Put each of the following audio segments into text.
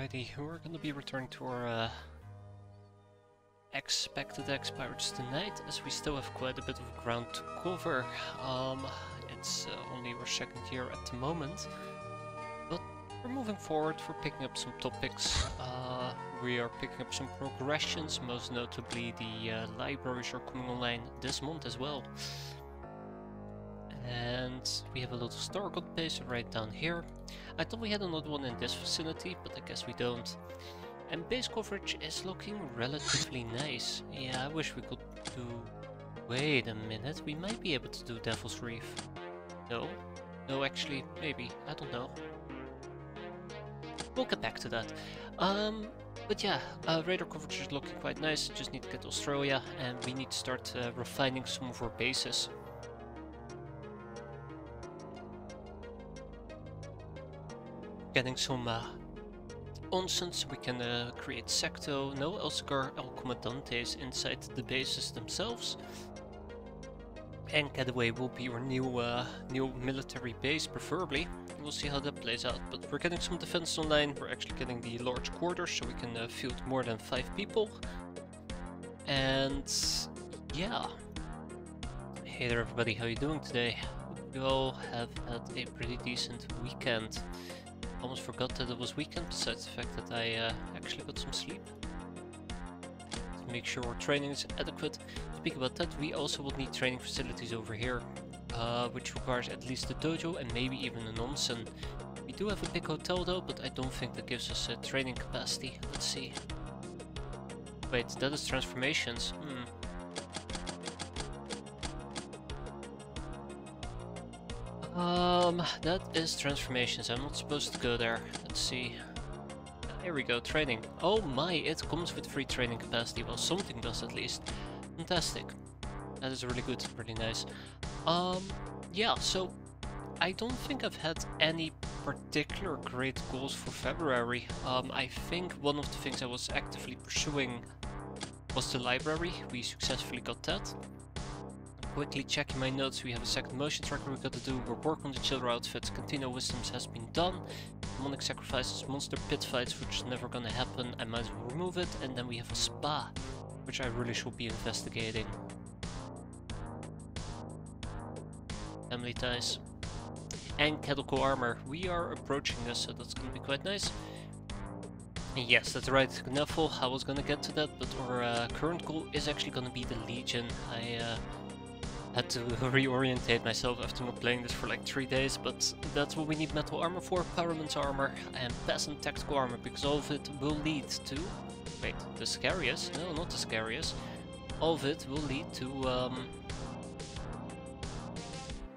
Alrighty, we're gonna be returning to our expected X-piratez tonight, as we still have quite a bit of ground to cover. It's only our second year at the moment, but we're moving forward. We're picking up some topics. We are picking up some progressions, most notably the libraries are coming online this month as well. And we have a little star god base right down here. I thought we had another one in this vicinity, but I guess we don't. And base coverage is looking relatively nice. Yeah, I wish we could do... Wait a minute, we might be able to do Devil's Reef. No? No, actually, maybe. I don't know. We'll get back to that. But yeah, radar coverage is looking quite nice. Just need to get Australia, and we need to start refining some of our bases. Getting some onsens, we can create Secto, no Elsegar El Comandantes inside the bases themselves. And Getaway will be our new military base, preferably. We'll see how that plays out, but we're getting some defense online. We're actually getting the large quarters, so we can field more than 5 people. And yeah. Hey there everybody, how you doing today? Hope you all have had a pretty decent weekend. Almost forgot that it was weekend, besides the fact that I actually got some sleep. To make sure our training is adequate. Speak about that, we also will need training facilities over here, which requires at least a dojo and maybe even an onsen. We do have a big hotel though, but I don't think that gives us a training capacity. Let's see. Wait, that is transformations. That is transformations. I'm not supposed to go there. Let's see. Here we go, training. Oh my, it comes with free training capacity. Well, something does at least. Fantastic. That is really good, really nice. Yeah, so I don't think I've had any particular great goals for February. I think one of the things I was actively pursuing was the library. We successfully got that. Quickly checking my notes, we have a second motion tracker we got to do. We're working on the chiller outfits, Continuo Wisdoms has been done. Demonic Sacrifices, Monster Pit Fights, which is never gonna happen, I might as well remove it. And then we have a spa, which I really should be investigating. Family ties. And Kettle Armor, we are approaching this, so that's gonna be quite nice. And yes, that's right, Knuffle, I was gonna get to that, but our current goal is actually gonna be the Legion. I had to reorientate myself after not playing this for like 3 days, but that's what we need metal armor for, Pyroman's armor and peasant tactical armor, because all of it will lead to... Wait, the scariest? No, not the scariest. All of it will lead to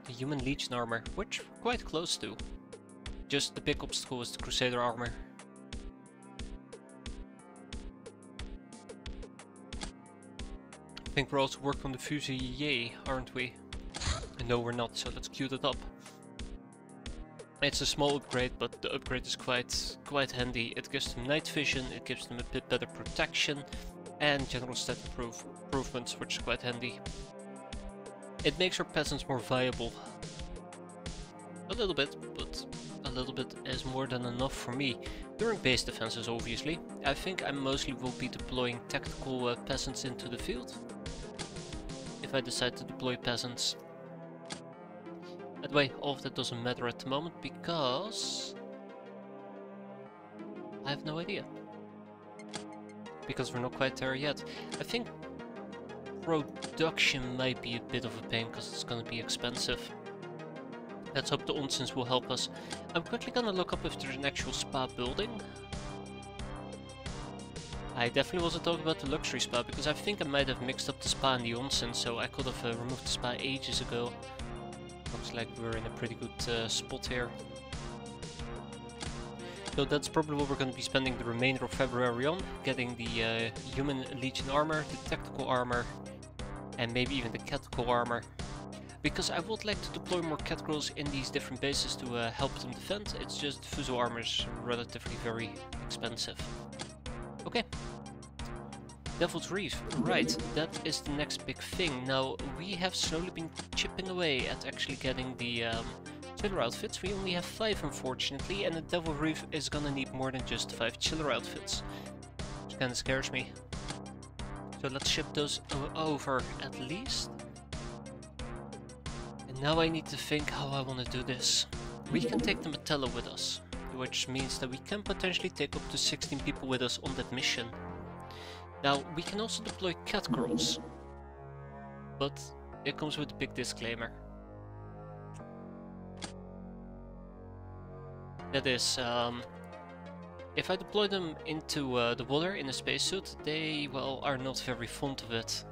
the human legion armor, which we're quite close to. Just the big obstacle is the crusader armor. I think we're also working on the Fusilier, aren't we? No, we're not, so let's queue that up. It's a small upgrade, but the upgrade is quite handy. It gives them night vision, it gives them a bit better protection, and general stat improvements, which is quite handy. It makes our peasants more viable. A little bit, but a little bit is more than enough for me. During base defenses, obviously. I think I mostly will be deploying tactical peasants into the field. If I decide to deploy peasants. By the way, all of that doesn't matter at the moment because I have no idea. Because we're not quite there yet. I think production might be a bit of a pain because it's gonna be expensive. Let's hope the onsens will help us. I'm quickly gonna look up if there's an actual spa building. I definitely wasn't talking about the luxury spa, because I think I might have mixed up the spa and the onsen, so I could have removed the spa ages ago. Looks like we're in a pretty good spot here. So that's probably what we're going to be spending the remainder of February on. Getting the human legion armor, the tactical armor, and maybe even the cattle armor. Because I would like to deploy more catgirls in these different bases to help them defend. It's just Fuso armor is relatively very expensive. Okay. Devil's Reef, right, that is the next big thing. Now, we have slowly been chipping away at actually getting the chiller outfits. We only have 5 unfortunately, and the Devil Reef is gonna need more than just 5 chiller outfits. Which kinda scares me. So let's ship those over at least. And now I need to think how I want to do this. We can take the Metallo with us, which means that we can potentially take up to 16 people with us on that mission. Now, we can also deploy Catgirls, but it comes with a big disclaimer. That is, if I deploy them into the water in a spacesuit, they, well, are not very fond of it.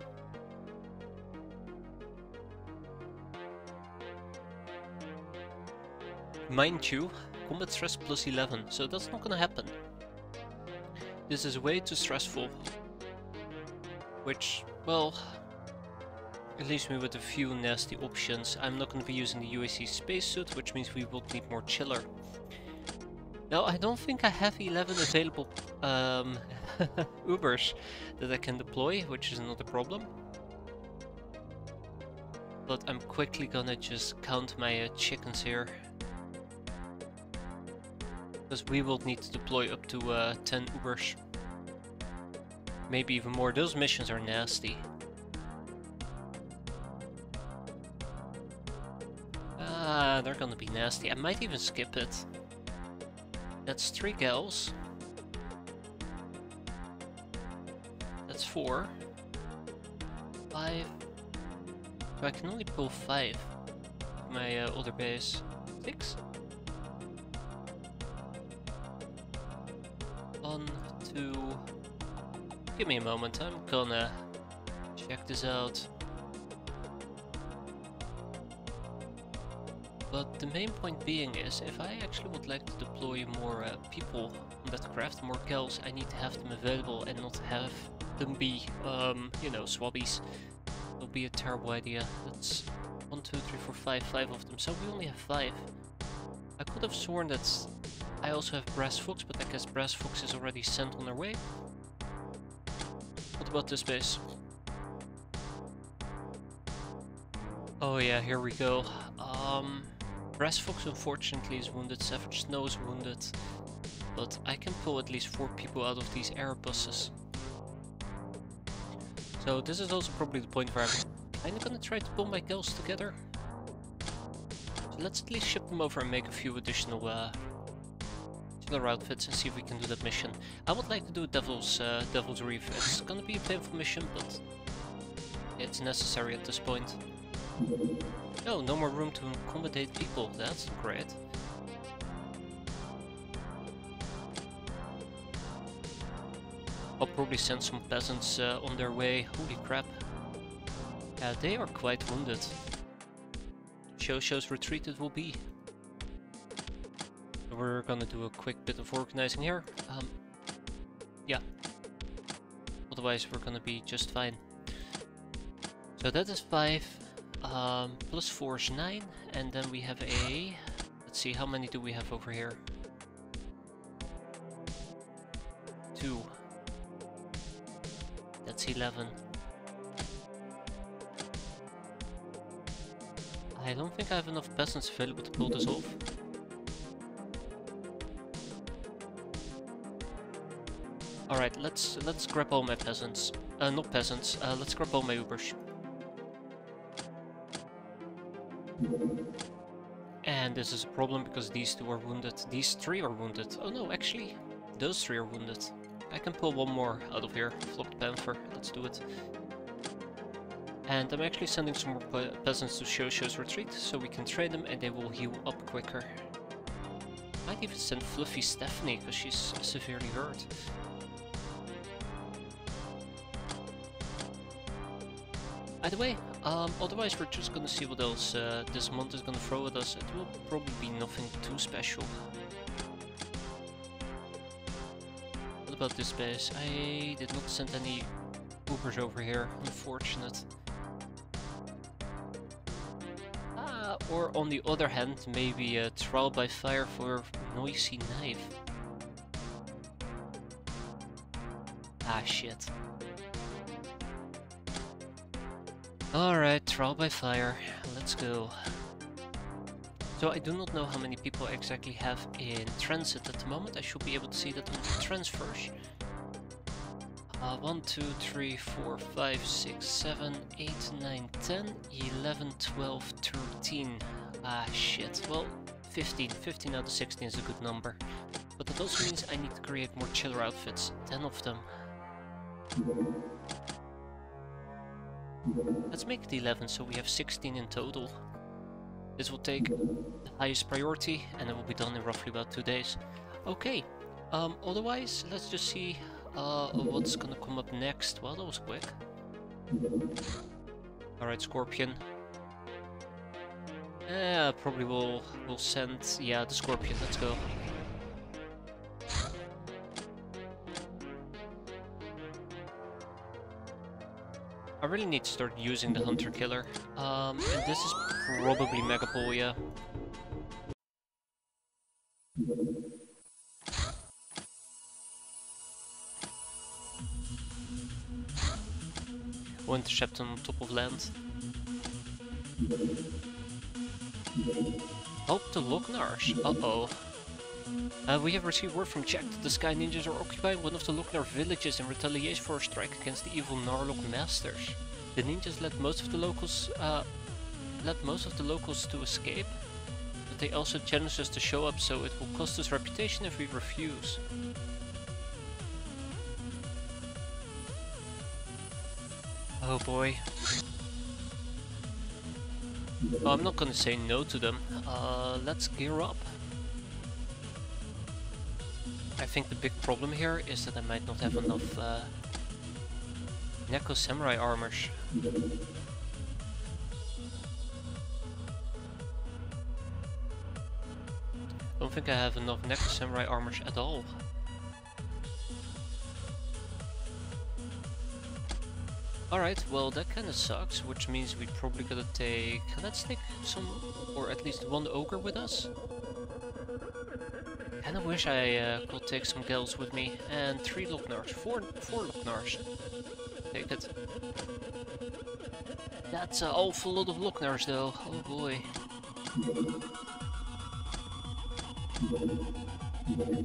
Mind you, combat stress plus 11, so that's not gonna happen. This is way too stressful. Which, well, it leaves me with a few nasty options. I'm not gonna be using the UAC spacesuit, which means we will need more chiller. Now, I don't think I have 11 available Ubers that I can deploy, which is another problem. But I'm quickly gonna just count my chickens here. Because we will need to deploy up to 10 Ubers. Maybe even more. Those missions are nasty. Ah, they're gonna be nasty. I might even skip it. That's 3 gals. That's 4. 5. So I can only pull 5. My other base. 6? 1, 2. Give me a moment, I'm gonna check this out. But the main point being is, if I actually would like to deploy more people on that craft, more gals, I need to have them available and not have them be, you know, swabbies. It'll be a terrible idea. That's 1, 2, 3, 4, 5, 5 of them, so we only have 5. I could have sworn that I also have Brass Fox, but I guess Brass Fox is already sent on their way. What about this base? Oh yeah, here we go. Brass Fox unfortunately is wounded, Savage Snow is wounded, but I can pull at least 4 people out of these air buses. So this is also probably the point where I'm kinda gonna try to pull my gals together. So let's at least ship them over and make a few additional chiller outfits and see if we can do that mission. I would like to do Devil's Reef. It's gonna be a painful mission, but it's necessary at this point. Oh, no more room to accommodate people. That's great. I'll probably send some peasants on their way. Holy crap. Yeah, they are quite wounded. Shows retreated will be. We're gonna do a quick bit of organizing here. Yeah. Otherwise we're gonna be just fine. So that is 5. Plus 4 is 9, and then we have a... Let's see, how many do we have over here? 2. That's 11. I don't think I have enough peasants available to pull this off. Alright, let's grab all my peasants. Not peasants, let's grab all my Ubers. And this is a problem because these 2 are wounded. These 3 are wounded. Oh no, actually, those 3 are wounded. I can pull 1 more out of here. Flocked Panther, let's do it. And I'm actually sending some more peasants to Shosho's retreat, so we can train them and they will heal up quicker. Might even send Fluffy Stephanie, because she's severely hurt. Either way, otherwise we're just gonna see what else this month is gonna throw at us. It will probably be nothing too special. What about this base? I did not send any Ubers over here, unfortunate. Or on the other hand, maybe a trial by fire for Noisy Knife. Ah, shit. Alright, trial by fire. Let's go. So I do not know how many people I exactly have in transit at the moment. I should be able to see that on the transfers. 1, 2, 3, 4, 5, 6, 7, 8, 9, 10, 11, 12, 13. Ah, shit. Well, 15. 15 out of 16 is a good number. But that also means I need to create more chiller outfits. 10 of them. Let's make it 11, so we have 16 in total. This will take the highest priority, and it will be done in roughly about 2 days. Okay. Otherwise, let's just see what's gonna come up next. Well, that was quick. Alright, Scorpion. Probably we'll send, yeah, the Scorpion. Let's go. I really need to start using the Hunter Killer. And this is probably Megapole, yeah. We'll intercept on top of land. Help the Lognars. Uh-oh. We have received word from Jack that the Sky Ninjas are occupying one of the Lognar villages in retaliation for a strike against the evil Narlok masters. The ninjas led most of the locals to escape, but they also challenged us to show up, so it will cost us reputation if we refuse. Oh boy. Oh, I'm not gonna say no to them. Let's gear up. I think the big problem here is that I might not have enough Neko Samurai armors. Don't think I have enough Neko Samurai armors at all. Alright, well that kinda sucks, which means we probably gotta take... Let's take some, or at least one ogre with us. Kinda wish I could take some gals with me, and 3 Lognars, 4 Lognars. Take it. That's an awful lot of Lognars though, oh boy.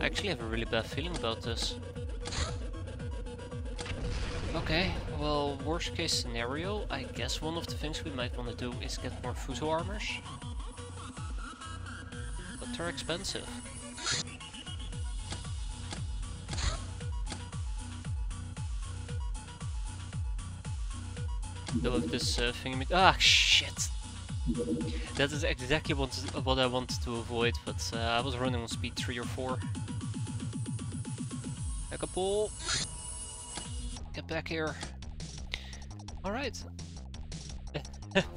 I actually have a really bad feeling about this. Okay, well, worst case scenario, I guess one of the things we might want to do is get more Fuso armors. But they're expensive. Though if this thing... Ah, shit! That is exactly what I wanted to avoid, but I was running on speed 3 or 4. Megapole! Get back here! Alright!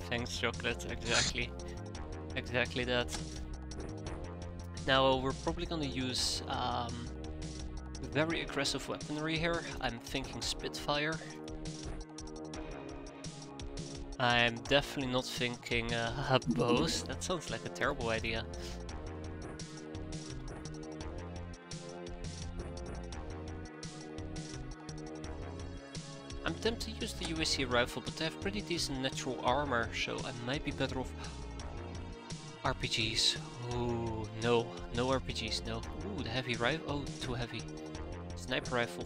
Thanks, Chocolate, exactly. Exactly that. Now we're probably gonna use very aggressive weaponry here. I'm thinking Spitfire. I'm definitely not thinking bows. That sounds like a terrible idea. I'm tempted to use the UAC rifle, but they have pretty decent natural armor, so I might be better off RPGs. Ooh, no RPGs, no. Ooh, the heavy rifle. Oh, too heavy. Sniper rifle.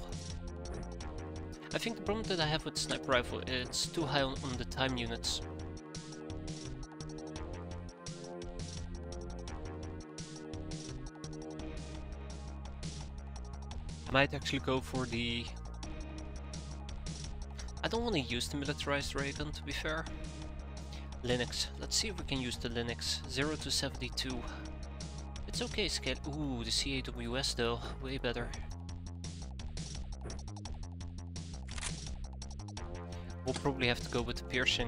I think the problem that I have with sniper rifle, it's too high on the time units. I might actually go for the... I don't want to use the militarized ray gun, to be fair. Linux. Let's see if we can use the Linux. 0 to 72. It's okay, scale. Ooh, the CAWS though. Way better. We'll probably have to go with the piercing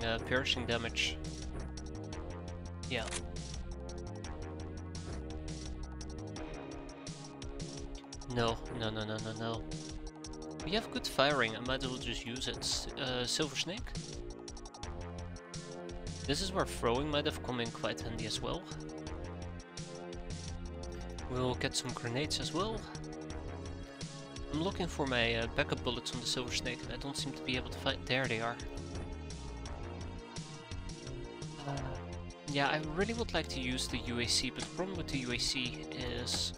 damage. Yeah. No. We have good firing, I might as well just use it. Silver Snake. This is where throwing might have come in quite handy as well. We'll get some grenades as well. I'm looking for my backup bullets on the Silver Snake and I don't seem to be able to find... There they are. Yeah, I really would like to use the UAC, but the problem with the UAC is...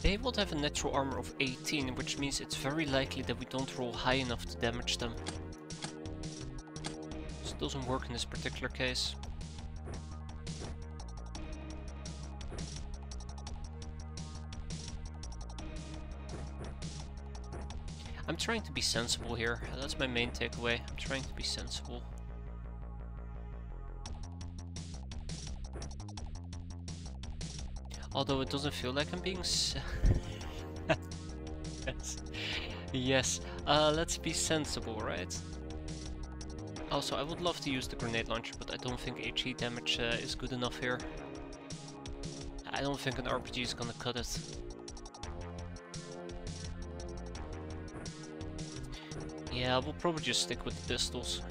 they would have a natural armor of 18, which means it's very likely that we don't roll high enough to damage them. This doesn't work in this particular case. I'm trying to be sensible here. That's my main takeaway. I'm trying to be sensible. Although it doesn't feel like I'm being yes. Yes. Let's be sensible, right? Also, I would love to use the grenade launcher, but I don't think HE damage is good enough here. I don't think an RPG is gonna cut it. Yeah, we'll probably just stick with the pistols.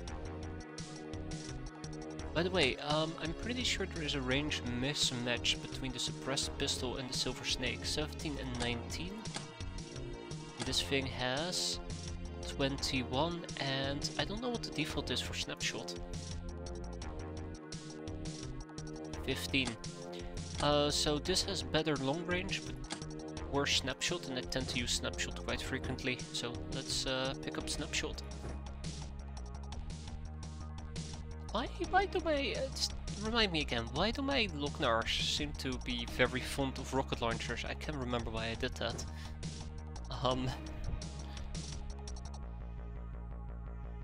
By the way, I'm pretty sure there is a range mismatch between the suppressed pistol and the silver snake. 17 and 19. This thing has 21, and I don't know what the default is for snapshot. 15. So this has better long range, but worse snapshot, and I tend to use snapshot quite frequently. So let's pick up snapshot. Why do my... just remind me again, why do my Lognars seem to be very fond of rocket launchers? I can't remember why I did that. Can't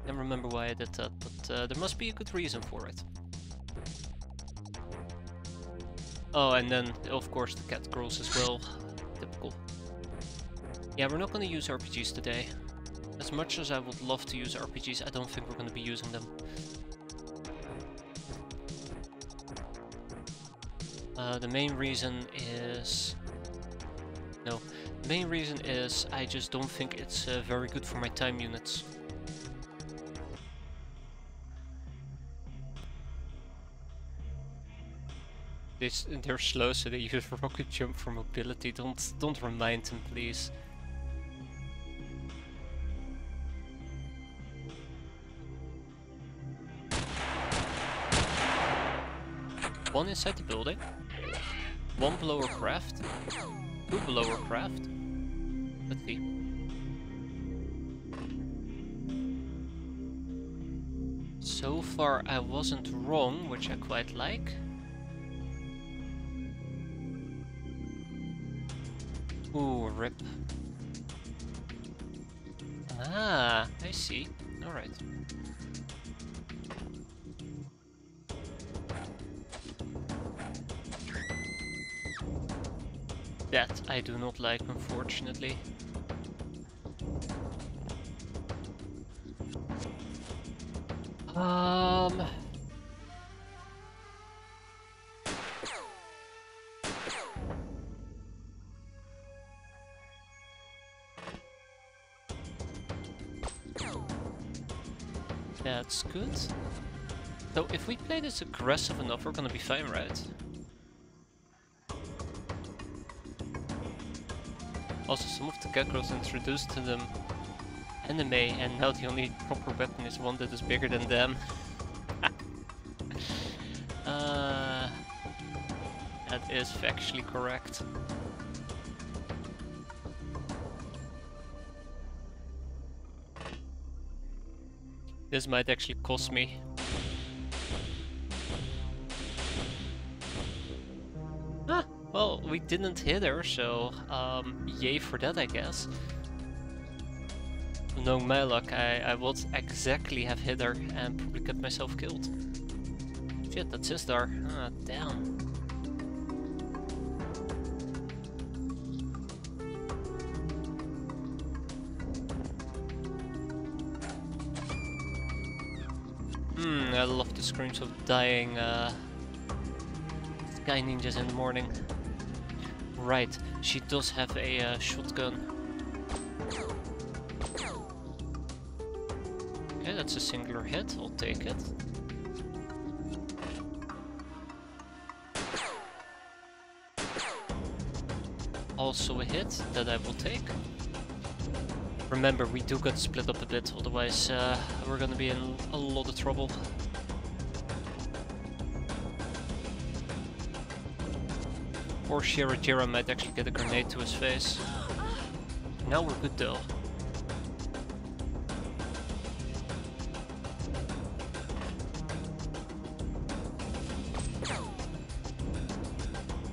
remember why I did that, but there must be a good reason for it. Oh, and then, of course, the cat girls as well. Typical. Yeah, we're not going to use RPGs today. As much as I would love to use RPGs, I don't think we're going to be using them. The main reason is... no. The main reason is I just don't think it's very good for my time units. They're slow, so they use rocket jump for mobility. Don't remind them, please. One inside the building. One below our craft. Two below our craft. Let's see. So far I wasn't wrong, which I quite like. Ooh, rip. Ah, I see. Alright. That I do not like, unfortunately. That's good. So if we play this aggressive enough, we're gonna be fine, right? Also, some of the geckos introduced to them anime, and now the only proper weapon is one that is bigger than them. That is factually correct. This might actually cost me. Ah, well, we didn't hit her, so yay for that, I guess. Knowing my luck, I would exactly have hit her and probably get myself killed. Shit, that's his star. Ah, damn. I love the screams of dying sky ninjas in the morning. Right, she does have a shotgun. Okay, that's a singular hit, I'll take it. Also a hit that I will take. Remember, we do got to split up a bit, otherwise we're gonna be in a lot of trouble. Poor Shirajira might actually get a grenade to his face. Now we're good though.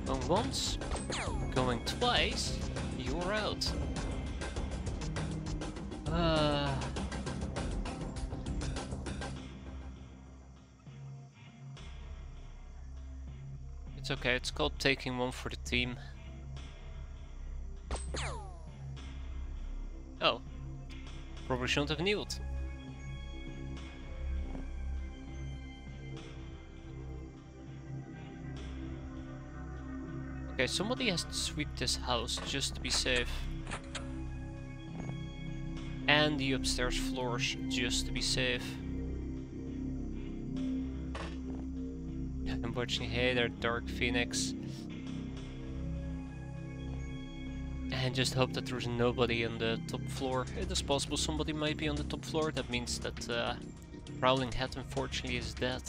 Going once, going twice, you're out. It's okay, it's called taking one for the team. Oh, probably shouldn't have kneeled. Okay, somebody has to sweep this house just to be safe. And the upstairs floors just to be safe. I'm watching, hey there, Dark Phoenix. And just hope that there's nobody on the top floor. It is possible somebody might be on the top floor. That means that Prowling Head unfortunately is dead.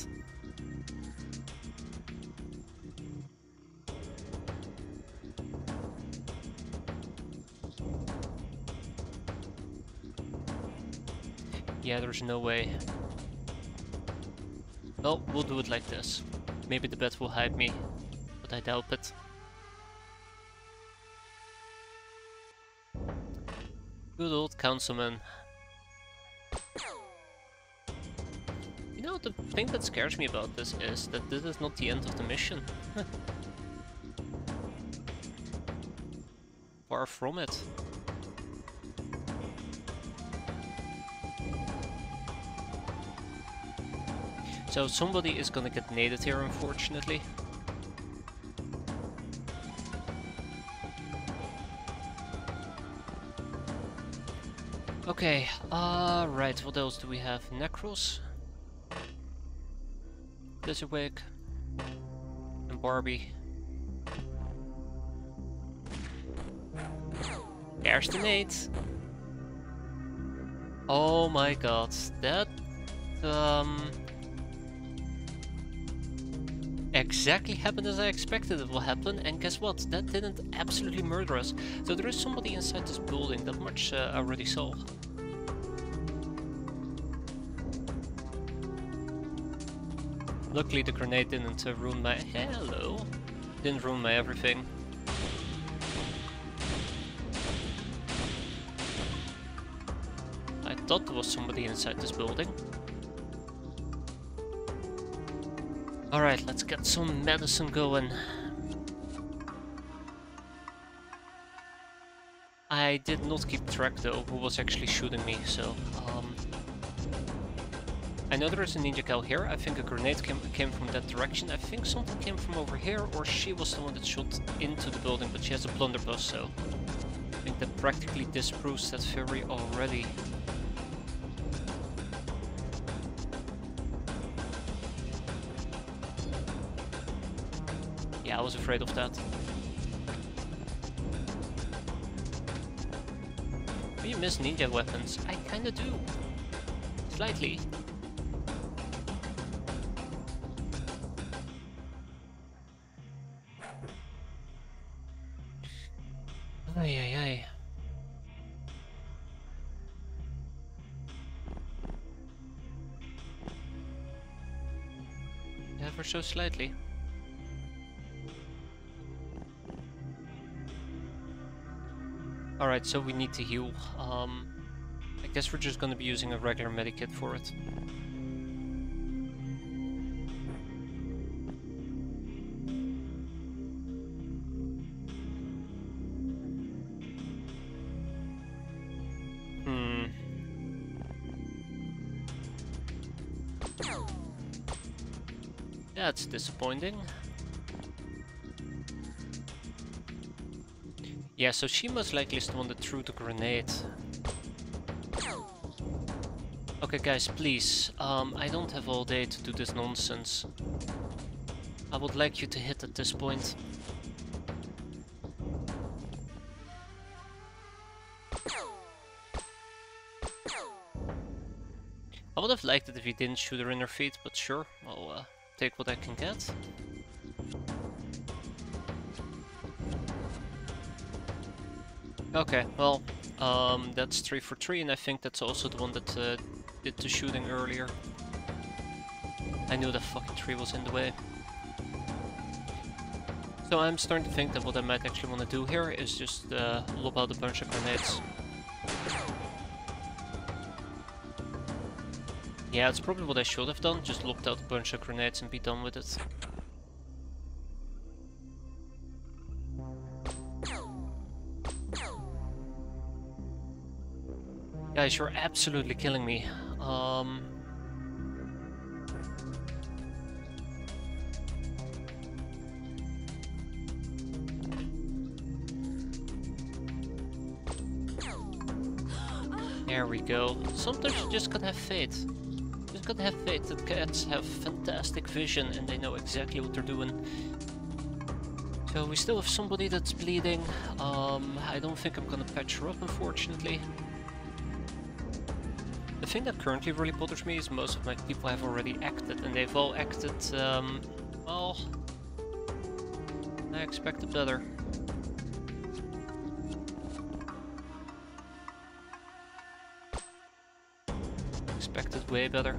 Yeah, there's no way. Well, we'll do it like this. Maybe the bed will hide me, but I doubt it. Good old councilman. You know, the thing that scares me about this is that this is not the end of the mission. Far from it. So somebody is gonna get naded here, unfortunately. Okay, right, what else do we have? Necros, Blizzardwig, and Barbie. There's the nade. Oh my god, that exactly happened as I expected it will happen, and guess what? That didn't absolutely murder us. So there is somebody inside this building, that much I already saw. Luckily the grenade didn't ruin my... Hello! Didn't ruin my everything. I thought there was somebody inside this building. Alright, let's get some medicine going. I did not keep track though who was actually shooting me, so I know there is a ninja cow here. I think a grenade came from that direction. I think something came from over here, or she was the one that shot into the building, but she has a blunderbuss, so I think that practically disproves that theory already. Yeah, I was afraid of that. Do you miss ninja weapons? I kinda do. Slightly. Ay ay ay. Ever so slightly. Alright, so we need to heal. I guess we're just gonna be using a regular medikit for it. That's disappointing. Yeah, so she most likely is the one that threw the grenade. Okay guys, please, I don't have all day to do this nonsense. I would like you to hit at this point. I would have liked it if he didn't shoot her in her feet, but sure, I'll take what I can get. Okay, well, that's 3 for 3, and I think that's also the one that did the shooting earlier. I knew that fucking tree was in the way. So I'm starting to think that what I might actually want to do here is just lob out a bunch of grenades. Yeah, it's probably what I should have done, just lobbed out a bunch of grenades and be done with it. Guys, you're absolutely killing me. There we go. Sometimes you just gotta have faith. You just gotta have faith that cats have fantastic vision and they know exactly what they're doing. So we still have somebody that's bleeding. I don't think I'm gonna patch her up, unfortunately. The thing that currently really bothers me is most of my people have already acted, and they've all acted, well, I expected better. Expected way better.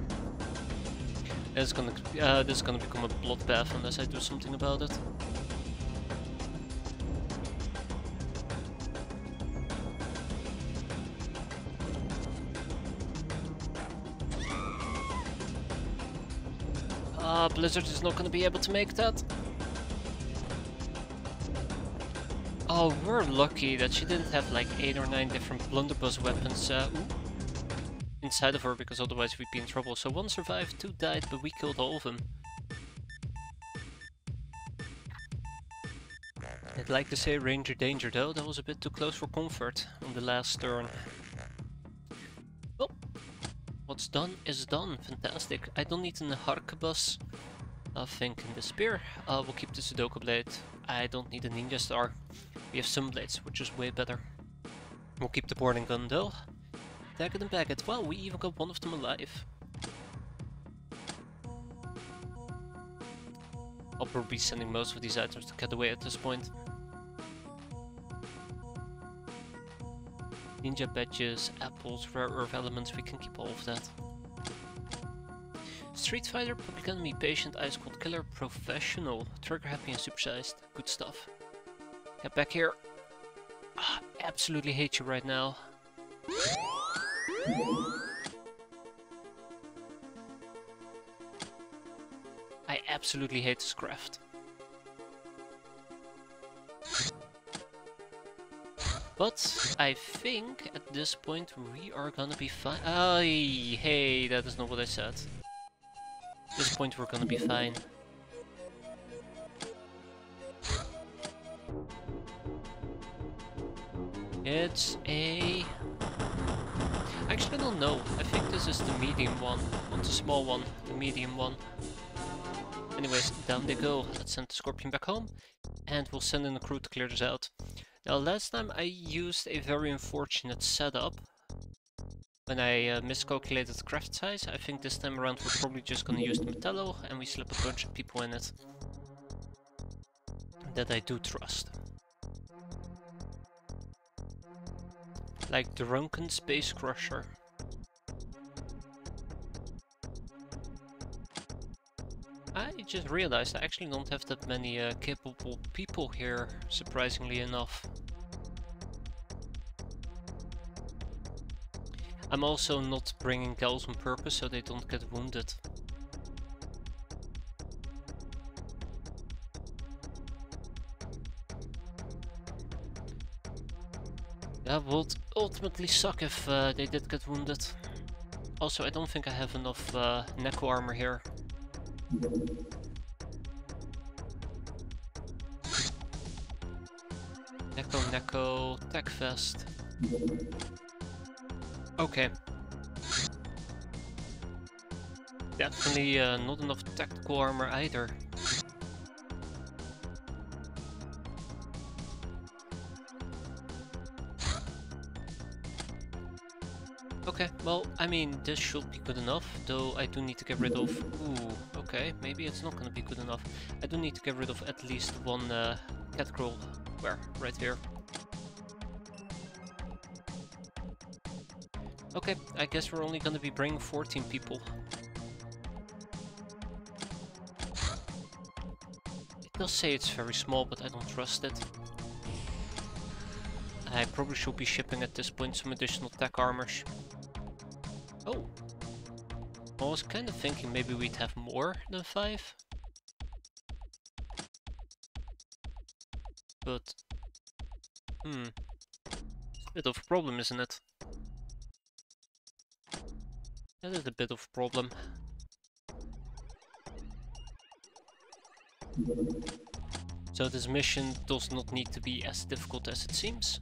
This is gonna become a bloodbath unless I do something about it. Blizzard is not gonna be able to make that. Oh, we're lucky that she didn't have like 8 or 9 different blunderbuss weapons inside of her, because otherwise we'd be in trouble. So 1 survived, 2 died, but we killed all of them. I'd like to say Ranger Danger though, that was a bit too close for comfort on the last turn. Well, what's done is done, fantastic. I don't need an arquebus. I think in the spear. We'll keep the Sudoku blade. I don't need a ninja star. We have some blades, which is way better. We'll keep the boarding gun though. Tag it and bag it. Wow, we even got one of them alive. I'll probably be sending most of these items to get away at this point. Ninja badges, apples, rare earth elements, we can keep all of that. Street Fighter, Public Enemy, Patient, Ice Cold Killer, Professional, Trigger Happy and Supersized. Good stuff. Get back here. Absolutely hate you right now. I absolutely hate this craft. But I think at this point we are gonna be fine. Hey, that is not what I said. At this point we're gonna be fine. It's a... Actually, I don't know. I think this is the medium one. Not the small one, the medium one. Anyways, down they go. Let's send the Scorpion back home. And we'll send in a crew to clear this out. Now, last time I used a very unfortunate setup. When I miscalculated the craft size. I think this time around we're probably just gonna use the Metallo and we slip a bunch of people in it. That I do trust. Like Drunken Space Crusher. I just realized I actually don't have that many capable people here, surprisingly enough. I'm also not bringing gals on purpose so they don't get wounded. That would ultimately suck if they did get wounded. Also, I don't think I have enough Neko armor here. Neko, Tech Vest. Okay. Definitely not enough tactical armor either. Okay, well, I mean, this should be good enough, though I do need to get rid of... Ooh, okay, maybe it's not gonna be good enough. I do need to get rid of at least one cat crawl. Where? Right here. Okay, I guess we're only gonna be bringing 14 people. It does say it's very small, but I don't trust it. I probably should be shipping at this point some additional tech armors. Oh! I was kind of thinking maybe we'd have more than 5. But... it's a bit of a problem, isn't it? That is a bit of a problem. So this mission does not need to be as difficult as it seems.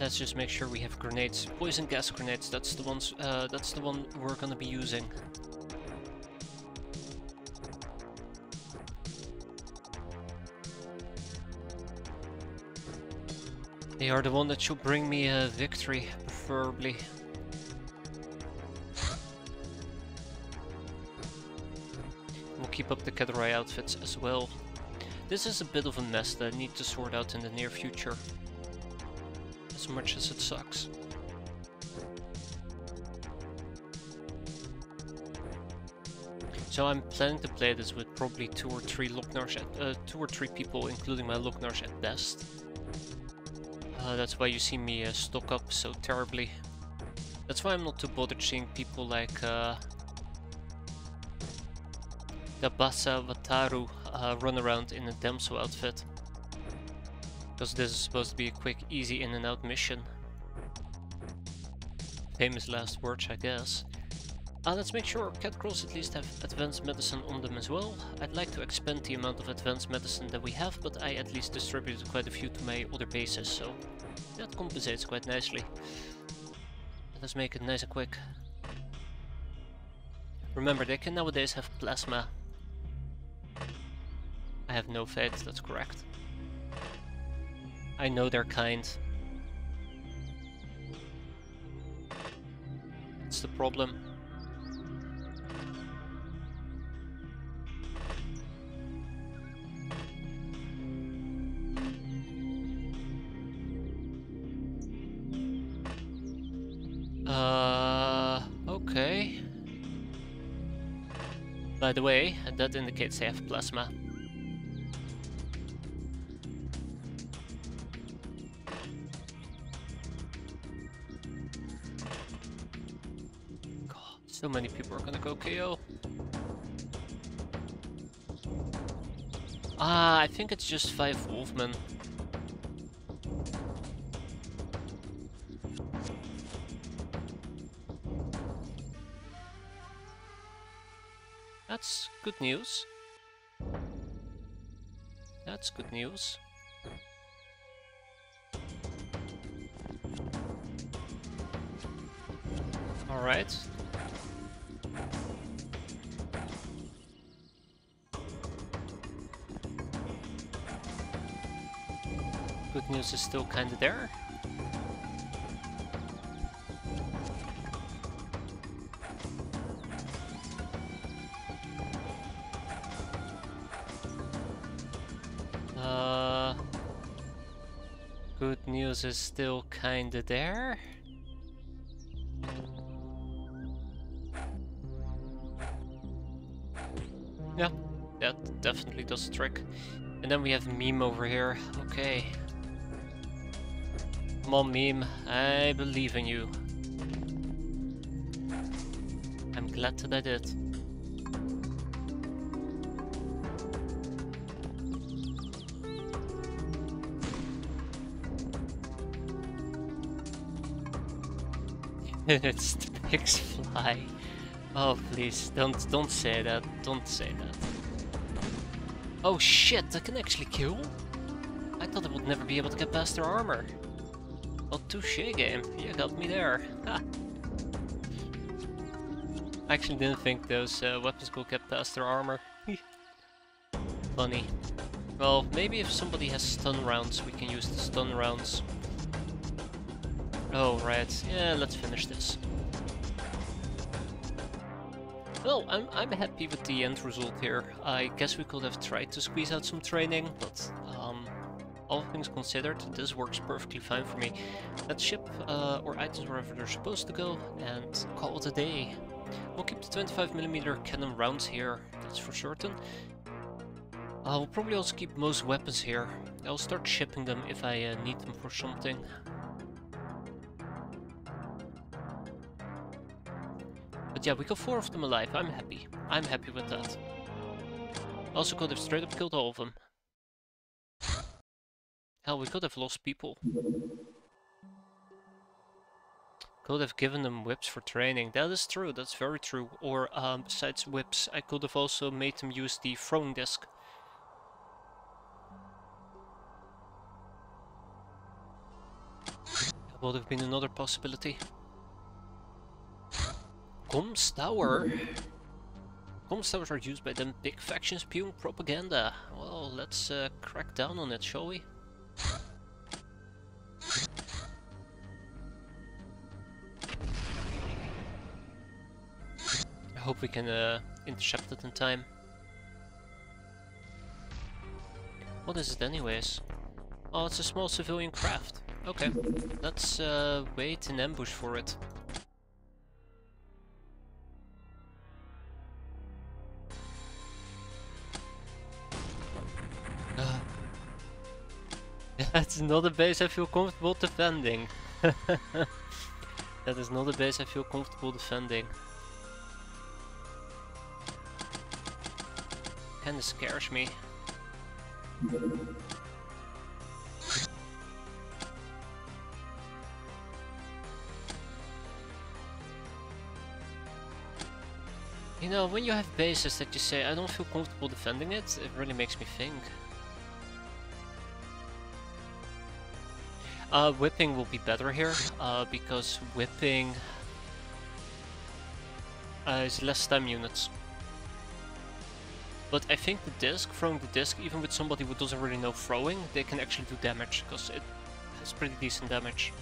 Let's just make sure we have grenades. Poison gas grenades, that's the ones that's the one we're gonna be using. They are the one that should bring me a victory, preferably. We'll keep up the Kedrai outfits as well. This is a bit of a mess that I need to sort out in the near future. As much as it sucks. So I'm planning to play this with probably 2 or 3 people, including my Looknars at best. That's why you see me stock up so terribly. That's why I'm not too bothered seeing people like Dabasa Wataru run around in a Demso outfit. Because this is supposed to be a quick, easy in and out mission. Famous last words, I guess. Let's make sure cat crawls at least have advanced medicine on them as well. I'd like to expand the amount of advanced medicine that we have, but I at least distributed quite a few to my other bases, so that compensates quite nicely. Let's make it nice and quick. Remember, they can nowadays have plasma. I have no faith, that's correct. I know they're kind. That's the problem. Okay. By the way, that indicates they have plasma. God, so many people are gonna go KO. I think it's just 5 Wolfmen. That's good news. That's good news. All right. Good news is still kinda there. Good news is still kinda there. Yeah, that definitely does the trick. And then we have Meme over here. Okay. Come on, Meme. I believe in you. I'm glad that I did. It's the pigs fly. Oh please, don't say that. Don't say that. Oh shit, that can actually kill? I thought I would never be able to get past their armor. Well, touché game. You got me there. Ha. I actually didn't think those weapons could get past their armor. Funny. Well, maybe if somebody has stun rounds, we can use the stun rounds. Oh, right. Yeah, let's finish this. Well, I'm happy with the end result here. I guess we could have tried to squeeze out some training, but all things considered, this works perfectly fine for me. Let's ship or items wherever they're supposed to go and call it a day. We'll keep the 25mm cannon rounds here, that's for certain. We'll probably also keep most weapons here. I'll start shipping them if I need them for something. But yeah, we got 4 of them alive. I'm happy. I'm happy with that. Also could have straight up killed all of them. Hell, we could have lost people. Could have given them whips for training. That is true, that's very true. Or besides whips, I could have also made them use the throwing disc. That would have been another possibility. Comms Tower. Comms towers are used by them big factions spewing propaganda. Well, let's crack down on it, shall we? I hope we can intercept it in time. What is it anyways? Oh, it's a small civilian craft. Okay, let's wait in ambush for it. That's not a base I feel comfortable defending. That is not a base I feel comfortable defending. Kinda scares me. You know, when you have bases that you say, I don't feel comfortable defending it, it really makes me think. Whipping will be better here, because whipping is less stam units. But I think the disc, throwing the disc, even with somebody who doesn't really know throwing, they can actually do damage, because it has pretty decent damage.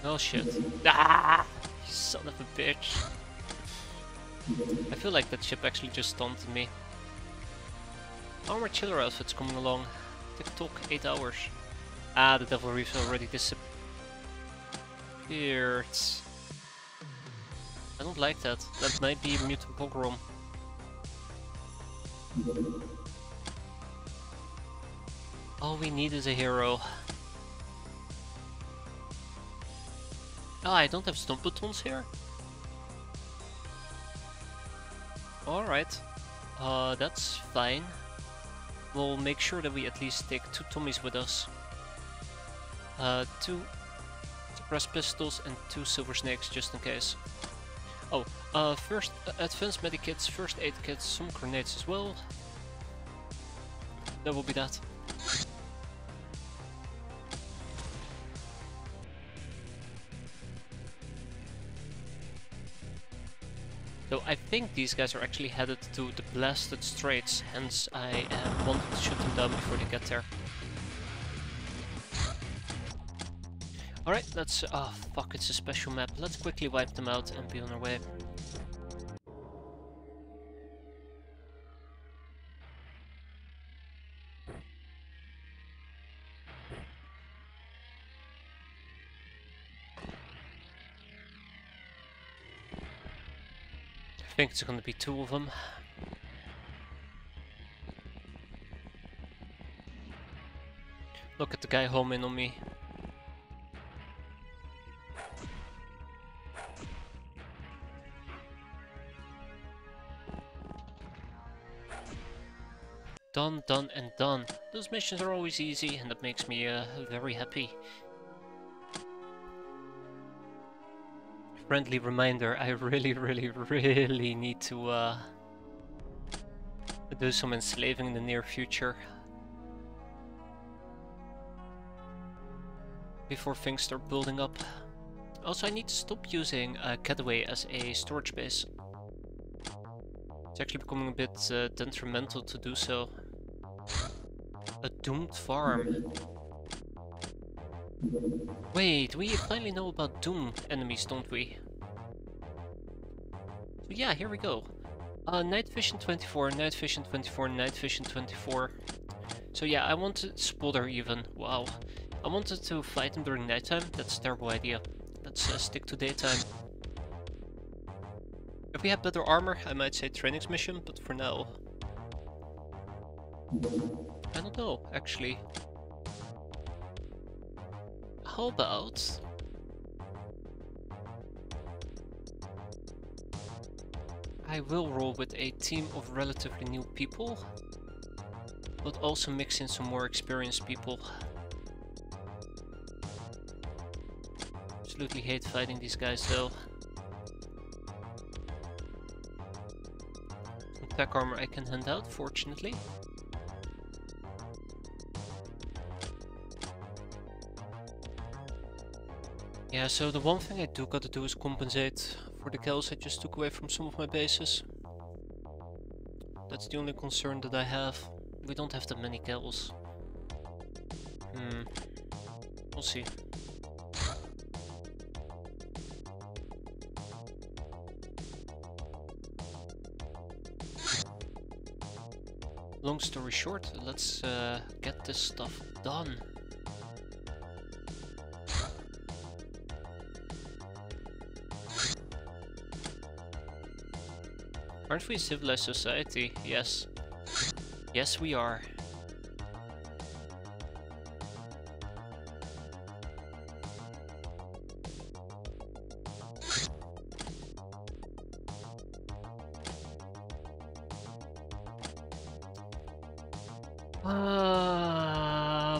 Oh shit. Ah! You son of a bitch. I feel like that ship actually just taunted me. Armor chiller outfit's coming along. TikTok, 8 hours. Ah, the Devil Reef's already disappeared. I don't like that. That might be a mutant pogrom. All we need is a hero. Ah, I don't have stomp batons here? Alright. That's fine. We'll make sure that we at least take 2 Tommies with us. 2 suppressed pistols and 2 silver snakes just in case. Oh, first advanced medikits, first aid kits, some grenades as well. That will be that. So I think these guys are actually headed to the Blasted Straits, hence I wanted to shoot them down before they get there. Alright, let's... oh fuck, it's a special map. Let's quickly wipe them out and be on our way. I think it's gonna be 2 of them. Look at the guy homing on me. Done, done, and done. Those missions are always easy, and that makes me very happy. Friendly reminder, I really need to do some enslaving in the near future. Before things start building up. Also, I need to stop using Getaway as a storage base. It's actually becoming a bit detrimental to do so. A doomed farm. Wait, we finally know about Doom enemies, don't we? So yeah, here we go. Night vision 24, night vision 24, night vision 24. So yeah, I wanted spotter even. Wow. I wanted to fight him during nighttime. That's a terrible idea. Let's stick to daytime. If we had better armor, I might say trainings mission, but for now... I don't know, actually. How about... I will roll with a team of relatively new people, but also mix in some more experienced people. Absolutely hate fighting these guys though. Some tech armor I can hand out, fortunately. Yeah, so the one thing I do gotta do is compensate for the kills I just took away from some of my bases. That's the only concern that I have. We don't have that many kills. We'll see. Long story short, let's get this stuff done. Aren't we a civilized society? Yes. Yes, we are.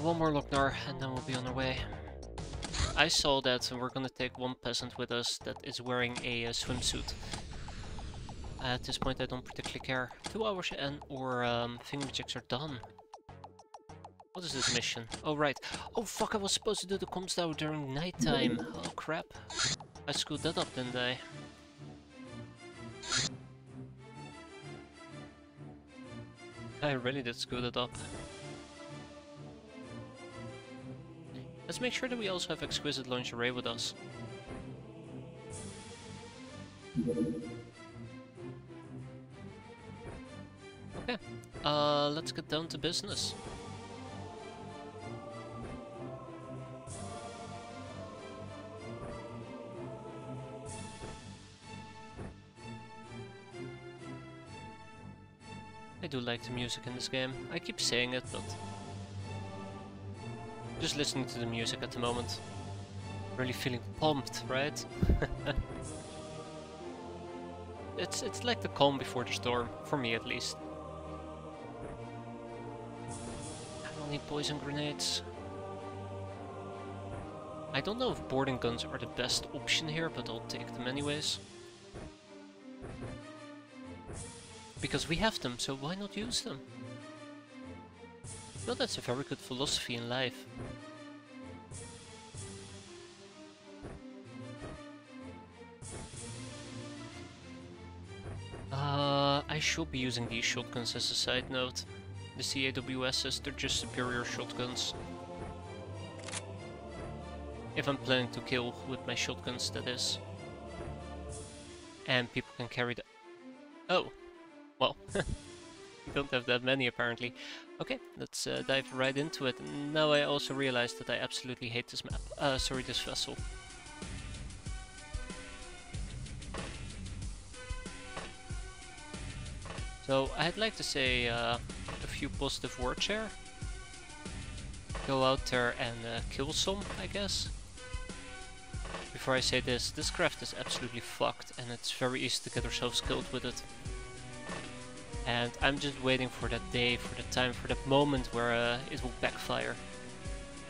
One more Lochnar and then we'll be on our way. I saw that and we're gonna take one peasant with us that is wearing a swimsuit. At this point I don't particularly care. 2 hours and or thingamajig's are done. What is this mission? Oh right. Oh fuck, I was supposed to do the comms tower during nighttime. Oh crap. I screwed that up, didn't I? I really did screw that up. Let's make sure that we also have exquisite lingerie with us. Okay, let's get down to business. I do like the music in this game. I keep saying it, but just listening to the music at the moment. Really feeling pumped, right? It's like the calm before the storm, for me at least. I don't need poison grenades. I don't know if boarding guns are the best option here, but I'll take them anyways. Because we have them, so why not use them? Well, that's a very good philosophy in life. I should be using these shotguns as a side note. The CAWSs, they're just superior shotguns. If I'm planning to kill with my shotguns, that is. And people can carry the... Oh! Well, we don't have that many apparently. Okay, let's dive right into it. Now I also realized that I absolutely hate this map. Sorry, this vessel. So I'd like to say a few positive words here. Go out there and kill some, I guess. Before I say this craft is absolutely fucked and it's very easy to get ourselves killed with it. And I'm just waiting for that day, for the time, for that moment where it will backfire.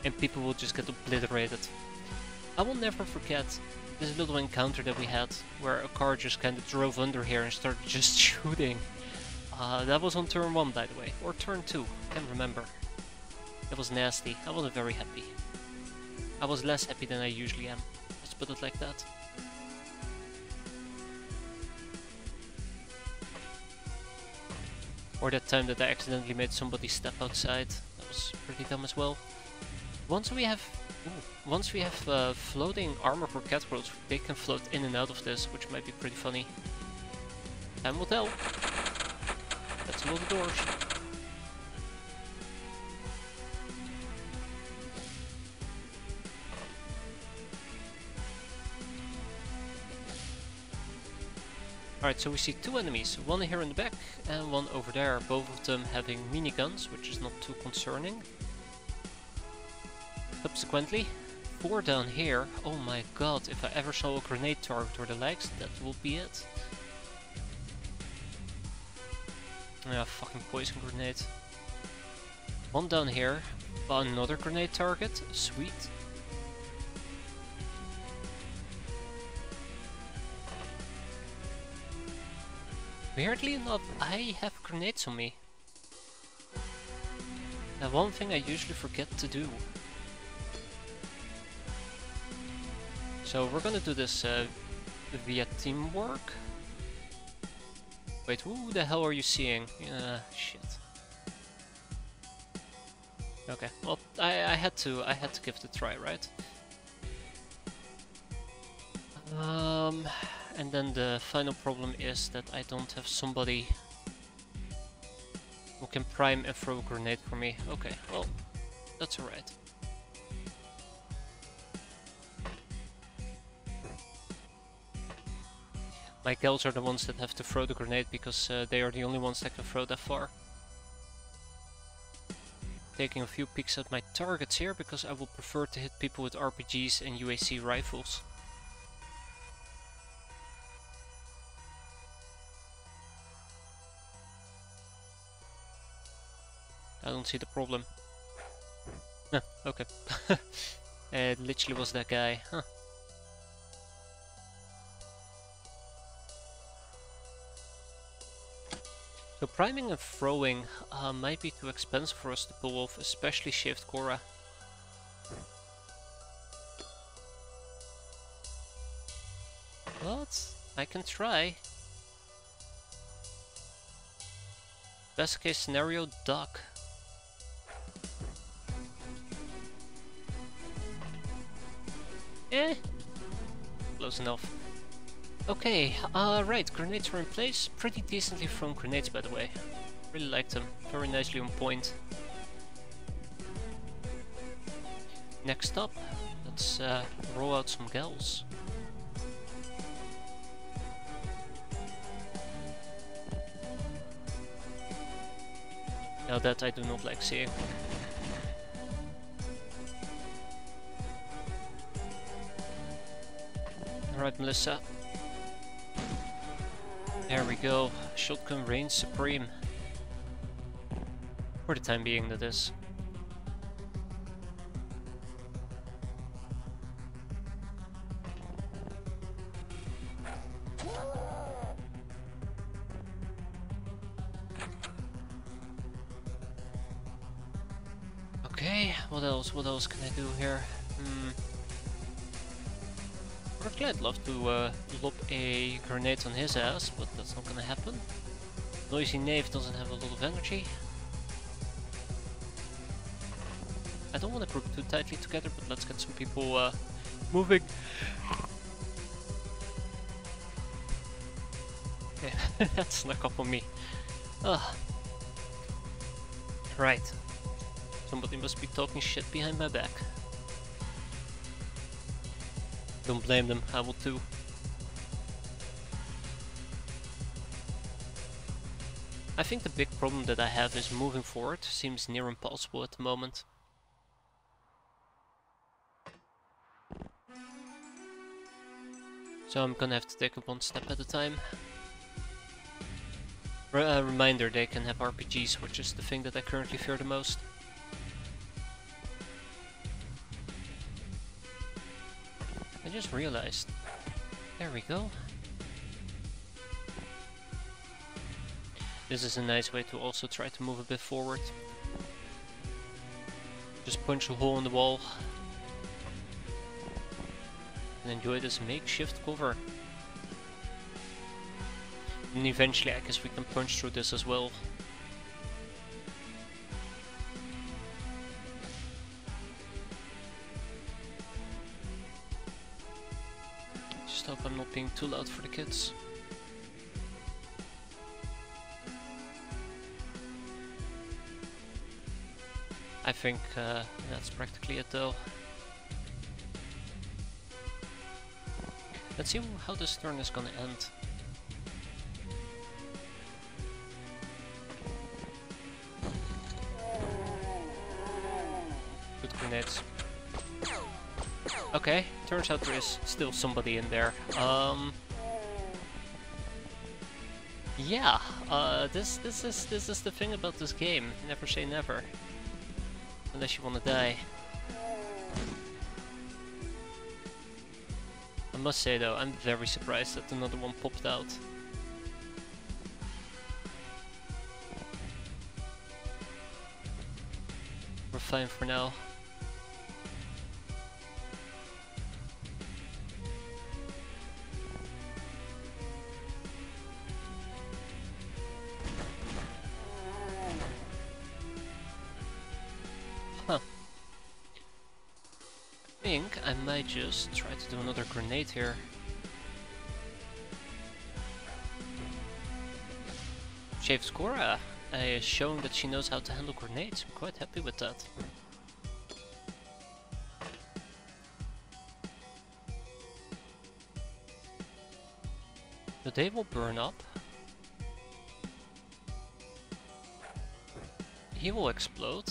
And people will just get obliterated. I will never forget this little encounter that we had, where a car just kind of drove under here and started just shooting. That was on turn 1 by the way, or turn 2, can't remember. That was nasty, I wasn't very happy. I was less happy than I usually am, let's put it like that. Or that time that I accidentally made somebody step outside. That was pretty dumb as well. Once we have floating armor for catapults, they can float in and out of this, which might be pretty funny. Time will tell. That's a lot of doors. Alright, so we see two enemies, one here in the back and one over there, both of them having miniguns, which is not too concerning. Subsequently, 4 down here. Oh my god, if I ever saw a grenade target or the likes, that will be it. Yeah, fucking poison grenade. 1 down here, another grenade target, sweet. Weirdly enough, I have grenades on me. Now, one thing I usually forget to do. So we're gonna do this via teamwork. Wait, who the hell are you seeing? Shit. Okay, well, I had to give it a try, right? And then the final problem is that I don't have somebody who can prime and throw a grenade for me. Okay, well, that's alright. My gals are the ones that have to throw the grenade because they are the only ones that can throw that far. Taking a few peeks at my targets here because I will prefer to hit people with RPGs and UAC rifles. I don't see the problem. No, okay. It literally was that guy, huh. So priming and throwing might be too expensive for us to pull off, especially Shaved Cora. But I can try. Best case scenario, duck. Close enough. Okay, right, grenades are in place. Pretty decently thrown grenades, by the way. Really liked them. Very nicely on point. Next up, let's roll out some gals. Now that I do not like seeing. Alright, Melissa. There we go. Shotgun reigns supreme. For the time being, that is. Okay, what else? What else can I do here? Actually, I'd love to lob a grenade on his ass, but that's not gonna happen. Noisy Knave doesn't have a lot of energy. I don't want to group too tightly together, but let's get some people moving. Yeah, that snuck up on me. Ugh. Right. Somebody must be talking shit behind my back. Don't blame them, I will too. I think the big problem that I have is moving forward seems near impossible at the moment. So I'm gonna have to take it one step at a time. Reminder, they can have RPGs, which is the thing that I currently fear the most. I just realized. There we go. This is a nice way to also try to move a bit forward. Just punch a hole in the wall. And enjoy this makeshift cover. And eventually I guess we can punch through this as well. being too loud for the kids. I think that's practically it though. Let's see how this turn is gonna end. Good grenades. Okay, turns out there is still somebody in there. Yeah, this is the thing about this game. Never say never. Unless you wanna die. I must say though, I'm very surprised that another one popped out. We're fine for now. Huh. I think I might just try to do another grenade here. Shaved Cora is showing that she knows how to handle grenades. I'm quite happy with that. So they will burn up. He will explode.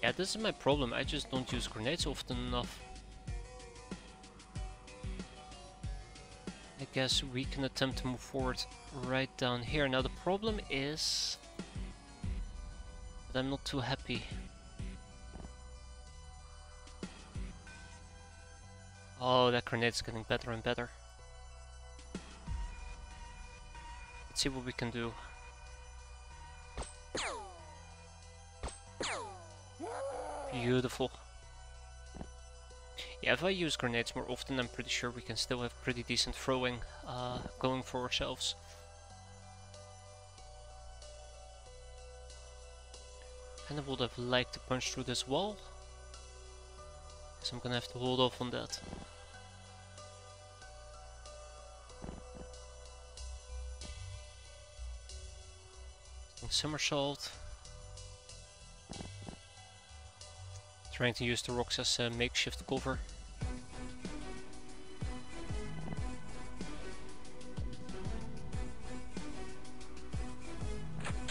Yeah, this is my problem. I just don't use grenades often enough. I guess we can attempt to move forward right down here. Now the problem is that I'm not too happy. Oh, that grenade's getting better and better. Let's see what we can do. Beautiful. Yeah, if I use grenades more often, I'm pretty sure we can still have pretty decent throwing going for ourselves. Kinda would have liked to punch through this wall, so I'm gonna have to hold off on that. Somersault. Trying to use the rocks as a makeshift cover.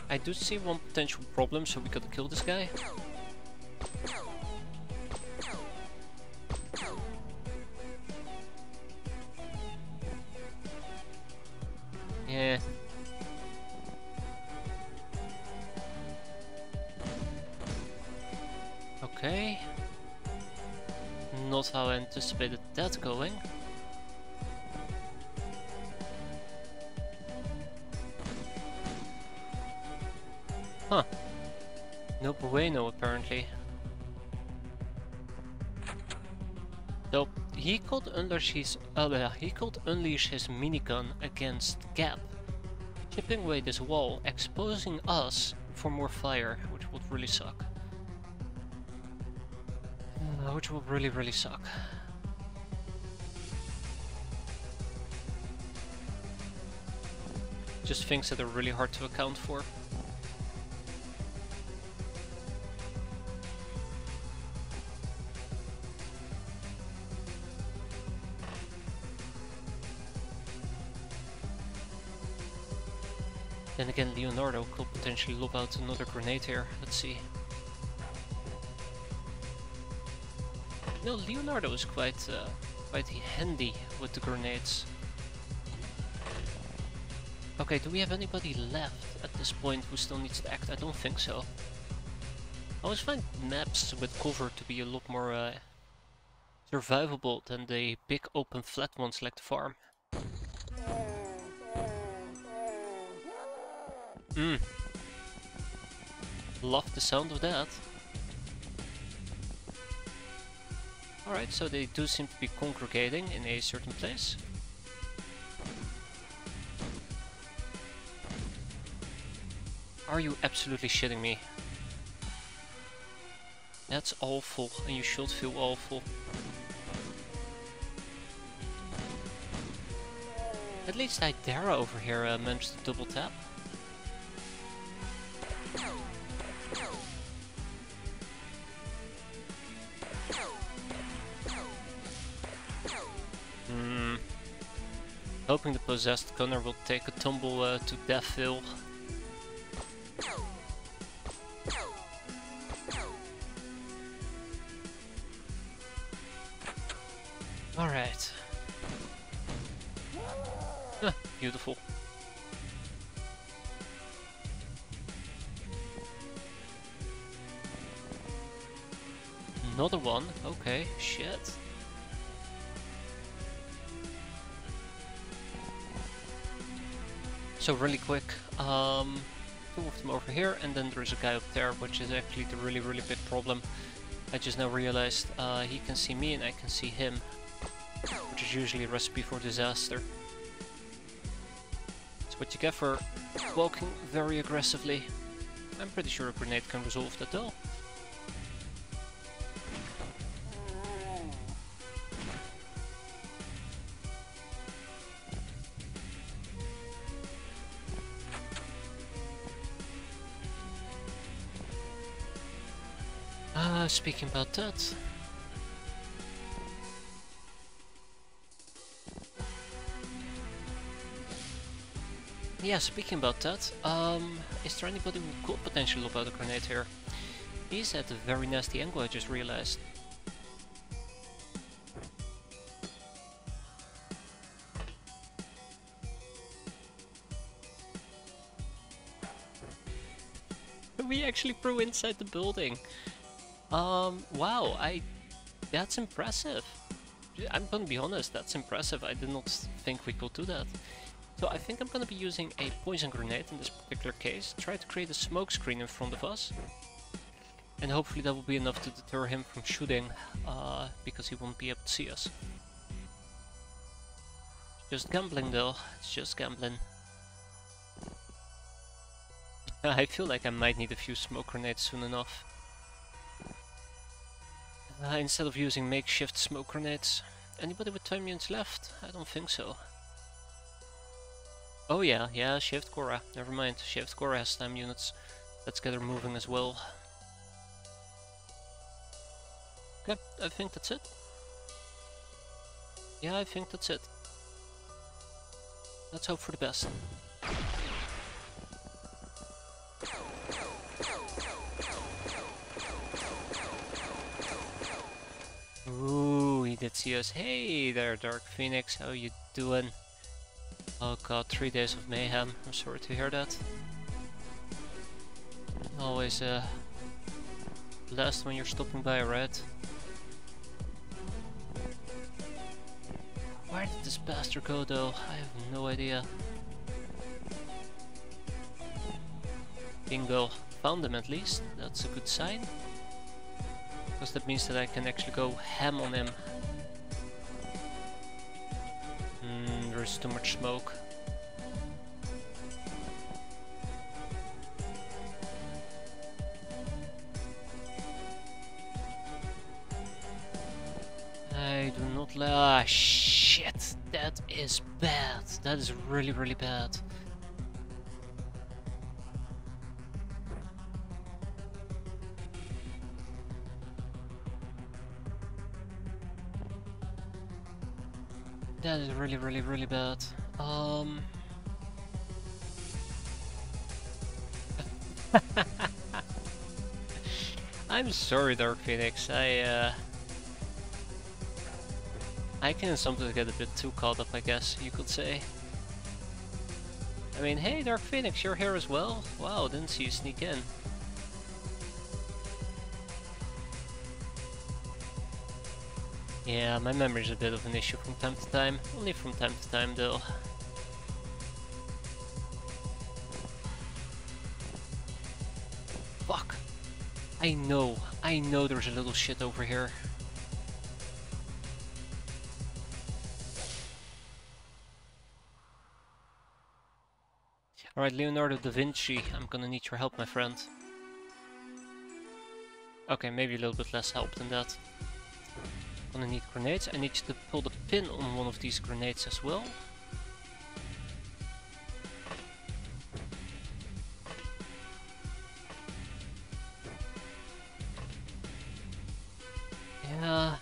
I do see one potential problem, so we gotta kill this guy. Yeah. Okay. Not how I anticipated that going. Huh. No bueno apparently. So he could unleash his minigun against Gap, chipping away this wall, exposing us for more fire, which would really suck. Which will really suck. Just things that are really hard to account for. Then again, Leonardo could potentially lob out another grenade here. Let's see. No, Leonardo is quite handy with the grenades. Okay, do we have anybody left at this point who still needs to act? I don't think so. I always find maps with cover to be a lot more survivable than the big open flat ones like the farm. Love the sound of that. Alright, so they do seem to be congregating in a certain place. Are you absolutely shitting me? That's awful, and you should feel awful. At least Idara over here managed to double tap. Hoping the possessed gunner will take a tumble to Deathville. Alright. Beautiful. Another one? Okay, shit. So really quick, two of them over here, and then there's a guy up there, which is actually the really big problem. I just now realized he can see me and I can see him, which is usually a recipe for disaster. It's what you get for walking very aggressively. I'm pretty sure a grenade can resolve that though. Speaking about that, yeah, speaking about that, is there anybody who could potentially lob out a grenade here? He's at a very nasty angle, I just realized. We actually threw inside the building. Wow, that's impressive. I'm gonna be honest, that's impressive. I did not think we could do that. So I think I'm gonna be using a poison grenade in this particular case. Try to create a smoke screen in front of us. And hopefully that will be enough to deter him from shooting, because he won't be able to see us. Just gambling though, it's just gambling. I feel like I might need a few smoke grenades soon enough. Instead of using makeshift smoke grenades. Anybody with time units left? I don't think so. Oh yeah, Shift Cora. Never mind, Shift Cora has time units. Let's get her moving as well. Okay, I think that's it. Yeah, I think that's it. Let's hope for the best. Ooh, he did see us. Hey there, Dark Phoenix, how you doing? Oh god, 3 days of mayhem. I'm sorry to hear that. Always blessed when you're stopping by, right? Where did this bastard go though? I have no idea. Bingo. Found him at least. That's a good sign. Because that means that I can actually go ham on him. There's too much smoke. I do not like. Ah, shit! That is bad. That is really bad. That is really bad. I'm sorry, Dark Phoenix. I can sometimes get a bit too caught up, I guess you could say. I mean, hey, Dark Phoenix, you're here as well? Wow, didn't see you sneak in. Yeah, my memory is a bit of an issue from time to time. Only from time to time, though. Fuck! I know there's a little shit over here. Alright, Leonardo da Vinci, I'm gonna need your help, my friend. Okay, maybe a little bit less help than that. I'm gonna need grenades. I need you to pull the pin on one of these grenades as well. Yeah,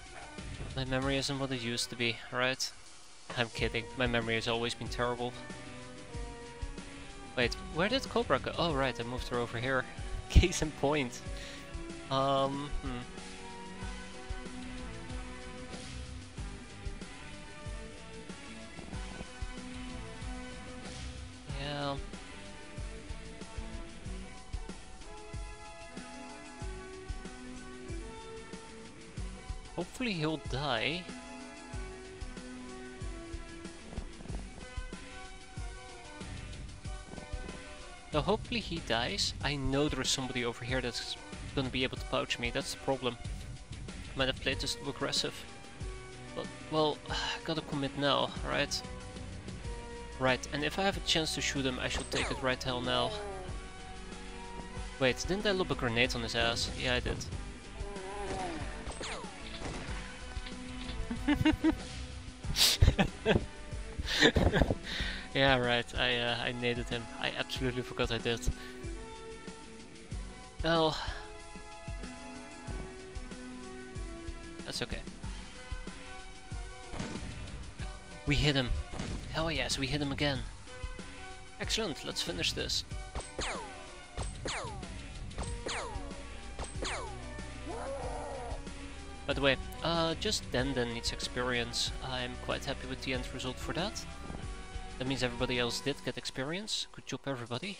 my memory isn't what it used to be, right? I'm kidding, my memory has always been terrible. Wait, where did Cobra go? Oh right, I moved her over here. Case in point. Yeah. Hopefully he'll die. So hopefully he dies. I know there's somebody over here that's gonna be able to pouch me, that's the problem. Might have played this too aggressive. But, well, gotta commit now, right? Right, and if I have a chance to shoot him, I should take it right hell now. Wait, didn't I lob a grenade on his ass? Yeah, I did. Yeah, right, I naded him. I absolutely forgot I did. Well, that's okay. We hit him. Hell yes, we hit him again. Excellent, let's finish this. By the way, just Denden needs experience. I'm quite happy with the end result for that. That means everybody else did get experience. Good job, everybody.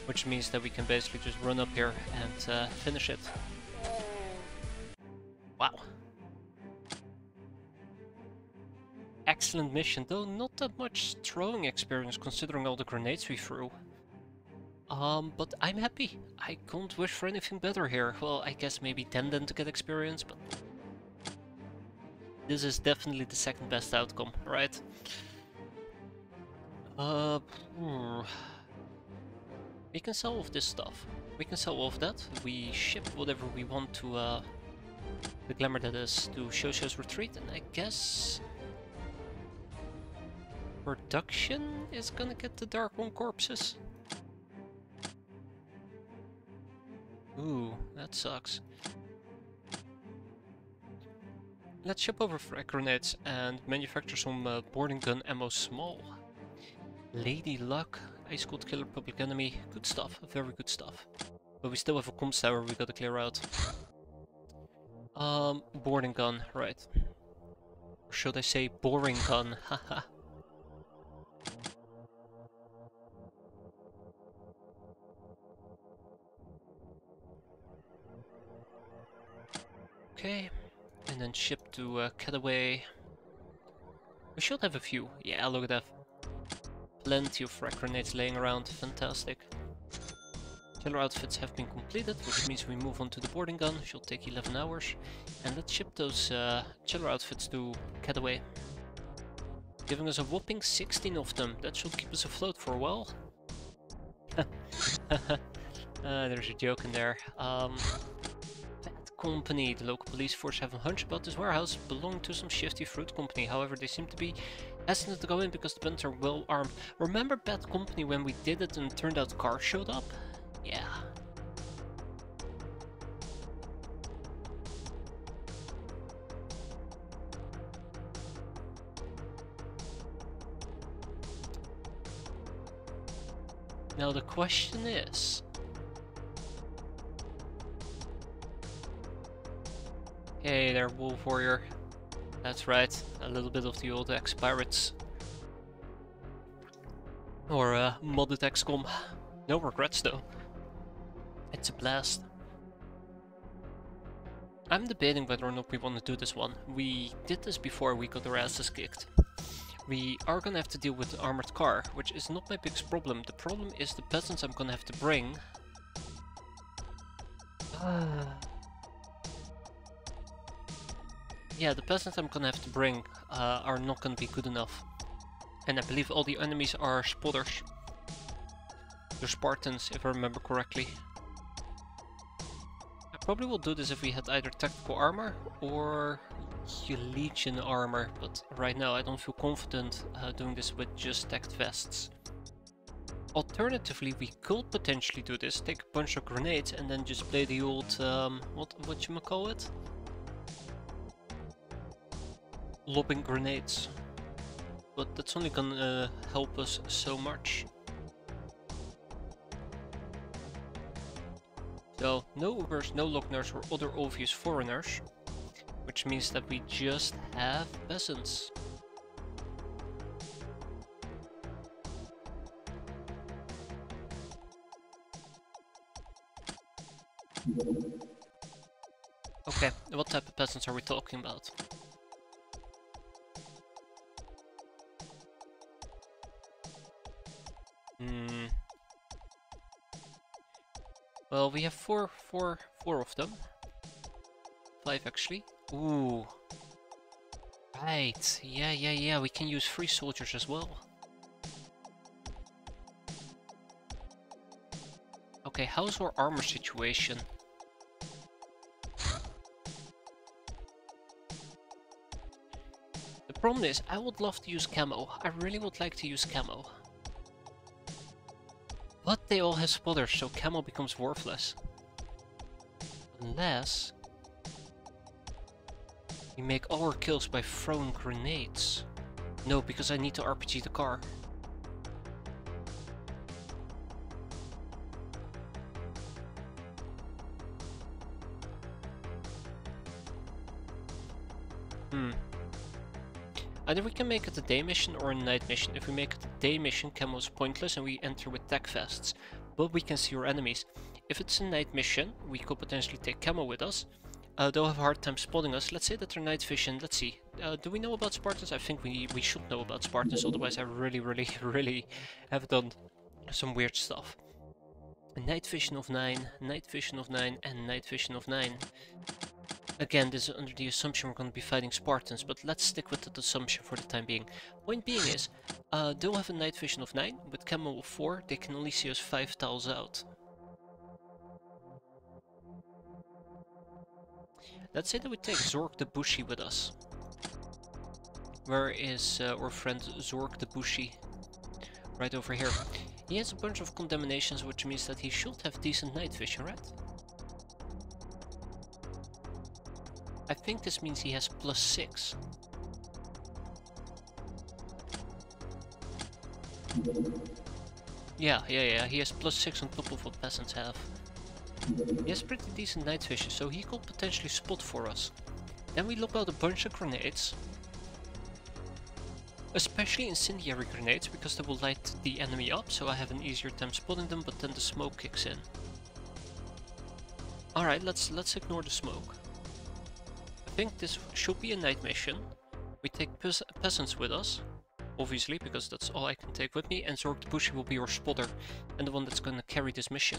Which means that we can basically just run up here and finish it. Wow. Excellent mission, though not that much throwing experience considering all the grenades we threw. But I'm happy. I can't wish for anything better here. Well, I guess maybe Denden to get experience, but this is definitely the second best outcome, right? We can sell all of this stuff. We can sell all of that. We ship whatever we want to the glamour that is to Shosho's retreat, and I guess production is gonna get the Dark One corpses. Ooh, that sucks. Let's ship over frag grenades and manufacture some boarding gun ammo small. Lady Luck, Ice Cold Killer, Public Enemy, good stuff, very good stuff. But we still have a comms tower we gotta clear out. Boarding gun, right. Or should I say boring gun, haha. Okay, and then ship to Cataway. We should have a few. Yeah, look at that. Plenty of frag grenades laying around. Fantastic. Killer outfits have been completed, which means we move on to the boarding gun. Should take 11 hours. And let's ship those killer outfits to Cataway. Giving us a whopping 16 of them. That should keep us afloat for a while. There's a joke in there. Company. The local police force have a hunch about this warehouse belonging to some shifty fruit company. However, they seem to be hesitant to go in because the bandits are well armed. Remember Bad Company when we did it and it turned out cars showed up? Yeah. Now the question is, hey there, Wolf Warrior. That's right, a little bit of the old X-piratez. Or modded XCOM. No regrets though. It's a blast. I'm debating whether or not we want to do this one. We did this before we got our asses kicked. We are gonna have to deal with the armored car, which is not my biggest problem. The problem is the peasants I'm gonna have to bring. Yeah, the peasants I'm gonna have to bring are not gonna be good enough. And I believe all the enemies are spotters. They're Spartans, if I remember correctly. I probably will do this if we had either tactical armor or Legion armor, but right now I don't feel confident doing this with just tacked vests. Alternatively, we could potentially do this, take a bunch of grenades and then just play the old, what you call it? Lobbing grenades. But that's only gonna help us so much. So, no Ubers, no Logners or other obvious foreigners, which means that we just have peasants. Okay, what type of peasants are we talking about? Well, we have four of them. 5 actually. Ooh. Right. Yeah. We can use free soldiers as well. Okay, how's our armor situation? The problem is, I would love to use camo. I really would like to use camo. But they all have spotters, so camo becomes worthless. Unless we make all our kills by throwing grenades. No, because I need to RPG the car. Either we can make it a day mission or a night mission. If we make it a day mission, camo is pointless and we enter with tech vests. But we can see our enemies. If it's a night mission, we could potentially take camo with us. They'll have a hard time spotting us. Let's say that they're night vision. Let's see. Do we know about Spartans? I think we should know about Spartans, otherwise I really have done some weird stuff. A night vision of 9, night vision of 9, and night vision of 9. Again, this is under the assumption we're going to be fighting Spartans, but let's stick with that assumption for the time being. Point being is, they'll have a night vision of 9, with camo of 4, they can only see us 5 tiles out. Let's say that we take Zork the Bushy with us. Where is our friend Zork the Bushy? Right over here. He has a bunch of condemnations, which means that he should have decent night vision, right? I think this means he has +6. Yeah, he has +6 on top of what peasants have. He has pretty decent night vision, so he could potentially spot for us. Then we lob out a bunch of grenades. Especially incendiary grenades, because they will light the enemy up, so I have an easier time spotting them, but then the smoke kicks in. Alright, let's ignore the smoke. I think this should be a night mission. We take peasants with us, obviously, because that's all I can take with me, and Zork the Bushy will be our spotter, and the one that's gonna carry this mission.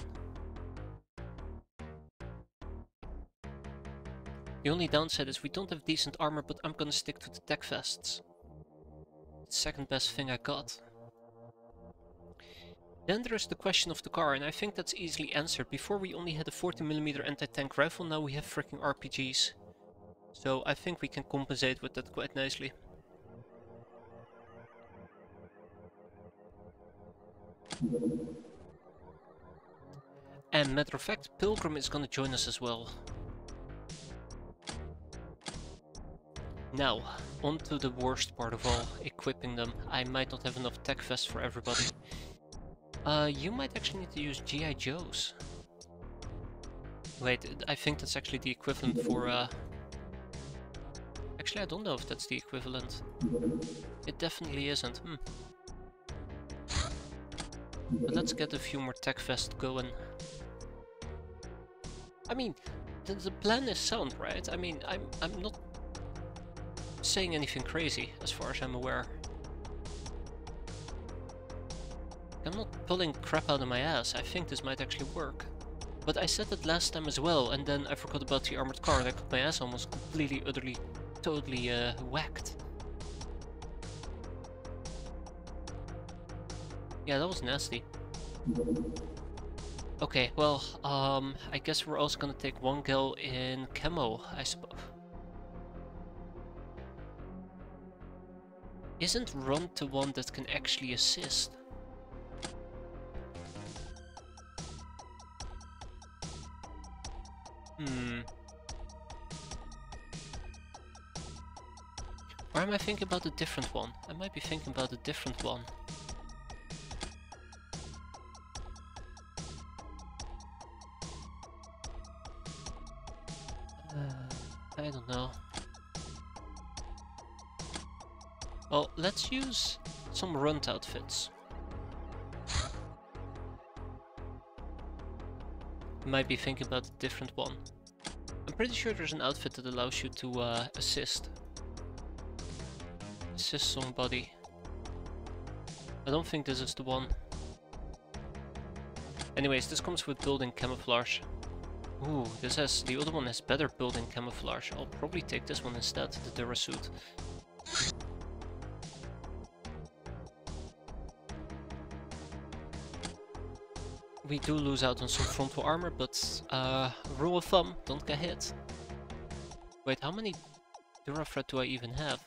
The only downside is we don't have decent armor, but I'm gonna stick to the tech vests. The second best thing I got. Then there's the question of the car, and I think that's easily answered. Before we only had a 40mm anti-tank rifle, now we have freaking RPGs. So I think we can compensate with that quite nicely. And matter of fact, Pilgrim is gonna join us as well. Now, on to the worst part of all, equipping them. I might not have enough tech vests for everybody. You might actually need to use GI Joes. Wait, I think that's actually the equivalent for, Actually, I don't know if that's the equivalent. It definitely isn't. But let's get a few more tech vests going. I mean, the plan is sound, right? I mean, I'm not saying anything crazy, as far as I'm aware. I'm not pulling crap out of my ass. I think this might actually work. But I said that last time as well, and then I forgot about the armored car, and I got my ass almost completely, utterly, totally whacked. Yeah, that was nasty. Okay, well, I guess we're also gonna take one gal in camo, I suppose. Isn't run to one that can actually assist? Or am I thinking about a different one? I might be thinking about a different one. I don't know. Well, let's use some runt outfits. Might be thinking about a different one. I'm pretty sure there's an outfit that allows you to assist somebody. I don't think this is the one. Anyways, this comes with building camouflage. Ooh, the other one has better building camouflage. I'll probably take this one instead, the Dura suit. We do lose out on some frontal armor, but rule of thumb, don't get hit. Wait, how many Durafret do I even have?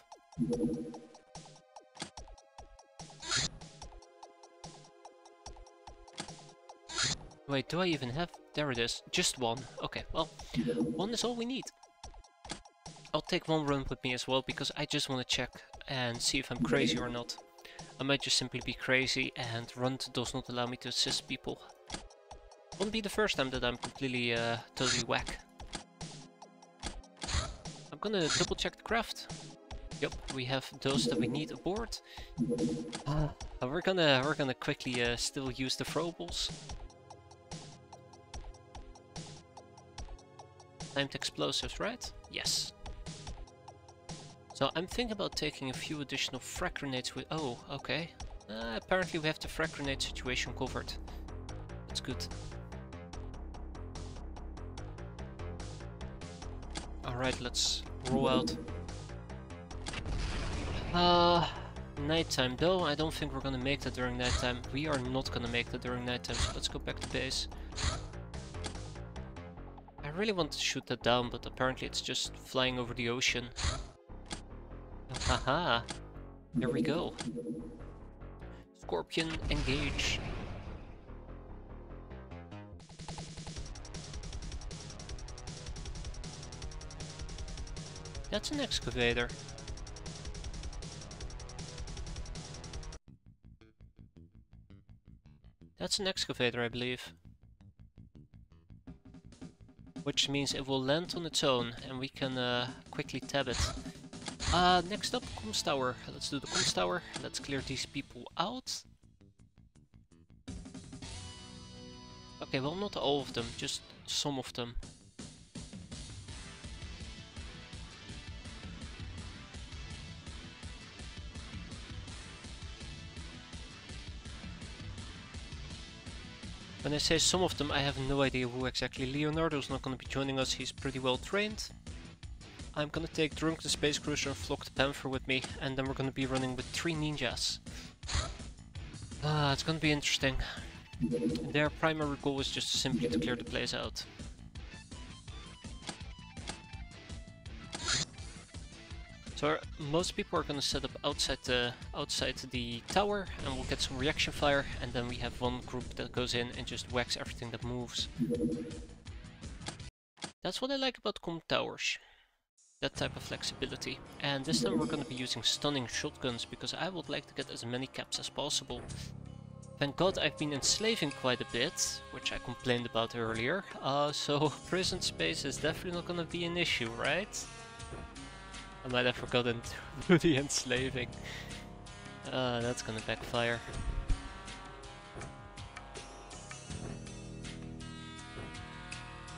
Wait, do I even have? There it is. Just one. Okay, well, one is all we need. I'll take one run with me as well, because I just want to check and see if I'm crazy or not. I might just simply be crazy and Runt does not allow me to assist people. Won't be the first time that I'm completely, totally whack. I'm gonna double check the craft. Yep, we have those that we need aboard. We're gonna quickly still use the throwables. Timed explosives, right? Yes. So I'm thinking about taking a few additional frag grenades with... Oh, okay. Apparently we have the frag grenade situation covered. That's good. Alright, let's roll out. Nighttime though, I don't think we're gonna make that during nighttime. We are not gonna make that during nighttime, so let's go back to base. I really want to shoot that down, but apparently it's just flying over the ocean. Haha! There we go. Scorpion, engage. That's an excavator. That's an excavator, I believe. Which means it will land on its own and we can quickly tab it. Next up, comms tower. Let's do the comms tower. Let's clear these people out. Okay, well, not all of them, just some of them. When I say some of them, I have no idea who exactly. Leonardo's not going to be joining us, he's pretty well trained. I'm going to take Drunk the Space Cruiser and Flock the Panther with me, and then we're going to be running with 3 ninjas. It's going to be interesting. Their primary goal is just simply to clear the place out. So most people are going to set up outside the tower, and we'll get some reaction fire, and then we have one group that goes in and just whacks everything that moves. That's what I like about comm towers. That type of flexibility. And this time we're going to be using stunning shotguns, because I would like to get as many caps as possible. Thank God I've been enslaving quite a bit, which I complained about earlier, so prison space is definitely not going to be an issue, right? I might have forgotten to do the enslaving. That's gonna backfire.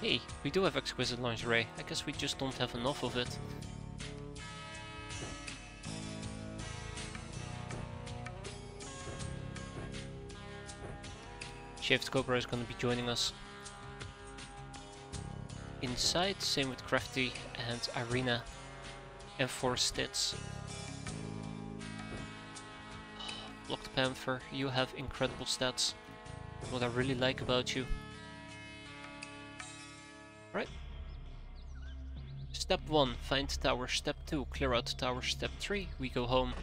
Hey, we do have exquisite lingerie. I guess we just don't have enough of it. Shaved Cobra is gonna be joining us. Inside, same with Crafty and Irina. And 4 stits. Block the Panther, you have incredible stats. What I really like about you. Right. Step 1, find tower. Step 2, clear out tower. Step 3, we go home.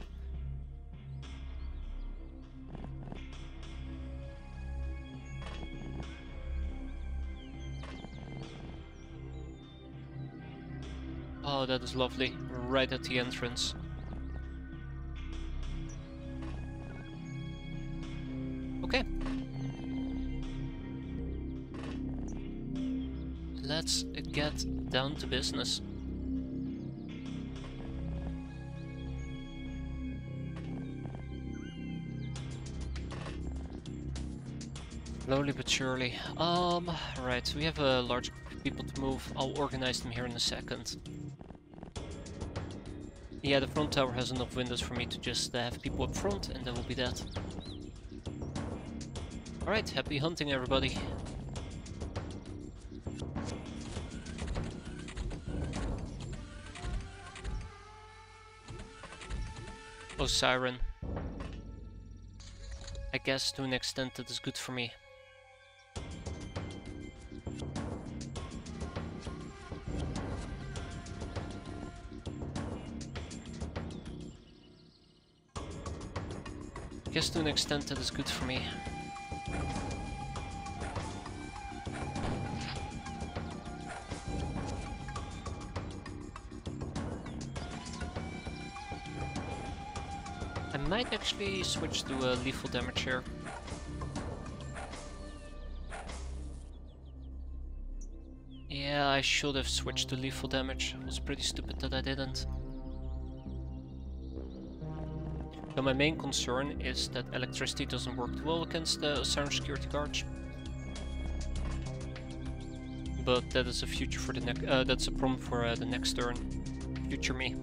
Oh, that is lovely. Right at the entrance. Okay. Let's get down to business. Slowly but surely. Right, so we have a large group of people to move. I'll organize them here in a second. Yeah, the front tower has enough windows for me to just have people up front, and that will be that. Alright, happy hunting everybody. Oh, Siren. I guess to an extent that is good for me. I guess to an extent that is good for me. I might actually switch to lethal damage here. Yeah, I should have switched to lethal damage. It was pretty stupid that I didn't. So my main concern is that electricity doesn't work too well against the Siren security guards. But that is a future for the next. That's a problem for the next turn. Future me.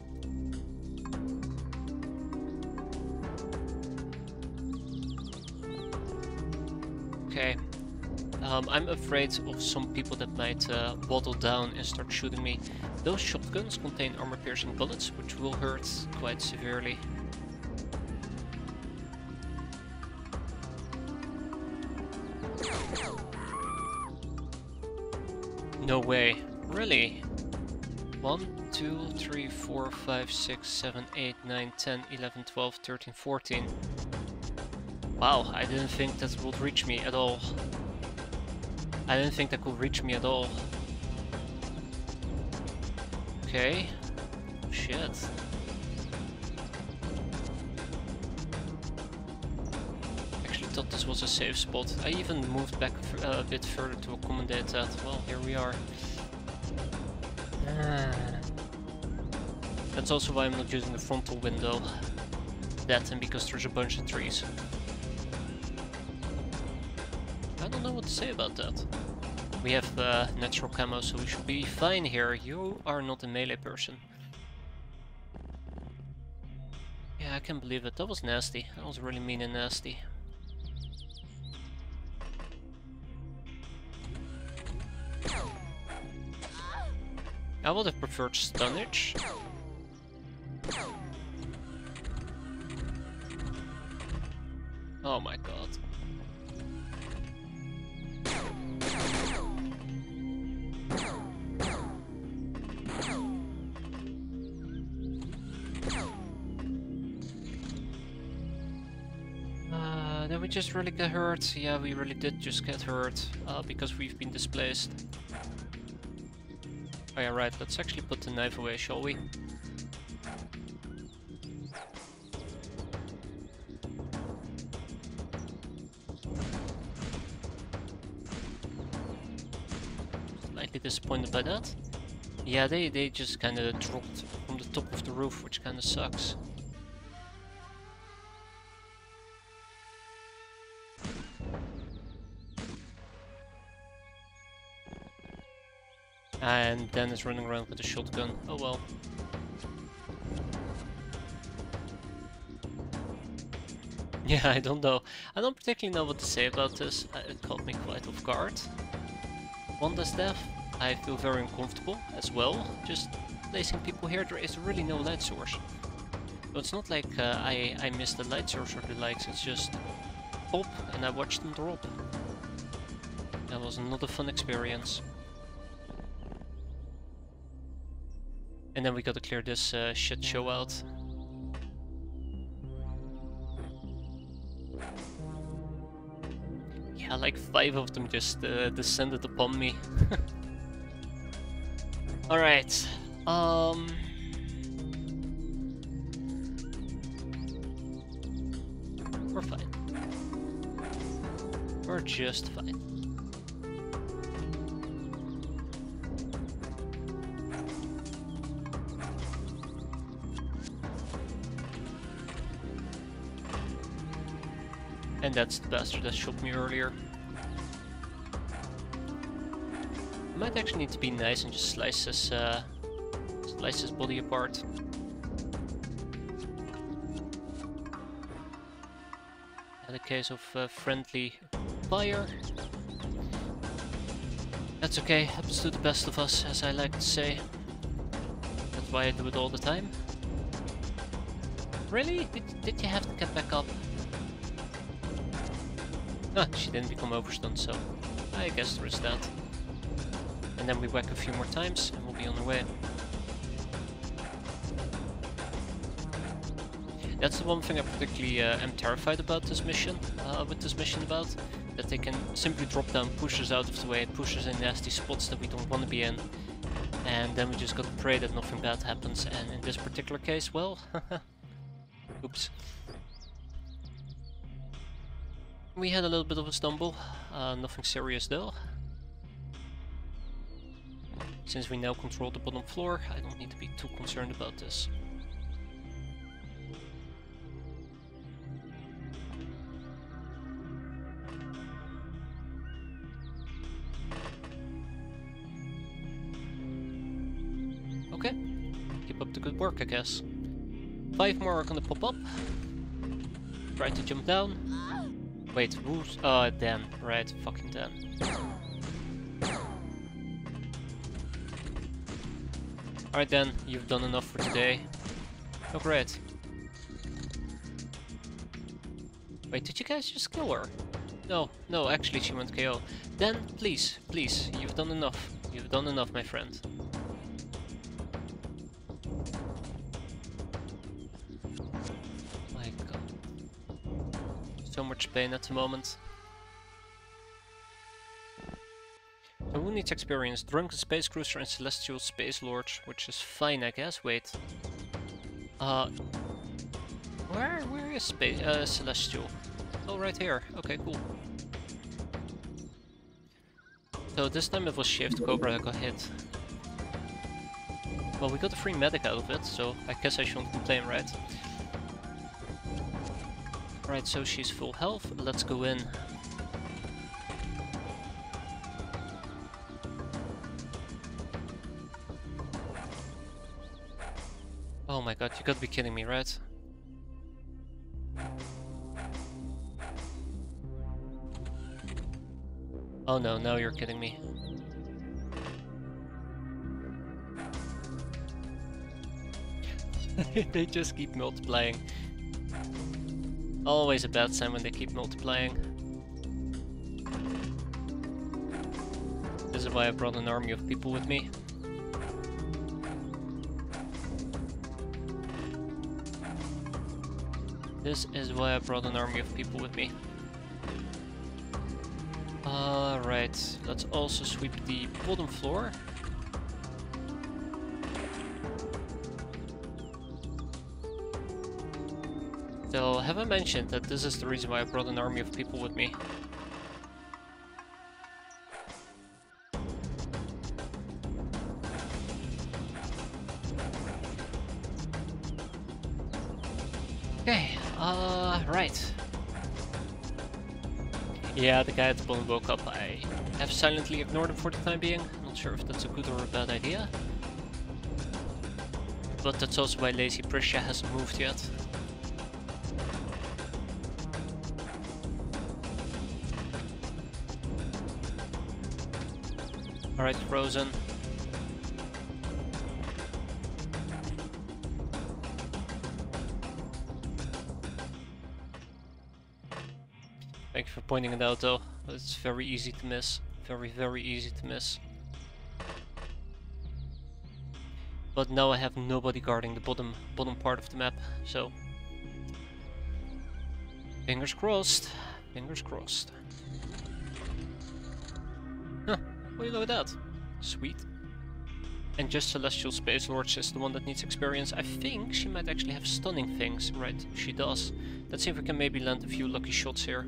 Okay. I'm afraid of some people that might waddle down and start shooting me. Those shotguns contain armor-piercing bullets, which will hurt quite severely. No way. Really? 1, 2, 3, 4, 5, 6, 7, 8, 9, 10, 11, 12, 13, 14. Wow, I didn't think that would reach me at all. I didn't think that could reach me at all. Okay. Shit. Actually thought this was a safe spot. I even moved back a bit further to accommodate that. Well, here we are. That's also why I'm not using the frontal window. That and because there's a bunch of trees. I don't know what to say about that. We have natural camo, so we should be fine here. You are not a melee person. Yeah, I can't believe it. That was nasty. That was really mean and nasty. I would have preferred stunnage. Oh my god. Did we just really get hurt? Yeah, we really did just get hurt, because we've been displaced. Oh yeah, right, let's actually put the knife away, shall we? Slightly disappointed by that. Yeah, they just kinda dropped from the top of the roof, which kinda sucks. And Dan is running around with a shotgun. Oh well. Yeah, I don't know. I don't particularly know what to say about this. It caught me quite off guard. On the staff, I feel very uncomfortable as well. Just placing people here, there is really no light source. So it's not like I missed the light source or the likes, it's just pop and I watched them drop. That was not a fun experience. And then we gotta clear this shit show out. Yeah, like 5 of them just descended upon me. Alright. We're fine. We're just fine. And that's the bastard that shot me earlier. I might actually need to be nice and just slice his body apart. Had a case of friendly fire. That's okay, happens to the best of us, as I like to say. That's why I do it all the time. Really? Did you have to get back up? Ah, she didn't become overstunned, so I guess there is that. And then we whack a few more times and we'll be on our way. That's the one thing I particularly am terrified about this mission, that they can simply drop down, push us out of the way, push us in nasty spots that we don't want to be in, and then we just gotta pray that nothing bad happens, and in this particular case, well, oops. We had a little bit of a stumble, nothing serious though. Since we now control the bottom floor, I don't need to be too concerned about this. Okay, keep up the good work, I guess. 5 more are gonna pop up. Try to jump down. Wait, who's... Dan. Right, fucking Dan. Alright Dan, you've done enough for today. Oh great. Wait, did you guys just kill her? No, actually she went KO. Dan, please, you've done enough. You've done enough, my friend. My god. So much pain at the moment. So who needs experience? Drunken Space Cruiser and Celestial Space Lord, which is fine, I guess. Wait. Where is Celestial? Oh, right here. Okay, cool. So this time it was Shaved Cobra that got hit. Well, we got a free medic out of it, so I guess I shouldn't complain, right? Right, so she's full health. Let's go in. Oh my god, you gotta be kidding me, right? Oh no, now you're kidding me. They just keep multiplying. Always a bad sign when they keep multiplying. This is why I brought an army of people with me. This is why I brought an army of people with me. Right, let's also sweep the bottom floor. So, have I mentioned that this is the reason why I brought an army of people with me? Okay, right. Yeah, the guy at the bottom woke up. I have silently ignored him for the time being. I'm not sure if that's a good or a bad idea. But that's also why Lazy Prisha hasn't moved yet. Alright, Frozen. Thank you for pointing it out though. It's very easy to miss. Very easy to miss. But now I have nobody guarding the bottom part of the map, so... Fingers crossed. Fingers crossed. Huh, well, you know that. Sweet. And just Celestial Space Lords is the one that needs experience. I think she might actually have stunning things. Right, she does. Let's see if we can maybe land a few lucky shots here.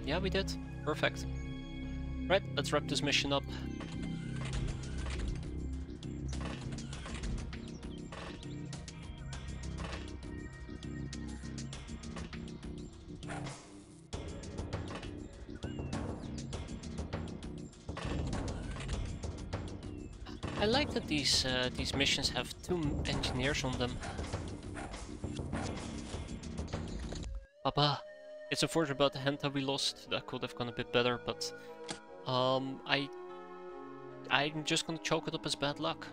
Yeah, we did. Perfect. Right, let's wrap this mission up. I like that these missions have 2 engineers on them. Papa, it's unfortunate about the hand that we lost. That could have gone a bit better, but I'm just gonna chalk it up as bad luck.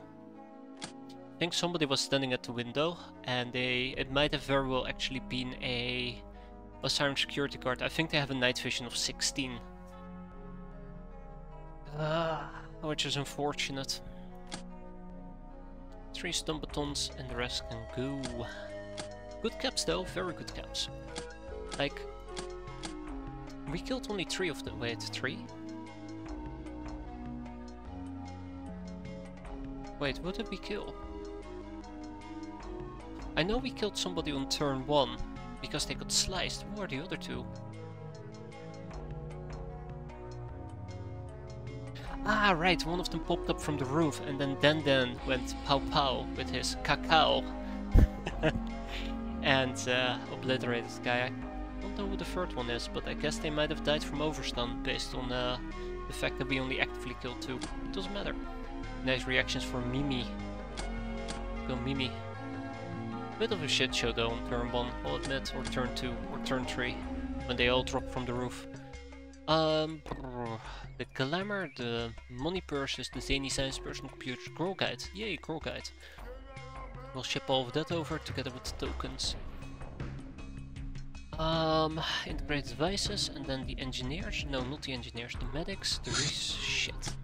I think somebody was standing at the window, and it might have very well actually been a siren security guard. I think they have a night vision of 16. Which is unfortunate. 3 stun batons and the rest can go. Good caps though, very good caps. Like, we killed only 3 of them. Wait, 3? Wait, what did we kill? I know we killed somebody on turn 1 because they got sliced. Who are the other 2? Ah, right, one of them popped up from the roof and then went pow pow with his cacao and obliterated this guy. I don't know who the third one is, but I guess they might have died from overstun based on the fact that we only actively killed 2. It doesn't matter. Nice reactions for Mimi. Go Mimi. Bit of a shit show though on turn 1, I'll admit, or turn 2, or turn 3, when they all dropped from the roof. The glamour, the money purses, the zany science person computers, Girl Guide. Yay, Girl Guide. We'll ship all of that over together with the tokens. Integrated devices, and then the engineers. No, not the engineers, the medics, the shit.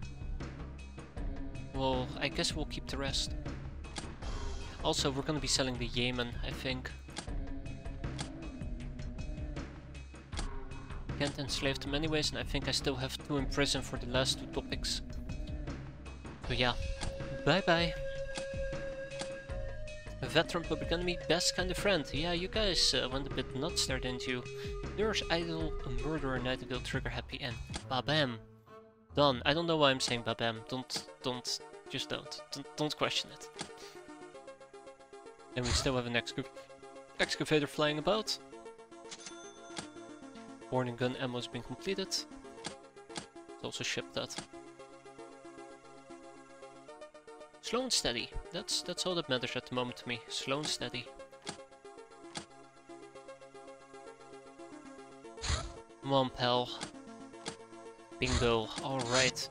Well, I guess we'll keep the rest. Also, we're gonna be selling the Yemen, I think. Can't enslave them anyways, and I think I still have 2 in prison for the last 2 topics. So yeah, bye bye. A veteran public enemy, best kind of friend. Yeah, you guys went a bit nuts there, didn't you? Nurse, idol, a murderer, nightingale, trigger, happy, and babam. Done. I don't know why I'm saying babam. Just don't question it. And we still have an excavator flying about. Warning gun ammo has been completed. It's also shipped that. Slow and steady. That's all that matters at the moment to me. Slow and steady. Come on, pal. Bingo. Alright.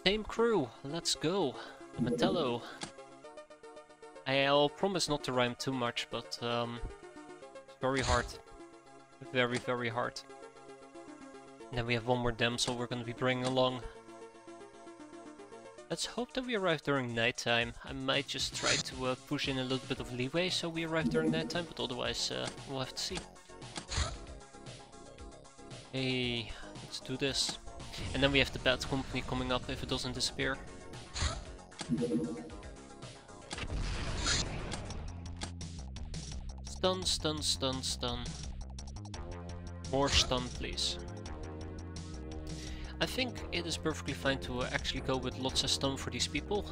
Same crew. Let's go. The Metello. I'll promise not to rhyme too much, but it's very hard. Very, very hard. And then we have one more damsel we're going to be bringing along. Let's hope that we arrive during nighttime. I might just try to push in a little bit of leeway so we arrive during nighttime, but otherwise we'll have to see. Hey, let's do this. And then we have the bad company coming up if it doesn't disappear. Stun, stun, stun, stun. More stun, please. I think it is perfectly fine to actually go with lots of stun for these people.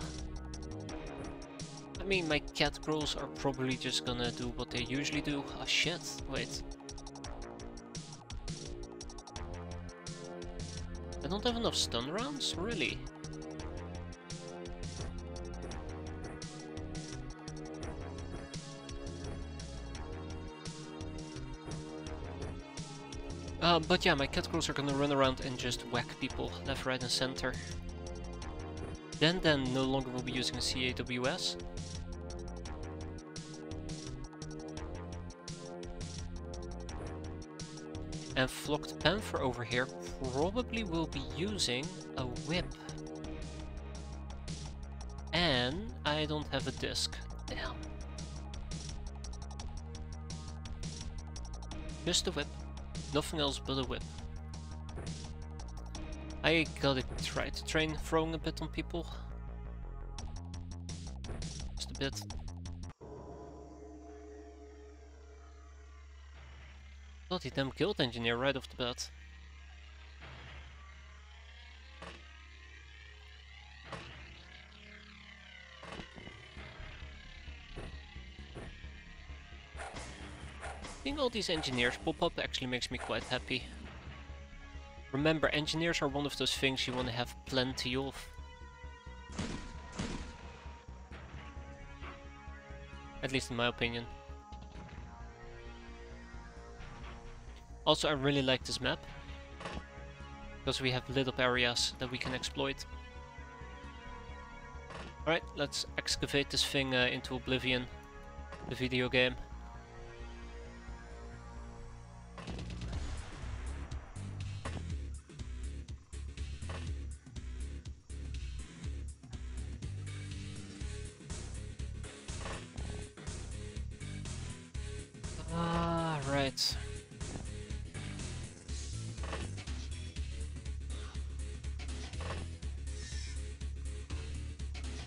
I mean, my cat girls are probably just gonna do what they usually do. Ah, shit, wait. I don't have enough stun rounds? Really? But yeah, my cat girls are gonna run around and just whack people left, right and center. Then no longer will be using a CAWS. And Flocked Panther over here probably will be using a whip. And I don't have a disc. Damn. Just a whip. Nothing else but a whip. I gotta try to train throwing a bit on people. Just a bit. Bloody damn guild engineer right off the bat. Seeing all these engineers pop up actually makes me quite happy. Remember, engineers are one of those things you want to have plenty of. At least in my opinion. Also, I really like this map. Because we have lit up areas that we can exploit. Alright, let's excavate this thing into oblivion. The video game. Right.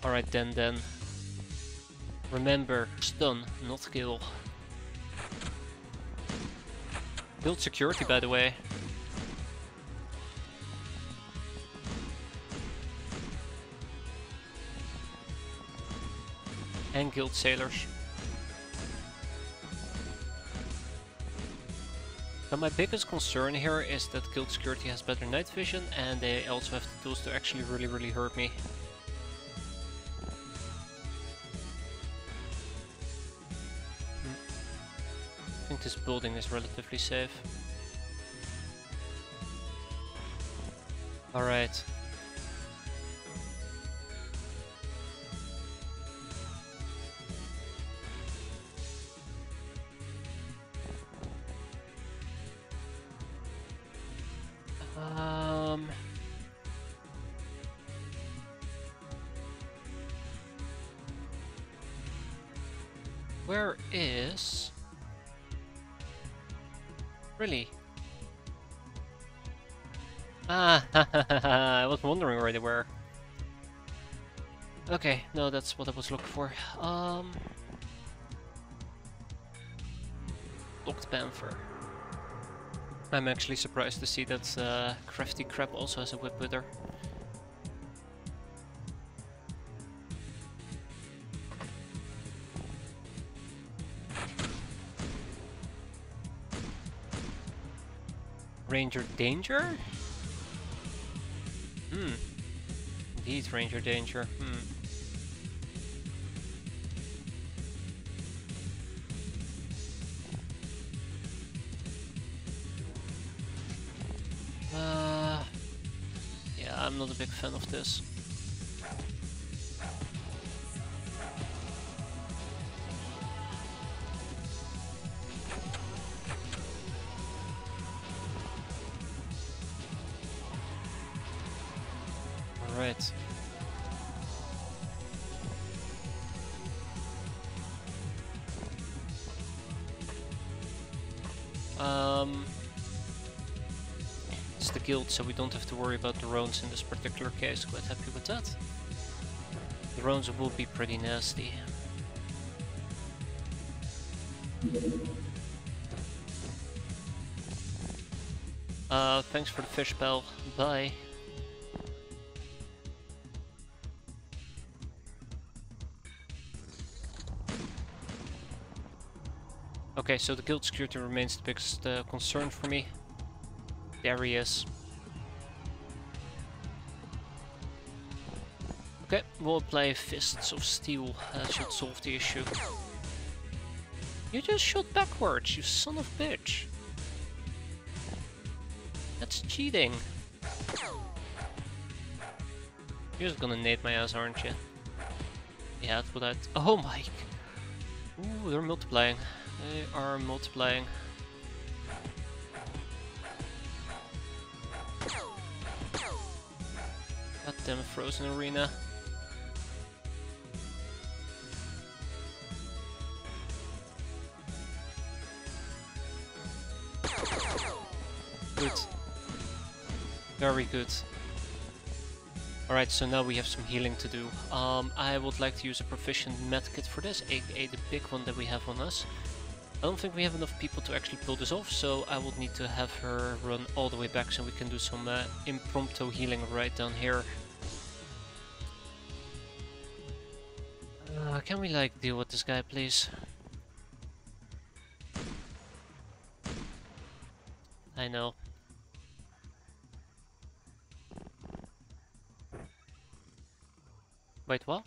Alright then. Remember, stun, not kill. Build security, by the way. And guild sailors. So my biggest concern here is that guild security has better night vision and they also have the tools to actually really hurt me. I think this building is relatively safe. Alright. Where is... Really? Ah, I was wondering where they were. Okay, no, that's what I was looking for. Locked Panther. I'm actually surprised to see that Crafty Crab also has a whip with her. Ranger Danger? Indeed, Ranger Danger. Yeah, I'm not a big fan of this. Alright. It's the guild, so we don't have to worry about the drones in this particular case. Quite happy with that. The drones will be pretty nasty. Thanks for the fish, pal. Bye. Okay, so the guild security remains the biggest concern for me. There he is. Okay, we'll apply Fists of Steel. That should solve the issue. You just shot backwards, you son of a bitch. That's cheating. You're just gonna nade my ass, aren't you? Yeah, that's what I... Oh my... Ooh, they're multiplying. They are multiplying. Goddamn frozen arena. Good. Very good. Alright, so now we have some healing to do. I would like to use a proficient medkit for this, aka the big one that we have on us. I don't think we have enough people to actually pull this off, so I would need to have her run all the way back so we can do some impromptu healing right down here. Can we like deal with this guy, please? know. Wait, what?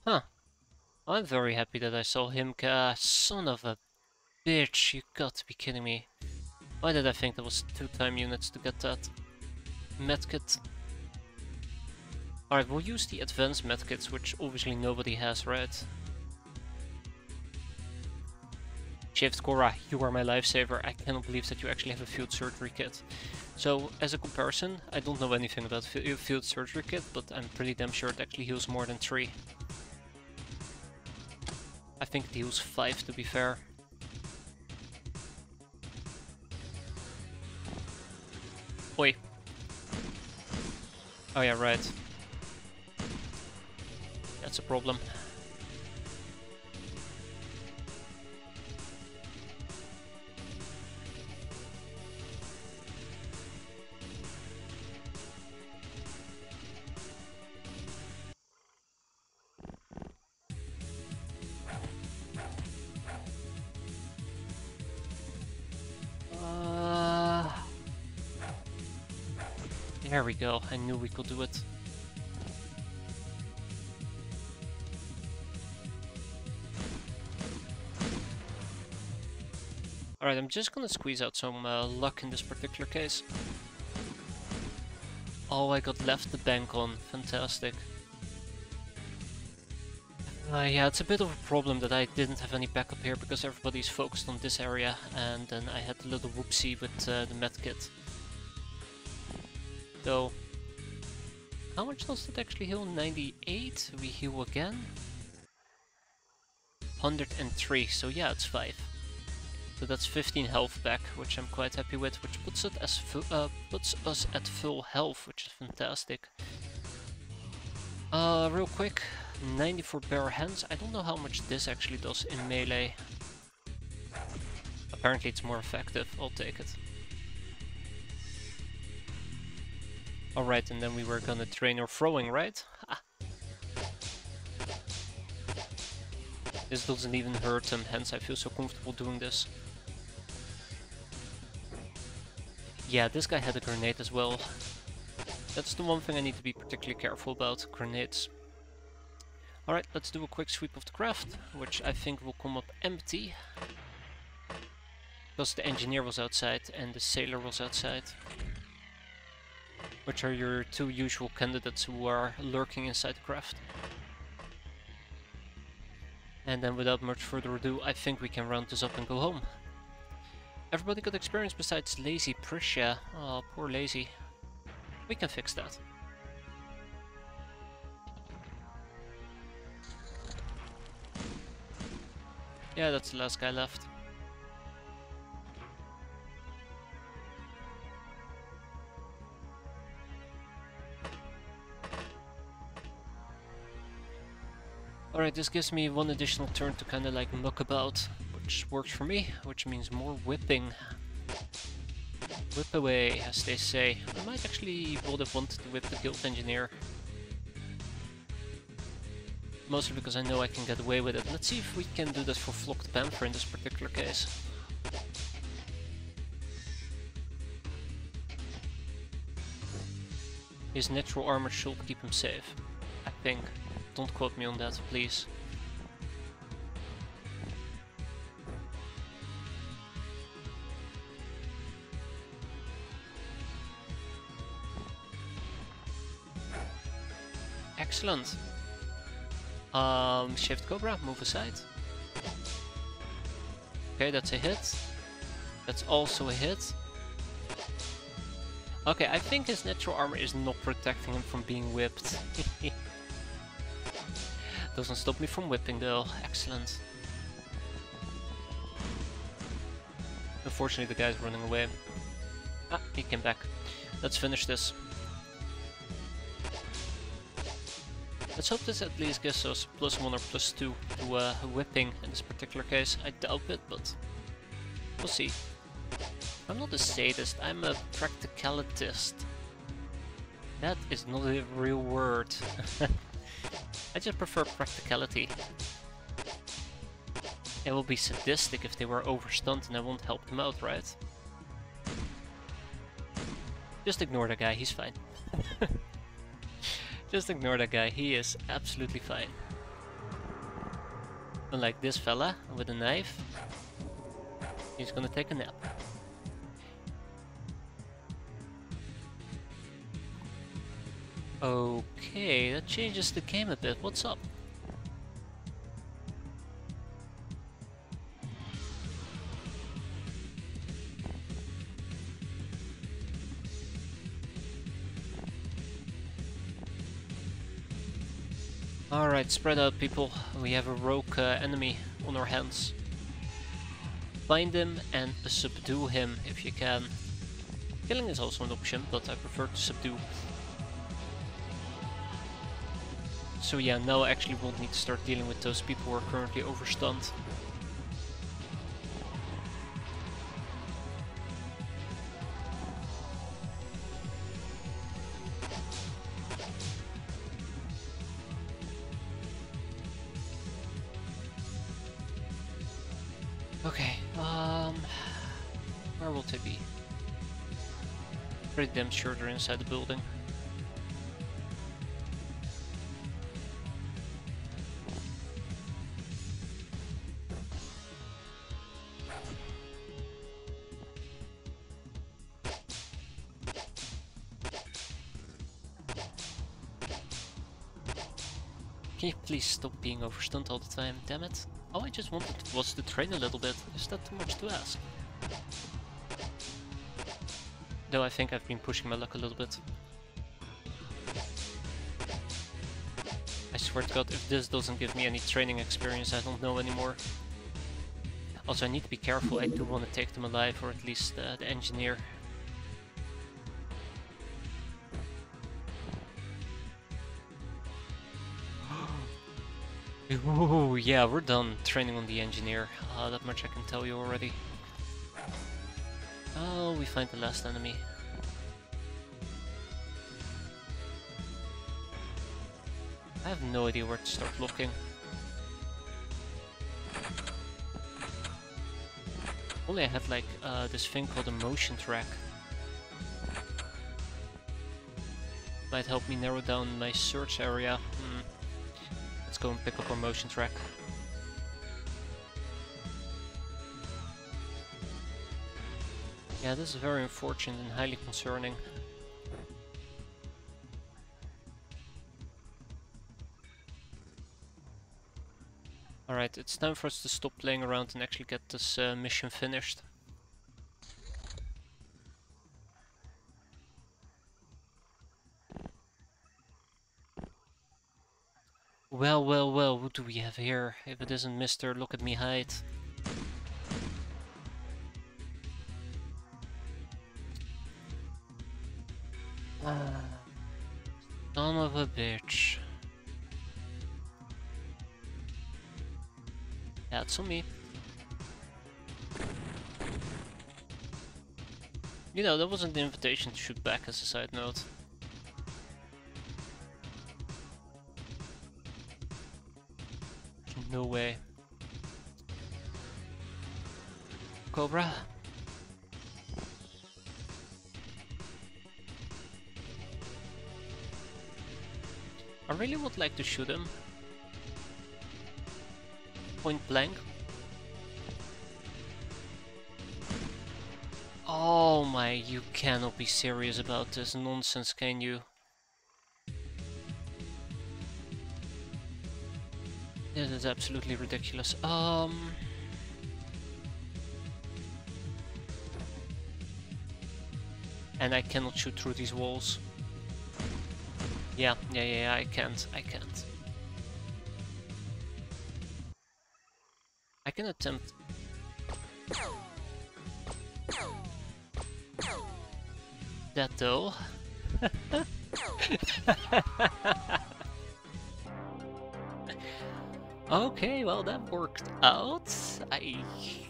Huh. I'm very happy that I saw him. Son of a bitch, you got to be kidding me. Why did I think that was 2 time units to get that medkit? Alright, we'll use the advanced medkits, which obviously nobody has, right? Shaved Cora, you are my lifesaver. I cannot believe that you actually have a field surgery kit. So, as a comparison, I don't know anything about field surgery kit, but I'm pretty damn sure it actually heals more than 3. I think it heals 5 to be fair. Oi. Oh yeah, right. That's a problem. There we go, I knew we could do it. Alright, I'm just gonna squeeze out some luck in this particular case. Oh, I got left the bank on, fantastic. Yeah, it's a bit of a problem that I didn't have any backup here because everybody's focused on this area, and then I had a little whoopsie with the medkit. So, how much does it actually heal? 98? We heal again? 103, so yeah, it's 5. So that's 15 health back, which I'm quite happy with, which puts it as puts us at full health, which is fantastic. Real quick, 94 bare hands. I don't know how much this actually does in melee. Apparently it's more effective, I'll take it. Alright, and then we were gonna train our throwing, right? Ha. This doesn't even hurt him, hence I feel so comfortable doing this. Yeah, this guy had a grenade as well. That's the one thing I need to be particularly careful about, grenades. Alright, let's do a quick sweep of the craft, which I think will come up empty. Because the engineer was outside and the sailor was outside. Which are your 2 usual candidates who are lurking inside the craft. And then without much further ado, I think we can round this up and go home. Everybody got experience besides Lazy Prisha. Oh, poor Lazy. We can fix that. Yeah, that's the last guy left. Alright, this gives me 1 additional turn to kinda like muck about, which works for me, which means more whipping. Whip away, as they say. I might actually would have wanted to whip the guild engineer. Mostly because I know I can get away with it. Let's see if we can do that for Flocked Panther in this particular case. His natural armor should keep him safe, I think. Don't quote me on that, please. Excellent. Shift Cobra, move aside. Okay, that's a hit. That's also a hit. Okay, I think his natural armor is not protecting him from being whipped. Doesn't stop me from whipping though. Excellent. Unfortunately the guy's running away. Ah, he came back. Let's finish this. Let's hope this at least gives us +1 or +2 to whipping in this particular case. I doubt it, but we'll see. I'm not a sadist, I'm a practicalitist. That is not a real word. I just prefer practicality. It will be sadistic if they were overstunned and I won't help them out, right? Just ignore that guy, he's fine. Just ignore that guy, he is absolutely fine. Unlike this fella with a knife, he's gonna take a nap. Okay, that changes the game a bit. What's up? Alright, spread out people. We have a rogue enemy on our hands. Find him and subdue him if you can. Killing is also an option, but I prefer to subdue. So yeah, now I actually won't need to start dealing with those people who are currently overstunned. Okay, where will they be? Pretty damn sure they're inside the building. Can you please stop being overstunned all the time, damn it? All I just wanted was to train a little bit. Is that too much to ask? Though I think I've been pushing my luck a little bit. I swear to god, if this doesn't give me any training experience, I don't know anymore. Also, I need to be careful, I do want to take them alive, or at least the engineer. Ooh, yeah, we're done training on the engineer. That much I can tell you already. Oh, we find the last enemy. I have no idea where to start looking. Only I have like this thing called a motion track. Might help me narrow down my search area. Let's go and pick up our motion track. Yeah, this is very unfortunate and highly concerning. Alright, it's time for us to stop playing around and actually get this mission finished. Well, well, well, what do we have here? If it isn't Mr. Look at Me hide. Son of a bitch. Yeah, it's on me. You know, that wasn't the invitation to shoot back as a side note. No way. Cobra. I really would like to shoot him. Point blank. Oh my, you cannot be serious about this nonsense, can you? This is absolutely ridiculous. And I cannot shoot through these walls. Yeah, I can't. I can attempt. That though. Okay, well that worked out. I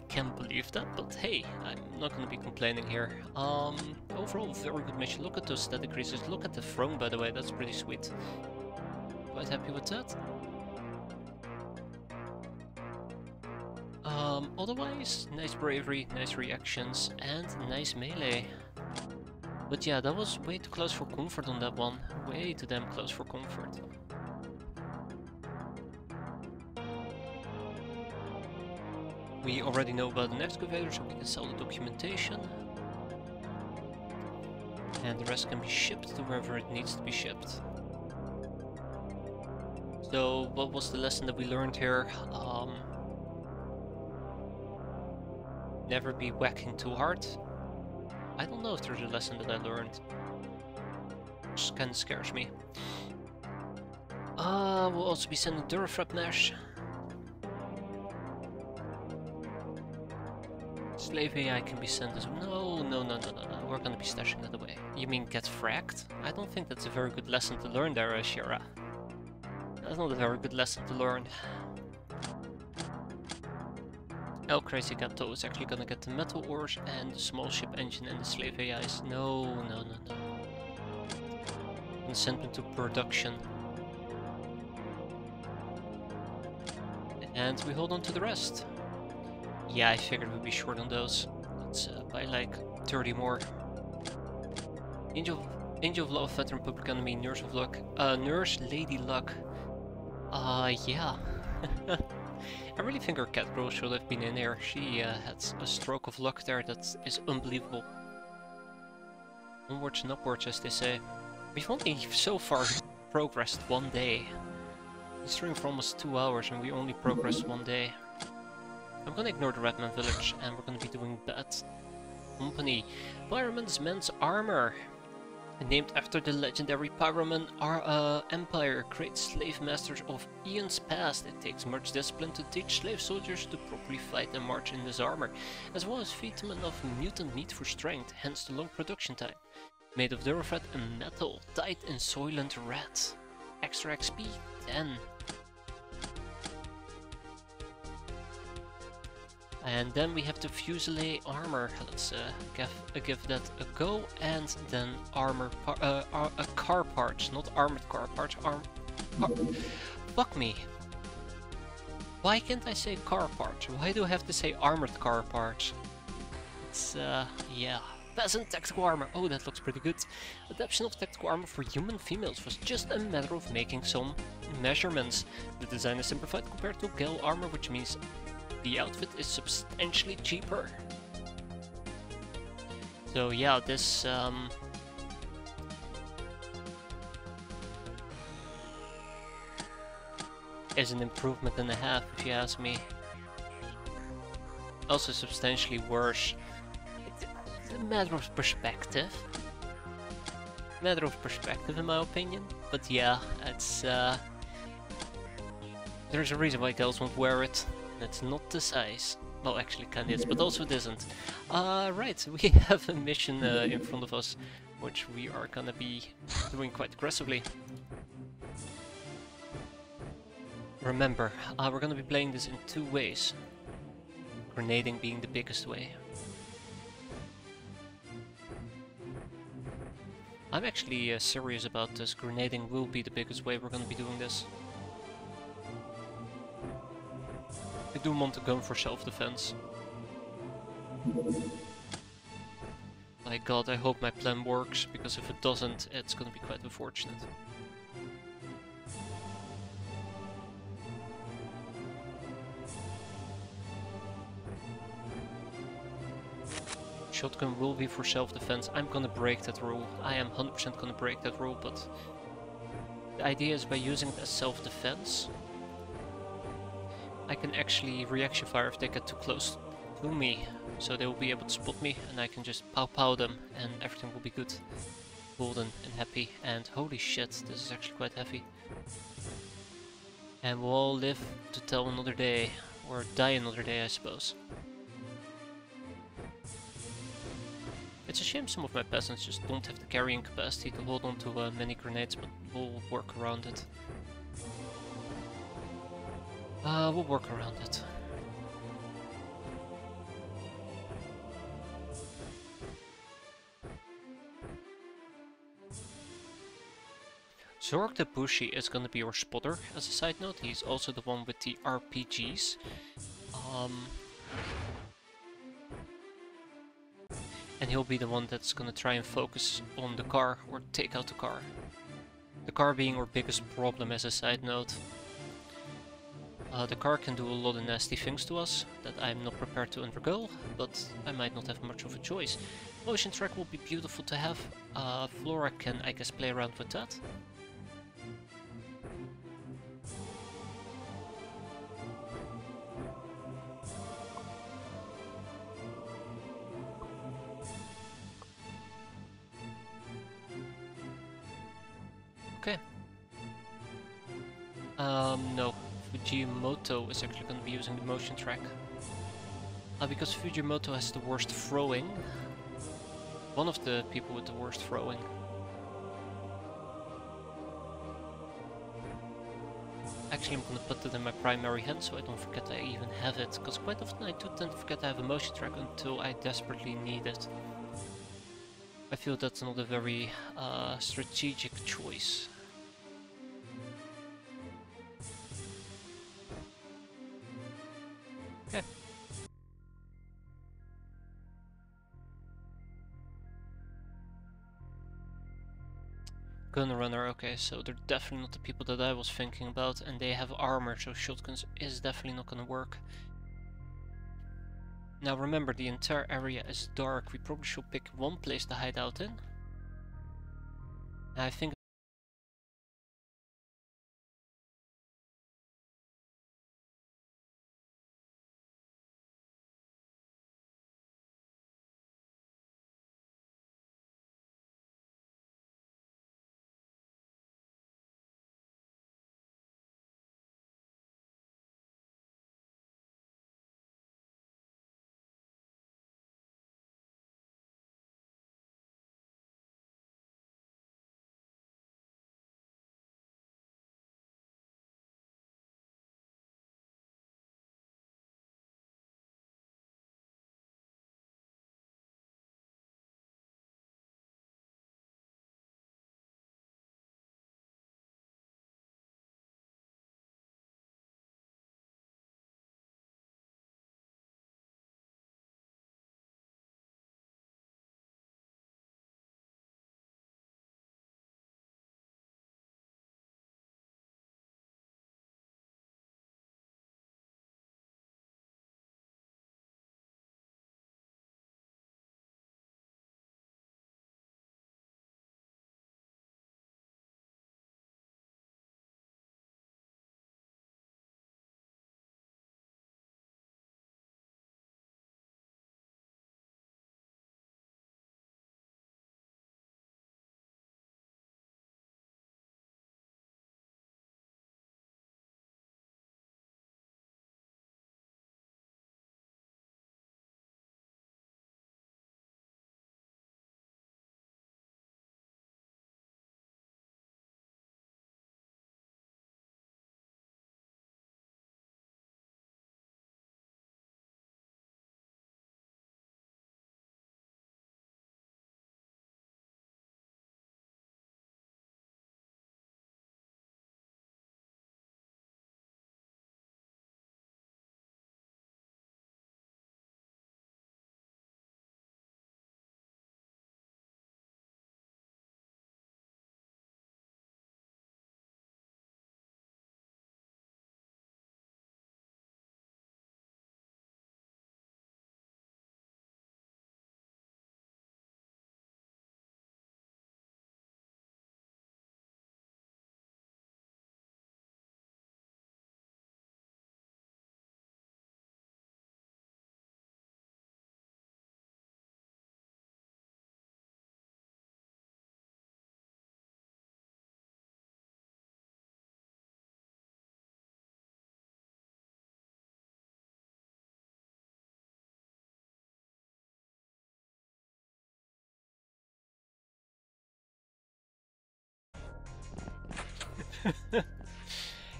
can't believe that, but hey, I'm not gonna be complaining here. Overall, very good mission. Look at those stat decreases. Look at the throne, by the way, that's pretty sweet. Quite happy with that. Otherwise, nice bravery, nice reactions, and nice melee. But yeah, that was way too close for comfort on that one. Way too damn close for comfort. We already know about an excavator, so we can sell the documentation. And the rest can be shipped to wherever it needs to be shipped. So, what was the lesson that we learned here? Never be whacking too hard. I don't know if there's a lesson that I learned. Which kinda scares me. We'll also be sending Durafrap Mesh. Slave AI can be sent as well. No. We're gonna be stashing that away. You mean get fracked? I don't think that's a very good lesson to learn there, Shira. That's not a very good lesson to learn. El Crazy Gato is actually gonna get the metal ores and the small ship engine and the slave AIs. No. And send them to production. And we hold on to the rest. Yeah, I figured we'd be short on those. Let's buy like 30 more. Angel of Love, Veteran Public Enemy, Nurse of Luck, Nurse Lady Luck. Yeah. I really think our cat girl should have been in here. She had a stroke of luck there that is unbelievable. Onwards and upwards, as they say. We've only so far progressed one day. We streamed for almost 2 hours and we only progressed one day. I'm gonna ignore the Redman village and we're gonna be doing that. Company. Pyroman's Men's Armor. Named after the legendary Pyroman Empire, great slave masters of eons past. It takes much discipline to teach slave soldiers to properly fight and march in this armor, as well as feed them enough mutant meat for strength, hence the long production time. Made of Durafred and metal, dyed in Soylent Red. Extra XP 10. And then we have the Fusilier armor. Let's give that a go. And then armor, car parts, not armored car parts. Fuck me. Why can't I say car parts? Why do I have to say armored car parts? It's yeah. Peasant tactical armor. Oh, that looks pretty good. Adaptation of tactical armor for human females was just a matter of making some measurements. The design is simplified compared to Gel armor, which means the outfit is substantially cheaper. So yeah, this is an improvement and a half, if you ask me. Also substantially worse. It's a matter of perspective. Matter of perspective, in my opinion. But yeah, it's there's a reason why girls won't wear it. It's not the size. Well, actually kinda is, but also it isn't. Right, we have a mission in front of us, which we are gonna be doing quite aggressively. Remember, we're gonna be playing this in 2 ways. Grenading being the biggest way. I'm actually serious about this. Grenading will be the biggest way we're gonna be doing this. I do want to go for self-defense. My god, I hope my plan works, because if it doesn't, it's gonna be quite unfortunate. Shotgun will be for self-defense. I'm gonna break that rule. I am 100% gonna break that rule, but the idea is by using it as self-defense, I can actually reaction fire if they get too close to me, so they will be able to spot me and I can just pow them and everything will be good. Golden and happy, and holy shit, this is actually quite heavy. And we'll all live to tell another day, or die another day, I suppose. It's a shame some of my peasants just don't have the carrying capacity to hold on to many grenades, but we'll work around it. We'll work around it. Zorg the Bushi is gonna be our spotter, as a side note. He's also the one with the RPGs. Um, and he'll be the one that's gonna try and focus on the car or take out the car. The car being our biggest problem as a side note. The car can do a lot of nasty things to us that I'm not prepared to undergo, but I might not have much of a choice. Motion track will be beautiful to have. Flora can, I guess, play around with that. Okay. No. Fujimoto is actually going to be using the motion track. Because Fujimoto has the worst throwing. One of the people with the worst throwing. Actually, I'm gonna put that in my primary hand so I don't forget I even have it, because quite often I do tend to forget I have a motion track until I desperately need it. I feel that's not a very strategic choice. Okay. Gun runner, okay, so they're definitely not the people that I was thinking about, and they have armor, so shotguns is definitely not gonna work. Now remember, the entire area is dark. We probably should pick one place to hide out in. And I think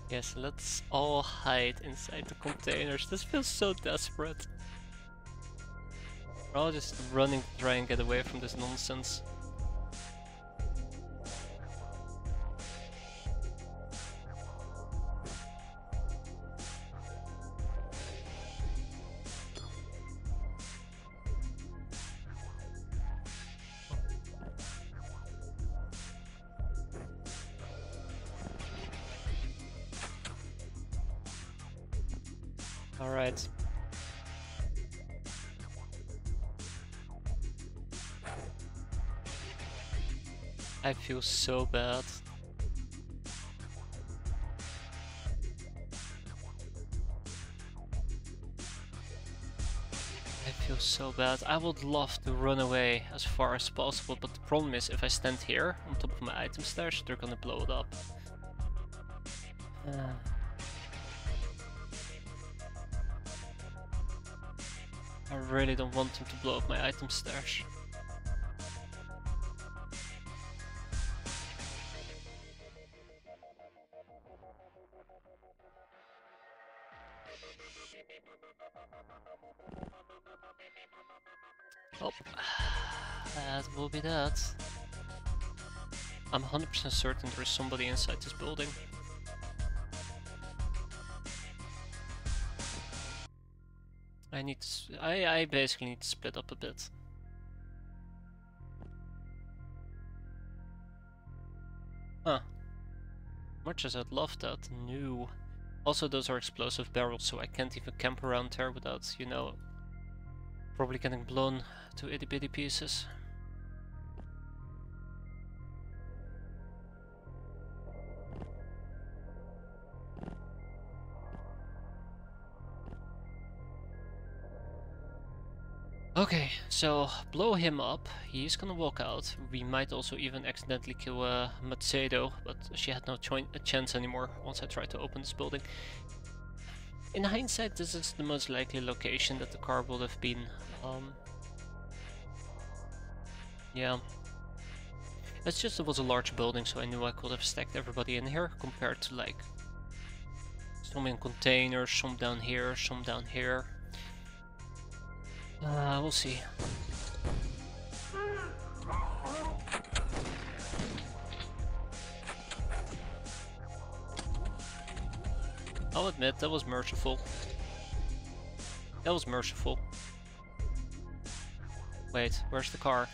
yes, let's all hide inside the containers. This feels so desperate. We're all just running to try and get away from this nonsense. Alright. I feel so bad. I feel so bad. I would love to run away as far as possible, but the problem is if I stand here on top of my item stash, they're gonna blow it up. I really don't want them to blow up my item stash. Oh, that will be that. I'm 100% certain there is somebody inside this building. I basically need to split up a bit. Huh. Much as I'd love that, no. Also, those are explosive barrels, so I can't even camp around there without, you know, probably getting blown to itty bitty pieces. Okay, so blow him up. He's gonna walk out. We might also even accidentally kill Macedo, but she had no chance anymore once I tried to open this building. In hindsight, this is the most likely location that the car would have been. Yeah. It's just it was a large building, so I knew I could have stacked everybody in here compared to like some in containers, some down here, some down here. We'll see. I'll admit, that was merciful. That was merciful. Wait, where's the car?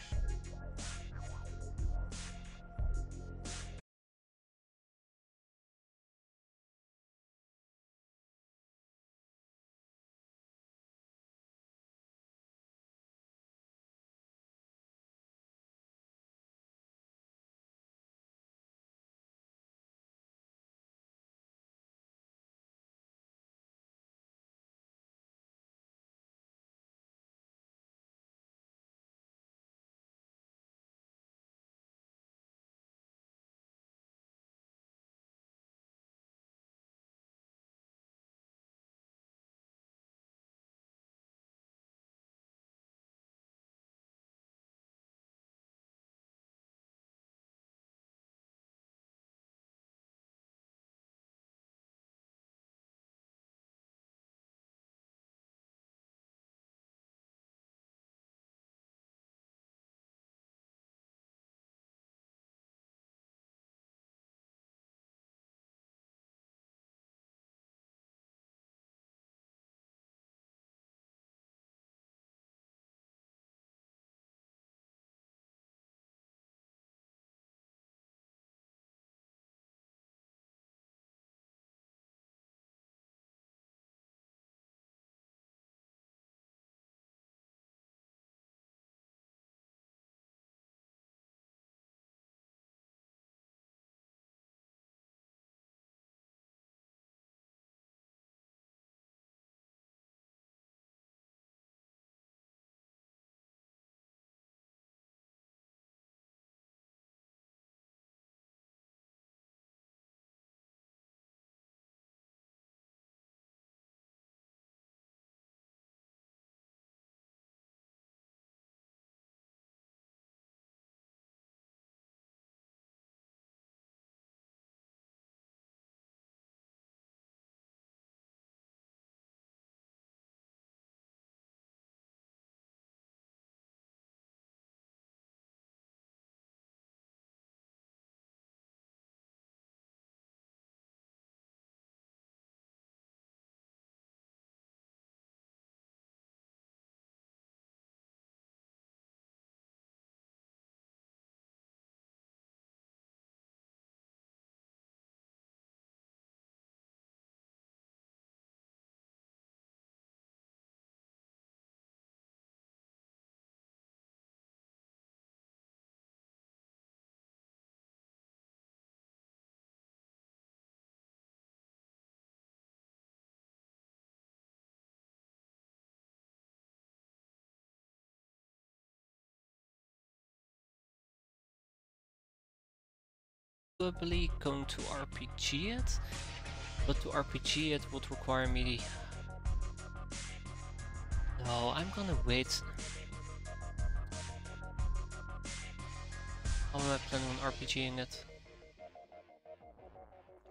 probably going to RPG it, but to RPG it would require me... No, I'm gonna wait. How am I planning on RPGing it?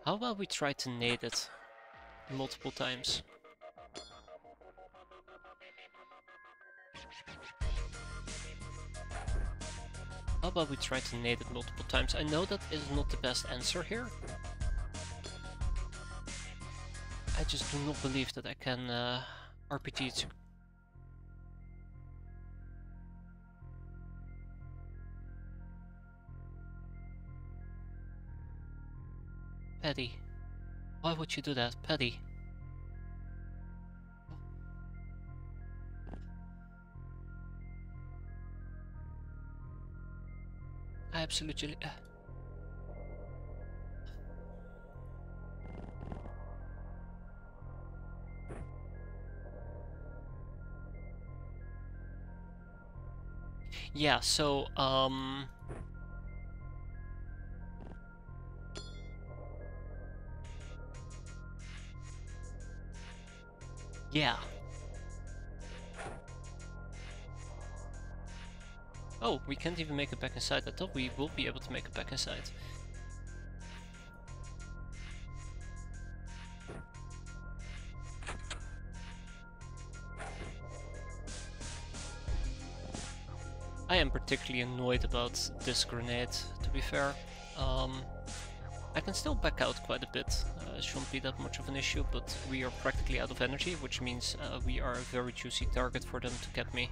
How about we try to nade it multiple times? How about we try to nade it multiple times? I know that is not the best answer here. I just do not believe that I can RPG it. Paddy. Why would you do that, Paddy? I absolutely... Yeah, so, yeah. Oh, we can't even make it back inside. I thought we will be able to make it back inside. I am particularly annoyed about this grenade, to be fair. I can still back out quite a bit, it shouldn't be that much of an issue, but we are practically out of energy, which means we are a very juicy target for them to get me.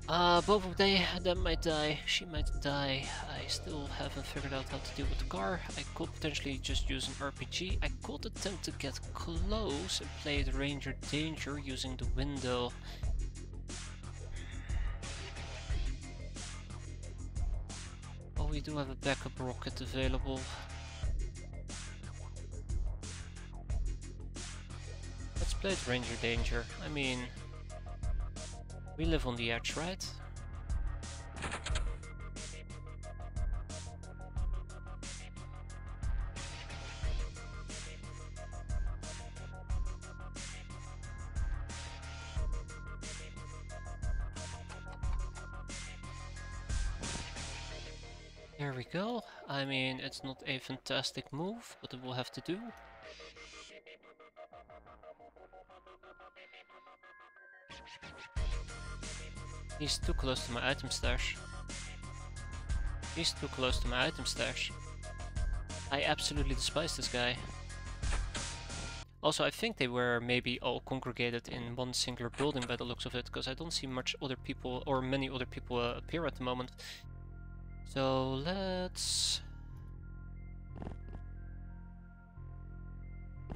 Both of them might die, she might die. I still haven't figured out how to deal with the car. I could potentially just use an RPG. I could attempt to get close and play the Ranger Danger using the window. Oh, we do have a backup rocket available. Let's play the Ranger Danger. I mean, we live on the edge, right? There we go. I mean, it's not a fantastic move, but it will have to do. He's too close to my item stash. He's too close to my item stash. I absolutely despise this guy. Also, I think they were maybe all congregated in one singular building by the looks of it, because I don't see much other people, or many other people appear at the moment. So let's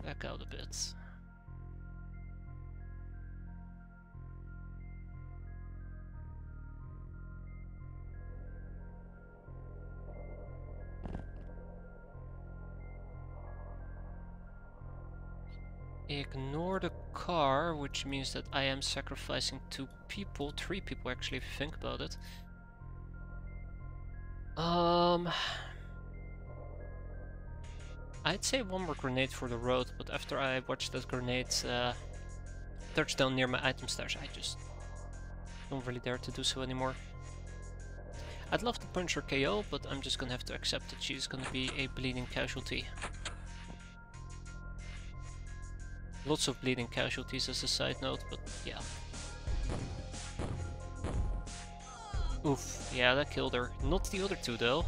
back out a bit. Ignore the car, which means that I am sacrificing 2 people, 3 people actually, if you think about it. I'd say one more grenade for the road, but after I watched that grenade touch down near my item stash, I just don't really dare to do so anymore. I'd love to punch her KO, but I'm just gonna have to accept that she's gonna be a bleeding casualty. Lots of bleeding casualties as a side note, but yeah. Oof, yeah, that killed her. Not the other 2 though.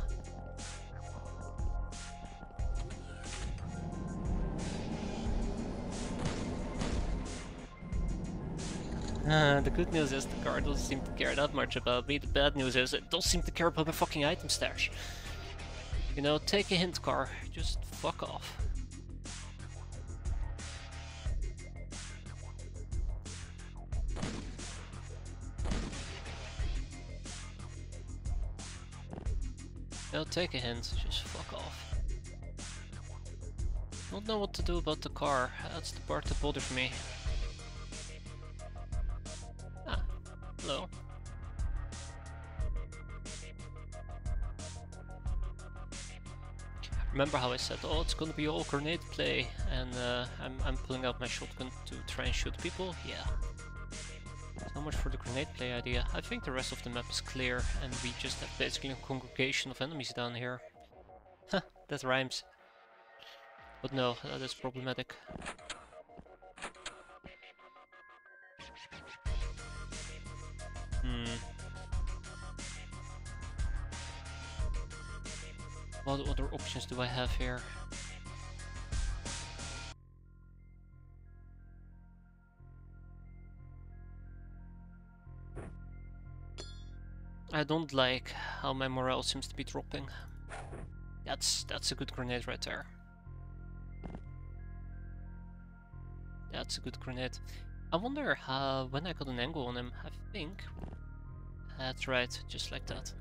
The good news is the car doesn't seem to care that much about me. The bad news is it does seem to care about my fucking item stash. You know, take a hint, car. Just fuck off. No, take a hint. Just fuck off. Don't know what to do about the car. That's the part that bothers me. Ah, hello. Remember how I said, oh, it's gonna be all grenade play, and I'm pulling out my shotgun to try and shoot people? Yeah. So much for the grenade play idea. I think the rest of the map is clear, and we just have basically a congregation of enemies down here. Huh, that rhymes. But no, that's problematic. What other options do I have here? I don't like how my morale seems to be dropping. That's a good grenade right there. That's a good grenade. I wonder how, when I got an angle on him, I think... That's right, just like that.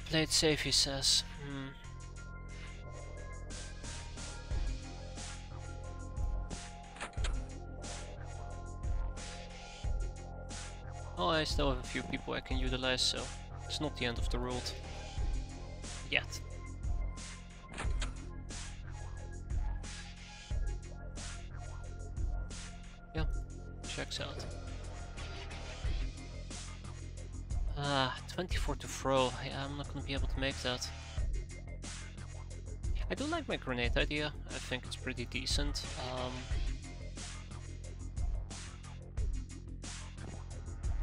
Play it safe, he says. Oh, I still have a few people I can utilize, so it's not the end of the world. Yet. Yeah, checks out. 24 to throw. Yeah, I'm not gonna be able to make that. I do like my grenade idea. I think it's pretty decent.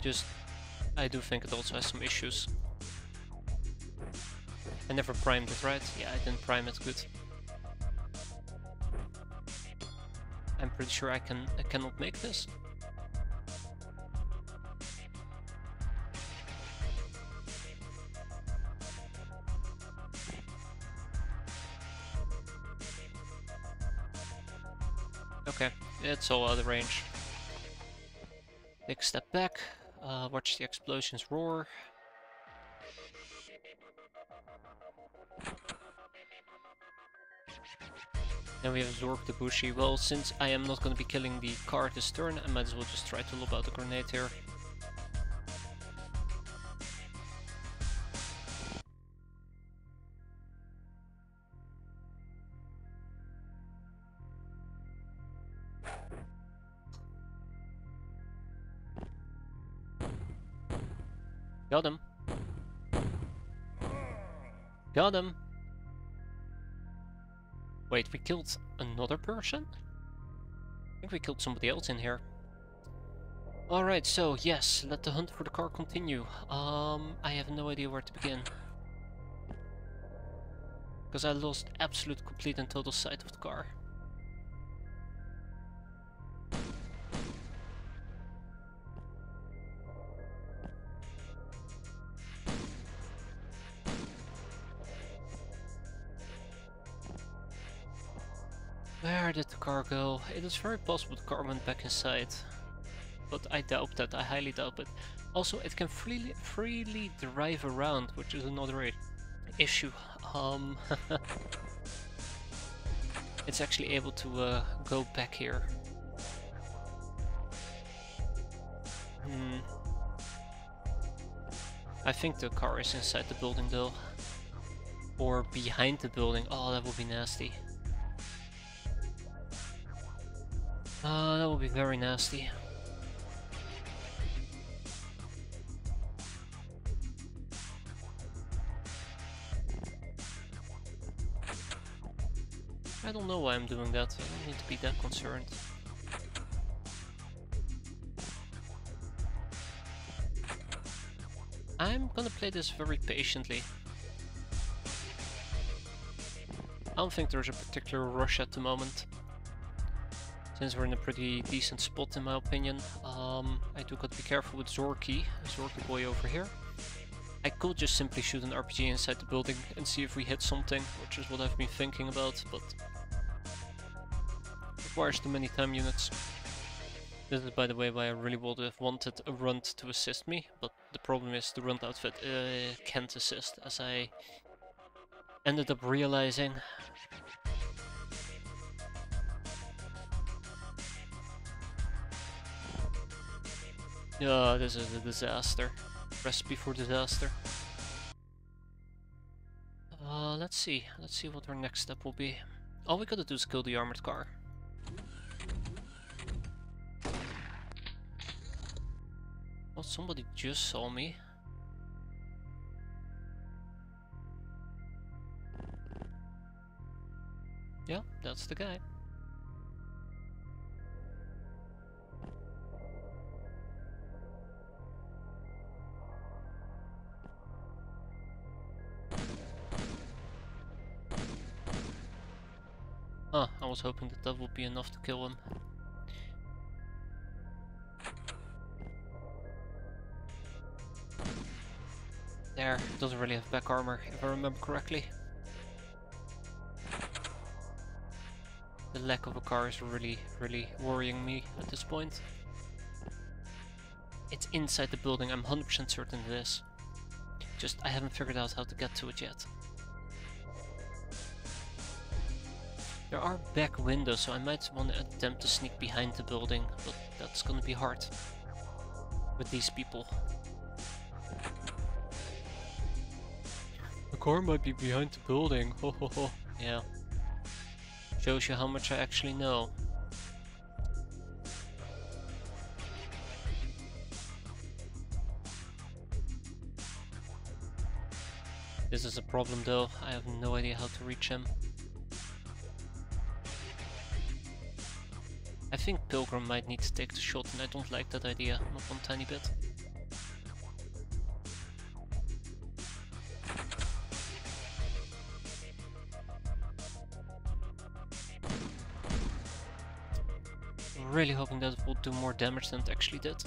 Just, I do think it also has some issues. I never primed it, right? Yeah, I didn't prime it good. I'm pretty sure I cannot make this. Okay, it's all out of range. Take a step back, watch the explosions roar. Then we have Zork the Bushi. Well, since I am not going to be killing the car this turn, I might as well just try to lob out the grenade here. Got him. Got him. Wait, we killed another person? I think we killed somebody else in here. Alright, so yes, let the hunt for the car continue. I have no idea where to begin. Because I lost absolute, complete and total sight of the car. Where did the car go? It is very possible the car went back inside. But I doubt that, I highly doubt it. Also, it can freely drive around, which is another issue. It's actually able to go back here. I think the car is inside the building though. Or behind the building. Oh, that would be nasty. That would be very nasty. I don't know why I'm doing that. I don't need to be that concerned. I'm gonna play this very patiently. I don't think there's a particular rush at the moment. Since we're in a pretty decent spot in my opinion. I do gotta be careful with Zorky boy over here. I could just simply shoot an RPG inside the building and see if we hit something, which is what I've been thinking about, but requires too many time units. This is, by the way, why I really would have wanted a Runt to assist me, but the problem is the Runt outfit can't assist, as I ended up realizing. Yeah, this is a disaster. Recipe for disaster. Let's see what our next step will be. All we gotta do is kill the armored car. Well, somebody just saw me. Yeah, that's the guy. Ah, I was hoping that that would be enough to kill him. There, it doesn't really have back armor, if I remember correctly. The lack of a car is really worrying me at this point. It's inside the building, I'm 100% certain it is. Just, I haven't figured out how to get to it yet. There are back windows, so I might want to attempt to sneak behind the building, but that's gonna be hard with these people. The car might be behind the building, ho ho ho. Yeah. Shows you how much I actually know. This is a problem though, I have no idea how to reach him. I think Pilgrim might need to take the shot and I don't like that idea, not one tiny bit. I'm really hoping that it will do more damage than it actually did.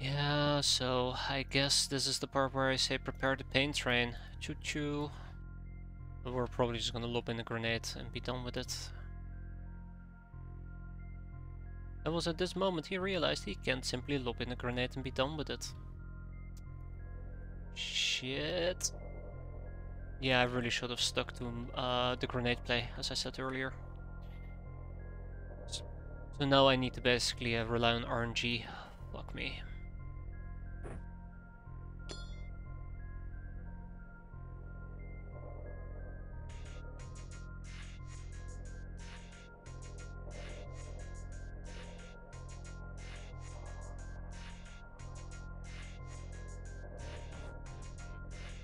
Yeah, so I guess this is the part where I say prepare the pain train. Choo choo. But we're probably just gonna lob in a grenade and be done with it. It was at this moment he realized he can't simply lob in a grenade and be done with it. Shit. Yeah, I really should have stuck to the grenade play, as I said earlier. So now I need to basically rely on RNG. Fuck me.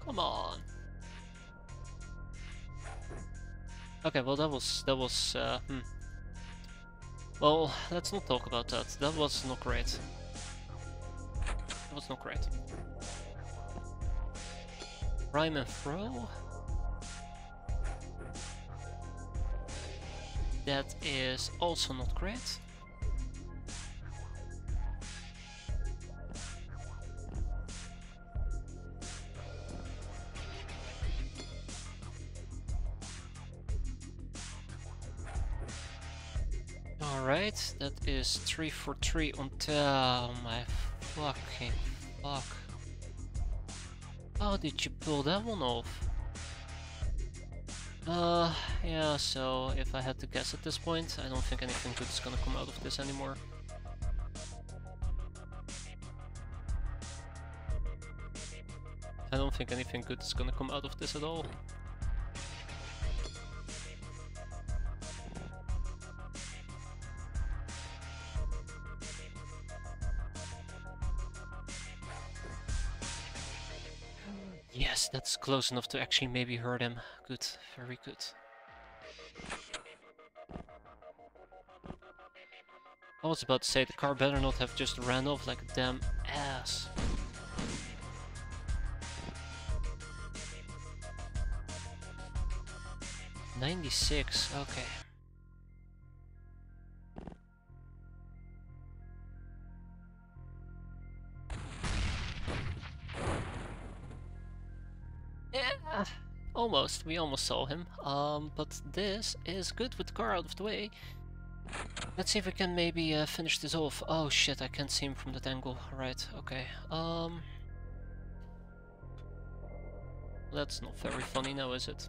Come on. Okay, well that was Well, let's not talk about that. That was not great. That was not great. Prime and throw. That is also not great. Alright, that is 3 for 3 on oh my fucking fuck. How did you pull that one off? Yeah, so if I had to guess at this point, I don't think anything good is gonna come out of this anymore. I don't think anything good is gonna come out of this at all. Yes, that's close enough to actually maybe hurt him. Good, very good. I was about to say, the car better not have just ran off like a damn ass. $96, okay. Yeah, almost. We almost saw him. But this is good with the car out of the way. Let's see if we can maybe finish this off. Oh shit, I can't see him from that angle. Right, okay. That's not very funny now, is it?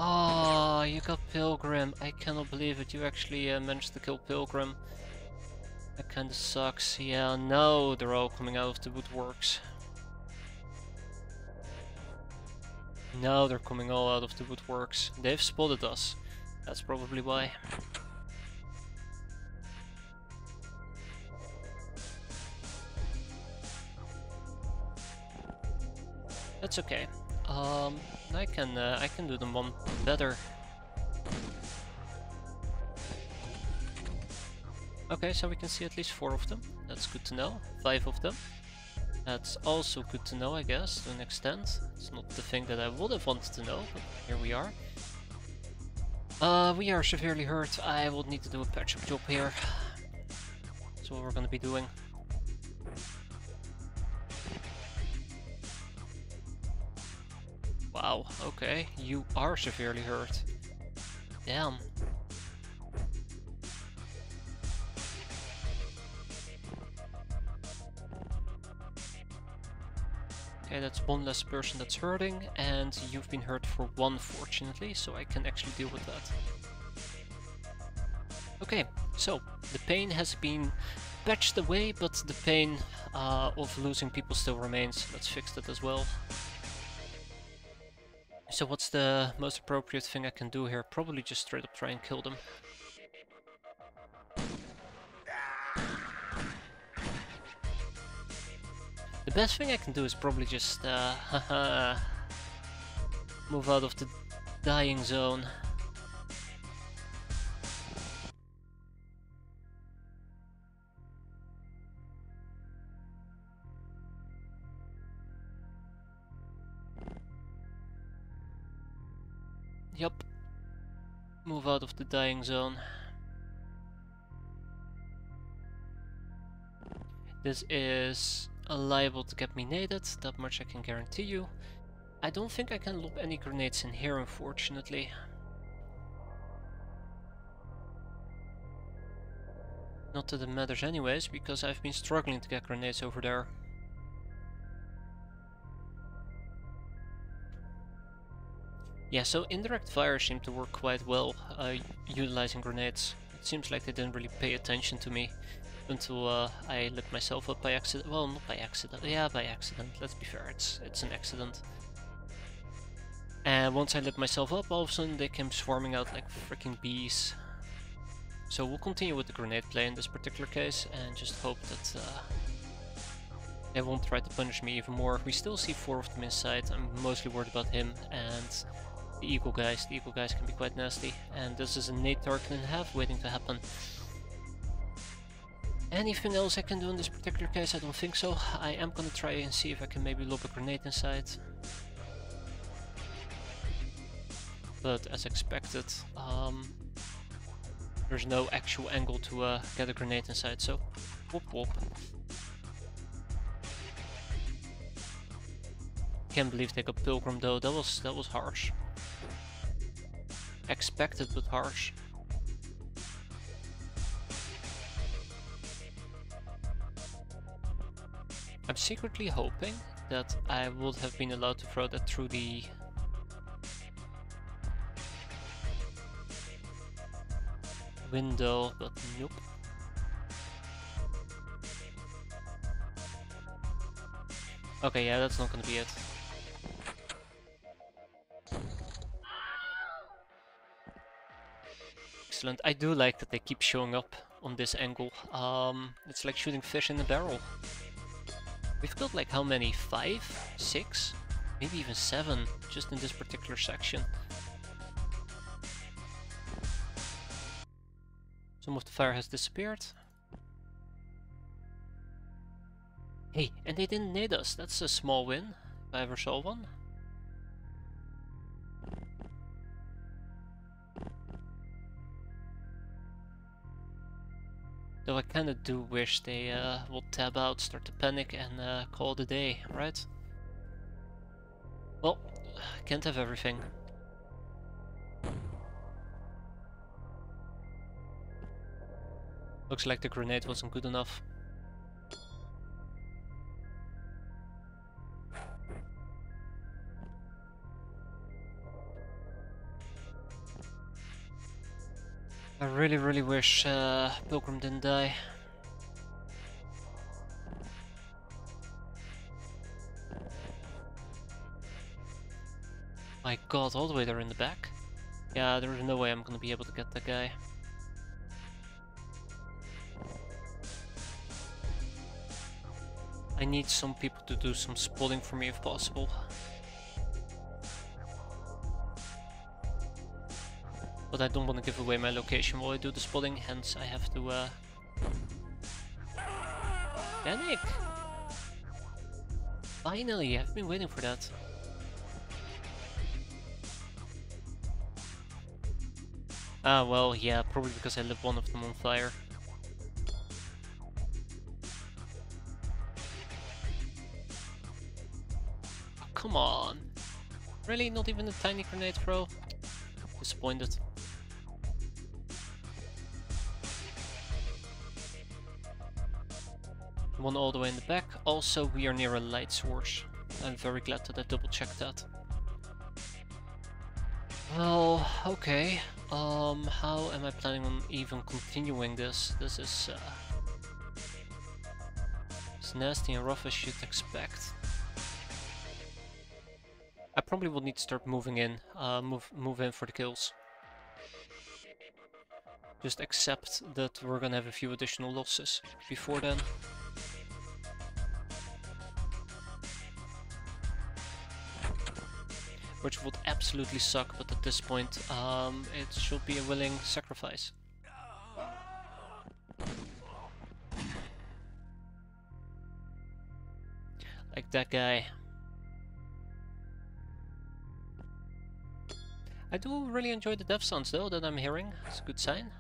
Oh, you got Pilgrim. I cannot believe it. You actually managed to kill Pilgrim. That kinda sucks. Yeah, no, they're all coming out of the woodworks. No, they're coming all out of the woodworks. They've spotted us. That's probably why. That's okay. I can do them one better. Okay, so we can see at least 4 of them. That's good to know. 5 of them. That's also good to know, I guess, to an extent. It's not the thing that I would have wanted to know, but here we are. We are severely hurt. I will need to do a patch-up job here. That's what we're gonna be doing. Wow, okay, you are severely hurt. Damn. Okay, that's one less person that's hurting, and you've been hurt for 1, fortunately, so I can actually deal with that. Okay, so the pain has been patched away, but the pain of losing people still remains. Let's fix that as well. So what's the most appropriate thing I can do here? Probably just straight up try and kill them. The best thing I can do is probably just move out of the dying zone. Yup. Move out of the dying zone. This is liable to get me naded, that much I can guarantee you. I don't think I can lob any grenades in here, unfortunately. Not that it matters anyways, because I've been struggling to get grenades over there. Yeah, so indirect fire seemed to work quite well, utilizing grenades. It seems like they didn't really pay attention to me until I lit myself up by accident. Well, not by accident. Yeah, by accident. Let's be fair, it's an accident. And once I lit myself up, all of a sudden they came swarming out like freaking bees. So we'll continue with the grenade play in this particular case and just hope that they won't try to punish me even more. We still see 4 of them inside. I'm mostly worried about him and the eagle guys. The eagle guys can be quite nasty. And this is a nade target and a half waiting to happen. Anything else I can do in this particular case? I don't think so. I am gonna try and see if I can maybe lob a grenade inside. But as expected, there's no actual angle to get a grenade inside, so whoop whoop. Can't believe they got Pilgrim though, that was harsh. Expected but harsh. I'm secretly hoping that I would have been allowed to throw that through the window, but nope. Okay, yeah, that's not gonna be it. Excellent. I do like that they keep showing up on this angle. It's like shooting fish in a barrel. We've got like how many? 5? 6? Maybe even 7 just in this particular section. Some of the fire has disappeared. Hey, and they didn't nade us. That's a small win, if I ever saw one. Though I kinda do wish they will tab out, start to panic, and call it a day, right? Well, can't have everything. Looks like the grenade wasn't good enough. I really wish Pilgrim didn't die. My god, all the way there in the back? Yeah, there's no way I'm gonna be able to get that guy. I need some people to do some spotting for me if possible. But I don't want to give away my location while I do the spotting, hence I have to panic! Finally, I've been waiting for that. Ah, well, yeah, probably because I lit one of them on fire. Oh, come on! Really? Not even a tiny grenade throw? Disappointed. One all the way in the back. Also, we are near a light source. I'm very glad that I double checked that. Well, okay. How am I planning on even continuing this? This is as nasty and rough as you'd expect. I probably will need to start moving in, move in for the kills. Just accept that we're gonna have a few additional losses before then. Which would absolutely suck, but at this point, it should be a willing sacrifice. Like that guy. I do really enjoy the death sounds though that I'm hearing. It's a good sign.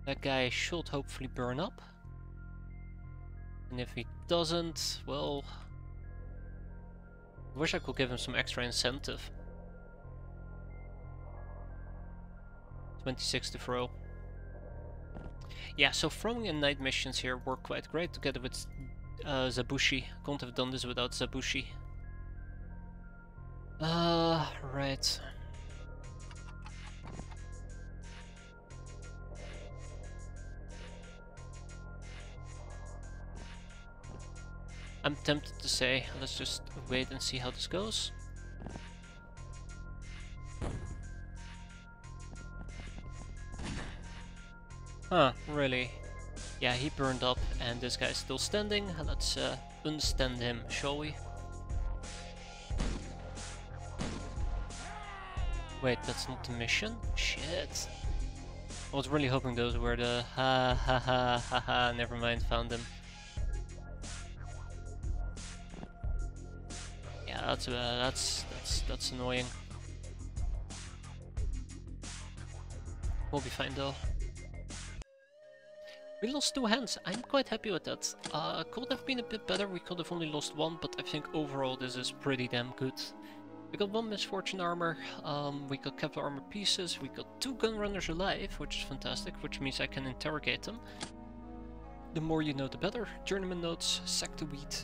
That guy should hopefully burn up. And if he doesn't, well... I wish I could give him some extra incentive. 26 to throw. Yeah, so throwing in night missions here work quite great together with Zabushi. Couldn't have done this without Zabushi. Right. I'm tempted to say, let's just wait and see how this goes. Huh, really? Yeah, he burned up and this guy's still standing. Let's unstand him, shall we? Wait, that's not the mission? Shit. I was really hoping those were the ha ha ha ha ha, never mind, found them. Yeah, that's annoying. We'll be fine though. We lost 2 hands, I'm quite happy with that. Could have been a bit better, we could have only lost 1, but I think overall this is pretty damn good. We got 1 misfortune armor, we got Kevlar armor pieces, we got 2 gun runners alive, which is fantastic, which means I can interrogate them. The more you know the better. Journeyman notes, sector wheat.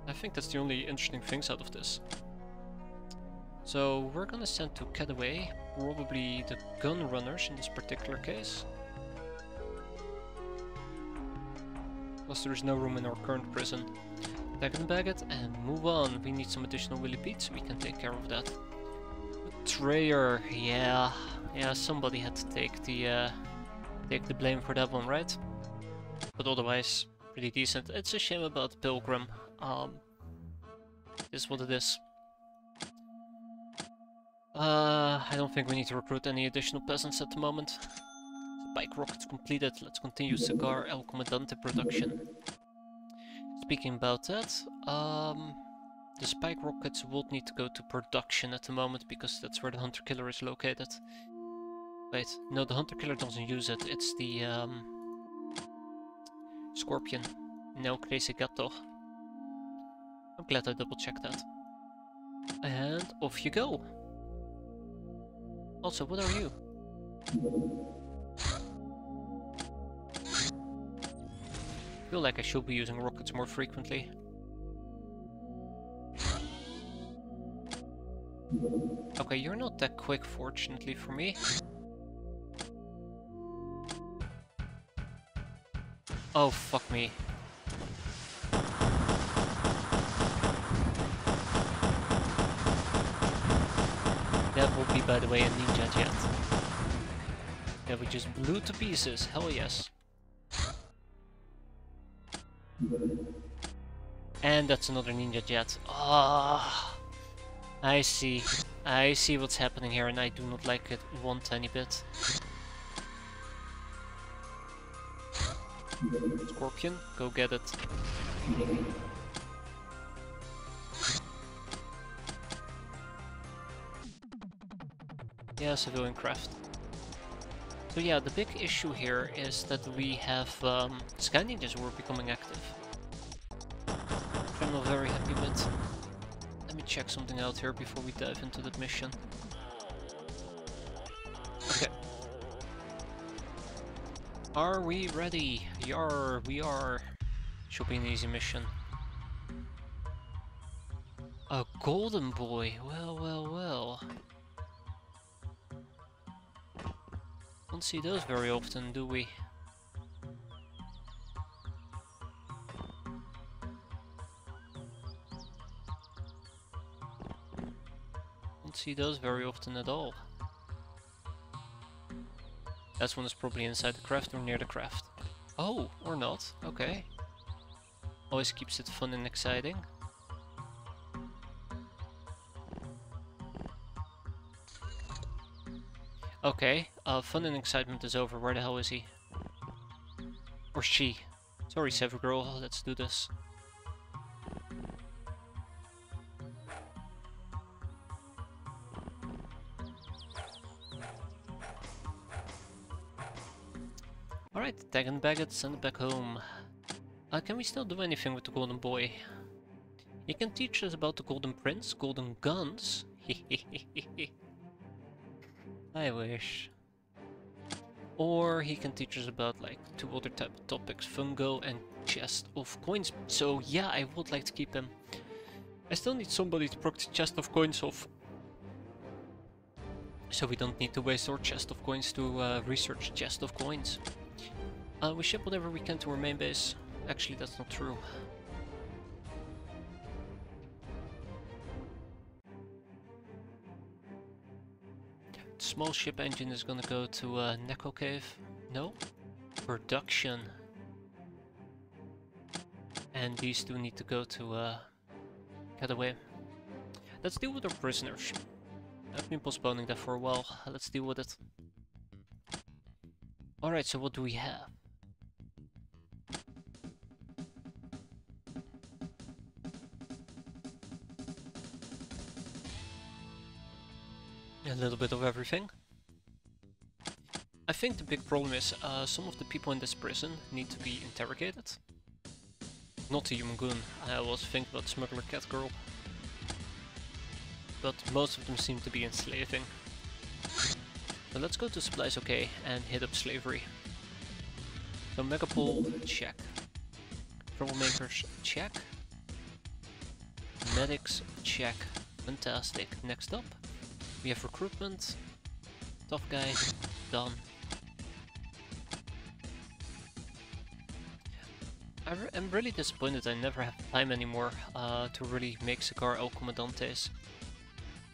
I think that's the only interesting things out of this. So we're gonna send to Cataway, probably the gun runners in this particular case. Plus there is no room in our current prison. Pack and bag it and move on. We need some additional millipedes, we can take care of that. Betrayer, yeah, somebody had to take the blame for that one, right? But otherwise, pretty decent. It's a shame about Pilgrim. This is what it is. I don't think we need to recruit any additional peasants at the moment. Spike rockets completed. Let's continue Cigar El Comandante production. Speaking about that, the spike rockets would need to go to production at the moment because that's where the hunter killer is located. Wait, no, the hunter killer doesn't use it. It's the Scorpion. No, Crazy Gato. I'm glad I double checked that. And off you go. Also, what are you? I feel like I should be using rockets more frequently. Okay, you're not that quick, fortunately for me. Oh, fuck me. That will be, by the way, a ninja jet. That we just blew to pieces, hell yes. And that's another ninja jet. Ah, I see what's happening here and I do not like it one tiny bit. Scorpion, go get it. Yeah, civilian craft. So yeah, the big issue here is that we have Sky Ninjas who are becoming active. Which I'm not very happy with. Let me check something out here before we dive into that mission. Okay. Are we ready? Yar, we are. Should be an easy mission. A golden boy, well, well, well. Don't see those very often, do we? Don't see those very often at all. That one is probably inside the craft or near the craft. Oh, or not, okay. Always keeps it fun and exciting. Okay, fun and excitement is over. Where the hell is he? Or she? Sorry, Sever Girl, let's do this. Alright, tag and bag it, send it back home. Can we still do anything with the golden boy? He can teach us about the golden prince, golden guns. I wish. Or he can teach us about like 2 other type of topics, fungo and chest of coins. So yeah, I would like to keep him. I still need somebody to proc the chest of coins off. So we don't need to waste our chest of coins to research chest of coins. We ship whatever we can to our main base. Actually, that's not true. The small ship engine is gonna go to Neko Cave. No? Production. And these two need to go to Getaway. Let's deal with our prisoners. I've been postponing that for a while. Let's deal with it. Alright, so what do we have? A little bit of everything. I think the big problem is some of the people in this prison need to be interrogated. Not the human goon. I was thinking about smuggler cat girl. But most of them seem to be enslaving. So let's go to supplies, okay, and hit up slavery. So Megapole, check. Troublemakers, check. Medics, check. Fantastic. Next up, we have recruitment. Tough guy, done. I'm really disappointed I never have time anymore to really make Cigar El Comandantes.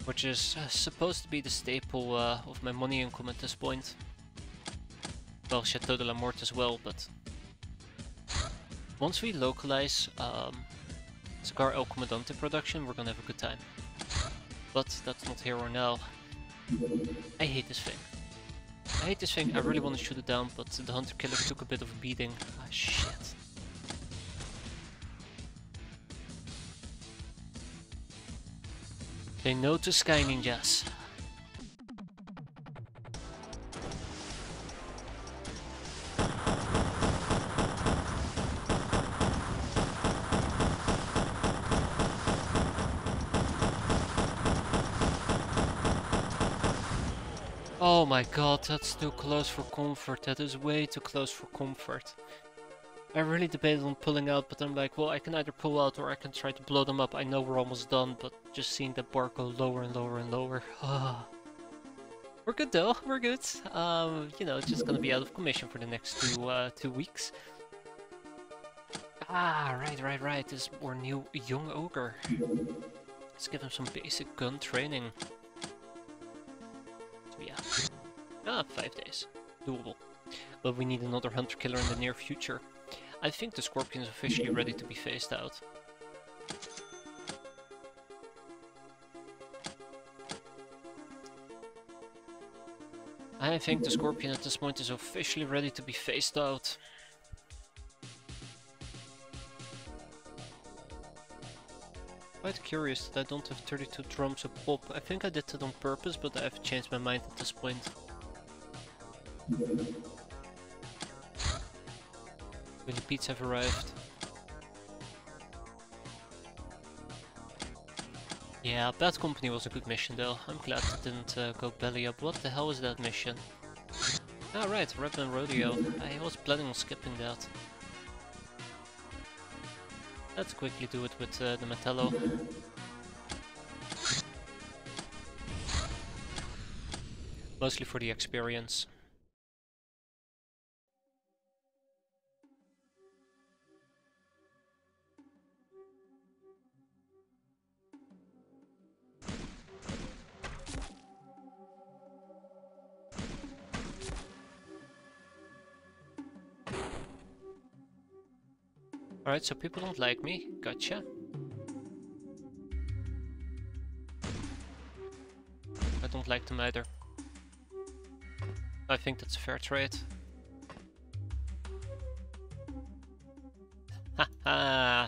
Which is supposed to be the staple of my money income at this point. Well, Chateau de la Morte as well, but... Once we localize Cigar El Comandante production, we're gonna have a good time. But that's not here or now. I hate this thing. I hate this thing, I really want to shoot it down, but the Hunter Killer took a bit of a beating. Ah, shit. Say no to Sky Ninjas. Oh my god, that's too close for comfort. That is way too close for comfort. I really debated on pulling out, but I'm like, well, I can either pull out or I can try to blow them up. I know we're almost done, but just seeing that bar go lower and lower and lower. We're good though, we're good. You know, it's just gonna be out of commission for the next 2 weeks. Ah, right. This is our new young ogre. Let's give him some basic gun training. So yeah. 5 days. Doable. But we need another hunter killer in the near future. I think the Scorpion is officially ready to be phased out. I think the Scorpion at this point is officially ready to be phased out. Quite curious that I don't have 32 drums of pop. I think I did that on purpose, but I've changed my mind at this point. Millipedes have arrived. Yeah, Bad Company was a good mission though. I'm glad it didn't go belly up. What the hell is that mission? Ah right, Redman Rodeo. I was planning on skipping that. Let's quickly do it with the Metallo. Mostly for the experience. Alright, so people don't like me. Gotcha. I don't like them either. I think that's a fair trade. Haha!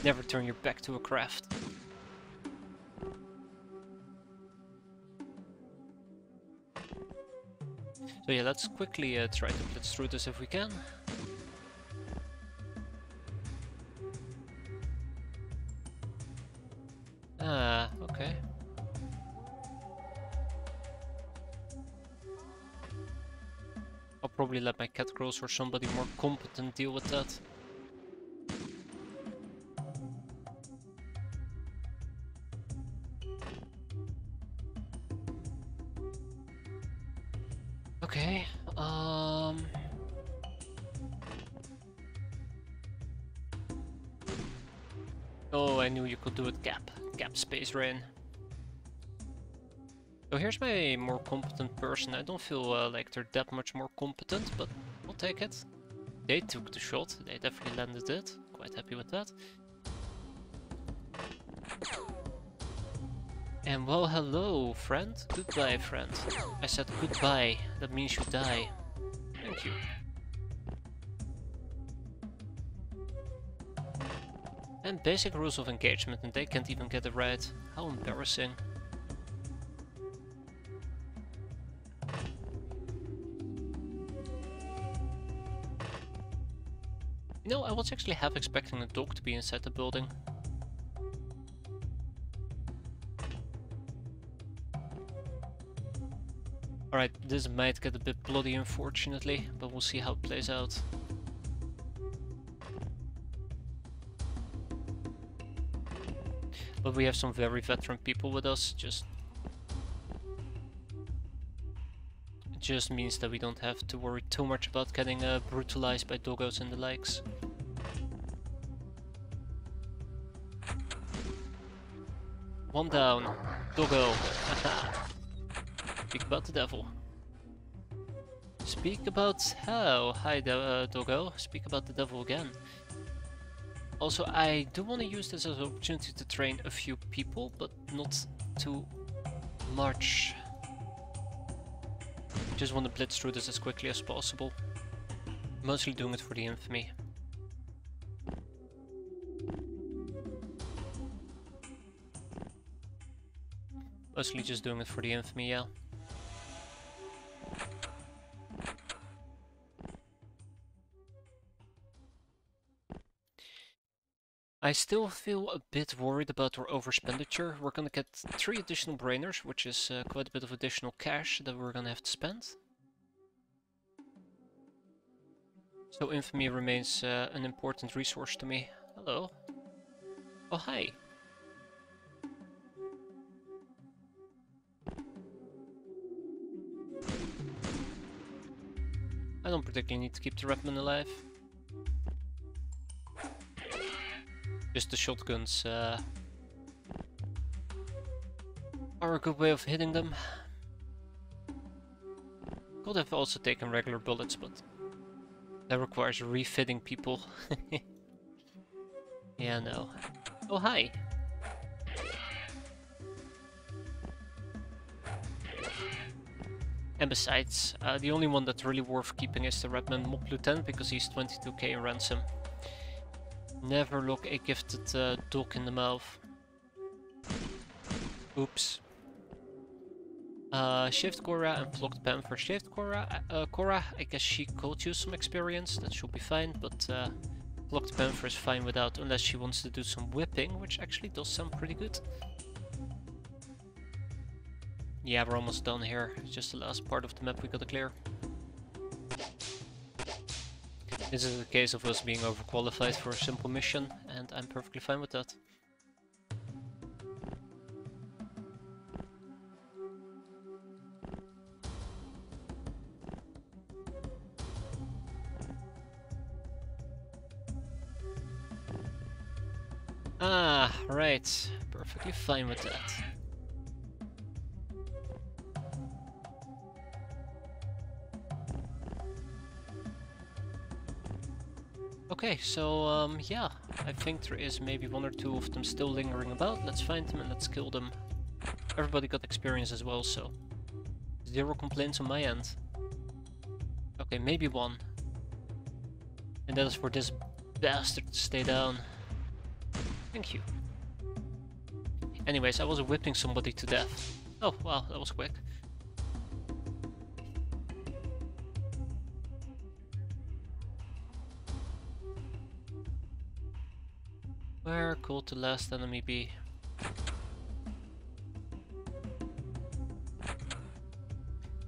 Never turn your back to a craft. So So yeah, let's quickly try to blitz through this if we can. Ah, okay. I'll probably let my cat girls or somebody more competent deal with that. Okay, oh, I knew you could do it, Gap. Gap Space Rain. So here's my more competent person. I don't feel like they're that much more competent, but I'll take it. They took the shot. They definitely landed it. Quite happy with that. And well, hello, friend. Goodbye, friend. I said goodbye. That means you die. Thank you. And basic rules of engagement, and they can't even get it right. How embarrassing. You know, I was actually half expecting a dog to be inside the building. Alright, this might get a bit bloody unfortunately, but we'll see how it plays out. But we have some very veteran people with us, it just means that we don't have to worry too much about getting brutalized by doggos and the likes. One down. Doggo. Speak about the devil. Speak about... Oh, hi Doggo. Speak about the devil again. Also, I do want to use this as an opportunity to train a few people, but not too much. Just want to blitz through this as quickly as possible. Mostly doing it for the infamy. Mostly just doing it for the infamy, yeah. I still feel a bit worried about our overexpenditure. We're gonna get 3 additional brainers, which is quite a bit of additional cash that we're gonna have to spend. So infamy remains an important resource to me. Hello. Oh, hi. I don't particularly need to keep the Redman alive. Just the shotguns are a good way of hitting them. Could have also taken regular bullets, but that requires refitting people. Yeah, no. Oh, hi! And besides, the only one that's really worth keeping is the Redman Mob Lieutenant, because he's 22k in ransom. Never look a gifted dog in the mouth. Oops. Shaved Cora and Flocked Panther. Shaved Cora, I guess she could use some experience, that should be fine, but Flocked Panther is fine without, unless she wants to do some whipping, which actually does sound pretty good. Yeah, we're almost done here. It's just the last part of the map we gotta clear. This is a case of us being overqualified for a simple mission, and I'm perfectly fine with that. Ah, right. Perfectly fine with that. Okay, so yeah, I think there is maybe 1 or 2 of them still lingering about. Let's find them and let's kill them. Everybody got experience as well, so 0 complaints on my end. Okay, maybe 1. And that is for this bastard to stay down. Thank you. Anyways, I was whipping somebody to death. Oh, wow, that was quick. Where could the last enemy be?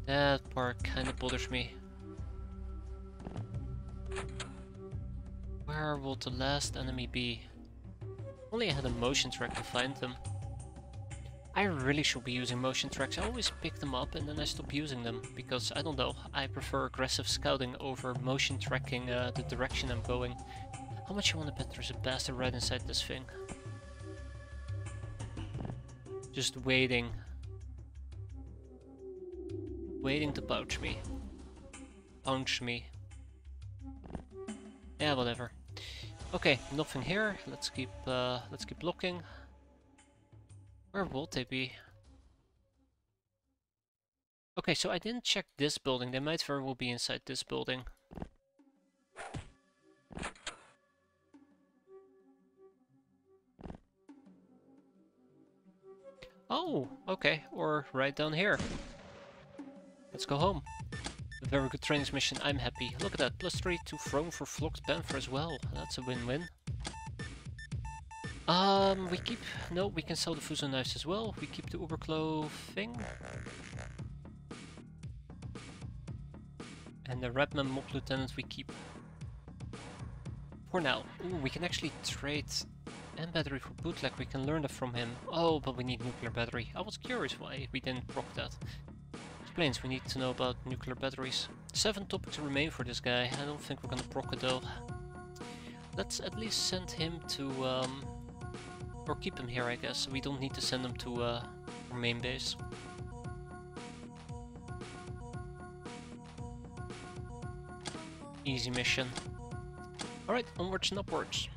That part kinda bothers me. Where would the last enemy be? Only I had a motion track to find them. I really should be using motion tracks. I always pick them up and then I stop using them. Because, I don't know, I prefer aggressive scouting over motion tracking the direction I'm going. How much you wanna bet there's a bastard right inside this thing? Just waiting. Waiting to pouch me. Punch me. Yeah, whatever. Okay, nothing here. Let's keep looking. Where would they be? Okay, so I didn't check this building. They might very well be inside this building. Oh, okay, or right down here. Let's go home. A very good training mission, I'm happy. Look at that, +3 to Throne for Flocked Panther as well. That's a win-win. We can sell the Fuso knives as well. We keep the Uberclaw thing. And the Redman Mob Lieutenant we keep. For now. Ooh, we can actually trade and battery for bootleg. We can learn that from him. Oh, but we need nuclear battery. I was curious why we didn't proc that. Explains we need to know about nuclear batteries. 7 topics remain for this guy. I don't think we're gonna proc it though. Let's at least send him to or keep him here, I guess. We don't need to send him to our main base. Easy mission. Alright, onwards and upwards.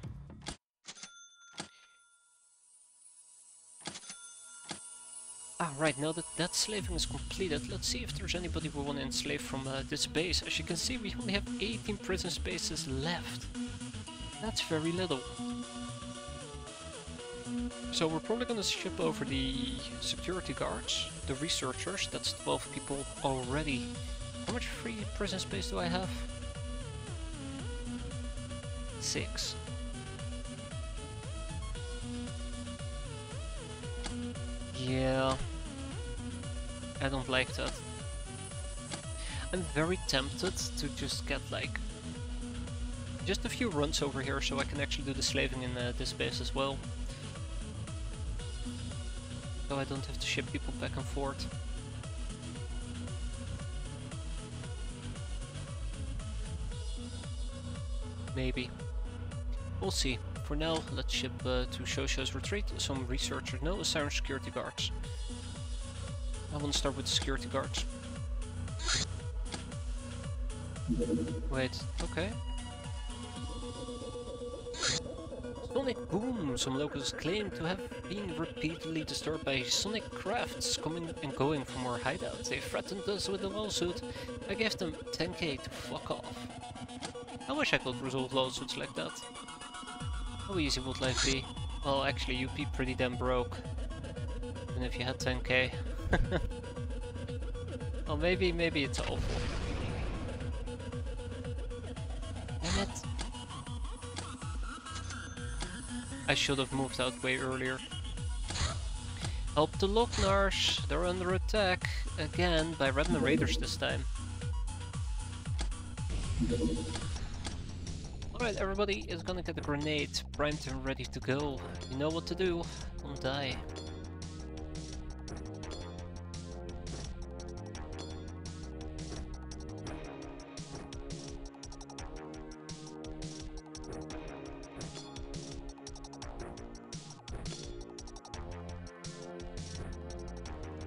Ah, right, now that that slaving is completed, let's see if there's anybody we want to enslave from this base. As you can see, we only have 18 prison spaces left. That's very little. So we're probably gonna ship over the security guards, the researchers, that's 12 people already. How much free prison space do I have? 6. Yeah, I don't like that. I'm very tempted to just get like just a few runs over here so I can actually do the slaving in this base as well. So I don't have to ship people back and forth. Maybe. We'll see. For now, let's ship to Shosho's retreat some researchers. No, assign security guards. I want to start with the security guards. Wait, okay. Sonic Boom! Some locals claim to have been repeatedly disturbed by sonic crafts coming and going from our hideout. They threatened us with a lawsuit. I gave them 10k to fuck off. I wish I could resolve lawsuits like that. How easy would life be? Well, actually, you'd be pretty damn broke. Even if you had 10k. Well, maybe it's awful. Damn it. I should have moved out way earlier. Help the Locknars! They're under attack again by Redman Raiders this time. Alright, everybody is gonna get a grenade primed and ready to go. You know what to do. Don't die.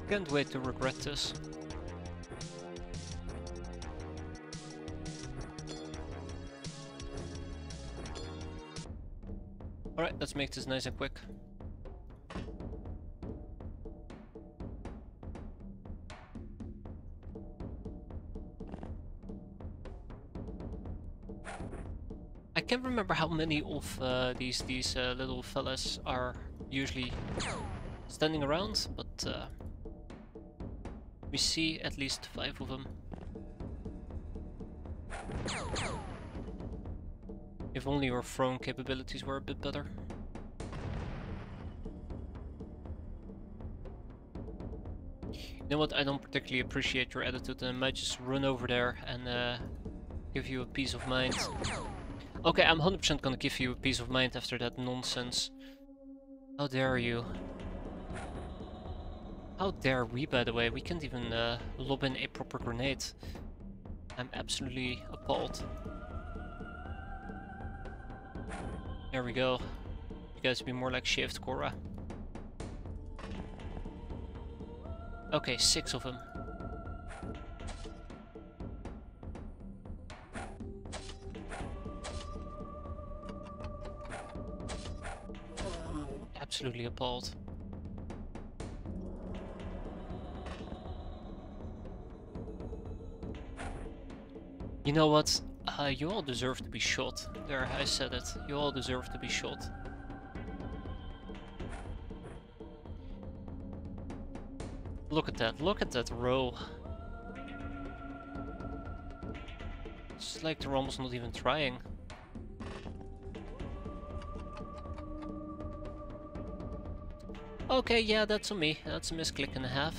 Can't wait to regret this. Alright, let's make this nice and quick. I can't remember how many of these little fellas are usually standing around, but we see at least 5 of them. If only your throne capabilities were a bit better. You know what, I don't particularly appreciate your attitude, and I might just run over there and give you a peace of mind. Okay, I'm 100% gonna give you a peace of mind after that nonsense. How dare you? How dare we, by the way? We can't even lob in a proper grenade. I'm absolutely appalled. There we go. You guys be more like shaved Korra. Okay, 6 of them. Absolutely appalled. You know what? You all deserve to be shot. There, I said it. You all deserve to be shot. Look at that row. It's like they're almost not even trying. Okay, yeah, that's on me. That's a misclick and a half.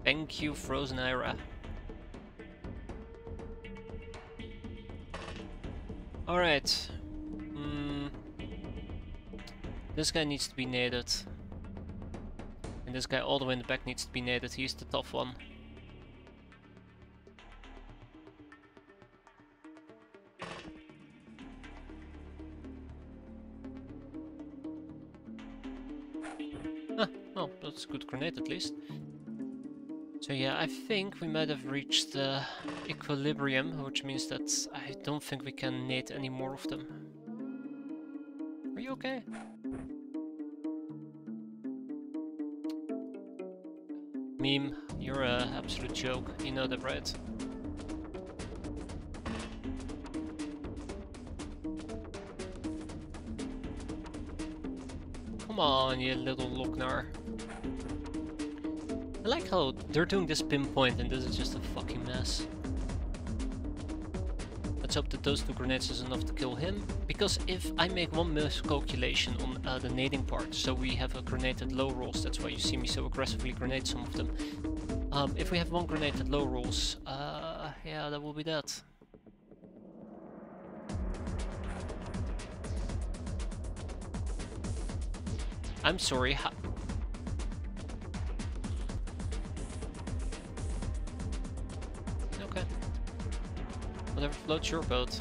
Thank you, Frozen Ira. Alright. This guy needs to be naded. And this guy all the way in the back needs to be naded. He's the tough one. Ah, well, that's a good grenade at least. So yeah, I think we might have reached equilibrium, which means that I don't think we can nade any more of them. Are you okay? Meme, you're an absolute joke, you know that, right? Come on, you little Lochnar. I like how they're doing this pinpoint and this is just a fucking mess. Let's hope that those 2 grenades is enough to kill him. Because if I make one miscalculation on the nading part, so we have a grenade at low rolls, that's why you see me so aggressively grenade some of them. If we have one grenade at low rolls, yeah, that will be that. I'm sorry, okay. Whatever floats your boat.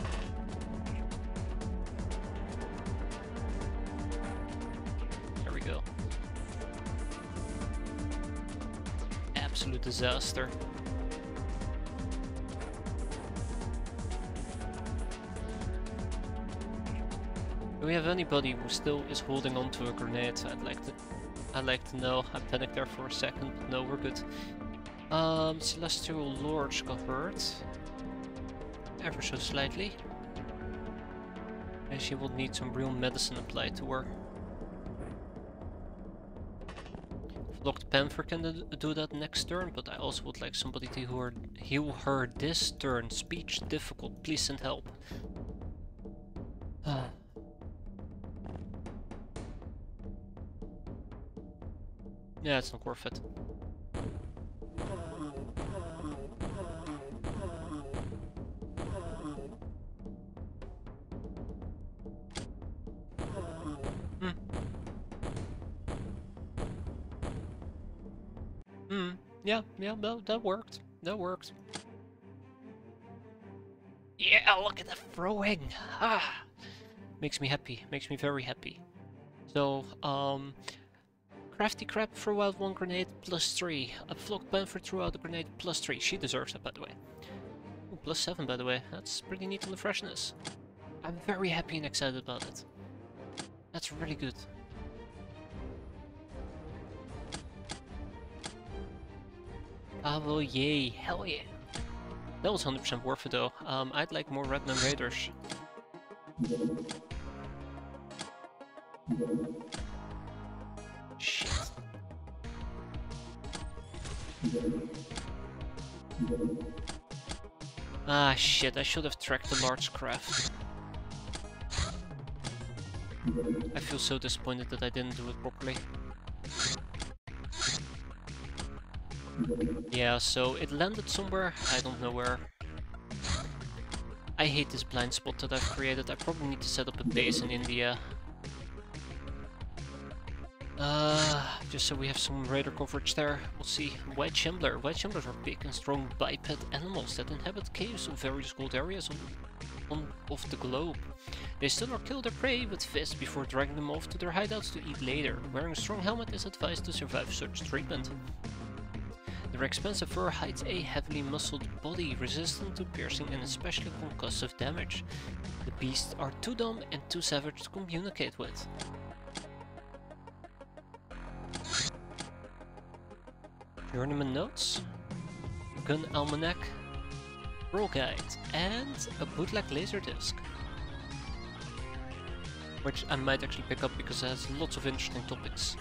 There we go. Absolute disaster. Do we have anybody who still is holding on to a grenade? I'd like to know. I panicked there for a second, but no, we're good. Celestial Lords got hurt. Ever so slightly. And she will need some real medicine applied to her. Locked Panther can do that next turn, but I also would like somebody to heal her this turn. Speech difficult, please send help. Yeah, it's not worth it. Yeah, no, that worked. That worked. Yeah, look at the throwing! Ah! Makes me happy. Makes me very happy. So, Crafty Crab throw out 1 grenade +3. A Flocked Panther threw out a grenade +3. She deserves that, by the way. Ooh, +7, by the way. That's pretty neat on the freshness. I'm very happy and excited about it. That's really good. Ah, well, yay. Hell yeah. That was 100% worth it, though. I'd like more Redman Raiders. Shit. Ah, shit. I should have tracked the large craft. I feel so disappointed that I didn't do it properly. Yeah, so it landed somewhere, I don't know where. I hate this blind spot that I've created. I probably need to set up a base in India. Just so we have some radar coverage there. We'll see. White shambler. White shamblers are big and strong biped animals that inhabit caves of various cold areas of the globe. They stun or kill their prey with fists before dragging them off to their hideouts to eat later. Wearing a strong helmet is advised to survive such treatment. Their expensive fur hides a heavily muscled body resistant to piercing and especially concussive damage. The beasts are too dumb and too savage to communicate with. Journeyman notes, gun almanac, roll guide, and a bootleg laserdisc. Which I might actually pick up because it has lots of interesting topics.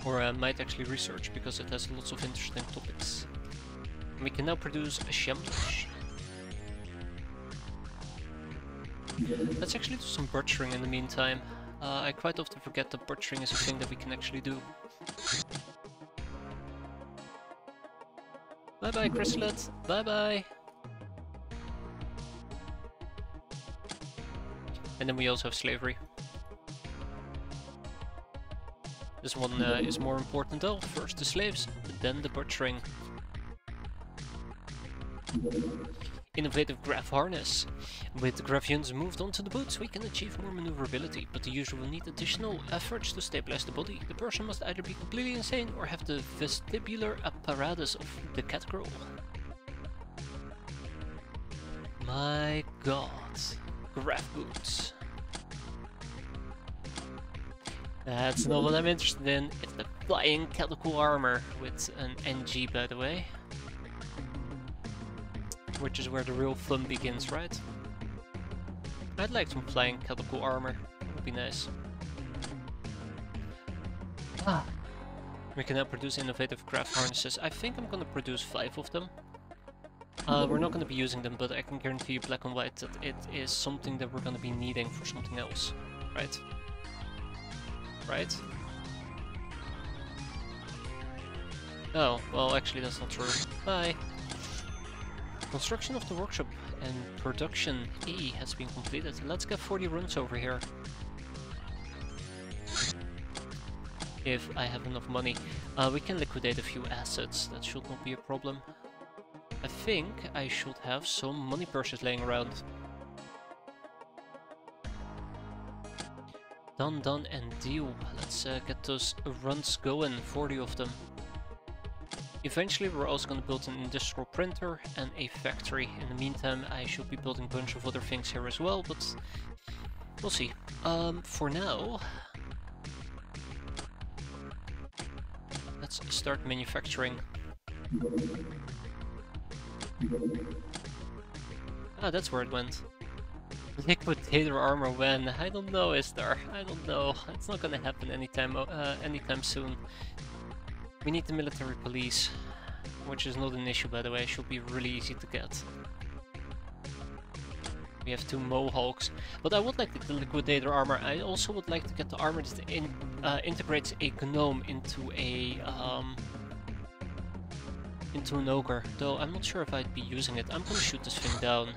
Or I might actually research because it has lots of interesting topics. And we can now produce a shambler. Let's actually do some butchering in the meantime. I quite often forget that butchering is a thing that we can actually do. Bye bye, Chrysalit. Bye bye. And then we also have slavery. This one is more important though. First the slaves, then the butchering. Innovative graph harness. With the graph units moved onto the boots, we can achieve more maneuverability, but the user will need additional efforts to stabilize the body. The person must either be completely insane or have the vestibular apparatus of the cat girl. My god. Graph boots. That's not what I'm interested in. It's the flying calico armor with an NG, by the way. Which is where the real fun begins, right? I'd like some flying calico armor. That would be nice. We can now produce innovative craft harnesses. I think I'm gonna produce 5 of them. We're not gonna be using them, but I can guarantee you black and white that it is something that we're gonna be needing for something else. Right? Right? Oh, well actually that's not true. Bye! Construction of the workshop and production A has been completed. Let's get 40 runs over here. If I have enough money. We can liquidate a few assets, that should not be a problem. I think I should have some money purses laying around. Done and deal. Let's get those runs going, 40 of them. Eventually we're also going to build an industrial printer and a factory. In the meantime I should be building a bunch of other things here as well, but we'll see. For now, let's start manufacturing. Ah, that's where it went. Liquidator armor when? I don't know, Istar. I don't know. It's not gonna happen anytime soon. We need the military police, which is not an issue by the way, it should be really easy to get. We have 2 mohawks, but I would like the liquidator armor. I also would like to get the armor that integrates a gnome into an ogre, though I'm not sure if I'd be using it. I'm gonna shoot this thing down.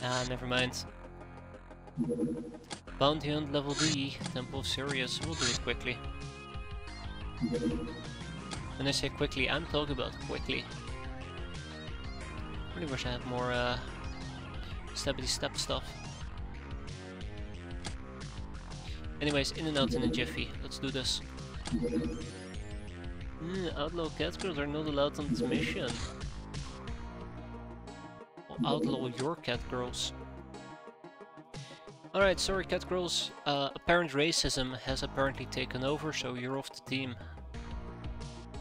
Ah, never mind. Bounty Hunt level D, Temple of Sirius, we'll do it quickly. When I say quickly, I'm talking about quickly. Really wish I had more stabby step stuff. Anyways, in and out in a jiffy, let's do this. Outlaw cat girls are not allowed on this mission. I'll outlaw your cat girls. Alright, sorry cat girls. Apparent racism has apparently taken over, so you're off the team.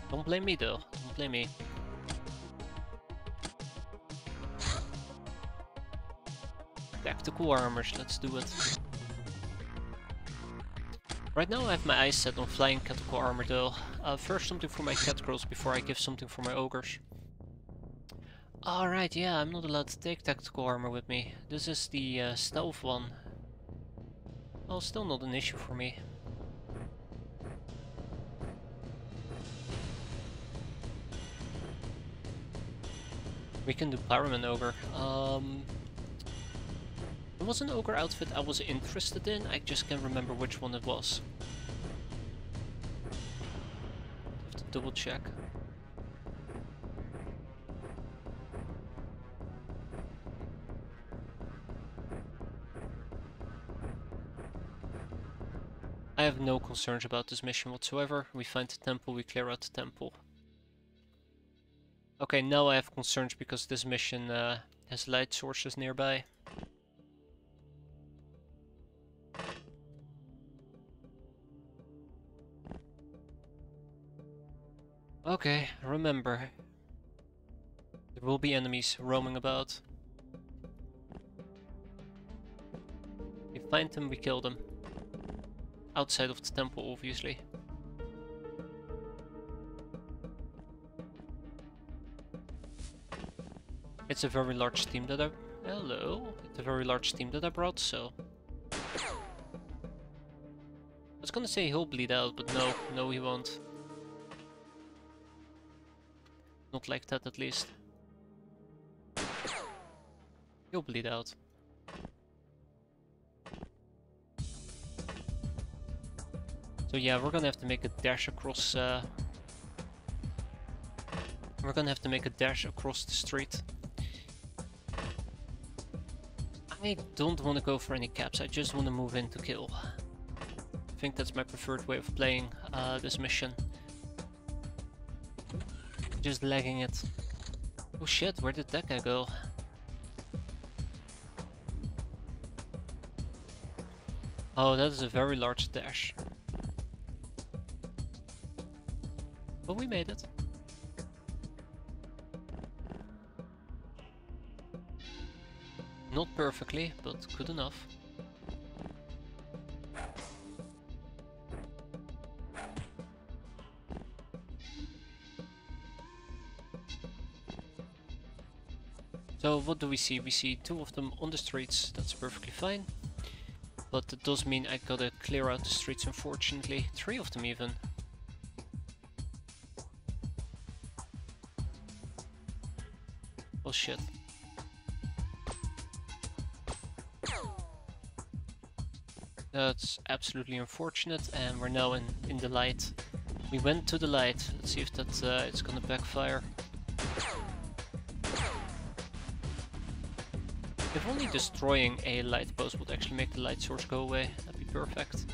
Don't blame me though, don't blame me. Tactical armors, let's do it. Right now I have my eyes set on flying tactical armor though. First something for my cat girls before I give something for my ogres. Alright, yeah, I'm not allowed to take tactical armor with me. This is the stealth one. Well, still not an issue for me. We can do Pyroman Ogre. There was an Ogre outfit I was interested in, I just can't remember which one it was. Have to double check. I have no concerns about this mission whatsoever. We find the temple, we clear out the temple. Okay, now I have concerns because this mission has light sources nearby. Okay, remember. There will be enemies roaming about. We find them, we kill them. Outside of the temple, obviously. It's a very large team that I... Hello? It's a very large team that I brought, so... I was gonna say he'll bleed out, but no he won't. Not like that, at least. He'll bleed out. So yeah, we're gonna have to make a dash across... We're gonna have to make a dash across the street. I don't want to go for any caps, I just want to move in to kill. I think that's my preferred way of playing this mission. Just lagging it. Oh shit, where did that guy go? Oh, that is a very large dash. But we made it. Not perfectly, but good enough. So what do we see? We see two of them on the streets, that's perfectly fine. But it does mean I gotta clear out the streets, unfortunately. Three of them even. Oh shit. That's absolutely unfortunate, and we're now in the light. We went to the light. Let's see if that it's gonna backfire. If only destroying a light post would actually make the light source go away, that'd be perfect.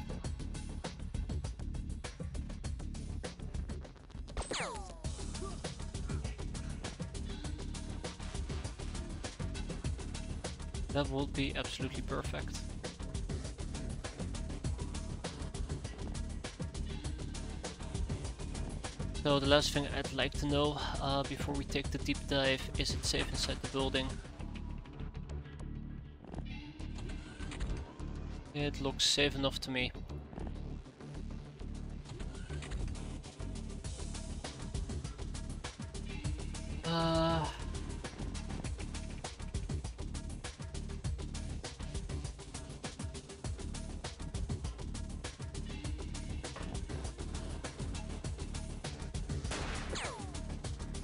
That would be absolutely perfect. So the last thing I'd like to know before we take the deep dive, is it safe inside the building? It looks safe enough to me.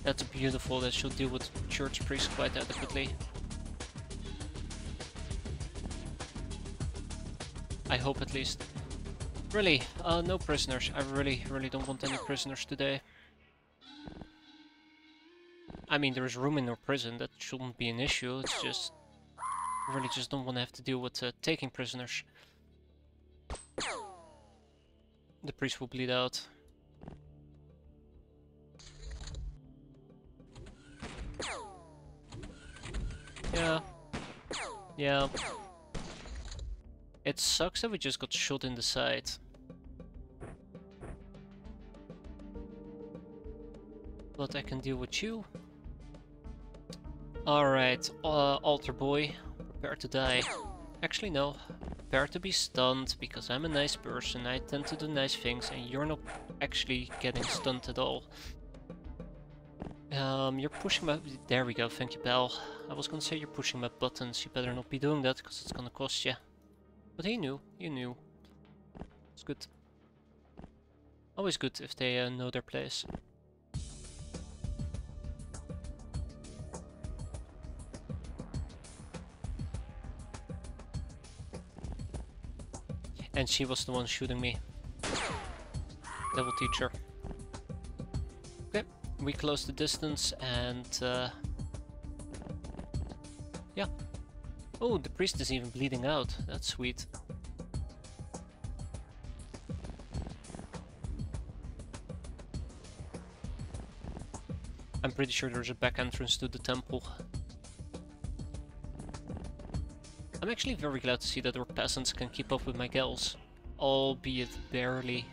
That's beautiful, that should deal with church priests quite adequately. I hope at least. Really, no prisoners. I really don't want any prisoners today. I mean, there is room in our prison, that shouldn't be an issue, it's just... I really just don't want to have to deal with taking prisoners. The priest will bleed out. Yeah. It sucks that we just got shot in the side. But I can deal with you. Alright, altar boy, prepare to die. Actually no, prepare to be stunned, because I'm a nice person, I tend to do nice things, and you're not actually getting stunned at all. You're pushing my... There we go, thank you, pal. I was gonna say you're pushing my buttons, you better not be doing that, because it's gonna cost you. But he knew, you knew. It's good. Always good if they know their place. And she was the one shooting me. Devil teacher. Okay, we close the distance and yeah. Oh, the priest is even bleeding out. That's sweet. I'm pretty sure there's a back entrance to the temple. I'm actually very glad to see that our peasants can keep up with my gals, albeit barely.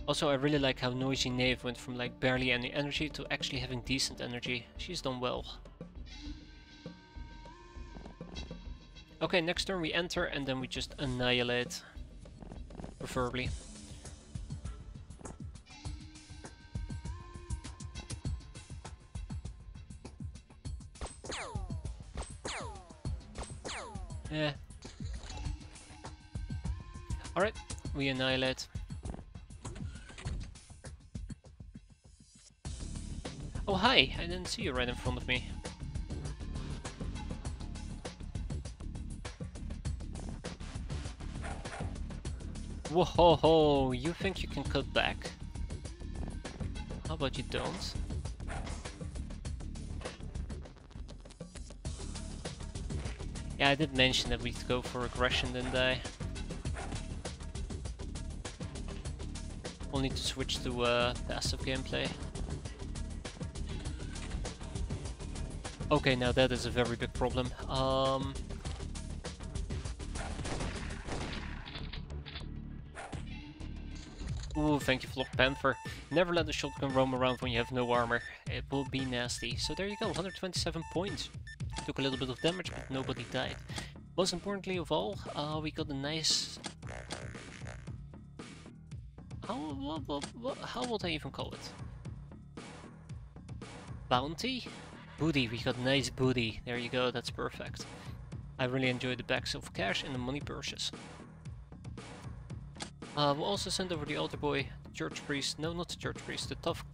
Also, I really like how Noisy Knave went from like barely any energy to actually having decent energy. She's done well. Okay, next turn we enter and then we just annihilate. Preferably. Yeah. Alright, we annihilate. Oh hi, I didn't see you right in front of me. Whoa, you think you can cut back? How about you don't? Yeah, I did mention that we'd go for aggression, didn't I? We'll need to switch to passive gameplay. Okay, now that is a very big problem. Ooh, thank you, Flock Panther. Never let the shotgun roam around when you have no armor. It will be nasty. So there you go, 127 points. Took a little bit of damage, but nobody died. Most importantly of all, we got a nice... How would I even call it? Bounty? Booty, we got nice booty. There you go, that's perfect. I really enjoy the bags of cash and the money purses. We'll also send over the altar boy, the church priest, no, not the church priest, the tough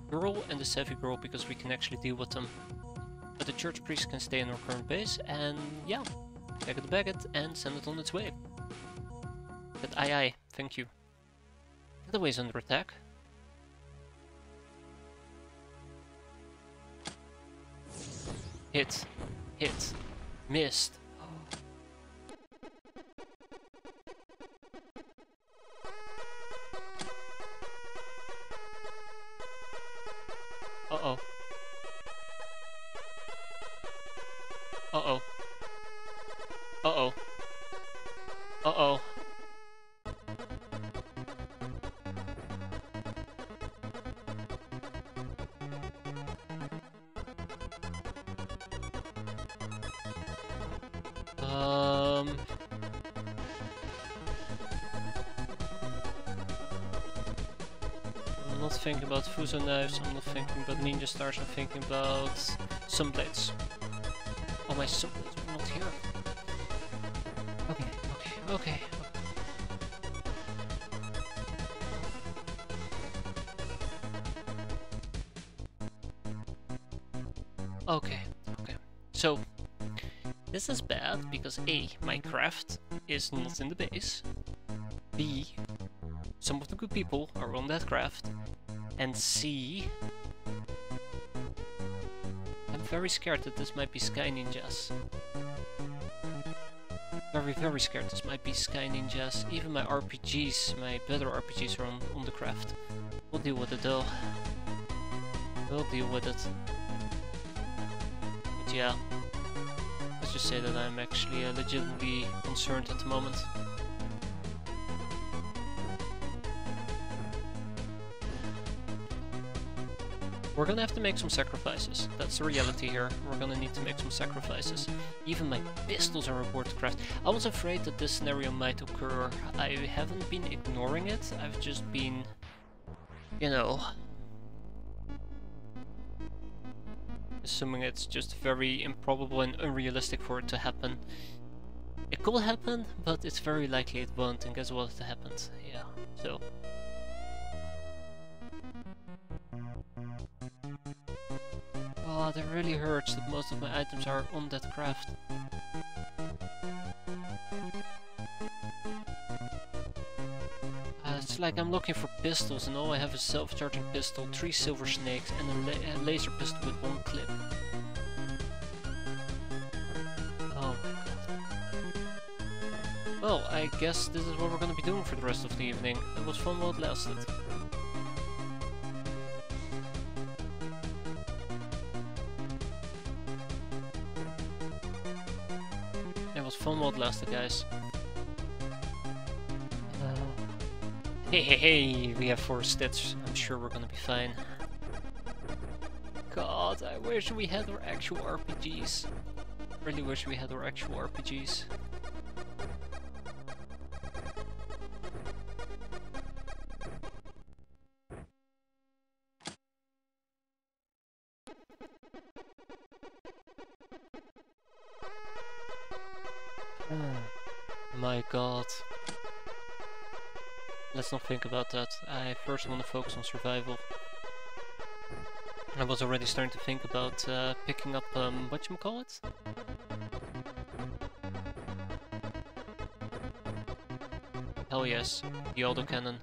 girl and the savvy girl, because we can actually deal with them. But the church priest can stay in our current base, and yeah, take it, bag it, and send it on its way. But aye, thank you. The way is under attack. Hit, missed. Uh-oh. Uh-oh. Uh-oh. Uh-oh. I'm not thinking about Fuso knives, I'm not thinking about ninja stars, I'm thinking about sunblades. Oh, my sunblades are not here. Okay. Okay. So, this is bad because A, Minecraft is not in the base. B, some of the good people are on that craft. And C, I'm very scared that this might be Sky Ninjas. Very scared this might be Sky Ninjas. Even my RPGs, my better RPGs are on the craft. We'll deal with it though. We'll deal with it. But yeah, let's just say that I'm actually legitimately concerned at the moment. We're gonna have to make some sacrifices. That's the reality here. We're gonna need to make some sacrifices. Even my pistols are aboard the craft. I was afraid that this scenario might occur. I haven't been ignoring it. I've just been, you know, assuming it's just very improbable and unrealistic for it to happen. It could happen, but it's very likely it won't, and guess what happened? Yeah, so... Oh, that really hurts that most of my items are on that craft. It's like I'm looking for pistols and all I have is self-charging pistol, 3 silver snakes and a laser pistol with 1 clip. Oh my god. Well, I guess this is what we're gonna be doing for the rest of the evening. It was fun while it lasted. It was fun while it lasted, guys. Hey, we have 4 stats. I'm sure we're gonna be fine. God, I wish we had our actual RPGs. Really wish we had our actual RPGs. My god. Let's not think about that. I first want to focus on survival. I was already starting to think about picking up, whatchamacallit? Hell yes, the autocannon.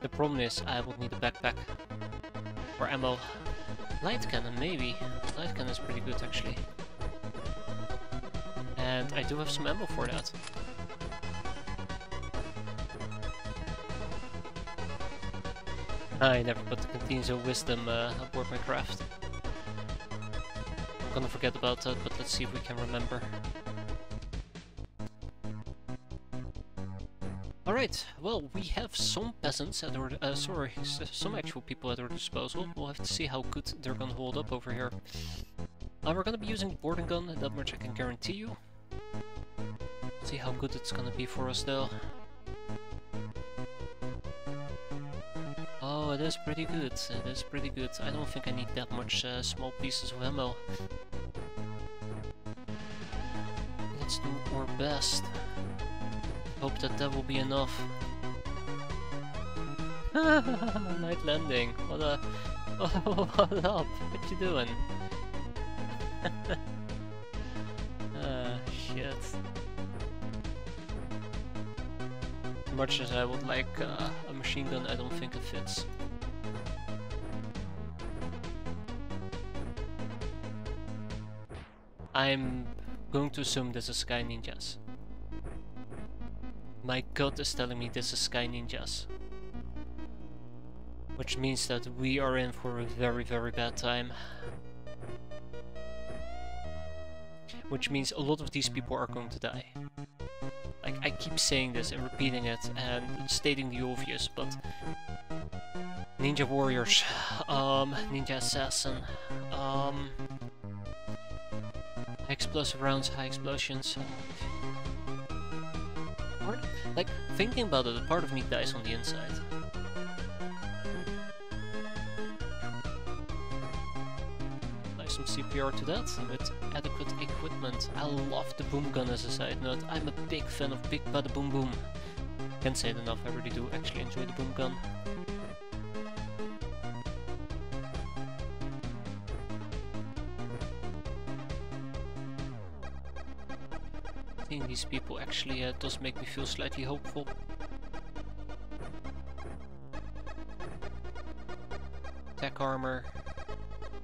The problem is I will need a backpack for ammo. Light cannon, maybe. Light cannon is pretty good actually. And I do have some ammo for that. I never put the Canteens of Wisdom aboard my craft. I'm gonna forget about that, but let's see if we can remember. Alright, well, we have some peasants at our, some actual people at our disposal. We'll have to see how good they're gonna hold up over here. We're gonna be using the boarding gun, that much I can guarantee you. See how good it's gonna be for us though. Oh, it is pretty good. It is pretty good. I don't think I need that much small pieces of ammo. Let's do our best. Hope that that will be enough. Night landing. What a... what up? What you doing? Shit. Much as I would like a machine gun, I don't think it fits. I'm going to assume this is Sky Ninjas. My gut is telling me this is Sky Ninjas. Which means that we are in for a very, very bad time. Which means a lot of these people are going to die. Like, I keep saying this and repeating it and stating the obvious, but... Ninja warriors, ninja assassin, high explosive rounds, high explosions. Like, thinking about it, a part of me dies on the inside. Apply some CPR to that with adequate equipment. I love the boom gun as a side note. I'm a big fan of Big Bada Boom Boom. Can't say it enough, I really do actually enjoy the boom gun. Seeing these people actually does make me feel slightly hopeful. Tech armor,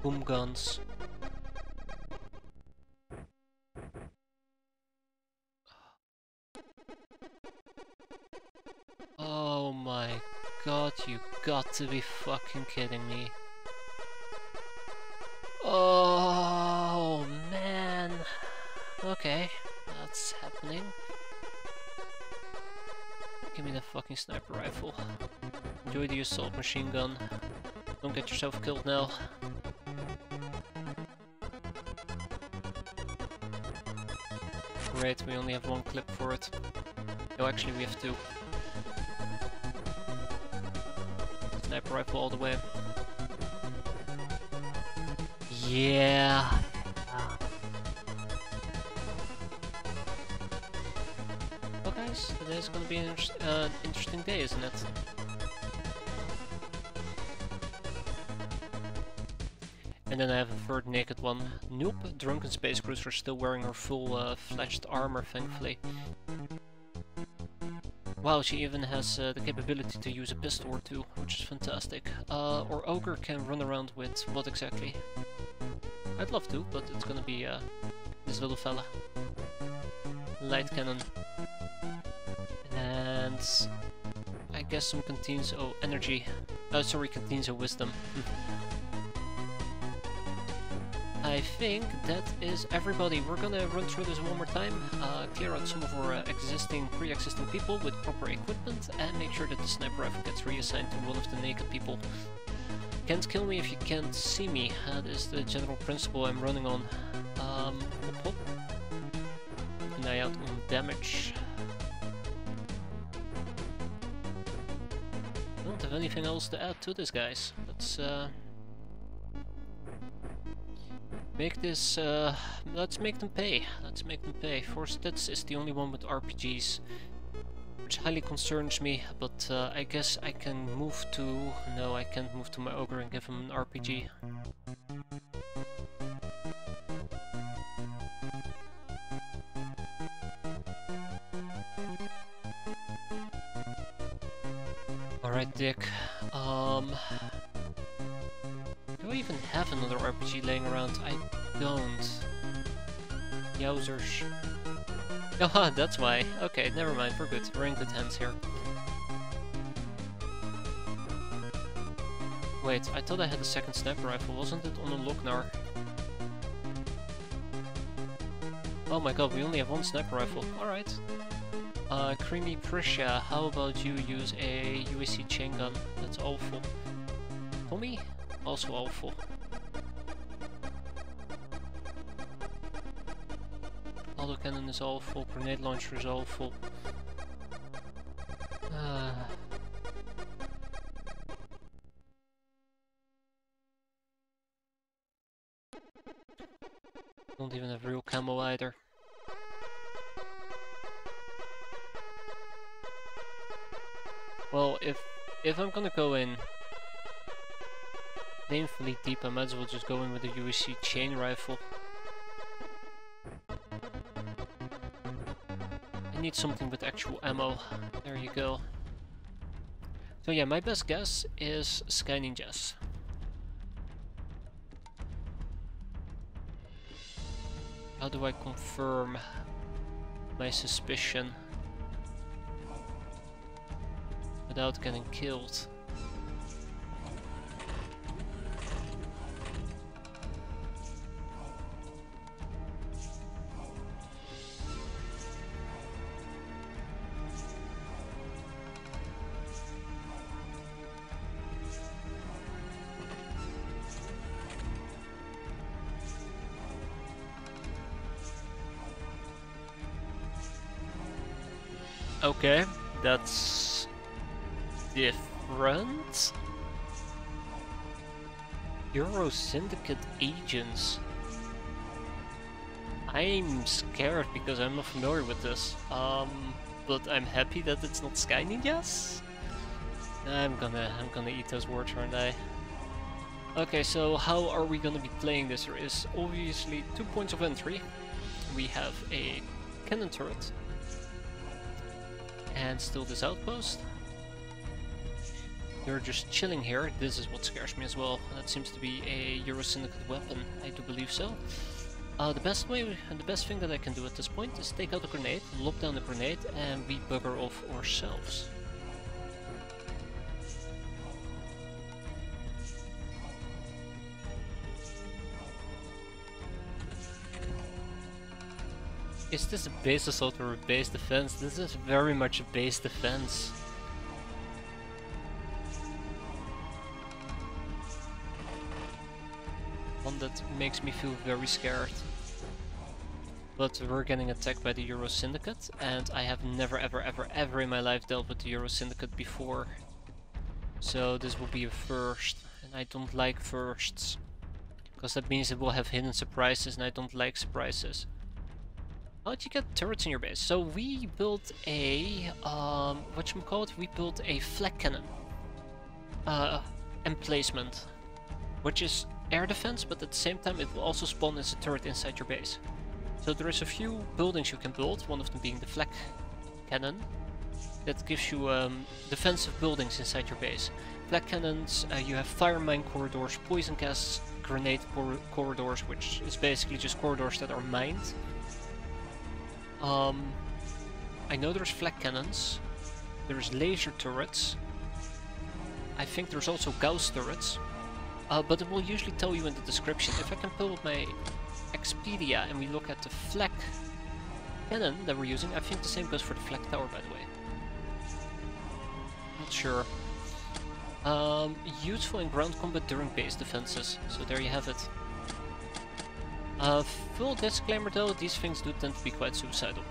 boom guns. Oh my god, you got to be fucking kidding me. Oh man. Okay. That's happening. Give me the fucking sniper rifle. Enjoy the assault machine gun. Don't get yourself killed now. Great, we only have 1 clip for it. No, actually we have 2. Sniper rifle all the way. Yeah. Today's gonna be an interesting day, isn't it? And then I have a third naked one. Nope, drunken space cruiser still wearing her full fledged armor, thankfully. Wow, she even has the capability to use a pistol or two, which is fantastic. Or Ogre can run around with what exactly? I'd love to, but it's gonna be this little fella. Light cannon. And I guess some canteens, oh, energy. Sorry, canteens of wisdom. I think that is everybody. We're gonna run through this one more time, clear out some of our pre-existing people with proper equipment, and make sure that the sniper rifle gets reassigned to one of the naked people. Can't kill me if you can't see me. That is the general principle I'm running on. Hop, hop. Keep an eye out on damage. Don't have anything else to add to this, guys. Let's make this, let's make them pay. Let's make them pay. Forstedts is the only one with RPGs, which highly concerns me, but I guess I can move to... No, I can't move to my Ogre and give him an RPG. Alright, Dick. Do I even have another RPG laying around? I don't. Yowzers. Oh, that's why. Okay, never mind, we're good. We're in good hands here. Wait, I thought I had a second sniper rifle. Wasn't it on a Lochnar? Oh my god, we only have one sniper rifle. Alright. Creamy Prisha, how about you use a UAC chain gun? That's awful. Tommy? Also awful. Autocannon is awful, grenade launcher is awful. Don't even have real camo either. Well, if I'm gonna go in painfully deep, I might as well just go in with a UAC chain rifle. I need something with actual ammo. There you go. So yeah, my best guess is Sky Ninjas. How do I confirm my suspicion without getting killed? Okay, that's different. Euro Syndicate agents. I'm scared because I'm not familiar with this. But I'm happy that it's not Sky Ninjas. I'm gonna eat those words, aren't I? Okay, so how are we gonna be playing this? There is obviously 2 points of entry. We have a cannon turret. And still this outpost. They're just chilling here. This is what scares me as well. That seems to be a Euro Syndicate weapon. I do believe so. The best way and the best thing that I can do at this point is take out a grenade, lob down the grenade, and we bugger off ourselves. Is this a base assault or a base defense? This is very much a base defense. One that makes me feel very scared. But we're getting attacked by the Euro Syndicate, and I have never ever in my life dealt with the Euro Syndicate before. So this will be a first, and I don't like firsts. Because that means it will have hidden surprises, and I don't like surprises. How'd you get turrets in your base? So we built a, whatchamacallit? We built a flak cannon emplacement, which is air defense, but at the same time it will also spawn as a turret inside your base. So there is a few buildings you can build, one of them being the flak cannon. that gives you defensive buildings inside your base. Flak cannons, you have fire mine corridors, poison gas grenade corridors, which is basically just corridors that are mined. I know there's flak cannons, there's laser turrets, I think there's also Gauss turrets, but it will usually tell you in the description. If I can pull up my Expedia and we look at the flak cannon that we're using, I think the same goes for the flak tower, by the way. Not sure. Useful in ground combat during base defenses, so there you have it. Full disclaimer though, these things do tend to be quite suicidal.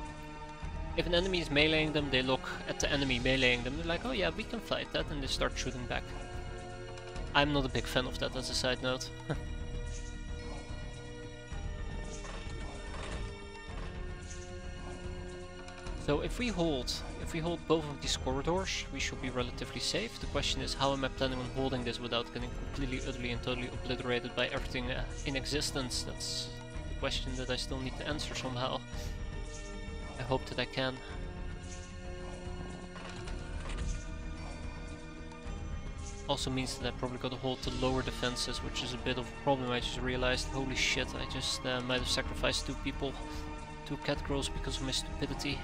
If an enemy is meleeing them, they look at the enemy meleeing them, they're like, oh yeah, we can fight that, and they start shooting back. I'm not a big fan of that as a side note. So if we hold both of these corridors, we should be relatively safe. The question is, how am I planning on holding this without getting completely, utterly and totally obliterated by everything in existence? That's the question that I still need to answer somehow. I hope that I can. Also means that I probably gotta hold the lower defenses, which is a bit of a problem. I just realized, holy shit, I just might have sacrificed 2 people, 2 cat girls, because of my stupidity.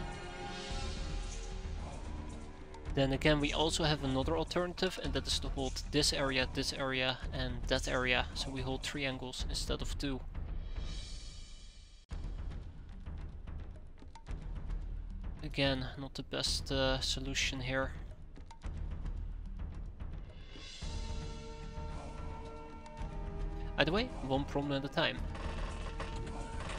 Then again, we also have another alternative, and that is to hold this area, and that area. So we hold 3 angles instead of 2. Again, not the best solution here. Either way, one problem at a time.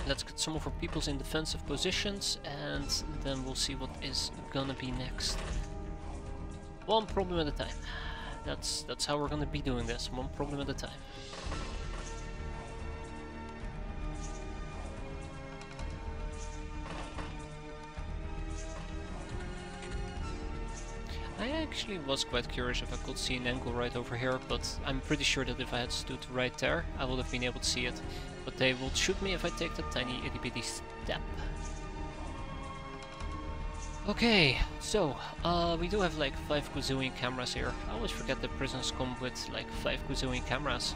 Let's get some of our peoples in defensive positions, and then we'll see what is gonna be next. One problem at a time. That's how we're gonna be doing this, one problem at a time. I actually was quite curious if I could see an angle right over here, but I'm pretty sure that if I had stood right there, I would have been able to see it. But they will shoot me if I take that tiny itty bitty step. Okay, so, we do have like 5 gazillion cameras here. I always forget that prisons come with like 5 gazillion cameras.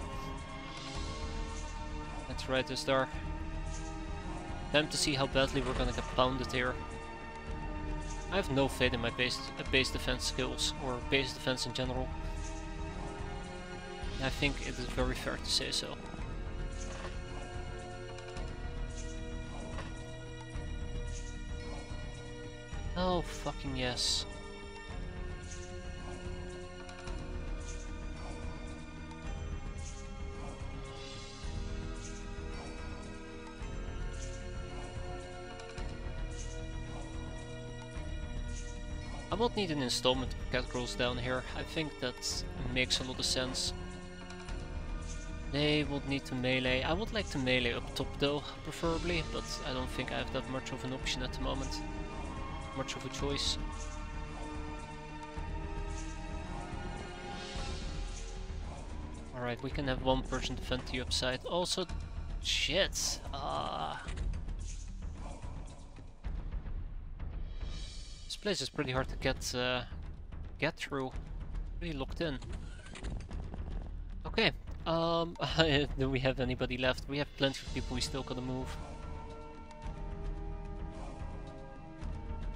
That's right, this dark. Time to see how badly we're gonna get pounded here. I have no faith in my base defense skills, or base defense in general. I think it is very fair to say so. Oh, fucking yes. I would need an installment of cat girls down here. I think that makes a lot of sense. They would need to melee. I would like to melee up top though, preferably, but I don't think I have that much of an option at the moment. Much of a choice. Alright, we can have one person defend the upside. Also, shit. This place is pretty hard to get through. Pretty locked in. Okay. Do we have anybody left? We have plenty of people we still gotta move.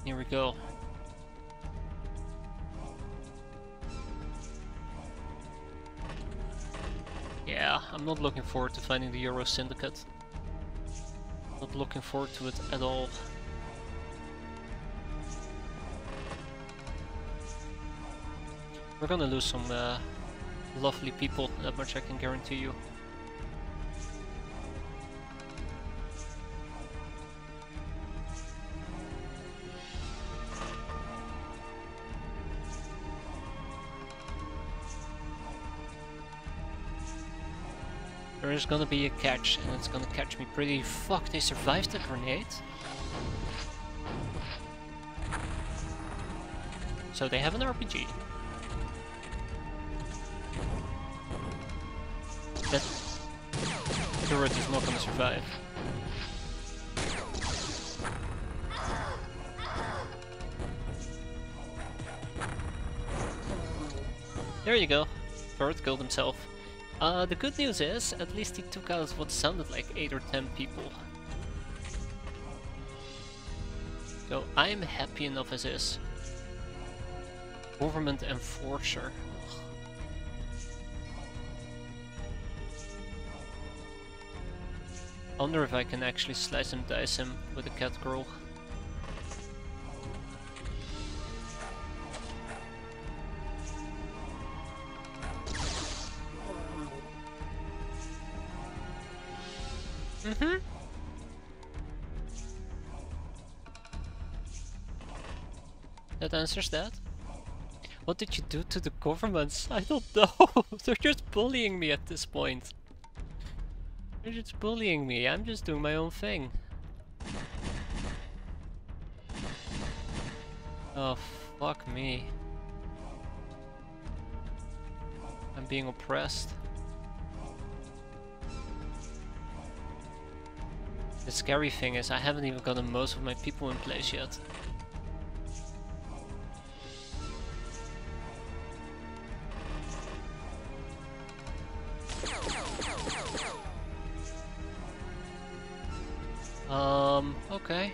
Here we go. Yeah, I'm not looking forward to finding the Euro Syndicate. Not looking forward to it at all. We're gonna lose some lovely people, that much I can guarantee you. There is gonna be a catch, and it's gonna catch me pretty... Fuck, they survived the grenade? So they have an RPG. That turret is not gonna survive. There you go. Bird killed himself. The good news is, at least he took out what sounded like 8 or 10 people. So I'm happy enough as is. Government enforcer. I wonder if I can actually slice and dice him with a cat girl. That answers that. What did you do to the governments? I don't know. They're just bullying me at this point. They're just bullying me. I'm just doing my own thing. Oh, fuck me. I'm being oppressed. The scary thing is I haven't even gotten most of my people in place yet. Okay.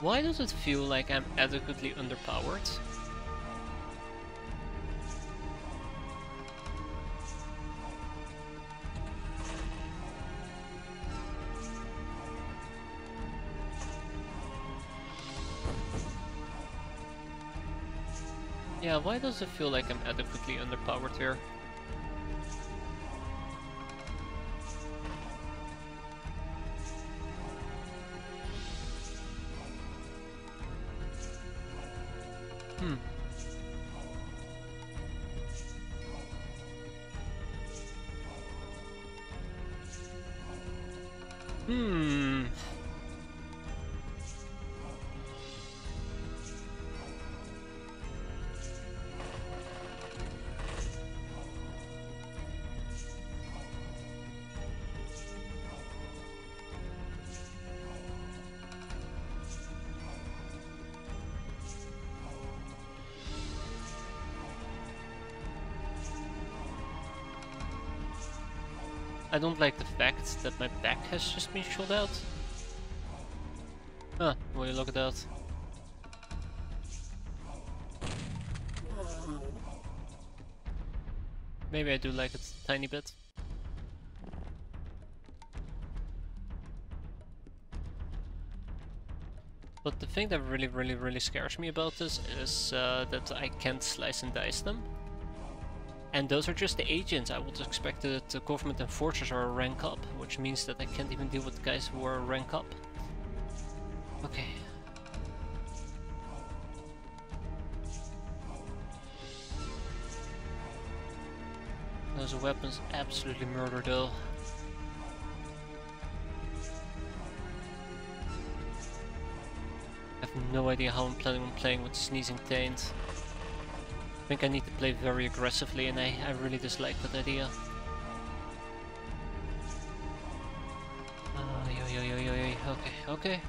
Why does it feel like I'm adequately underpowered? Yeah, why does it feel like I'm adequately underpowered here? I don't like the fact that my back has just been shot out. Huh, will you look at that? Maybe I do like it a tiny bit. But the thing that really scares me about this is that I can't slice and dice them. And those are just the agents. I would expect that the government enforcers are a rank up, which means that I can't even deal with guys who are a rank up. Okay. Those weapons absolutely murder though. I have no idea how I'm planning on playing with Sneezing Taint. I think I need to play very aggressively, and I really dislike that idea.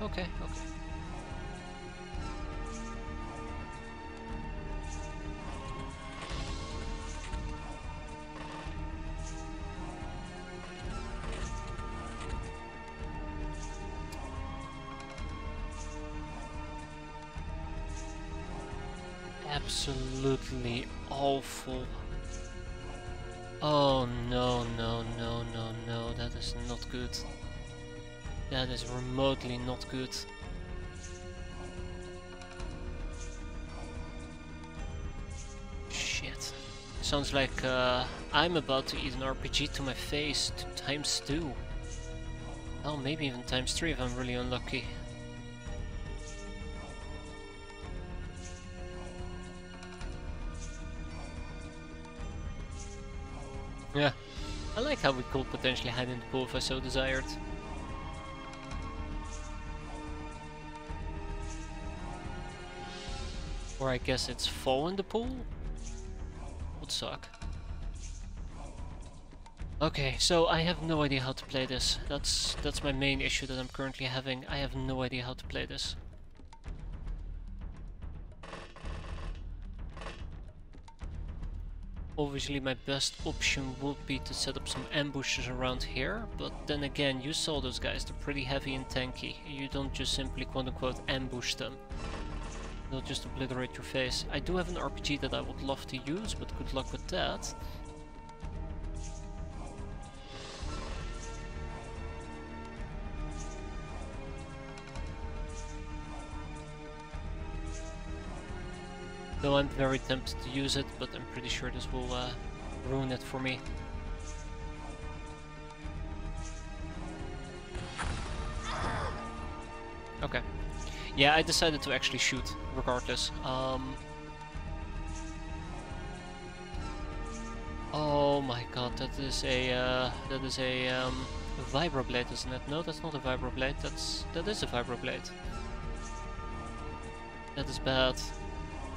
Okay. Absolutely awful. Oh no, that is not good. That is remotely not good. Shit. Sounds like I'm about to eat an RPG to my face ×2. Oh, maybe even ×3 if I'm really unlucky. Yeah, I like how we could potentially hide in the pool if I so desired. Or I guess it's fall in the pool? Would suck. Okay, so I have no idea how to play this. That's my main issue that I'm currently having. I have no idea how to play this. Obviously my best option would be to set up some ambushes around here, but then again, you saw those guys, they're pretty heavy and tanky. You don't just simply quote-unquote ambush them. They'll just obliterate your face. I do have an RPG that I would love to use, but good luck with that. Though I'm very tempted to use it, but I'm pretty sure this will ruin it for me. Okay. Yeah, I decided to actually shoot, regardless. Oh my god, that is a vibroblade, isn't it? No, that's not a vibroblade. That is a vibroblade. That is bad.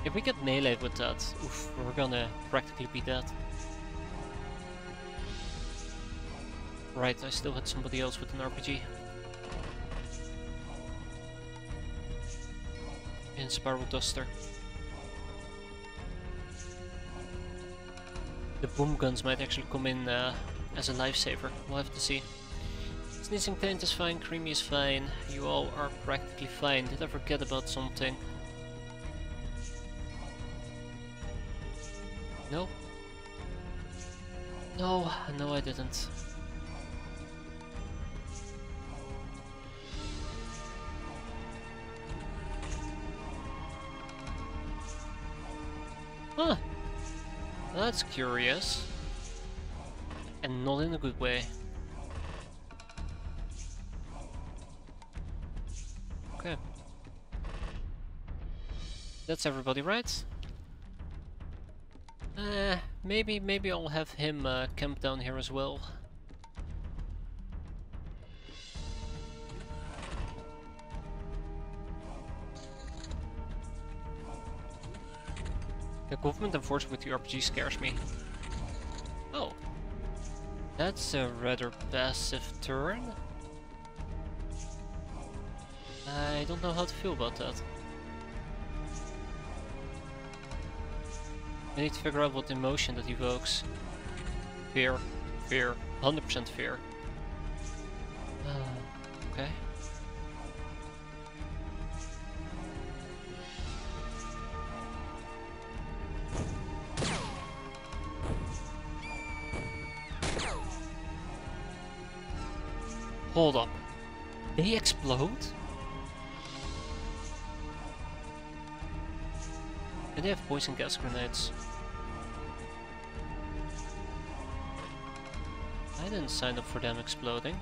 If we get melee with that, oof, we're gonna practically be dead. Right, I still had somebody else with an RPG. In Spiral Duster. The boom guns might actually come in as a lifesaver. We'll have to see. Sneezing Taint is fine, Creamy is fine. You all are practically fine. Did I forget about something? No? No, no I didn't. Huh. That's curious. And not in a good way. Okay. That's everybody, right? Maybe I'll have him camp down here as well. The government enforcement with the RPG scares me. Oh. That's a rather passive turn. I don't know how to feel about that. I need to figure out what emotion that evokes. Fear. Fear. 100% fear. Okay. Hold up. They explode? And they have poison gas grenades. I didn't sign up for them exploding.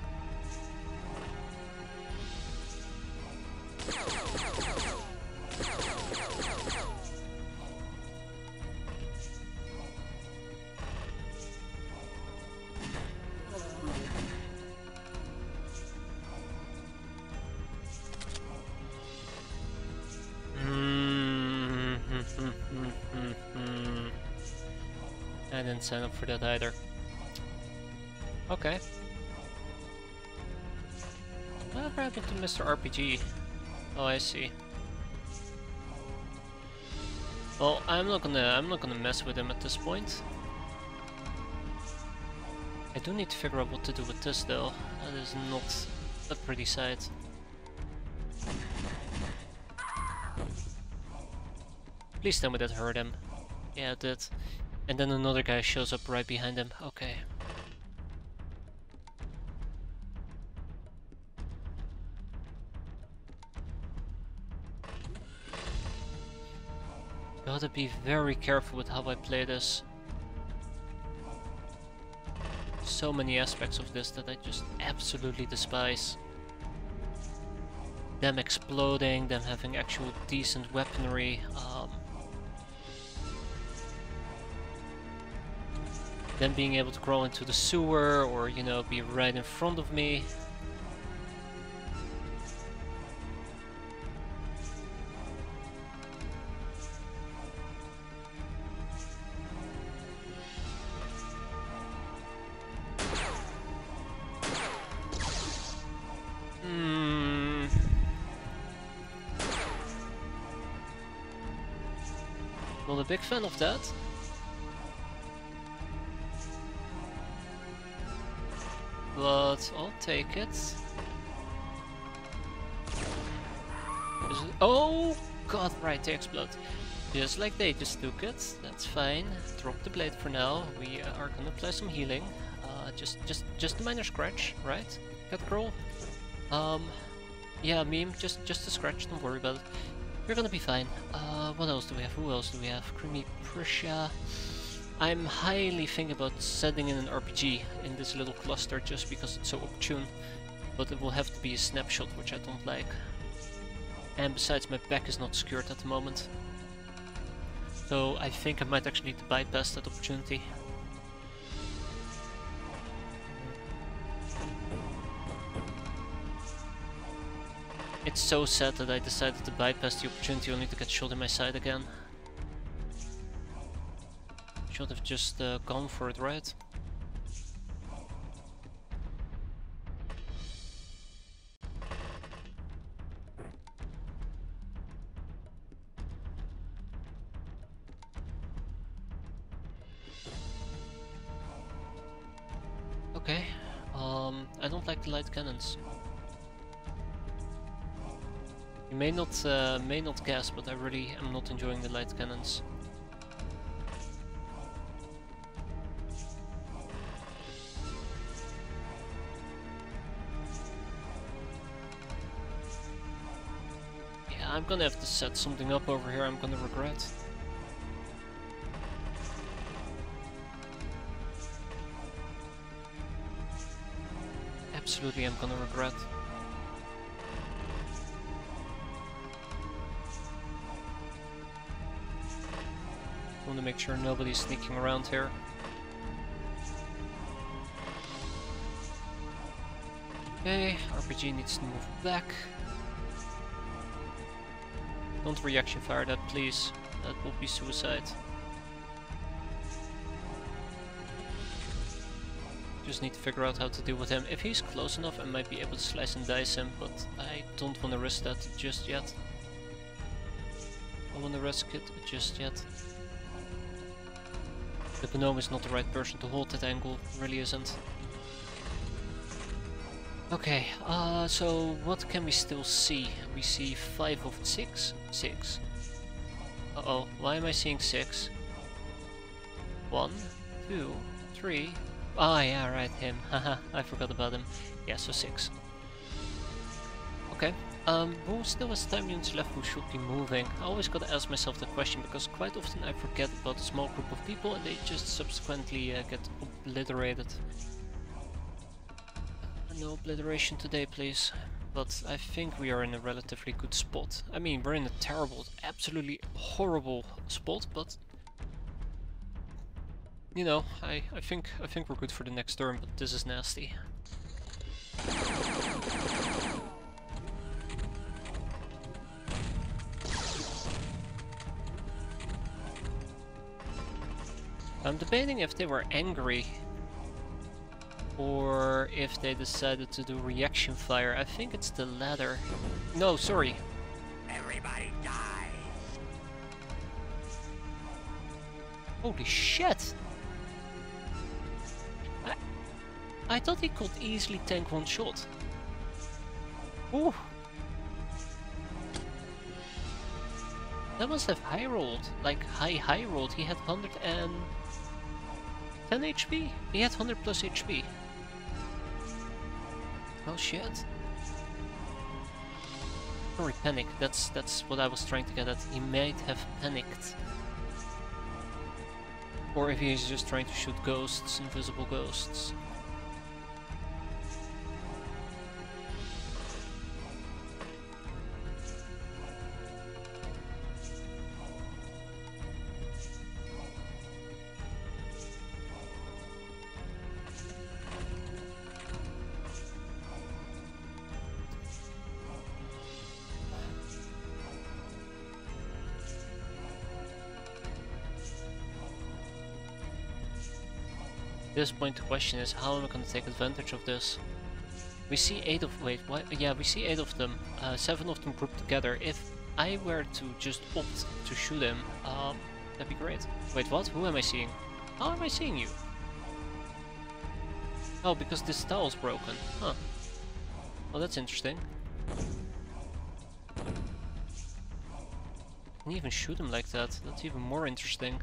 I didn't sign up for that either. Okay. What happened to Mr. RPG? Oh, I see. Well, I'm not gonna mess with him at this point. I do need to figure out what to do with this though. That is not a pretty sight. Please tell me that hurt him. Yeah, it did. And then another guy shows up right behind him. Okay. Gotta be very careful with how I play this. So many aspects of this that I just absolutely despise. Them exploding, them having actual decent weaponry. Them being able to crawl into the sewer or, you know, be right in front of me. Not a big fan of that. but I'll take it. Oh god, right, they explode. Just like they just took it, that's fine. Drop the blade for now. We are gonna apply some healing. Just a minor scratch, right? Cat girl. Yeah, meme, just a scratch, don't worry about it. We're gonna be fine. What else do we have? Who else do we have? Creamy Prussia. I'm highly thinking about setting in an RPG in this little cluster just because it's so opportune. But it will have to be a snapshot, which I don't like. And besides, my back is not secured at the moment. So I think I might actually need to bypass that opportunity. It's so sad that I decided to bypass the opportunity only to get shot in my side again. Should have just gone for it, right? Okay, I don't like the light cannons. You may not guess, but I really am not enjoying the light cannons. Yeah, I'm gonna have to set something up over here I'm gonna regret. Absolutely, I'm gonna regret. I want to make sure nobody's sneaking around here. Okay, RPG needs to move back. Don't reaction fire that, please. That will be suicide. Just need to figure out how to deal with him. If he's close enough, I might be able to slice and dice him, but I don't want to risk that just yet. I want to risk it just yet. The gnome is not the right person to hold that angle, really isn't. Okay, so what can we still see? We see 5 of 6? 6. Uh-oh, why am I seeing 6? 1, 2, 3... Ah, yeah, right, him. Haha, I forgot about him. Yeah, so 6. Okay. Who still has time units left who should be moving? I always gotta ask myself the question because quite often I forget about a small group of people and they just subsequently get obliterated. No obliteration today, please. But I think we are in a relatively good spot. I mean, we're in a terrible, absolutely horrible spot, but you know, I think we're good for the next turn, but this is nasty. I'm debating if they were angry or if they decided to do reaction fire. I think it's the latter. No, sorry. Everybody die. Holy shit! I thought he could easily tank one shot. Ooh. That must have high rolled, like high rolled. He had 110 HP? He had 100 plus HP. Oh shit. Sorry, panic. That's what I was trying to get at. He might have panicked. Or if he's just trying to shoot ghosts, invisible ghosts. At this point the question is, how am I going to take advantage of this? We see 8 of... wait, what? Yeah, we see 8 of them. 7 of them grouped together. If I were to just opt to shoot him, that'd be great. Wait, what? Who am I seeing? How am I seeing you? Oh, because this tile's broken. Huh. Well, that's interesting. Can you even shoot him like that? That's even more interesting.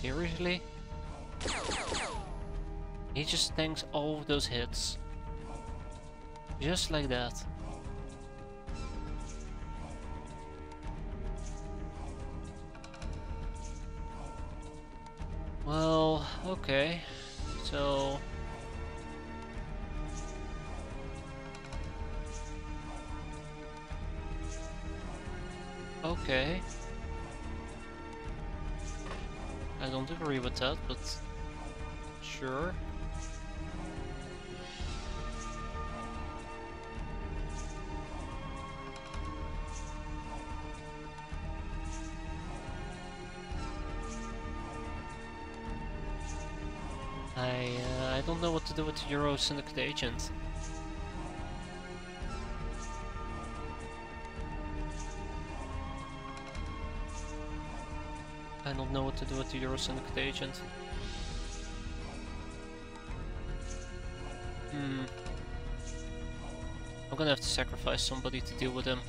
Seriously? He just tanks all of those hits. Just like that. Well, okay. So... okay. I don't agree with that, but... sure. I don't know what to do with the Euro Syndicate agent. I don't know what to do with the Euro Syndicate agent. I'm gonna have to sacrifice somebody to deal with him.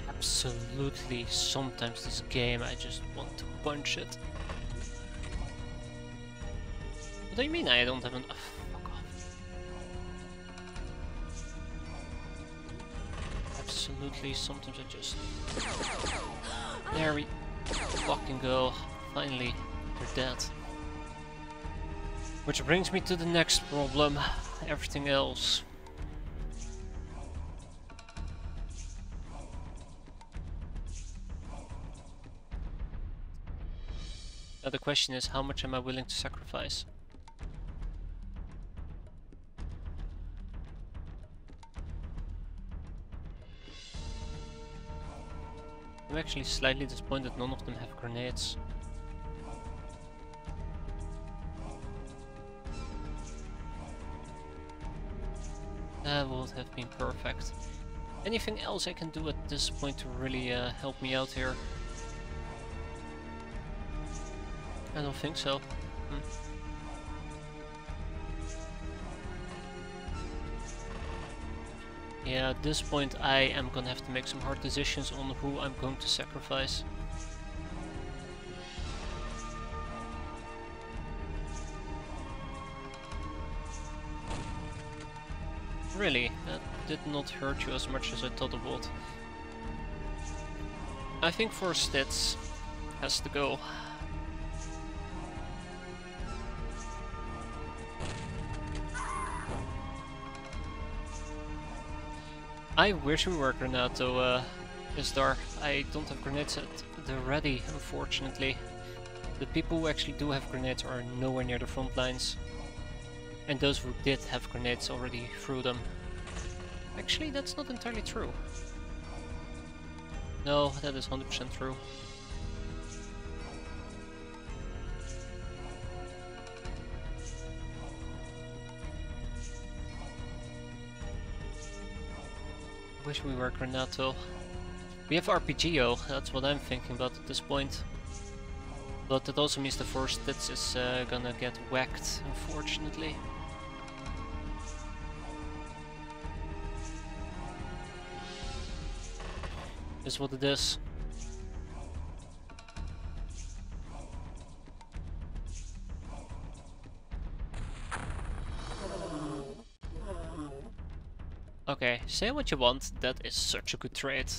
Absolutely, sometimes this game I just want to punch it. What do you mean I don't have an... oh, fuck off. Absolutely, sometimes I just... there we fucking go. Finally, they're dead. Which brings me to the next problem. Everything else. Now the question is, how much am I willing to sacrifice? I'm actually slightly disappointed none of them have grenades. That would have been perfect. Anything else I can do at this point to really help me out here? I don't think so. Yeah, at this point I am gonna have to make some hard decisions on who I'm going to sacrifice. Really, that did not hurt you as much as I thought it would. I think Stitz has to go. I wish we were Granato, Isdar. I don't have grenades at the ready, unfortunately. The people who actually do have grenades are nowhere near the front lines. And those who did have grenades already threw them. Actually, that's not entirely true. No, that is 100% true. Wish we were Granato. We have RPGO, that's what I'm thinking about at this point. But that also means the Stitz is gonna get whacked, unfortunately. Is what it is. Okay, say what you want, that is such a good trade.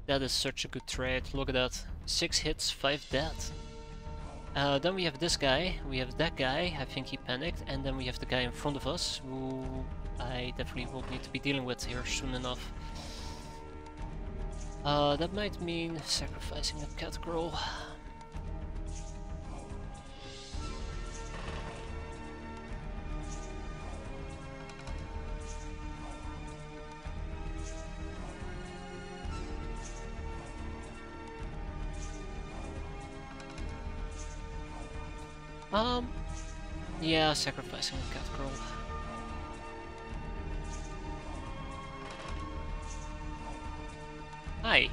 That is such a good trade, look at that. 6 hits, 5 dead. Then we have this guy, we have that guy, I think he panicked, and then we have the guy in front of us, who I definitely will need to be dealing with here soon enough. That might mean sacrificing a cat girl. Yeah, sacrificing a cat girl. Hi.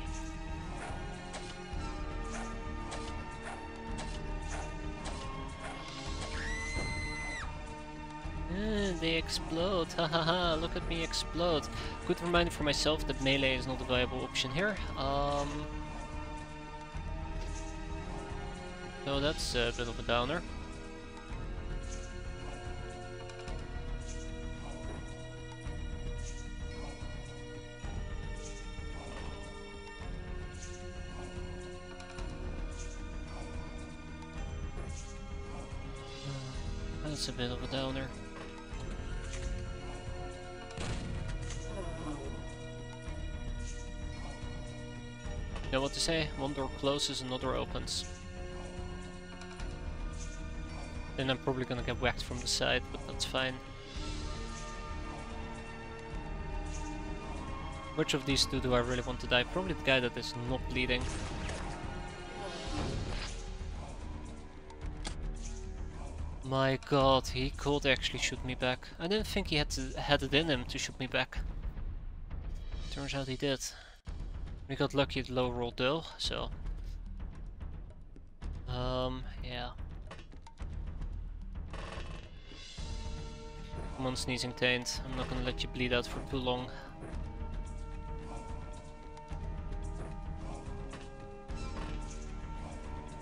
They explode, hahaha, look at me explode. Good reminder for myself that melee is not a viable option here. So that's a bit of a downer. That's a bit of a downer. You know what to say? One door closes, another opens. Then I'm probably gonna get whacked from the side, but that's fine. Which of these two do I really want to die? Probably the guy that is not bleeding. My god, he could actually shoot me back. I didn't think he had it in him to shoot me back. Turns out he did. We got lucky at low roll though, so... yeah. Come on, Sneezing Taint. I'm not gonna let you bleed out for too long.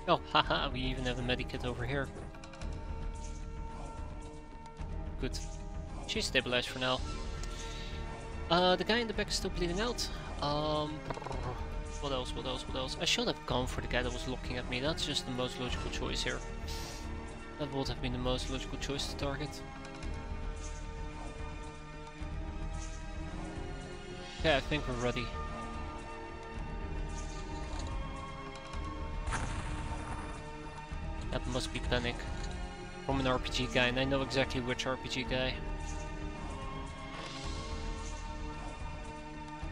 Oh, haha, we even have a medikit over here. Good. She's stabilized for now. The guy in the back is still bleeding out. What else, what else, what else? I should have gone for the guy that was looking at me. That's just the most logical choice here. That would have been the most logical choice to target. Okay, I think we're ready. That must be panic. From an RPG guy, and I know exactly which RPG guy.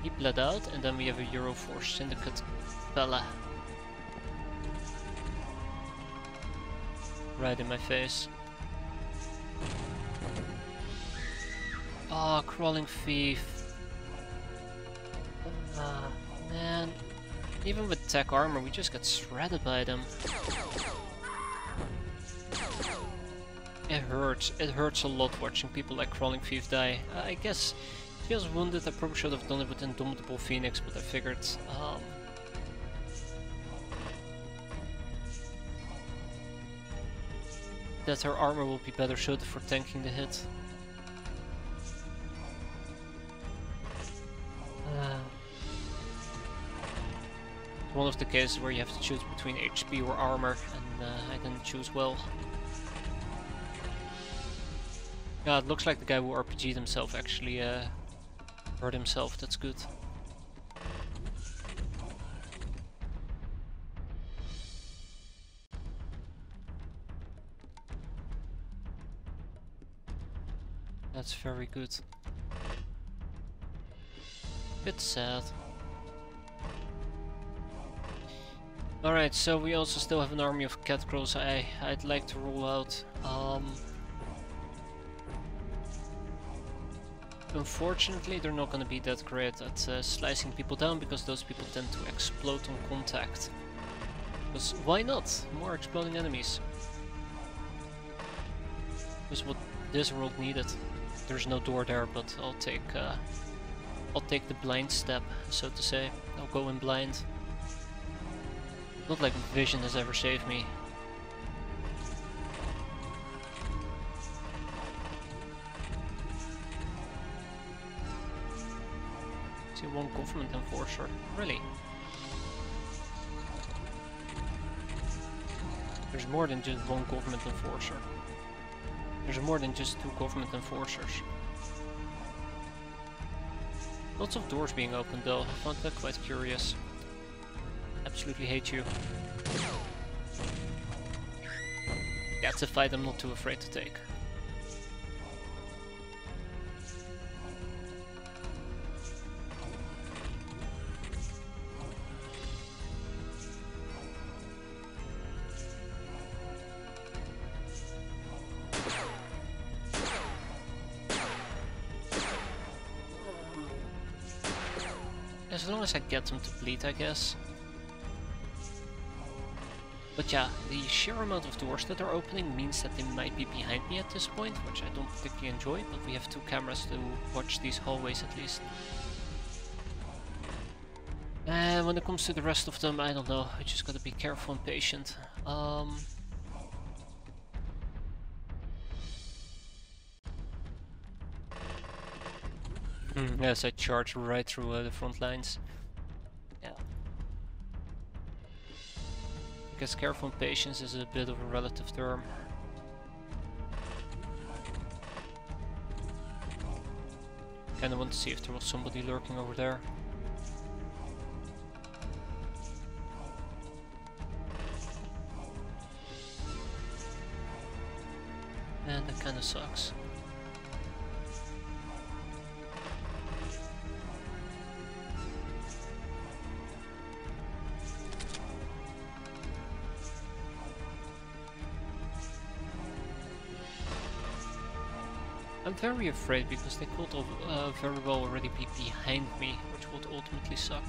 He bled out, and then we have a Euroforce Syndicate fella. Right in my face. Ah, oh, Crawling Thief. Ah, man. Even with tech armor, we just get shredded by them. It hurts a lot watching people like Crawling Thief die. I guess if he was wounded I probably should have done it with Indomitable Phoenix, but I figured that her armor will be better suited for tanking the hit. One of the cases where you have to choose between HP or armor, and I didn't choose well. Yeah, it looks like the guy who RPG'd himself actually hurt himself. That's good. That's very good. Bit sad. Alright, so we also still have an army of cat crows I'd like to roll out. Unfortunately, they're not going to be that great at slicing people down, because those people tend to explode on contact. Because why not? More exploding enemies. Is what this world needed. There's no door there, but I'll take the blind step, so to say. I'll go in blind. Not like vision has ever saved me. See, one government enforcer. Really? There's more than just one government enforcer. There's more than just two government enforcers. Lots of doors being opened though. I found that quite curious. Absolutely hate you. That's a fight I'm not too afraid to take. as long as I get them to bleed, I guess. But yeah, the sheer amount of doors that are opening means that they might be behind me at this point, which I don't particularly enjoy, but we have 2 cameras to watch these hallways at least. And when it comes to the rest of them, I don't know, I just gotta be careful and patient. Yes, I charge right through the front lines. Yeah. I guess careful and patience is a bit of a relative term. Kinda want to see if there was somebody lurking over there. And that kinda sucks. I'm very afraid because they could very well already be behind me, which would ultimately suck.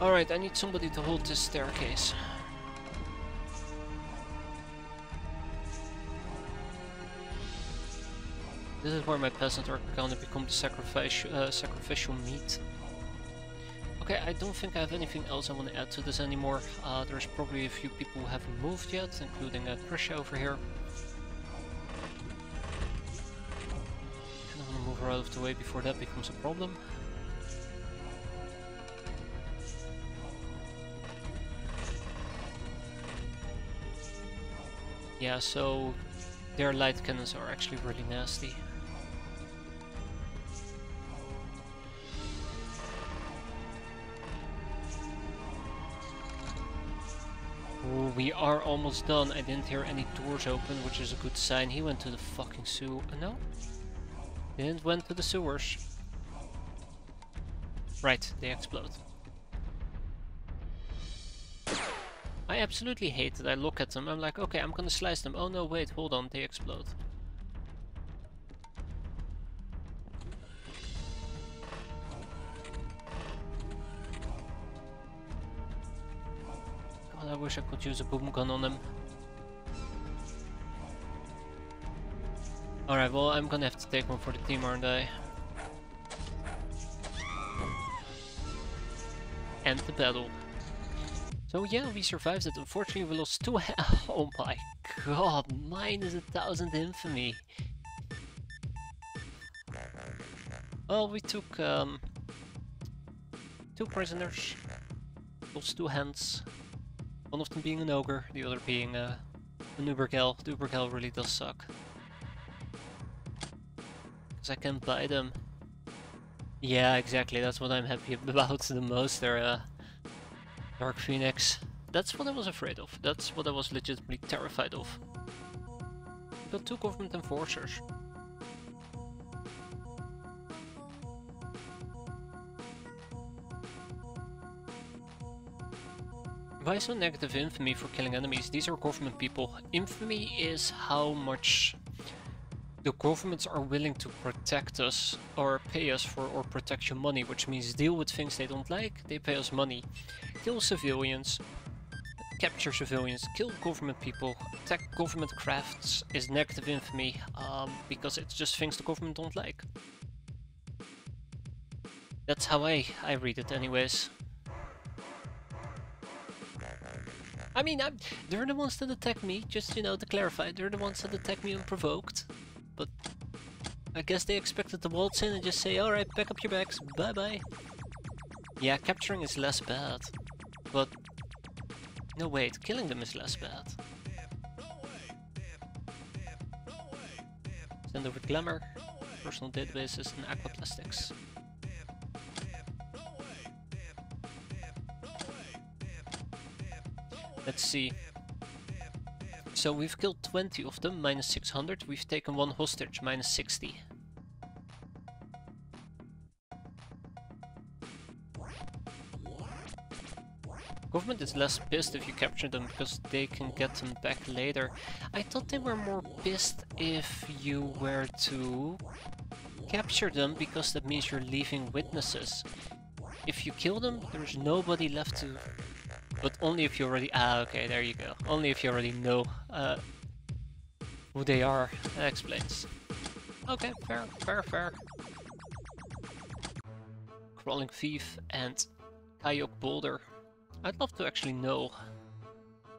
Alright, I need somebody to hold this staircase. This is where my peasants are gonna become the sacrificial meat. Okay, I don't think I have anything else I want to add to this anymore. There's probably a few people who haven't moved yet, including Trisha over here. And I want to move her out of the way before that becomes a problem. Yeah, so their light cannons are actually really nasty. Ooh, we are almost done. I didn't hear any doors open, which is a good sign. He went to the fucking sewer. No? Didn't went to the sewers. Right, they explode. I absolutely hate that I look at them. I'm like, okay, I'm gonna slice them. Oh no, wait, hold on, they explode. God, I wish I could use a boom gun on them. Alright, well, I'm gonna have to take one for the team, aren't I? End the battle. So yeah, we survived it. Unfortunately, we lost 2 oh my god, -1000 infamy. Well, we took 2 prisoners, lost 2 hands. One of them being an ogre, the other being an Ubergel. The Ubergel really does suck. Because I can buy them. Yeah, exactly, that's what I'm happy about the most. They're Dark Phoenix. That's what I was afraid of. That's what I was legitimately terrified of. We got 2 government enforcers. Why so negative infamy for killing enemies? These are government people. Infamy is how much the governments are willing to protect us or pay us for or protect your money, which means deal with things they don't like, they pay us money. Kill civilians, capture civilians, kill government people, attack government crafts is negative infamy because it's just things the government don't like. That's how I read it anyways. I mean, they're the ones that attack me, just, you know, to clarify, they're the ones that attack me unprovoked. But I guess they expected to waltz in and just say, alright, pack up your bags, bye bye. Yeah, capturing is less bad. But, no wait, killing them is less bad. Send over glamour, personal databases and aquaplastics. Let's see. So we've killed 20 of them, -600. We've taken 1 hostage, -60. Government is less pissed if you capture them because they can get them back later. I thought they were more pissed if you were to capture them because that means you're leaving witnesses. If you kill them, there's nobody left to... But only if you already... Ah, okay, there you go. Only if you already know who they are. That explains. Okay, fair. Crawling Thief and Kayok Boulder. I'd love to actually know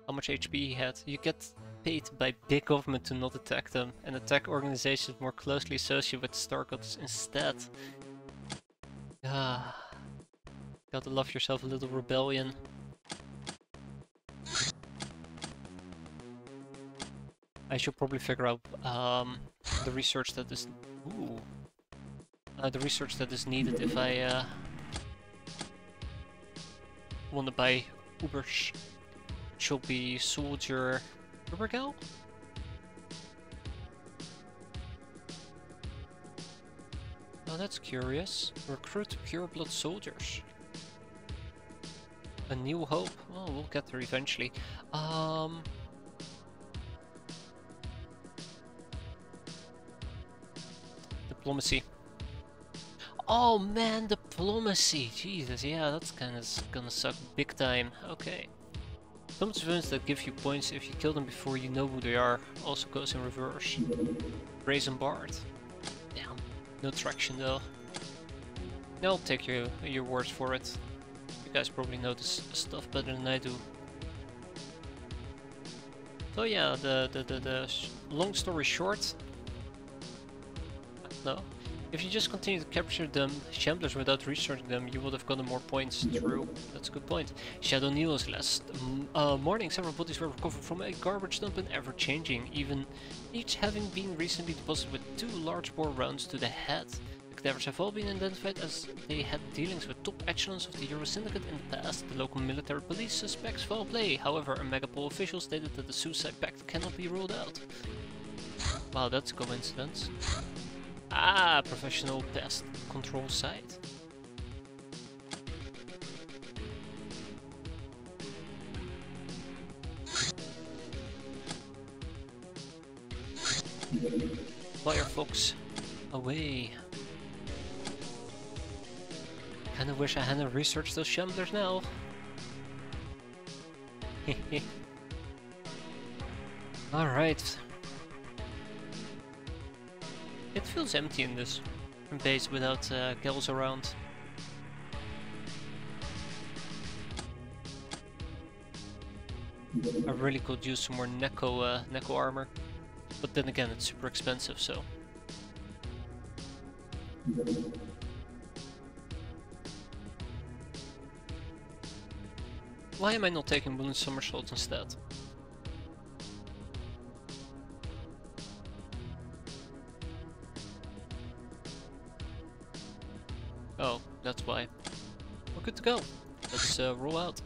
how much HP he had. You get paid by big government to not attack them and attack organizations more closely associated with Star Gods instead. Ah, gotta love yourself a little rebellion. I should probably figure out the research that is needed if I want to buy Ubers. Should be Soldier Ubergal? Oh, that's curious. Recruit pureblood soldiers. A new hope. Oh, we'll get there eventually. Diplomacy. Oh man, diplomacy! Jesus, yeah, that's kinda gonna suck big time. Okay. Some civilians that give you points if you kill them before you know who they are also goes in reverse. Brazen Bard. Damn, no traction though. I'll take your words for it. You guys probably know this stuff better than I do. So yeah, the long story short. No. If you just continue to capture them, shamblers without researching them, you would have gotten more points. True, that's a good point. Shadow News. Last morning, several bodies were recovered from a garbage dump and ever-changing, each having been recently deposited with 2 large bore rounds to the head. The cadavers have all been identified as they had dealings with top echelons of the Euro Syndicate in the past. The local military police suspects foul play. However, a Megapol official stated that the suicide pact cannot be ruled out. Wow, that's a coincidence. Ah, professional pest control site. Firefox, away. Kinda wish I hadn't researched those shamblers now. Alright. It feels empty in this base without gals around. I really could use some more Neko armor, but then again it's super expensive, so... Why am I not taking balloon somersaults instead? Oh, that's why. We're good to go. Let's roll out.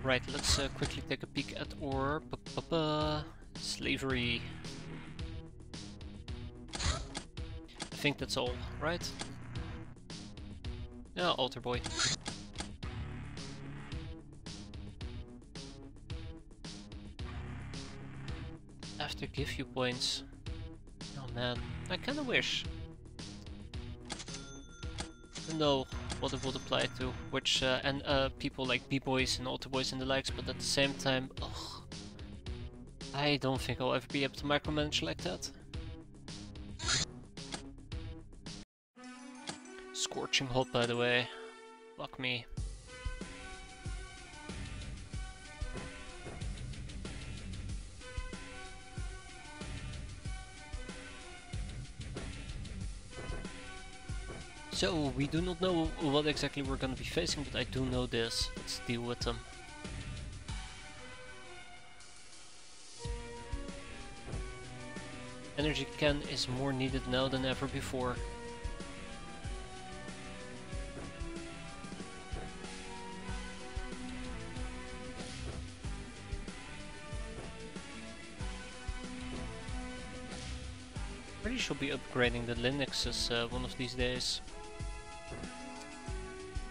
Right, let's quickly take a peek at ore. Slavery. I think that's all, right? Yeah, altar boy. After give you points. Oh man, I kinda wish to know what it would apply to, which and people like B-boys and altar boys and the likes, but at the same time, ugh, I don't think I'll ever be able to micromanage like that. Scorching hot, by the way. Fuck me. So, we do not know what exactly we're gonna be facing, but I do know this. Let's deal with them. Energy can is more needed now than ever before. Really should be upgrading the Linuxes one of these days.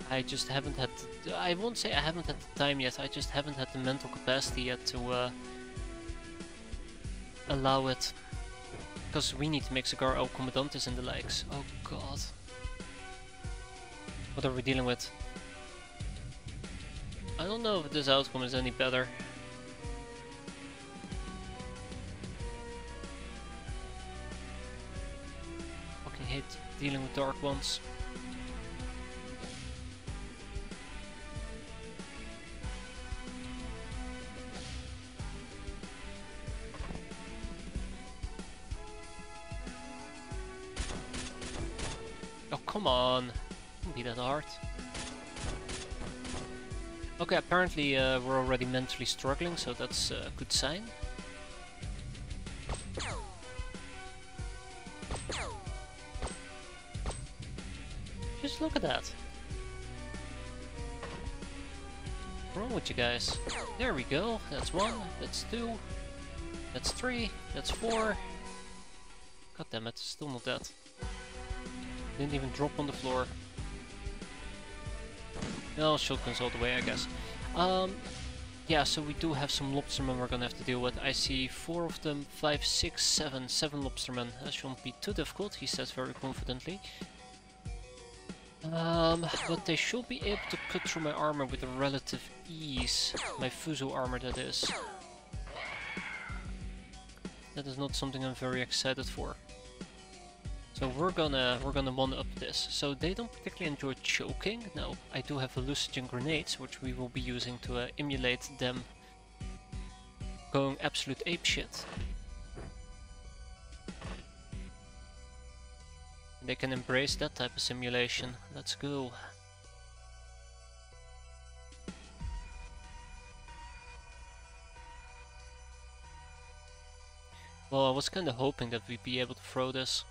I just haven't had, I won't say I haven't had the time yet, I just haven't had the mental capacity yet to allow it. Because we need to make Cigar El Comandantes and the likes. Oh god. What are we dealing with? I don't know if this outcome is any better. Fucking hate dealing with dark ones. Oh, come on. Don't be that hard. Okay, apparently we're already mentally struggling, so that's a good sign. Just look at that. What's wrong with you guys? There we go. That's 1, that's 2, that's 3, that's 4. God damn it, still not dead. Didn't even drop on the floor. No, shotguns all the way, I guess. Yeah, so we do have some lobstermen we're gonna have to deal with. I see 4 of them, 5, 6, 7 lobstermen. That shouldn't be too difficult, he says very confidently. But they should be able to cut through my armor with a relative ease. My Fuso armor, that is. That is not something I'm very excited for. So we're gonna one-up this. So they don't particularly enjoy choking. Now, I do have hallucinogen grenades, which we will be using to emulate them going absolute apeshit. They can embrace that type of simulation. Let's go. Well, I was kinda hoping that we'd be able to throw this.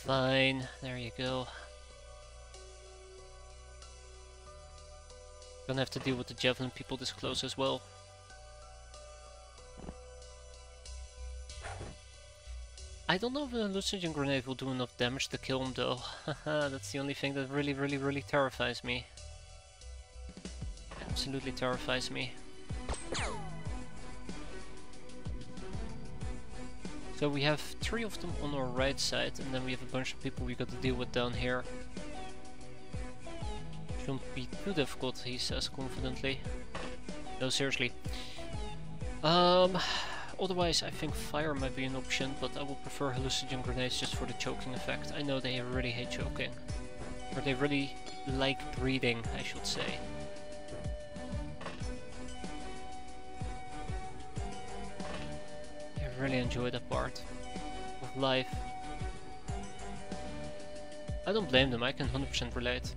Fine, there you go. Gonna have to deal with the javelin people this close as well. I don't know if a hallucinogen grenade will do enough damage to kill him though. Haha, that's the only thing that really terrifies me. Absolutely terrifies me. So we have 3 of them on our right side, and then we have a bunch of people we got to deal with down here. Shouldn't be too difficult, he says confidently. No, seriously. Otherwise I think fire might be an option, but I will prefer hallucinogen grenades just for the choking effect. I know they really hate choking. Or they really like breathing, I should say. I really enjoy that part of life. I don't blame them, I can 100% relate.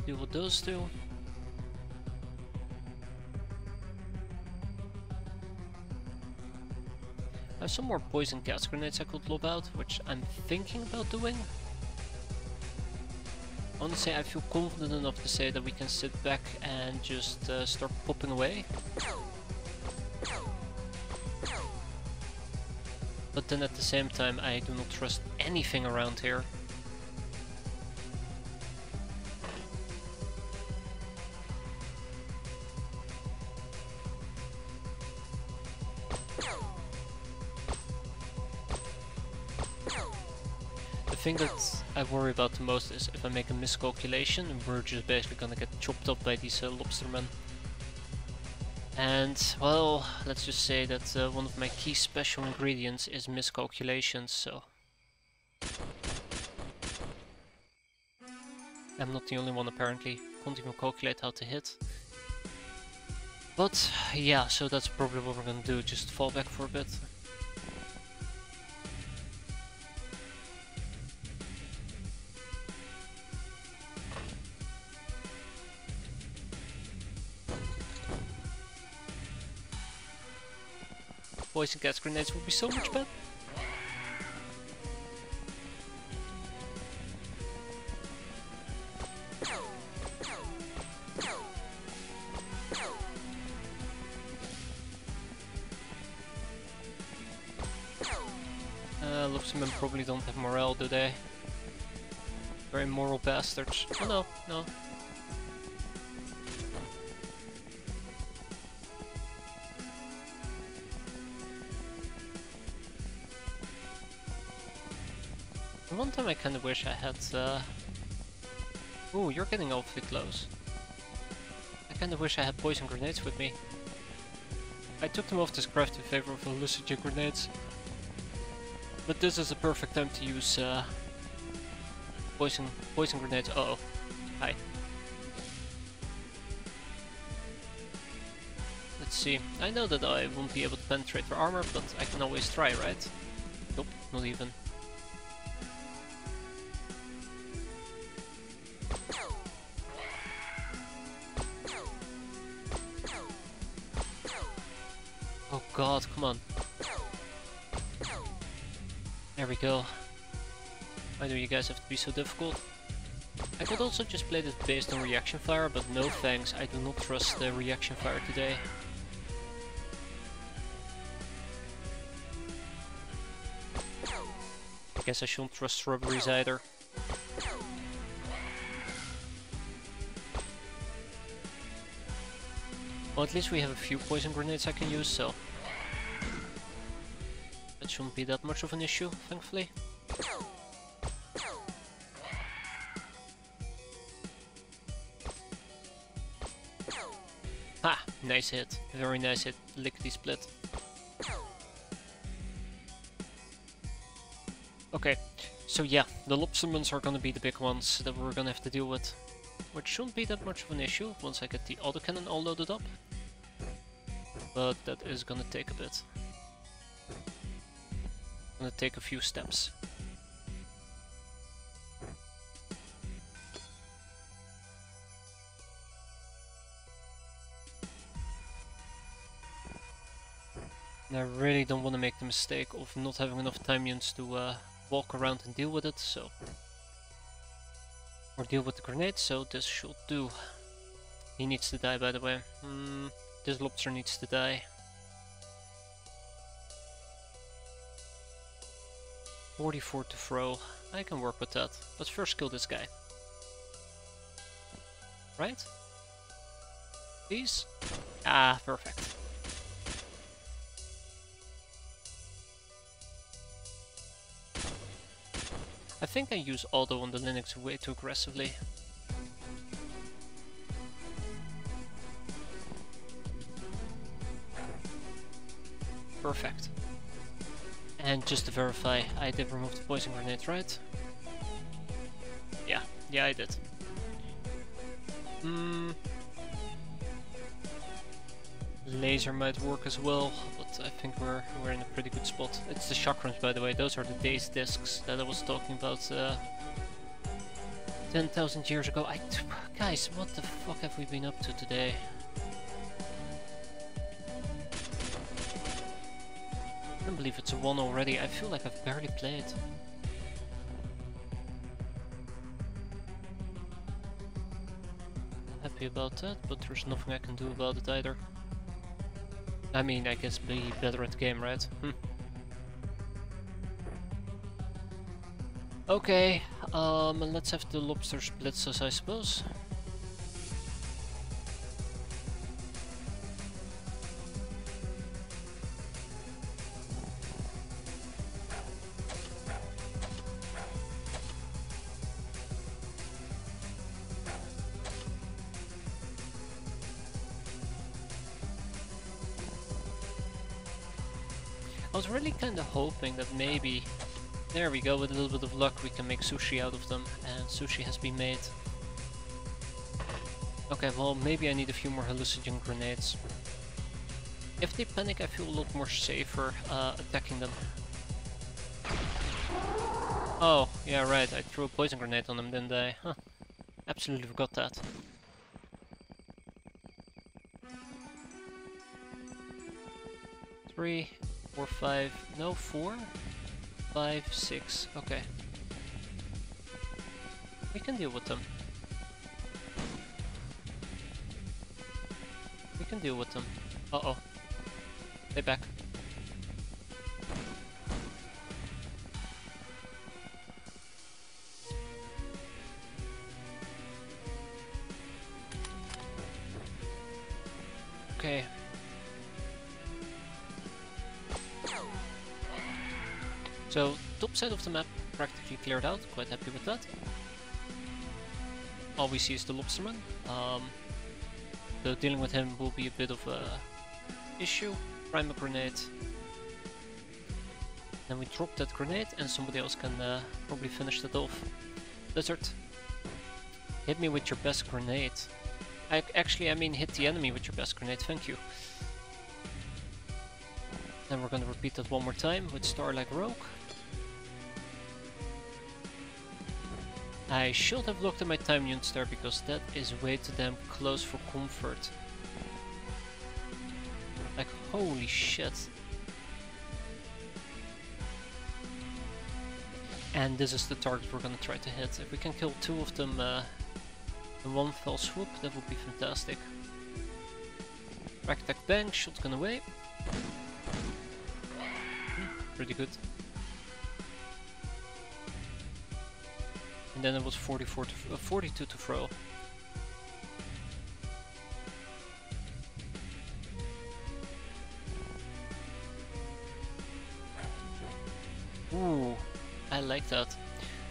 Deal with those two. I have some more poison gas grenades I could lob out, which I'm thinking about doing. Honestly, I feel confident enough to say that we can sit back and just start popping away. But then at the same time, I do not trust anything around here. The thing that I worry about the most is if I make a miscalculation, we're just basically gonna get chopped up by these lobstermen. And, well, let's just say that one of my key special ingredients is miscalculations, so... I'm not the only one apparently, can't even calculate how to hit. But, yeah, so that's probably what we're gonna do, just fall back for a bit. Poison gas grenades would be so much better. probably don't have morale, do they? Very immoral bastards. Oh no, no. One time I kinda wish I had Ooh, you're getting awfully close. I kinda wish I had poison grenades with me. I took them off this craft in favor of hallucinogen grenades. But this is a perfect time to use poison grenades. Uh oh. Hi. Let's see. I know that I won't be able to penetrate their armor, but I can always try, right? Nope, not even. Oh god, come on. There we go. Why do you guys have to be so difficult? I could also just play this based on reaction fire, but no thanks, I do not trust the reaction fire today. I guess I shouldn't trust strawberries either. Well, at least we have a few poison grenades I can use, so that shouldn't be that much of an issue, thankfully. Ha! Nice hit. Very nice hit. Lickety split. Okay, so yeah, the lobstermans are gonna be the big ones that we're gonna have to deal with. Which shouldn't be that much of an issue once I get the autocannon all loaded up. But that is gonna take a bit. Gonna take a few steps. And I really don't want to make the mistake of not having enough time units to walk around and deal with it, so... Or deal with the grenade, so this should do. He needs to die, by the way. This lobster needs to die. 44 to throw. I can work with that. Let's first kill this guy. Right? Please? Ah, perfect. I think I use auto on the Linux way too aggressively. Perfect. And just to verify, I did remove the poison grenade, right? Yeah, I did. Laser might work as well, but I think we're in a pretty good spot. It's the chakrams, by the way. Those are the daze discs that I was talking about 10,000 years ago. Guys, what the fuck have we been up to today? I can't believe it's a 1 already. I feel like I've barely played. Happy about that, but there's nothing I can do about it either. I mean, I guess be better at the game, right? Okay, let's have the lobster blitzers, I suppose. I was really kind of hoping that maybe, there we go, with a little bit of luck we can make sushi out of them, and sushi has been made. Okay, well maybe I need a few more hallucinogen grenades. If they panic I feel a lot more safer attacking them. Oh, yeah right, I threw a poison grenade on them, didn't I? Huh, absolutely forgot that. Three, 4, 5, no, 4, 5, 6, okay. We can deal with them. We can deal with them. Uh-oh. Stay back. Okay. So, top side of the map practically cleared out, quite happy with that. All we see is the lobsterman. So dealing with him will be a bit of a issue. Prime a grenade. Then we drop that grenade and somebody else can probably finish that off. Lizard, hit me with your best grenade. I mean hit the enemy with your best grenade, thank you. Then we're gonna repeat that one more time with Starlight Rogue. I should have looked at my time units there because that is way too damn close for comfort. Like, holy shit. And this is the target we're gonna try to hit. If we can kill 2 of them in one fell swoop, that would be fantastic. Rack attack bang, shotgun away. Pretty good. And then it was 42 to throw. Ooh, I like that.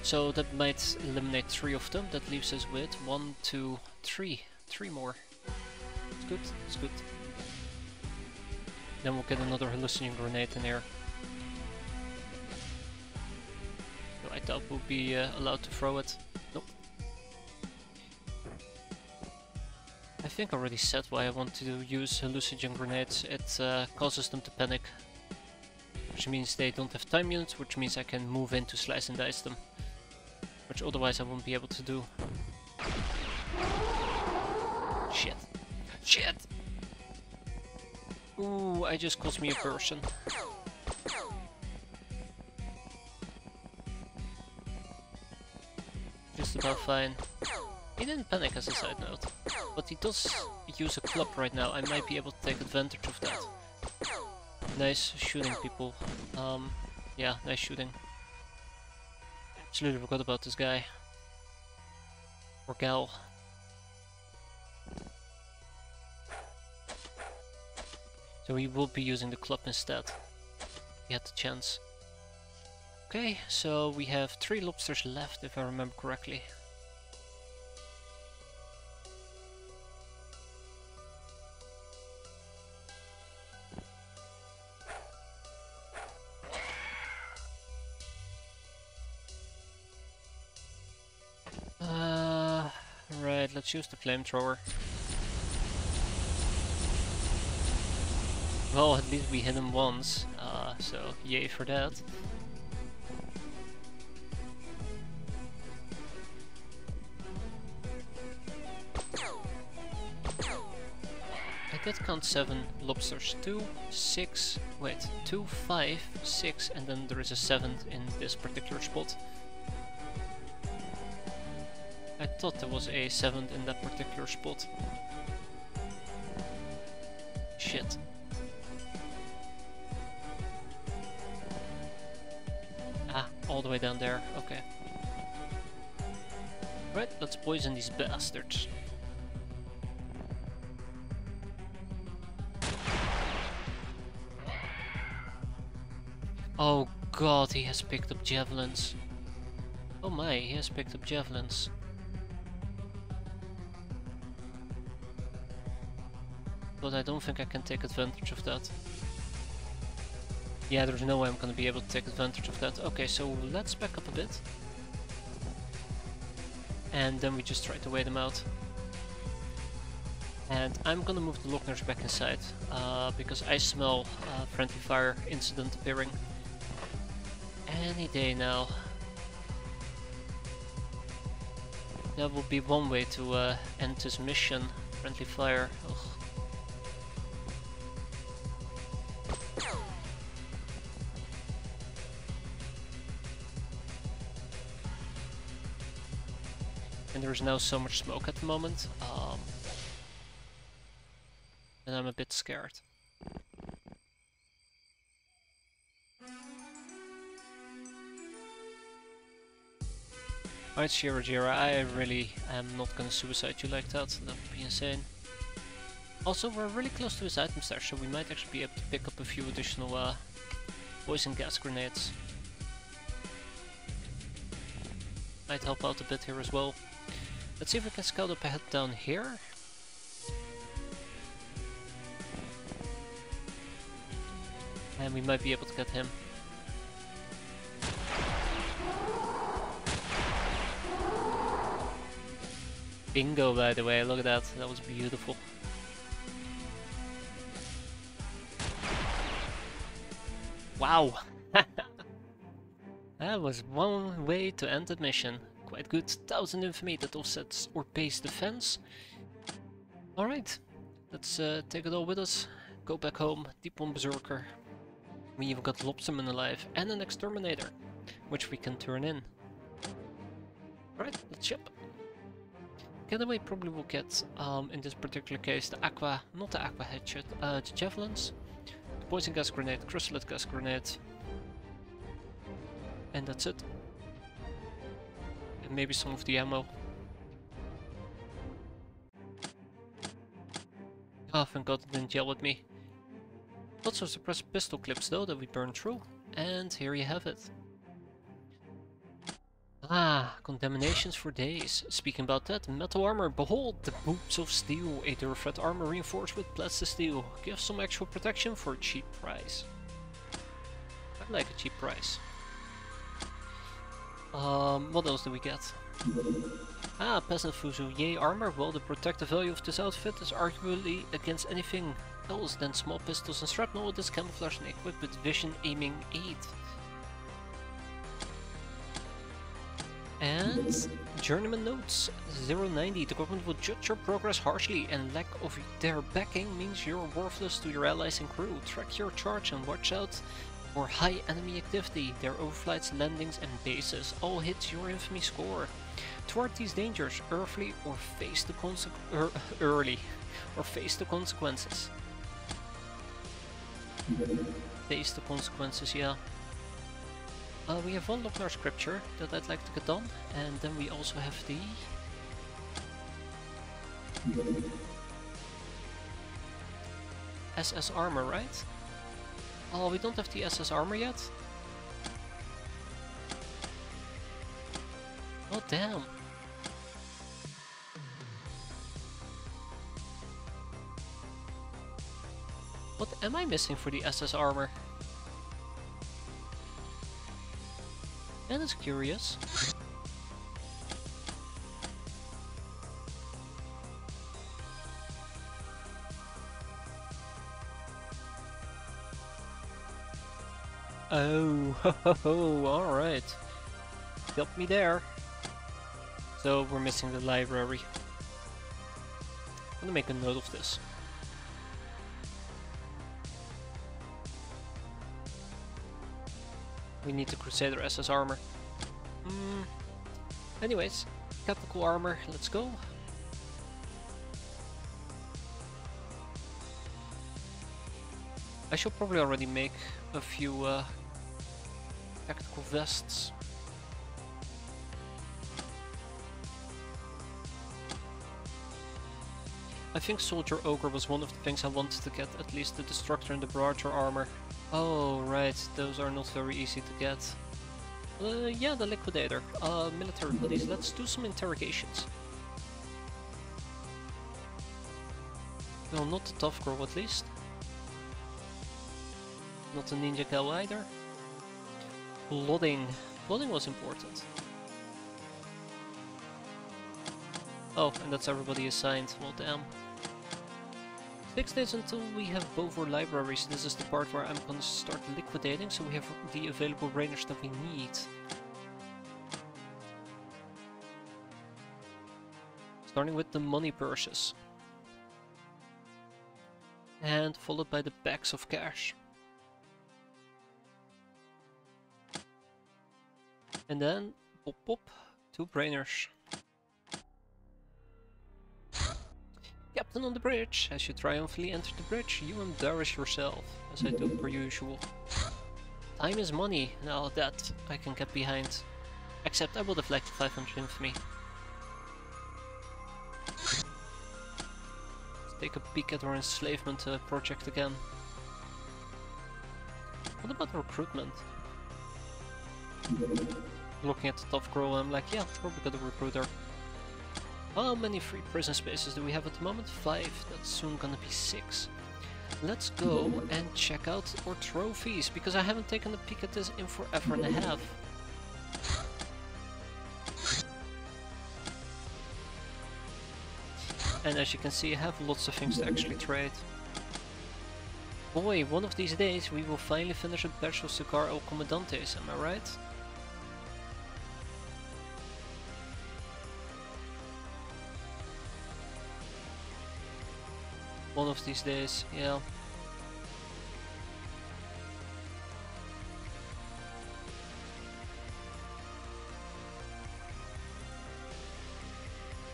So that might eliminate 3 of them. That leaves us with 1, 2, 3. 3 more. It's good, it's good. Then we'll get another hallucinogen grenade in here. I doubt we'll be allowed to throw it. Nope. I think I already said why I want to use hallucinogen grenades. It causes them to panic. Which means they don't have time units, which means I can move in to slice and dice them. Which otherwise I won't be able to do. Shit. Shit! Ooh, I just cost me a person. Just about fine. He didn't panic as a side note. But he does use a club right now. I might be able to take advantage of that. Nice shooting, people. Yeah, nice shooting. Absolutely forgot about this guy. Or gal. So he will be using the club instead. He had the chance. Okay, so we have 3 lobsters left, if I remember correctly. Right, let's use the flamethrower. Well, at least we hit him once, so yay for that. I did count 7 lobsters. 2, 6, wait, 2, 5, 6, and then there is a 7th in this particular spot. I thought there was a 7th in that particular spot. Shit. Ah, all the way down there, okay. Right, let's poison these bastards. Oh god, he has picked up javelins. Oh my, he has picked up javelins. But I don't think I can take advantage of that. Yeah, there's no way I'm gonna be able to take advantage of that. Okay, so let's back up a bit. And then we just try to wait them out. And I'm gonna move the Lockners back inside, because I smell friendly fire incident appearing. Any day now. That will be one way to end this mission. Friendly fire. Ugh. And there's now so much smoke at the moment, and I'm a bit scared. Alright, Shira, I really am not gonna suicide you like that. That would be insane. Also, we're really close to his item stash, so we might actually be able to pick up a few additional poison gas grenades. Might help out a bit here as well. Let's see if we can scout up ahead down here. And we might be able to get him. Bingo, by the way, look at that, that was beautiful. Wow! That was one way to end the mission. Quite good. 1000 infamy, that offsets or base defense. Alright, let's take it all with us. Go back home, Deep One Berserker. We even got Lobsterman alive and an Exterminator, which we can turn in. Alright, let's ship. Getaway probably will get, in this particular case, the Aqua, not the Aqua Hatchet, the Javelins, the Poison Gas Grenade, Chrysalid Gas Grenade, and that's it. And maybe some of the ammo. Oh, thank god it didn't yell at me. Lots of suppressed pistol clips though that we burned through, and here you have it. Ah, contaminations for days. Speaking about that, metal armor, behold the boots of steel, a durafret armor reinforced with plastisteel. Gives some actual protection for a cheap price. I like a cheap price. What else do we get? Ah, peasant fuzu, yay armor. Well, the protective value of this outfit is arguably against anything else than small pistols and shrapnel. It is camouflage and equipped with vision aiming aid. And journeyman notes 090. The government will judge your progress harshly, and lack of their backing means you're worthless to your allies and crew. Track your charge and watch out for high enemy activity. Their overflights, landings, and bases all hit your infamy score. Thwart these dangers early or face the consequences. Face the consequences, yeah. We have one Lochnar scripture that I'd like to get done, and then we also have the SS armor, right? Oh, we don't have the SS armor yet? Oh damn! What am I missing for the SS armor? That is curious. Oh, ho, ho, alright. Got me there. So we're missing the library. I'm gonna make a note of this. We need the Crusader SS armor. Anyways, tactical armor, let's go. I should probably already make a few tactical vests. I think Soldier Ogre was one of the things I wanted to get, at least the Destructor and the Barrager armor. Oh, right, those are not very easy to get. Yeah, the Liquidator. Military buddies, let's do some interrogations. Well, not the Tough Girl at least. Not the Ninja Cow either. Plodding. Plodding was important. Oh, and that's everybody assigned. Well, damn. 6 days until we have both our libraries. This is the part where I'm gonna start liquidating, so we have the available rangers that we need. Starting with the money purses. And followed by the bags of cash. And then, pop pop, 2 brainers. Captain on the bridge. As you triumphantly enter the bridge, you embarrass yourself, as I do per usual. Time is money, now that I can get behind. Except I would have liked 500 infamy. take a peek at our enslavement project again. What about recruitment? Looking at the top scroll, I'm like, yeah, probably got a recruiter. How many free prison spaces do we have at the moment? 5. That's soon gonna be 6. Let's go and check out our trophies, because I haven't taken a peek at this in forever and a half. And as you can see, I have lots of things to actually trade. Boy, one of these days we will finally finish a batch of Cigar El Comandantes, am I right? One of these days, yeah.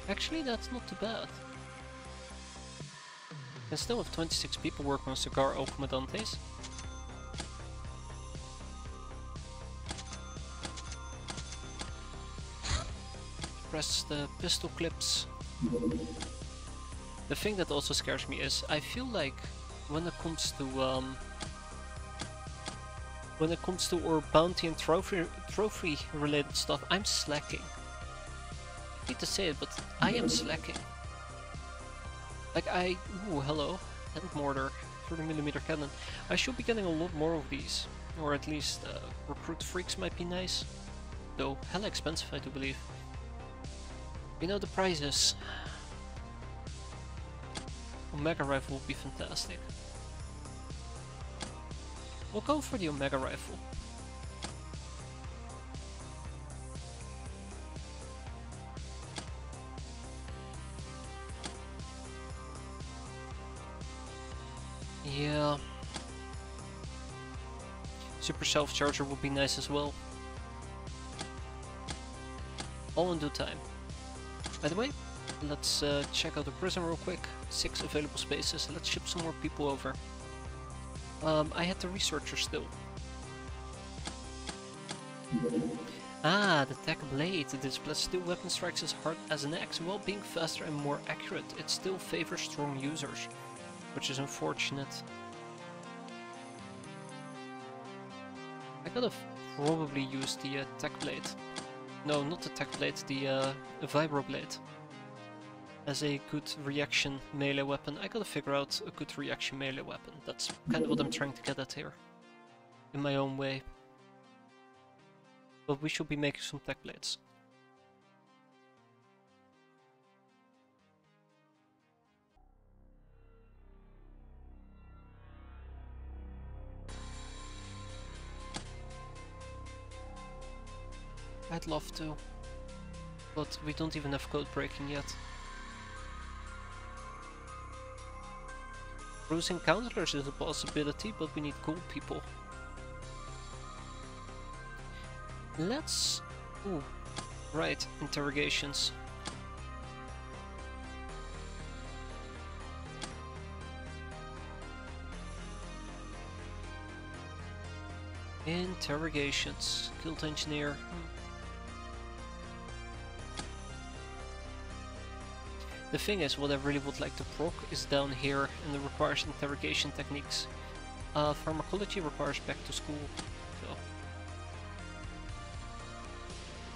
Actually, that's not too bad. I still have 26 people working on Cigar El Comandantes. Press the pistol clips. The thing that also scares me is I feel like when it comes to our bounty and trophy related stuff, I'm slacking. I hate to say it, but I am slacking. Like ooh, hello, and mortar, 30mm cannon. I should be getting a lot more of these, or at least recruit freaks might be nice. Though hella expensive, I do believe. You know the prizes. Omega rifle would be fantastic. We'll go for the Omega rifle. Yeah. Super self-charger would be nice as well. All in due time. By the way, let's check out the prison real quick. 6 available spaces. Let's ship some more people over. I had the researcher still. Ah, the tech blade. This steel weapon strikes as hard as an axe. While being faster and more accurate, it still favors strong users, which is unfortunate. I could have probably used the tech blade. No, not the tech blade, the vibro blade. As a good reaction melee weapon. I gotta figure out a good reaction melee weapon. That's kind of what I'm trying to get at here. In my own way. But we should be making some tech blades. I'd love to. But we don't even have code breaking yet. Bruising counselors is a possibility, but we need cool people. Let's... Ooh, right, interrogations. Interrogations. Guild engineer. The thing is, what I really would like to proc is down here, and it requires interrogation techniques. Pharmacology requires back to school, so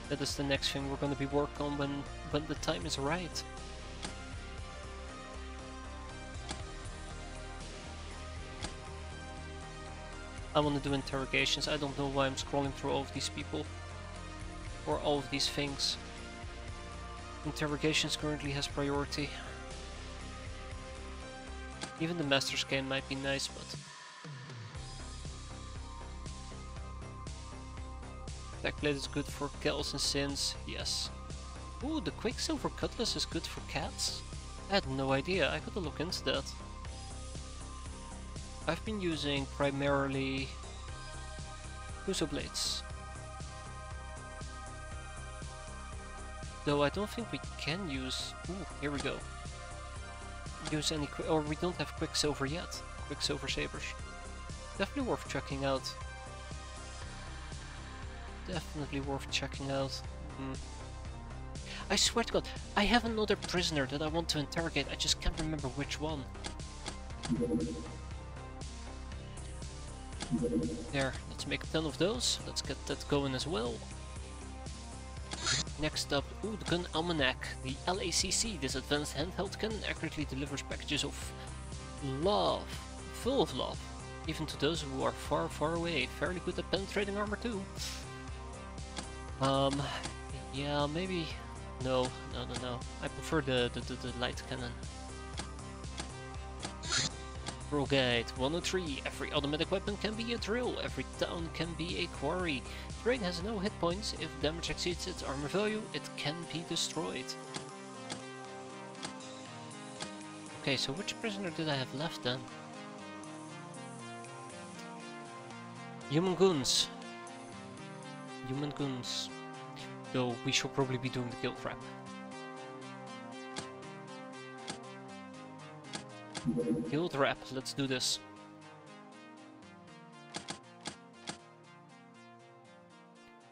that is the next thing we're going to be working on when the time is right. I want to do interrogations. I don't know why I'm scrolling through all of these people or all of these things. Interrogations currently has priority. Even the master scan might be nice, but Tech blade is good for kills and sins, yes. Ooh, the Quicksilver Cutlass is good for cats? I had no idea, I gotta look into that. I've been using primarily Kuso blades. Though I don't think we can use... Ooh, here we go. Use any... Or we don't have Quicksilver yet. Quicksilver sabers. Definitely worth checking out. Definitely worth checking out. I swear to God, I have another prisoner that I want to interrogate. I just can't remember which one. There, let's make 10 of those. Let's get that going as well. Next up, ooh, the Gun Almanac, the LACC. This advanced handheld cannon accurately delivers packages of love, full of love, even to those who are far, far away. Fairly good at penetrating armor too. Yeah, maybe. No. I prefer the light cannon. Rule Guide 103. Every automatic weapon can be a drill. Every town can be a quarry. Terrain has no hit points. If damage exceeds its armor value, it can be destroyed. Okay, so which prisoner did I have left then? Human goons. Human goons. Though we should probably be doing the guild rep. Guild rep, let's do this.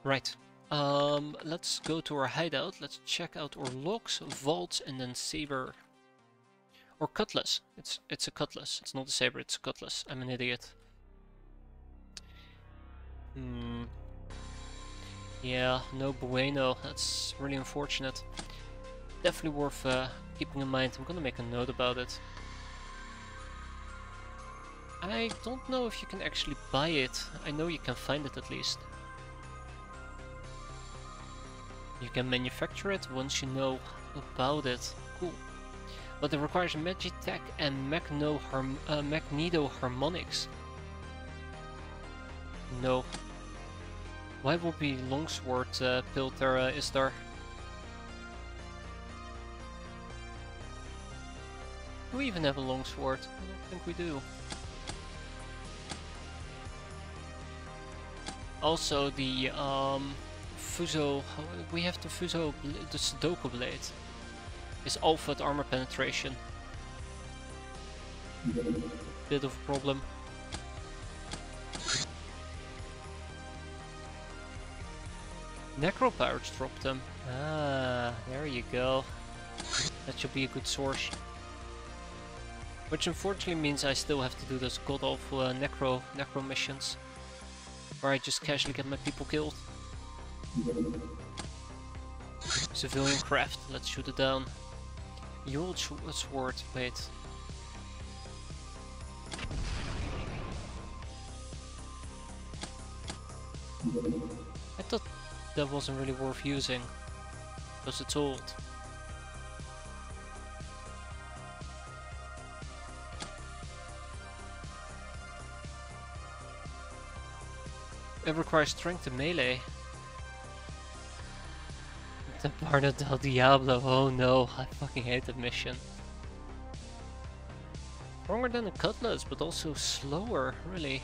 Right. Let's go to our hideout. Let's check out our logs, vaults, and then saber. Or cutlass. It's a cutlass. It's not a saber, it's a cutlass. I'm an idiot. Yeah, no bueno. That's really unfortunate. Definitely worth keeping in mind. I'm gonna make a note about it. I don't know if you can actually buy it. I know you can find it at least. You can manufacture it once you know about it. Cool. But it requires Magitech and Magnetoharmonics. No. Why would be longsword Pilter is there? Do we even have a longsword? I don't think we do. Also the Fuso, we have the Fuso, the Sudoku blade. Is alpha at armor penetration. Bit of a problem. Necropirates dropped them. Ah, there you go. That should be a good source. Which unfortunately means I still have to do those god awful necro missions. Where I just casually get my people killed. Civilian craft, let's shoot it down. Your sword, wait. I thought that wasn't really worth using, because it's old. It requires strength to melee. The Bardo del Diablo, oh no, I fucking hate that mission. Stronger than a cutlass, but also slower, really.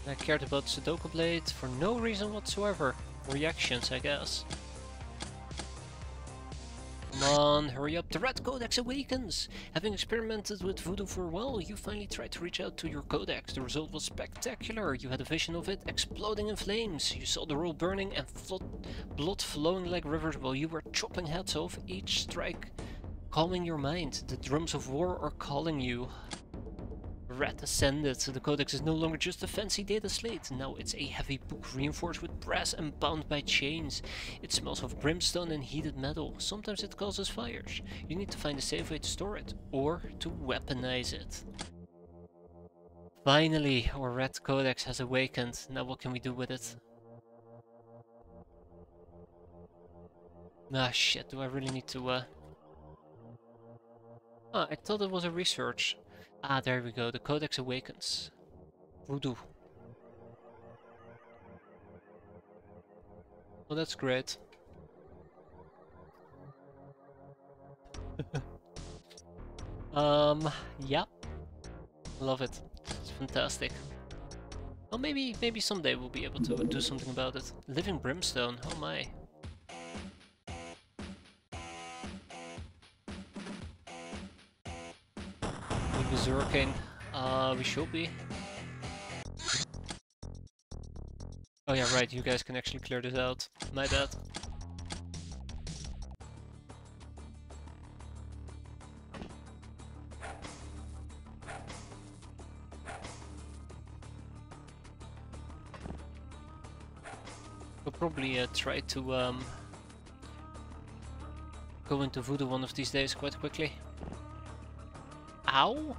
I cared about Sudoku Blade for no reason whatsoever. Reactions, I guess. Come on, hurry up, the Red Codex awakens! Having experimented with voodoo for a while, you finally tried to reach out to your codex. The result was spectacular. You had a vision of it exploding in flames. You saw the roll burning and blood flowing like rivers while you were chopping heads off, each strike calming your mind. The drums of war are calling you. Red ascended. The codex is no longer just a fancy data slate. Now it's a heavy book reinforced with brass and bound by chains. It smells of brimstone and heated metal. Sometimes it causes fires. You need to find a safe way to store it, or to weaponize it. Finally, our Red Codex has awakened. Now what can we do with it? Ah shit, do I really need to Ah, I thought it was a research. Ah, there we go, the Codex awakens. Voodoo. Well, that's great. Yeah. Love it. It's fantastic. Well, maybe someday we'll be able to do something about it. Living Brimstone, oh my. Berserking. We should be. Oh yeah, right, you guys can actually clear this out. My bad. We'll probably try to go into voodoo one of these days quite quickly. Ow!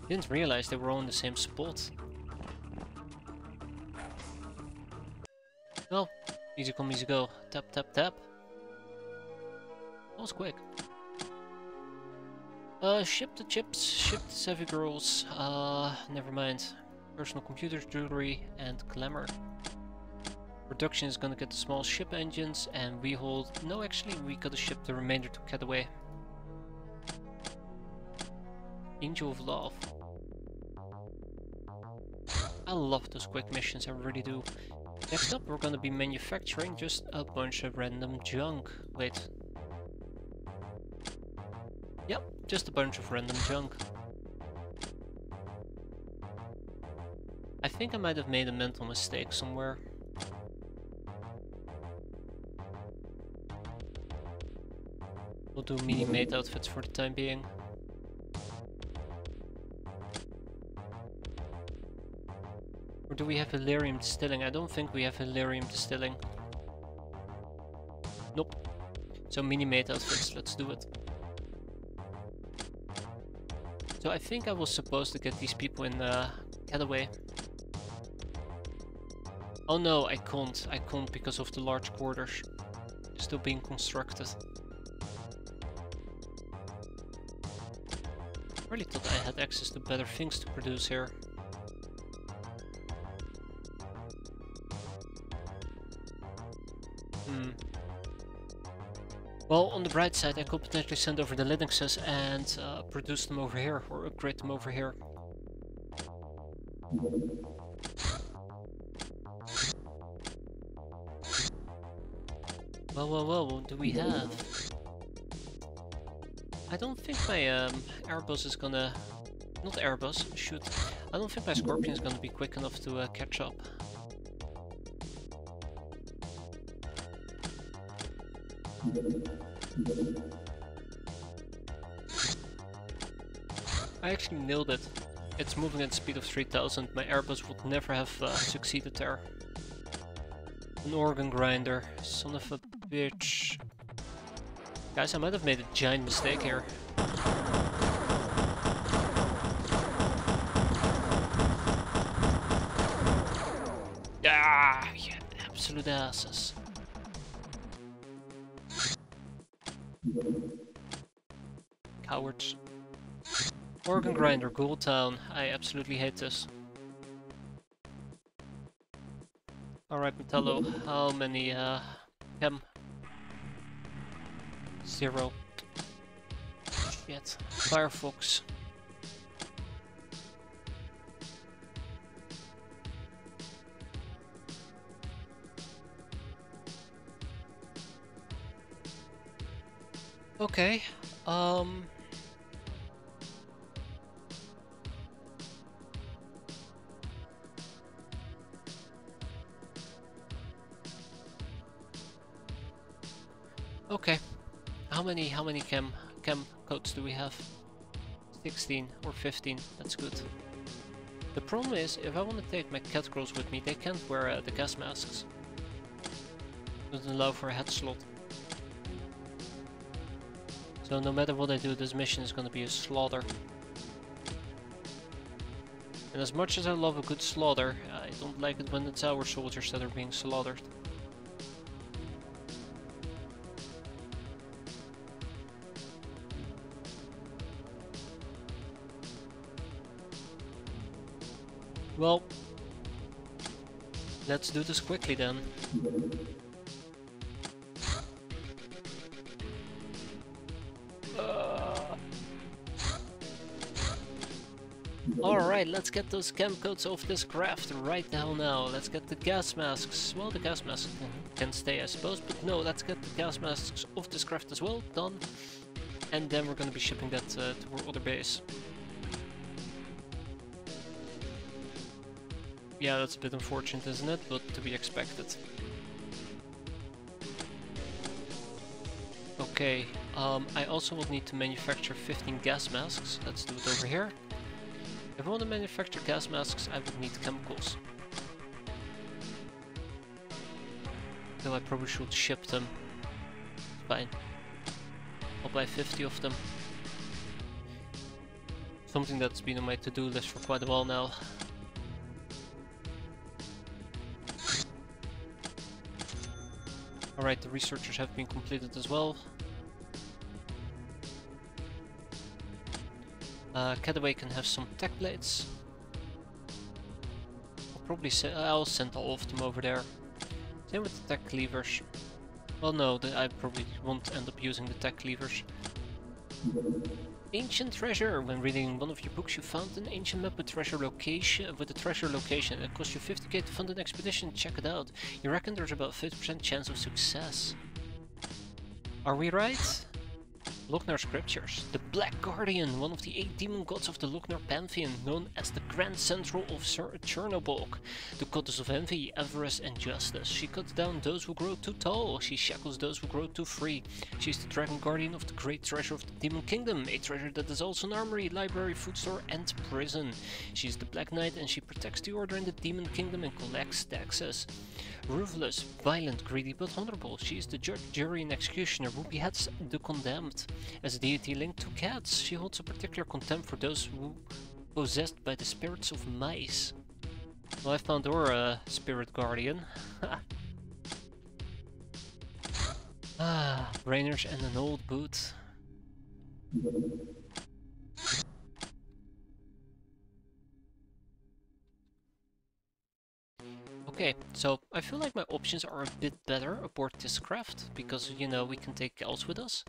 Didn't realize they were all in the same spot. Well, easy come, easy go. Tap, tap, tap. That was quick. Ship the chips, ship the savvy girls. Never mind. Personal computers, jewelry, and glamour. Production is gonna get the small ship engines, and we hold... No, actually, we gotta ship the remainder to Cataway. Angel of Love. I love those quick missions, I really do. Next up, we're gonna be manufacturing just a bunch of random junk. Wait. Yep, just a bunch of random junk. I think I might have made a mental mistake somewhere. We'll do mini-made outfits for the time being. Or do we have Illyrium distilling? I don't think we have Illyrium distilling. Nope. So mini-made outfits, let's do it. So I think I was supposed to get these people in Cataway. Oh no, I can't. I can't because of the large quarters still being constructed. I really thought I had access to better things to produce here. Well, on the bright side, I could potentially send over the Linuxes and produce them over here, or upgrade them over here. Well, what do we have? I don't think my Airbus is gonna... Not Airbus, shoot. I don't think my Scorpion is gonna be quick enough to catch up. I actually nailed it. It's moving at the speed of 3000. My Airbus would never have succeeded there. An organ grinder. Son of a bitch. Guys, I might have made a giant mistake here. Ah, you absolute asses. Cowards. Organ grinder, Ghoul Town. I absolutely hate this. Alright, Metallo, how many chem? 0. Shit. Firefox. Okay, okay. How many chem codes do we have? 16 or 15, that's good. The problem is, if I want to take my cat girls with me, they can't wear the gas masks. Doesn't allow for a head slot. So no matter what I do, this mission is gonna be a slaughter. And as much as I love a good slaughter, I don't like it when it's our soldiers that are being slaughtered. Well, let's do this quickly then. Alright, let's get those chem codes off this craft right the hell now. Let's get the gas masks. Well, the gas masks can stay, I suppose, but no, let's get the gas masks off this craft as well. Done. And then we're gonna be shipping that to our other base. Yeah, that's a bit unfortunate, isn't it? But to be expected. Okay, I also will need to manufacture 15 gas masks. Let's do it over here. If I want to manufacture gas masks, I would need chemicals. Though I probably should ship them. Fine. I'll buy 50 of them. Something that's been on my to-do list for quite a while now. Alright, the researchers have been completed as well. Cataway can have some tech blades. I'll send all of them over there. Same with the tech cleavers. Well, no, I probably won't end up using the tech cleavers. Ancient treasure. When reading one of your books, you found an ancient map with treasure location. It cost you 50k to fund an expedition. Check it out. You reckon there's about 50% chance of success. Are we right? Lochnar Scriptures. The Black Guardian, one of the 8 demon gods of the Lochnar pantheon, known as the Grand Central of Chernobog, the goddess of envy, avarice and justice. She cuts down those who grow too tall, she shackles those who grow too free. She is the Dragon Guardian of the great treasure of the Demon Kingdom, a treasure that is also an armory, library, food store and prison. She is the Black Knight and she protects the order in the Demon Kingdom and collects taxes. Ruthless, violent, greedy but honorable, she is the judge, jury and executioner who beheads the condemned. As a deity linked to cats, she holds a particular contempt for those who possessed by the spirits of mice. Well, I found our spirit guardian. Brainers and an old boot. Okay, so I feel like my options are a bit better aboard this craft, because, you know, we can take elves with us.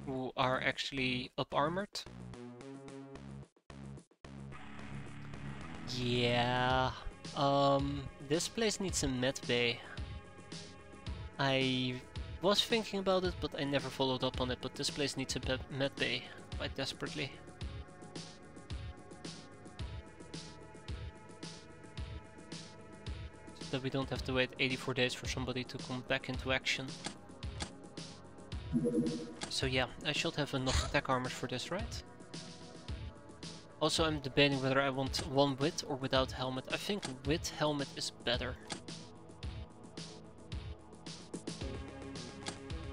Who are actually up-armored. Yeah, this place needs a med bay. I was thinking about it, but I never followed up on it, but this place needs a med bay quite desperately. That we don't have to wait 84 days for somebody to come back into action. So yeah, I should have enough tech armor for this, right? Also, I'm debating whether I want one with or without helmet. I think with helmet is better.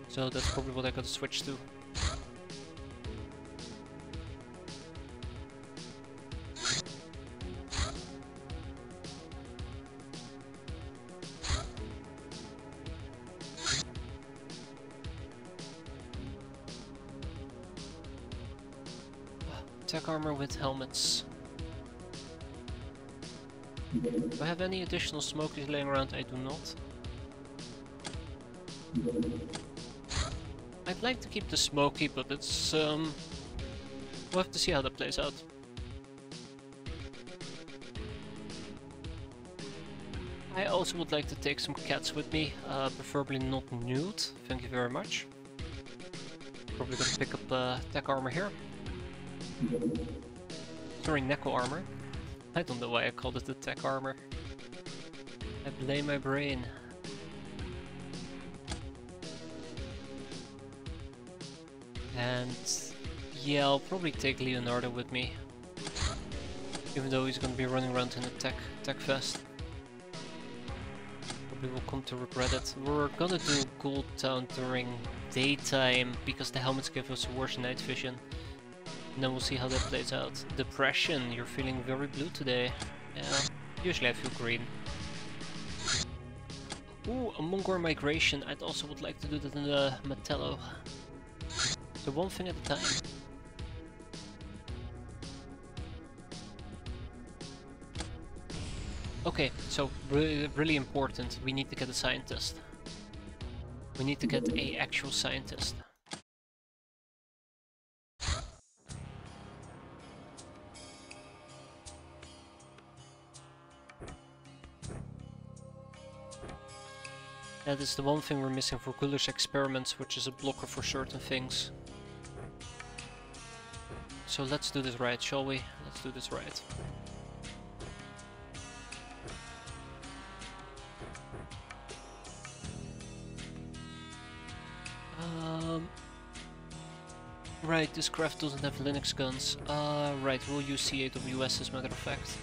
So that's probably what I gotta switch to. Tech armor with helmets. Do I have any additional smokies laying around? I do not. I'd like to keep the smoky, but it's we'll have to see how that plays out. I also would like to take some cats with me, preferably not nude. Thank you very much. Probably gonna pick up tech armor here. Sorry, Neko armor. I don't know why I called it the tech armor. I blame my brain. And yeah, I'll probably take Leonardo with me. Even though he's gonna be running around in a tech vest. Probably will come to regret it. We're gonna do Gold Town during daytime because the helmets give us worse night vision. And then we'll see how that plays out. Depression, you're feeling very blue today. Yeah, usually I feel green. Ooh, a Mongor migration. I'd also would like to do that in the Metello. So one thing at a time. Okay, so really important. We need to get a scientist. We need to get an actual scientist. That is the one thing we're missing for Guller's experiments, which is a blocker for certain things. So let's do this right, shall we? Let's do this right. Right, this craft doesn't have Linux guns. Right, we'll use CAWS as a matter of fact.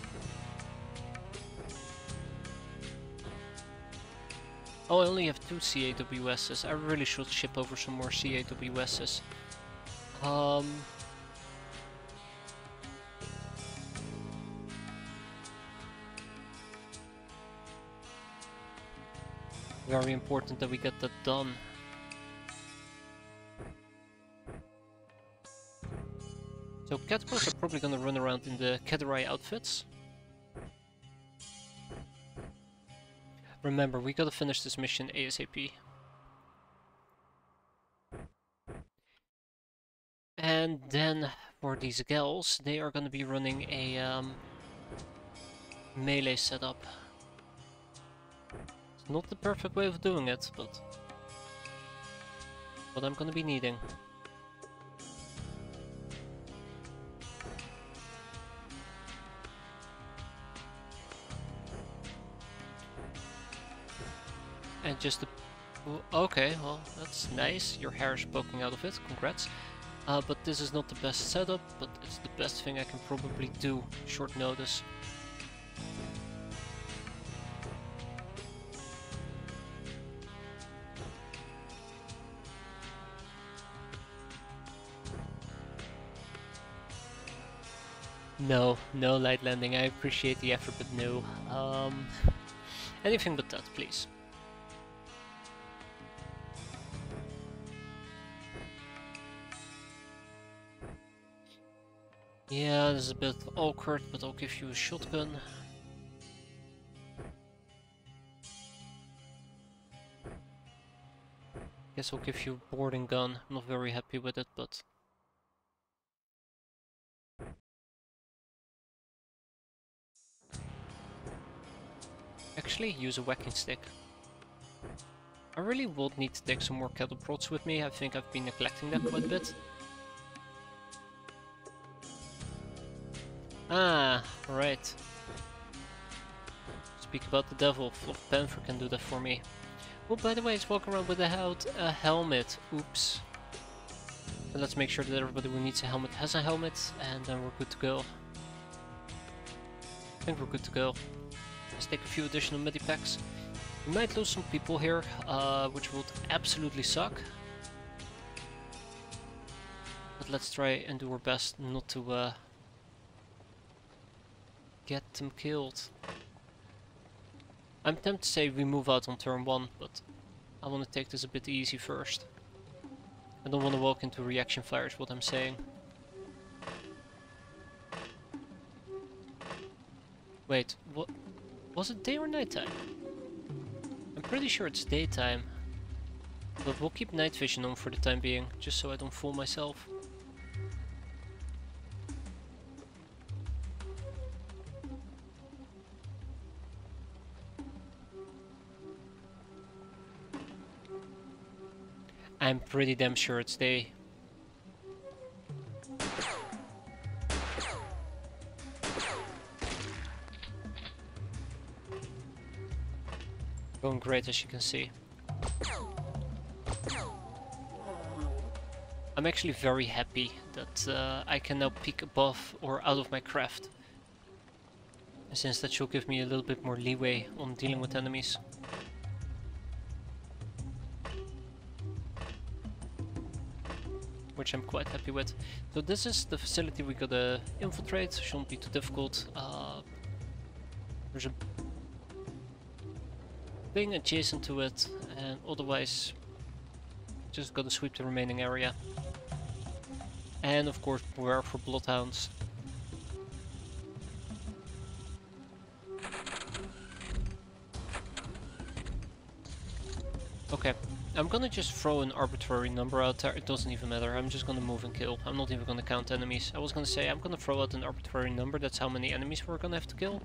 Oh, I only have 2 CAWSs. I really should ship over some more CAWSs. Very important that we get that done. So caterpillars are probably gonna run around in the Caterai outfits. Remember, we gotta finish this mission ASAP. And then for these gals, they are gonna be running a melee setup. It's not the perfect way of doing it, but what I'm gonna be needing. And just the... Okay, well, that's nice. Your hair is poking out of it. Congrats. But this is not the best setup, but it's the best thing I can probably do. Short notice. No, no light landing. I appreciate the effort, but no. Anything but that, please. Yeah, this is a bit awkward, but I'll give you a shotgun. Guess I'll give you a boarding gun. I'm not very happy with it, but... Actually, use a whacking stick. I really would need to take some more cattle prods with me. I think I've been neglecting that quite a bit. Ah, right. Speak about the devil. Fluff Panther can do that for me. Oh, by the way, he's walking around with a helmet. Oops. So let's make sure that everybody who needs a helmet has a helmet, and then we're good to go. I think we're good to go. Let's take a few additional medipacks. We might lose some people here, which would absolutely suck. But let's try and do our best not to get them killed. I'm tempted to say we move out on turn 1, but I want to take this a bit easy first. I don't want to walk into reaction fire is what I'm saying. Wait, what? Was it day or nighttime? I'm pretty sure it's daytime. But we'll keep night vision on for the time being, just so I don't fool myself. I'm pretty damn sure it's day. Going great, as you can see. I'm actually very happy that I can now peek above or out of my craft. Since that should give me a little bit more leeway on dealing with enemies. Which I'm quite happy with. So this is the facility we gotta infiltrate. Shouldn't be too difficult. There's a thing adjacent to it, and otherwise just gotta sweep the remaining area. And of course beware for bloodhounds. Okay. I'm gonna just throw an arbitrary number out there, it doesn't even matter, I'm just gonna move and kill. I'm not even gonna count enemies. I was gonna say I'm gonna throw out an arbitrary number, that's how many enemies we're gonna have to kill.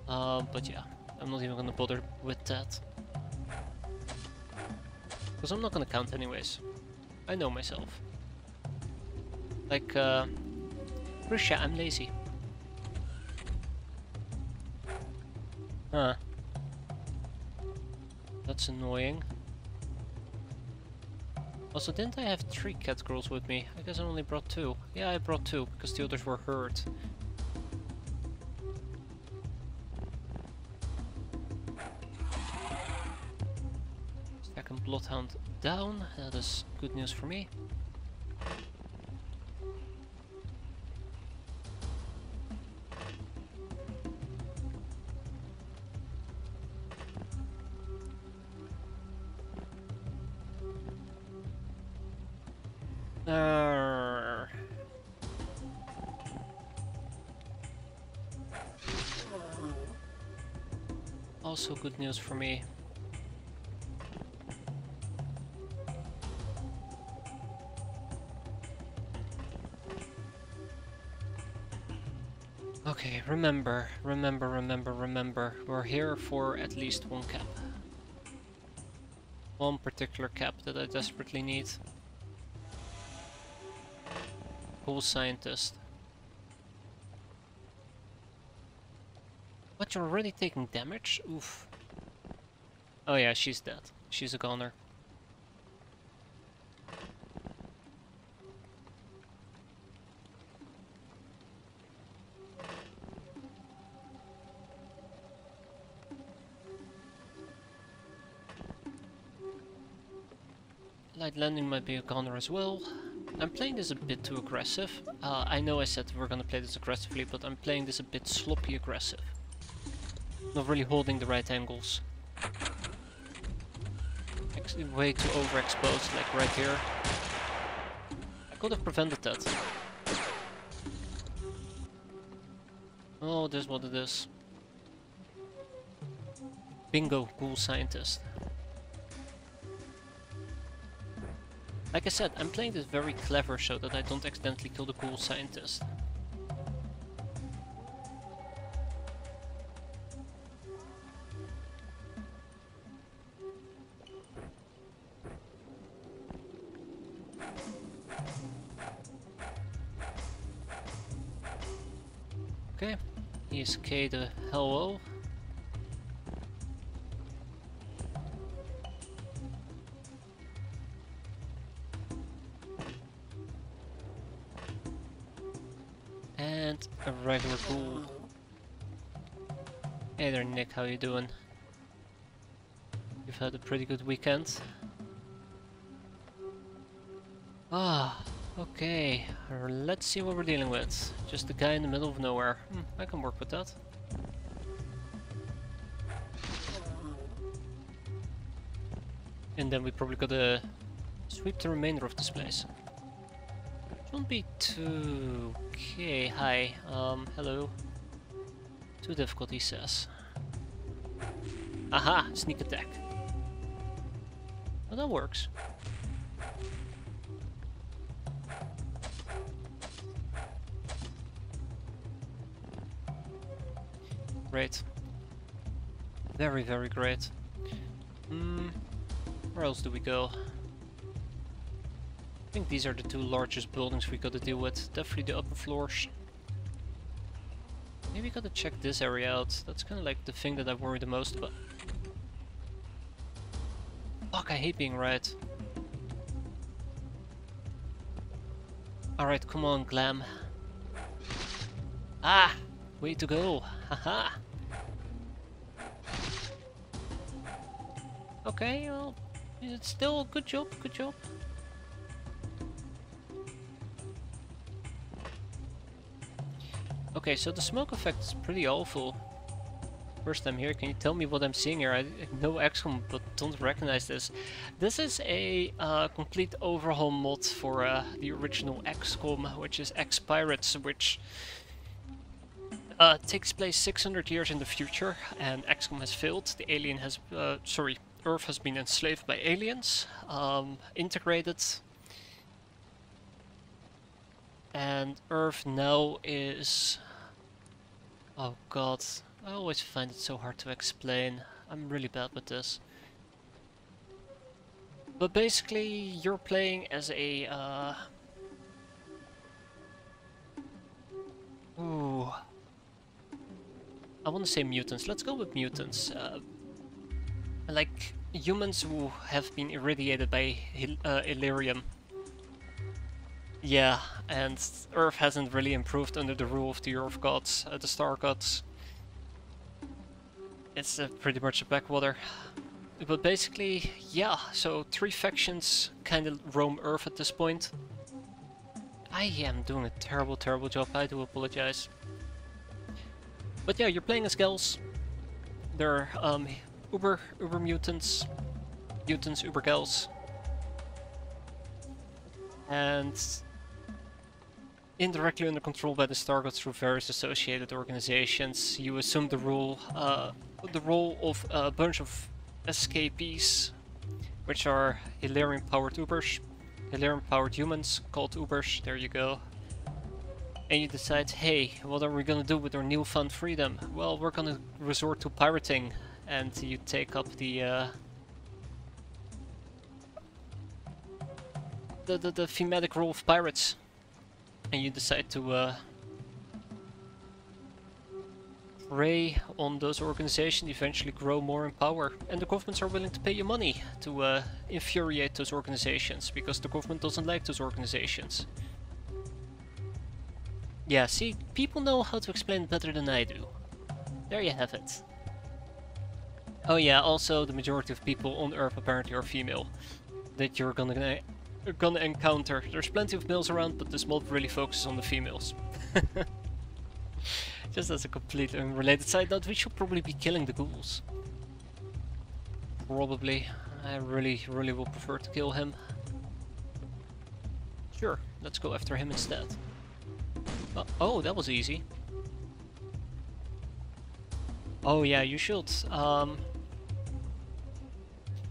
But yeah, I'm not even gonna bother with that. Because I'm not gonna count anyways. I know myself. Like, Risha, I'm lazy. Huh. That's annoying. Also, didn't I have 3 cat girls with me? I guess I only brought 2. Yeah, I brought 2, because the others were hurt. Second bloodhound down. That is good news for me. Also good news for me. Okay, remember. We're here for at least 1 cap. One particular cap that I desperately need. Cool scientist. But you're already taking damage? Oof. Oh yeah, she's dead. She's a goner. Light landing might be a goner as well. I'm playing this a bit too aggressive. I know I said we're gonna play this aggressively, but I'm playing this a bit sloppy aggressive. Not really holding the right angles. Way too overexposed, like right here. I could have prevented that. Oh, this is what it is. Bingo, cool scientist. Like I said, I'm playing this very clever so that I don't accidentally kill the cool scientist. Okay, he's K the hello. And a regular ghoul. Hey there Nick, how you doing? You've had a pretty good weekend. Ah, okay. Let's see what we're dealing with. Just a guy in the middle of nowhere. I can work with that. And then we probably gotta sweep the remainder of this place. Won't be too... Okay, hi. Hello. Too difficult, he says. Aha! Sneak attack. Well, that works. Great. Very, very great. Where else do we go? I think these are the 2 largest buildings we gotta deal with. Definitely the upper floors. Maybe gotta check this area out. That's kind of like the thing that I worry the most about. Fuck, I hate being right. Alright, come on, Glam. Ah! Way to go! Haha! Okay, well, it's still a good job, good job. Okay, so the smoke effect is pretty awful. First time here, can you tell me what I'm seeing here? I know XCOM, but don't recognize this. This is a complete overhaul mod for the original XCOM, which is X-piratez, which takes place 600 years in the future, and XCOM has failed. The alien has, Earth has been enslaved by aliens, integrated, and Earth now is... Oh god, I always find it so hard to explain. I'm really bad with this. But basically, you're playing as a I want to say mutants. Let's go with mutants. Like humans who have been irradiated by Illyrium. Yeah, and Earth hasn't really improved under the rule of the Earth gods, the Star gods. It's pretty much a backwater. But basically, yeah, so 3 factions kind of roam Earth at this point. I am doing a terrible, terrible job, I do apologize. But yeah, you're playing as Gels. They're uber mutants, uber Gels. And indirectly under control by the Star Gods through various associated organizations. You assume the role of a bunch of escapees, which are Illyrian-powered Ubers, Illyrian-powered humans called Ubers, there you go. And you decide, hey, what are we gonna do with our newfound freedom? Well, we're gonna resort to pirating, and you take up the thematic role of pirates. And you decide to prey on those organizations, eventually grow more in power. And the governments are willing to pay you money to infuriate those organizations, because the government doesn't like those organizations. Yeah, see, people know how to explain it better than I do. There you have it. Oh yeah, also the majority of people on Earth apparently are female. That you're gonna encounter. There's plenty of males around, but this mod really focuses on the females. Just as a completely unrelated side note, we should probably be killing the ghouls. Probably. I really will prefer to kill him. Sure, let's go after him instead. Oh, that was easy. Oh yeah, you should.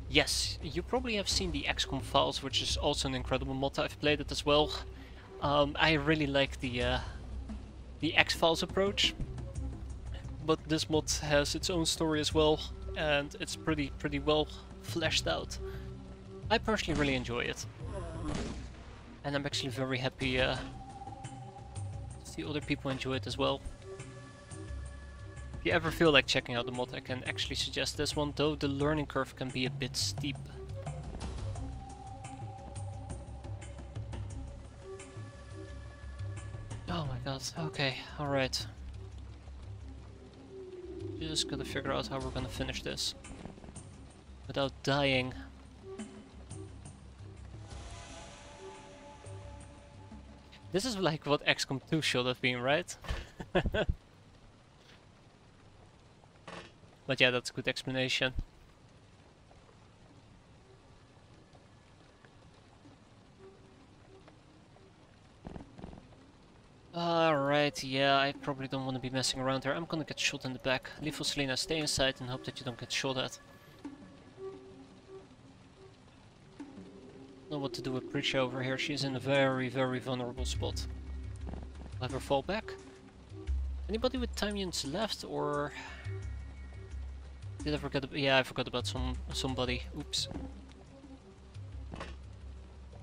Yes, you probably have seen the XCOM files, which is also an incredible mod. I've played it as well. I really like the X-Files approach, but this mod has its own story as well, and it's pretty well fleshed out. I personally really enjoy it, and I'm actually very happy to see other people enjoy it as well. If you ever feel like checking out the mod, I can actually suggest this one, though the learning curve can be a bit steep. Oh my god, okay, alright. Just gotta figure out how we're gonna finish this without dying. This is like what XCOM 2 should have been, right? But yeah, that's a good explanation. Alright, yeah, I probably don't want to be messing around here. I'm gonna get shot in the back. Leave Selena, stay inside and hope that you don't get shot at. Know what to do with Preacher over here. She's in a very vulnerable spot. I'll have her fall back. Anybody with time units left, or did I forget? Yeah, I forgot about somebody. Oops.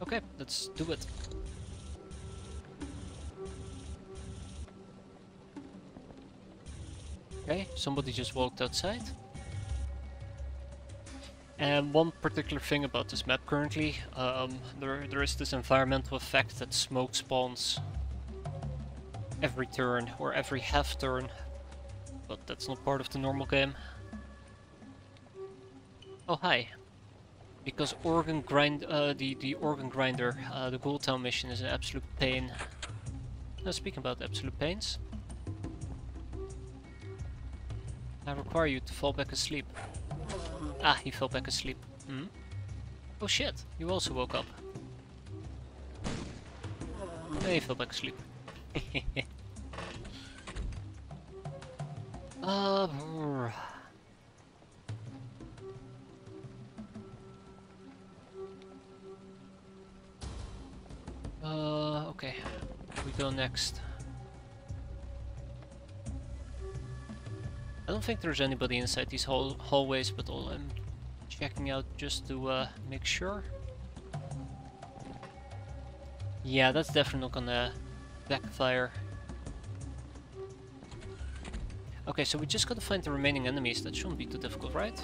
Okay, let's do it. Okay, somebody just walked outside. And one particular thing about this map currently, there is this environmental effect that smoke spawns every turn, or every half turn, but that's not part of the normal game. Oh hi! Because the organ grinder, the Gold Town mission is an absolute pain. Now speaking about absolute pains, I require you to fall back asleep. Ah, he fell back asleep. Hmm? Oh shit, you also woke up. Yeah, he fell back asleep. Okay. We go next. I don't think there's anybody inside these hallways, but I'm checking out just to make sure. Yeah, that's definitely not gonna backfire. Okay, so we just gotta find the remaining enemies. That shouldn't be too difficult, right?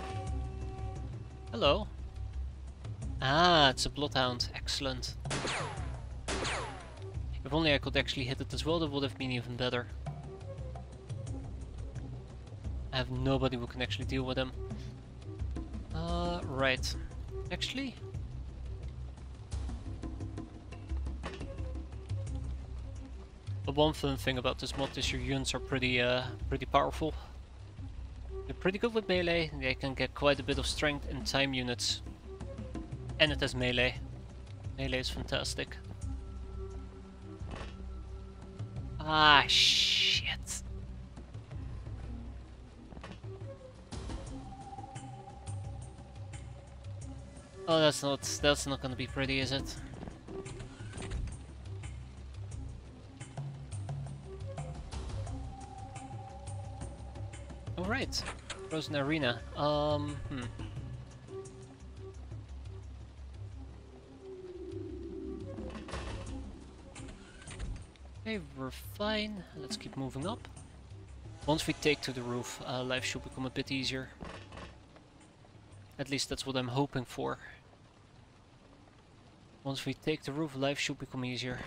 Hello. Ah, it's a bloodhound. Excellent. If only I could actually hit it as well, that would have been even better. I have nobody who can actually deal with him. Right. Actually... the one fun thing about this mod is your units are pretty powerful. They're pretty good with melee, they can get quite a bit of strength in time units. And it has melee. Melee is fantastic. Ah, shit. Oh, that's not gonna be pretty, is it? Alright. Frozen Arena. Okay, we're fine. Let's keep moving up. Once we take to the roof, life should become a bit easier. At least that's what I'm hoping for. Once we take the roof, life should become easier.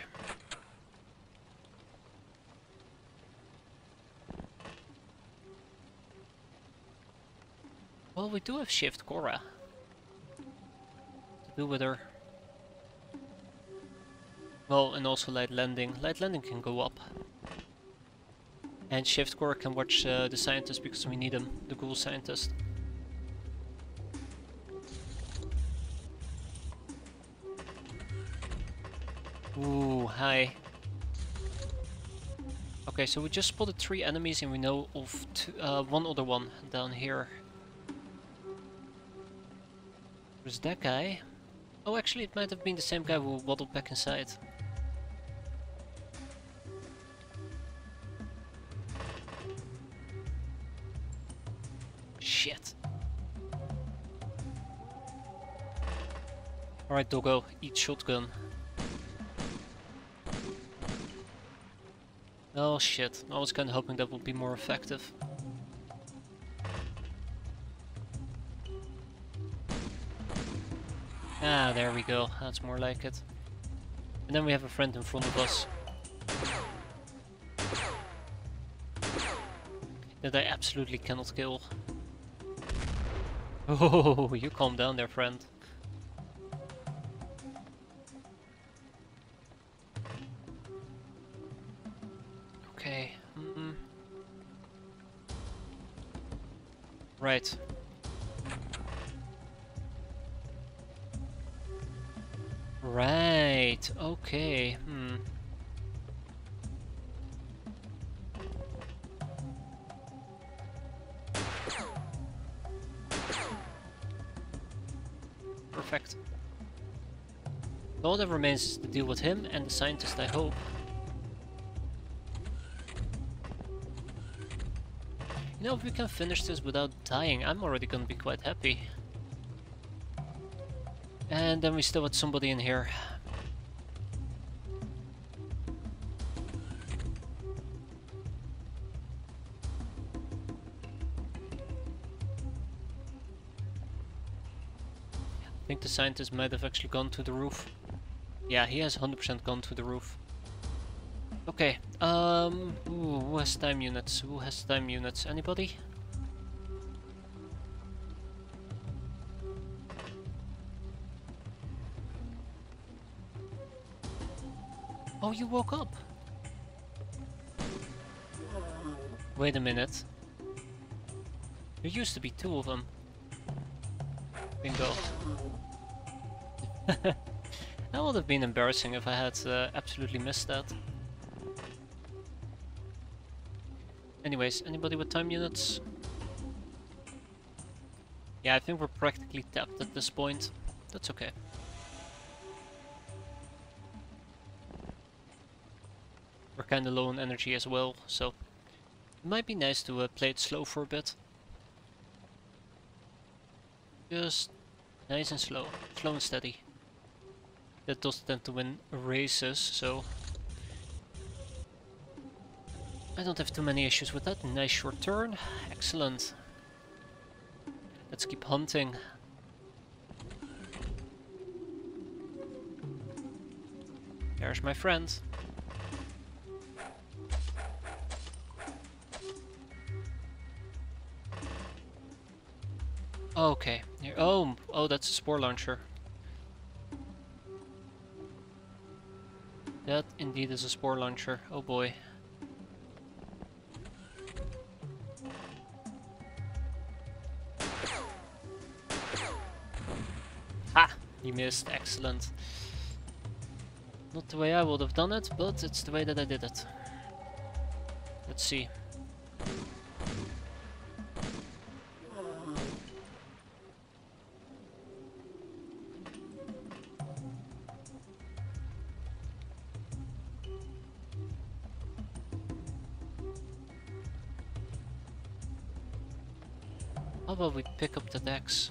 Well, we do have Shift Cora to do with her. Well, and also Light Landing. Light Landing can go up. And Shift Cora can watch the scientist because we need him, the ghoul scientist. Ooh, hi. Okay, so we just spotted 3 enemies and we know of one other one down here. There's that guy. Oh, actually it might have been the same guy who waddled back inside. Shit. Alright, doggo, eat shotgun. Oh shit, I was kinda hoping that would be more effective. Ah, there we go, that's more like it. And then we have a friend in front of us. That I absolutely cannot kill. Oh, you calm down there, friend. Okay. Right. Right. Okay. Perfect. All that remains is to deal with him and the scientist, I hope. You know, if we can finish this without dying, I'm already gonna be quite happy. And then we still had somebody in here. I think the scientist might have actually gone to the roof. Yeah, he has 100% gone to the roof. Okay, who has time units? Who has time units? Anybody? Oh, you woke up! Wait a minute. There used to be 2 of them. Bingo. That would have been embarrassing if I had absolutely missed that. Anyways, anybody with time units? Yeah, I think we're practically tapped at this point. That's okay. We're kinda low on energy as well, so it might be nice to play it slow for a bit. Just nice and slow. Slow and steady. That does tend to win races, so... I don't have too many issues with that. Nice short turn. Excellent. Let's keep hunting. There's my friend. Okay. Here. Oh, that's a spore launcher. That indeed is a spore launcher. Oh boy. Ha! He missed. Excellent. Not the way I would have done it, but it's the way that I did it. Let's see. How about we pick up that X?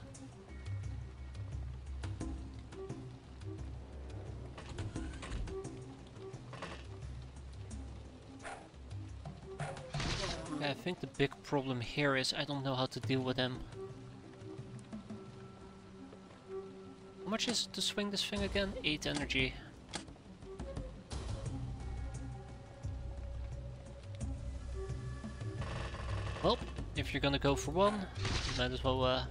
Yeah, I think the big problem here is I don't know how to deal with him. How much is it to swing this thing again? 8 energy. Well, if you're gonna go for one, you might as well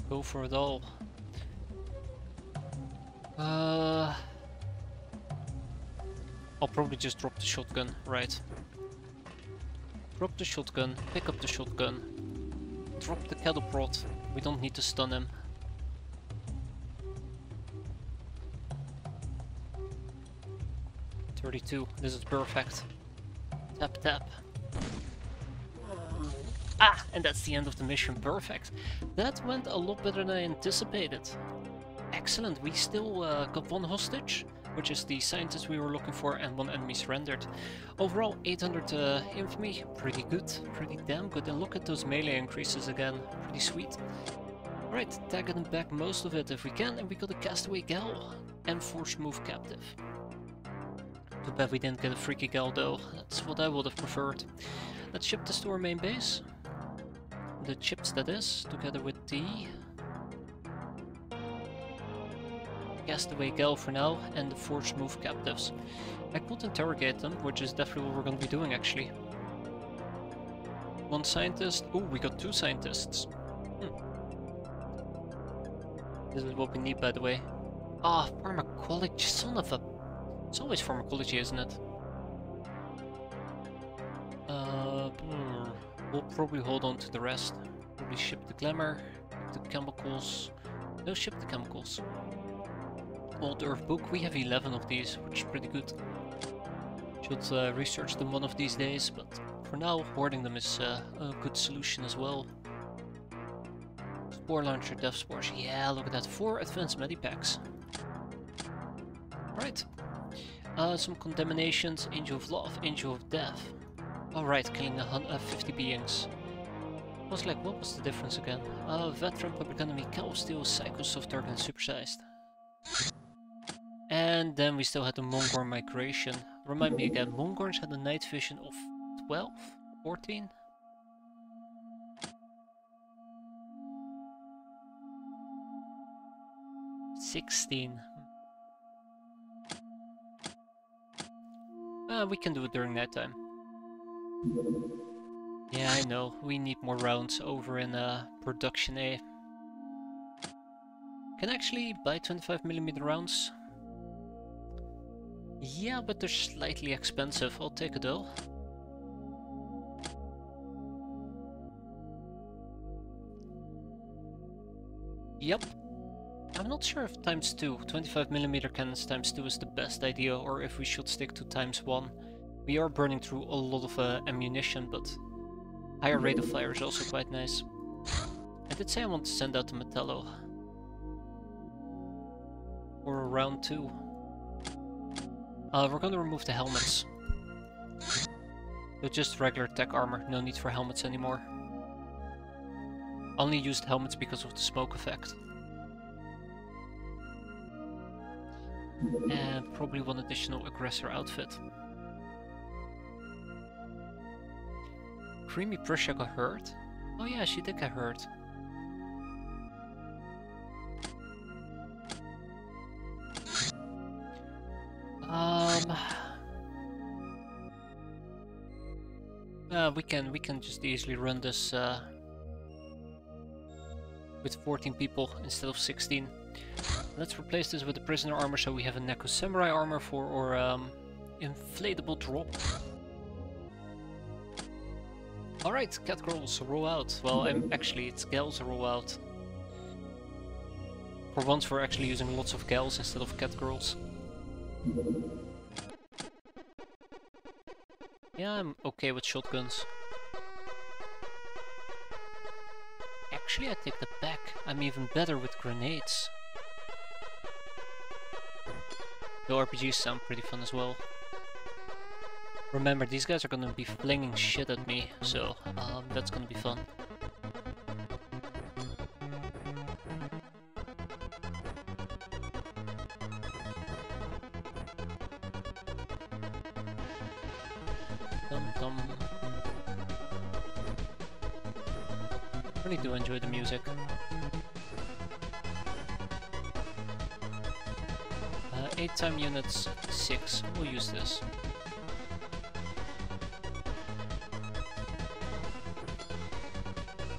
go for it all. I'll probably just drop the shotgun, right. Drop the shotgun, pick up the shotgun, drop the cattle prod. We don't need to stun him. "32, this is perfect. Tap tap. Ah, and that's the end of the mission, perfect. That went a lot better than I anticipated. Excellent, we still got one hostage, which is the scientist we were looking for, and one enemy surrendered. Overall, 800 infamy, pretty good, pretty damn good. And look at those melee increases again, pretty sweet. Alright, tagging back most of it if we can, and we got a castaway gal and forced move captive. Too bad we didn't get a freaky gal though, that's what I would have preferred. Let's ship this to our main base. The chips that is, together with the castaway gal for now, and the forced move captives. I could interrogate them, which is definitely what we're going to be doing actually. One scientist. Oh, we got 2 scientists. This is what we need, by the way. Ah, pharmacology, son of a... It's always pharmacology, isn't it? We'll probably hold on to the rest. Probably ship the glamour, the chemicals. No, ship the chemicals. Old Earth book, we have 11 of these, which is pretty good. Should research them one of these days, but for now, hoarding them is a good solution as well. Spore launcher, death spores. Yeah, look at that. 4 advanced medipacks. Right. Some contaminations. Angel of Love, Angel of Death. Alright, killing 50 beings. I was like, what was the difference again? Veteran, Public Enemy, Cow Steel, Psycho, Soft Target, and Supersized. And then we still had the Mongorn migration. Remind me again, Mongorns had a night vision of 12? 14? $16. We can do it during nighttime. Yeah, I know. We need more rounds over in production A. Can actually buy 25mm rounds. Yeah, but they're slightly expensive. I'll take it though. Yep. I'm not sure if ×2, 25mm cannons ×2 is the best idea, or if we should stick to ×1. We are burning through a lot of ammunition, but higher rate of fire is also quite nice. I did say I want to send out the Metallo. For round 2. We're gonna remove the helmets. So just regular tech armor, no need for helmets anymore. Only used helmets because of the smoke effect. And probably one additional aggressor outfit. Creamy Prussia got hurt? Oh yeah, she did get hurt. We can just easily run this with 14 people instead of 16. Let's replace this with the prisoner armor so we have a Neko Samurai armor for our inflatable drop. Alright, cat girls, roll out. Well, actually it's gals roll out. For once we're actually using lots of gals instead of cat girls. Yeah, I'm okay with shotguns. Actually, I take that back. I'm even better with grenades. The RPGs sound pretty fun as well. Remember, these guys are gonna be flinging shit at me, so that's gonna be fun. Dum-dum. Really do enjoy the music. 8 time units, 6. We'll use this.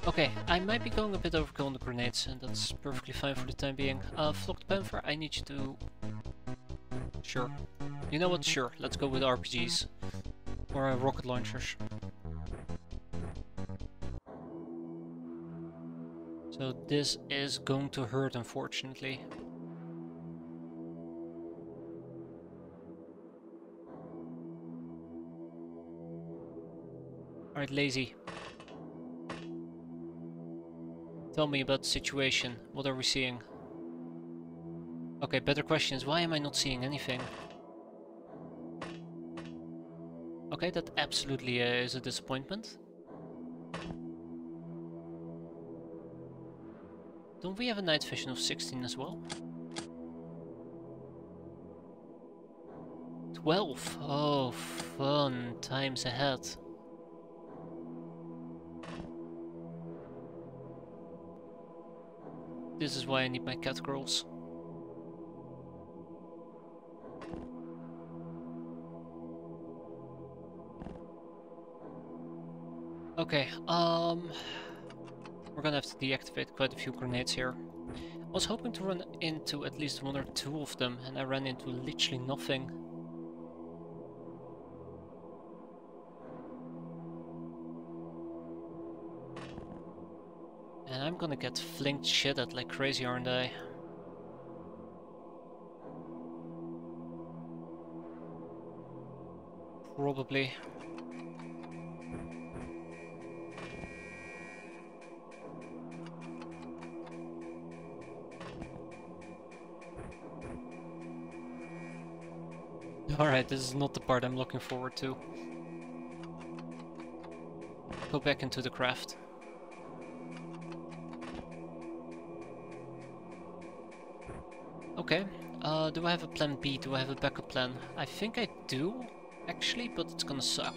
Okay, I might be going a bit overkill on the grenades, and that's perfectly fine for the time being. Flocked Panther, I need you to... Sure. You know what? Sure, let's go with RPGs. Or rocket launchers. So this is going to hurt, unfortunately. Alright, Lazy. Tell me about the situation. What are we seeing? Okay, better question is, why am I not seeing anything? Okay, that absolutely is a disappointment. Don't we have a night vision of 16 as well? 12! Oh, fun times ahead. This is why I need my cat girls. Okay, we're gonna have to deactivate quite a few grenades here. I was hoping to run into at least 1 or 2 of them, and I ran into literally nothing. And I'm gonna get flinked shit at like crazy, aren't I? Probably. Alright, this is not the part I'm looking forward to. Go back into the craft. Okay, do I have a plan B? Do I have a backup plan? I think I do, actually, but it's gonna suck.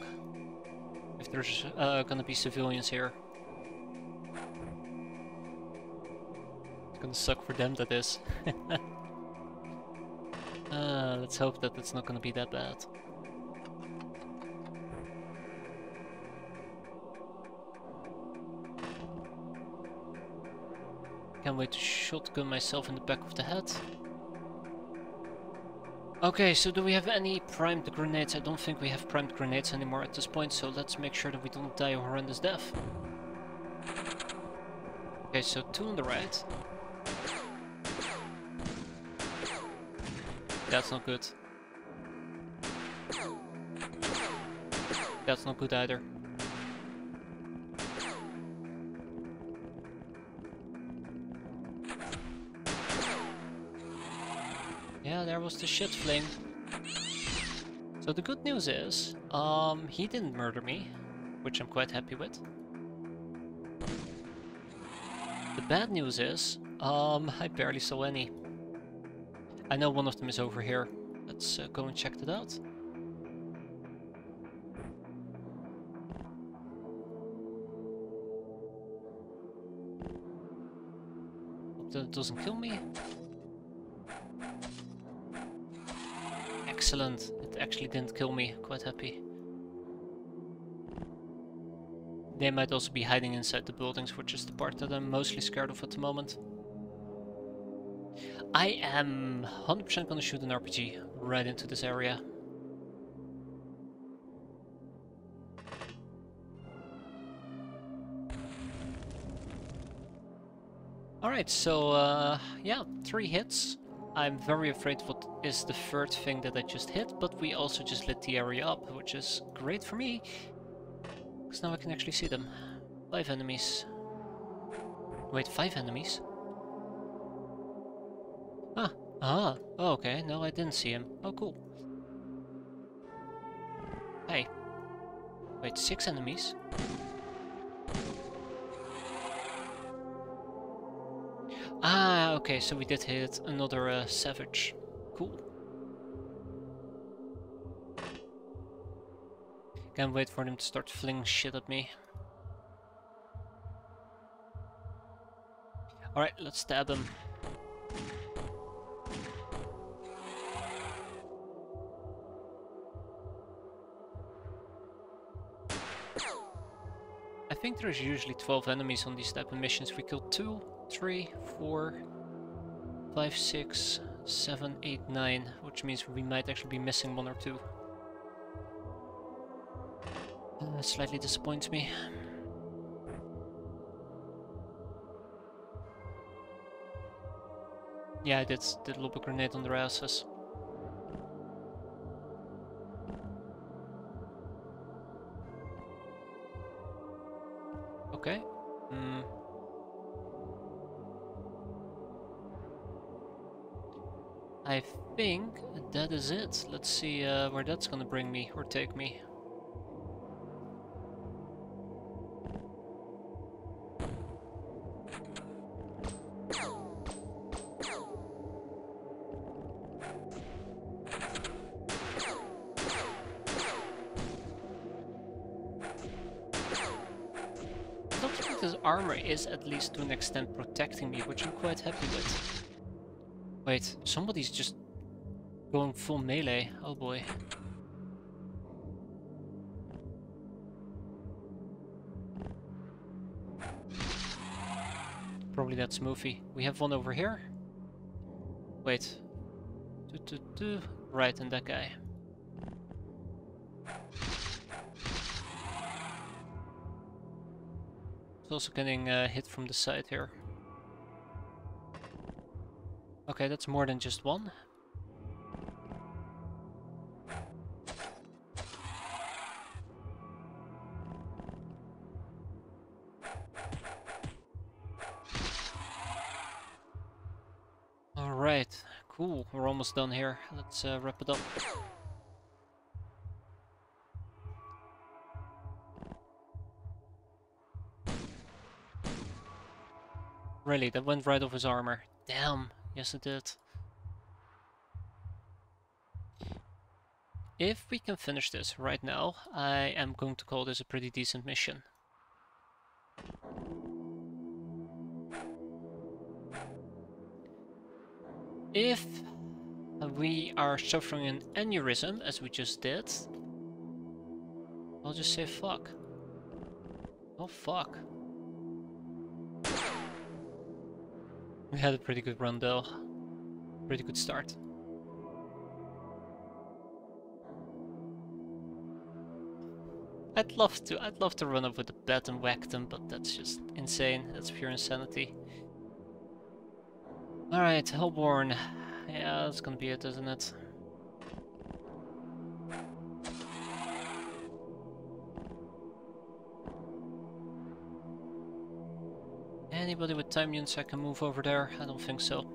If there's gonna be civilians here. It's gonna suck for them, that is. Let's hope that it's not gonna be that bad. Can't wait to shotgun myself in the back of the head. Okay, so do we have any primed grenades? I don't think we have primed grenades anymore at this point, so let's make sure that we don't die a horrendous death. Okay, so 2 on the right. That's not good. That's not good either. Yeah, there was the shit flame. So the good news is, he didn't murder me, which I'm quite happy with. The bad news is, I barely saw any. I know one of them is over here. Let's go and check that out. that it doesn't kill me. Excellent. It actually didn't kill me. Quite happy. They might also be hiding inside the buildings, which is the part that I'm mostly scared of at the moment. I am 100% gonna shoot an RPG right into this area. Alright, so yeah, 3 hits. I'm very afraid what is the third thing that I just hit, but we also just lit the area up, which is great for me. Because now I can actually see them. 5 enemies. Wait, 5 enemies? Ah, oh, okay, no, I didn't see him. Oh, cool. Hey. Wait, 6 enemies? Ah, okay, so we did hit another savage. Cool. Can't wait for them to start flinging shit at me. Alright, let's stab him. I think there's usually 12 enemies on these type of missions. We killed 2, 3, 4, 5, 6, 7, 8, 9, which means we might actually be missing 1 or 2. Slightly disappoints me. Yeah, I did lob a grenade on their asses. Okay. I think that is it. Let's see where that's gonna bring me or take me. Looks like this armor is at least to an extent protecting me, which I'm quite happy with. Wait, somebody's just going full melee. Oh boy. Probably that Smoothie. We have one over here. Wait. Right, and that guy. It's also getting hit from the side here. Okay, that's more than just one. Alright, cool. We're almost done here. Let's wrap it up. Really, that went right off his armor. Damn. Yes, it did. If we can finish this right now, I am going to call this a pretty decent mission. If we are suffering an aneurysm, as we just did, I'll just say fuck. Oh fuck. We had a pretty good run though. Pretty good start. I'd love to run up with a bat and whack them, but that's just insane. That's pure insanity. Alright, Hellborn. Yeah, that's gonna be it, isn't it? Anybody with time units I can move over there? I don't think so.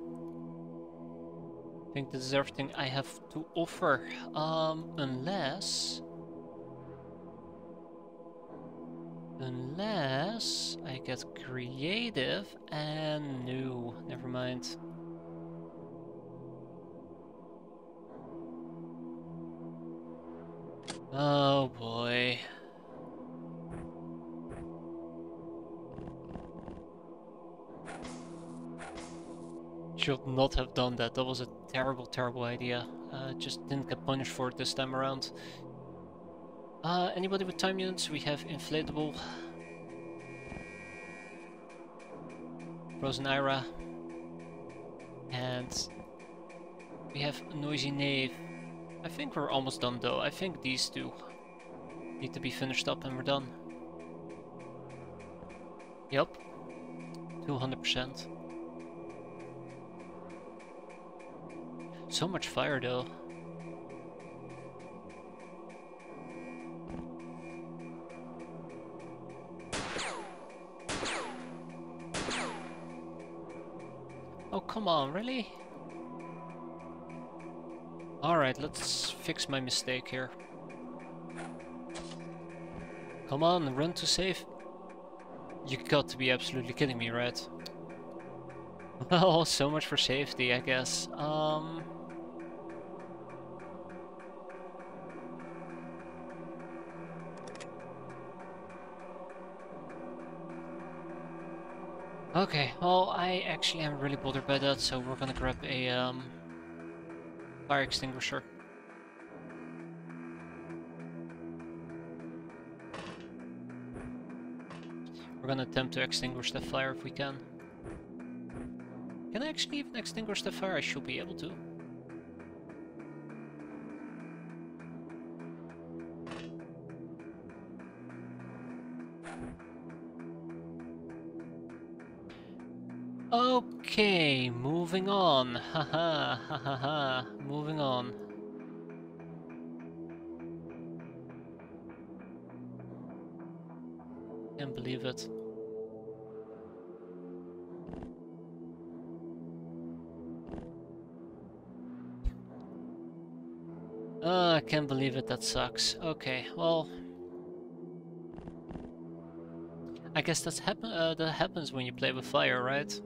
I think this is everything I have to offer. Unless I get creative and no, never mind. Oh boy. Should not have done that. That was a terrible, terrible idea. Just didn't get punished for it this time around. Anybody with time units? We have inflatable. Frozen Ira. And we have Noisy Knave. I think we're almost done though. I think these two need to be finished up and we're done. Yep. 200%. So much fire though. Oh, come on, really? Alright, let's fix my mistake here. Come on, run to save. You got to be absolutely kidding me, right? Well, so much for safety, I guess. Okay, well, I actually am really bothered by that, so we're gonna grab a fire extinguisher. We're gonna attempt to extinguish the fire if we can. Can I actually even extinguish the fire? I should be able to. Okay, moving on. Haha, ha. Moving on. Can't believe it. I can't believe it, that sucks. Okay, well... I guess that happens when you play with fire, right?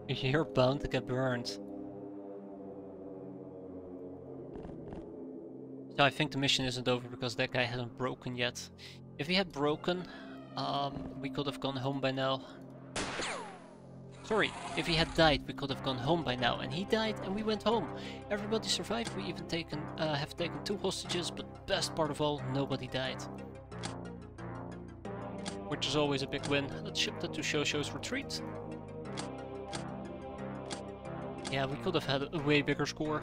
You're bound to get burned. So I think the mission isn't over because that guy hasn't broken yet. If he had broken, we could have gone home by now. Sorry, if he had died, we could have gone home by now. And he died, and we went home. Everybody survived. We even have taken 2 hostages, but best part of all, nobody died. Which is always a big win. Let's ship that to Shosho's retreat. Yeah, we could have had a way bigger score.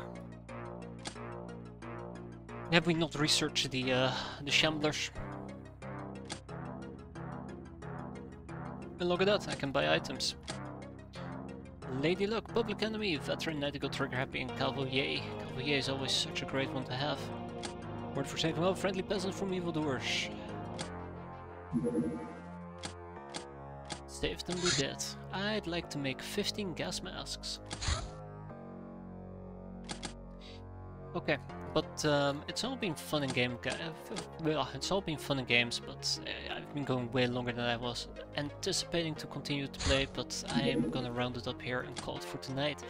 Have we not researched the shamblers? And look at that, I can buy items. Lady Luck, Public Enemy, Veteran, Nightingale, Trigger Happy, and Cavalier. Cavalier is always such a great one to have. Word for saving well, friendly peasant from evildoers. Save them be dead. I'd like to make 15 gas masks. Okay, but it's all been fun and game. It's all been fun and games, but I've been going way longer than I was anticipating to continue to play. But I am gonna round it up here and call it for tonight.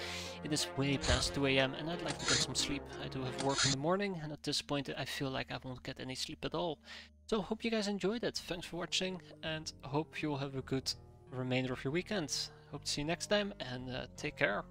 It is way past 2 AM and I'd like to get some sleep. I do have work in the morning, and at this point I feel like I won't get any sleep at all. So hope you guys enjoyed it. Thanks for watching, and hope you'll have a good remainder of your weekend. Hope to see you next time, and take care.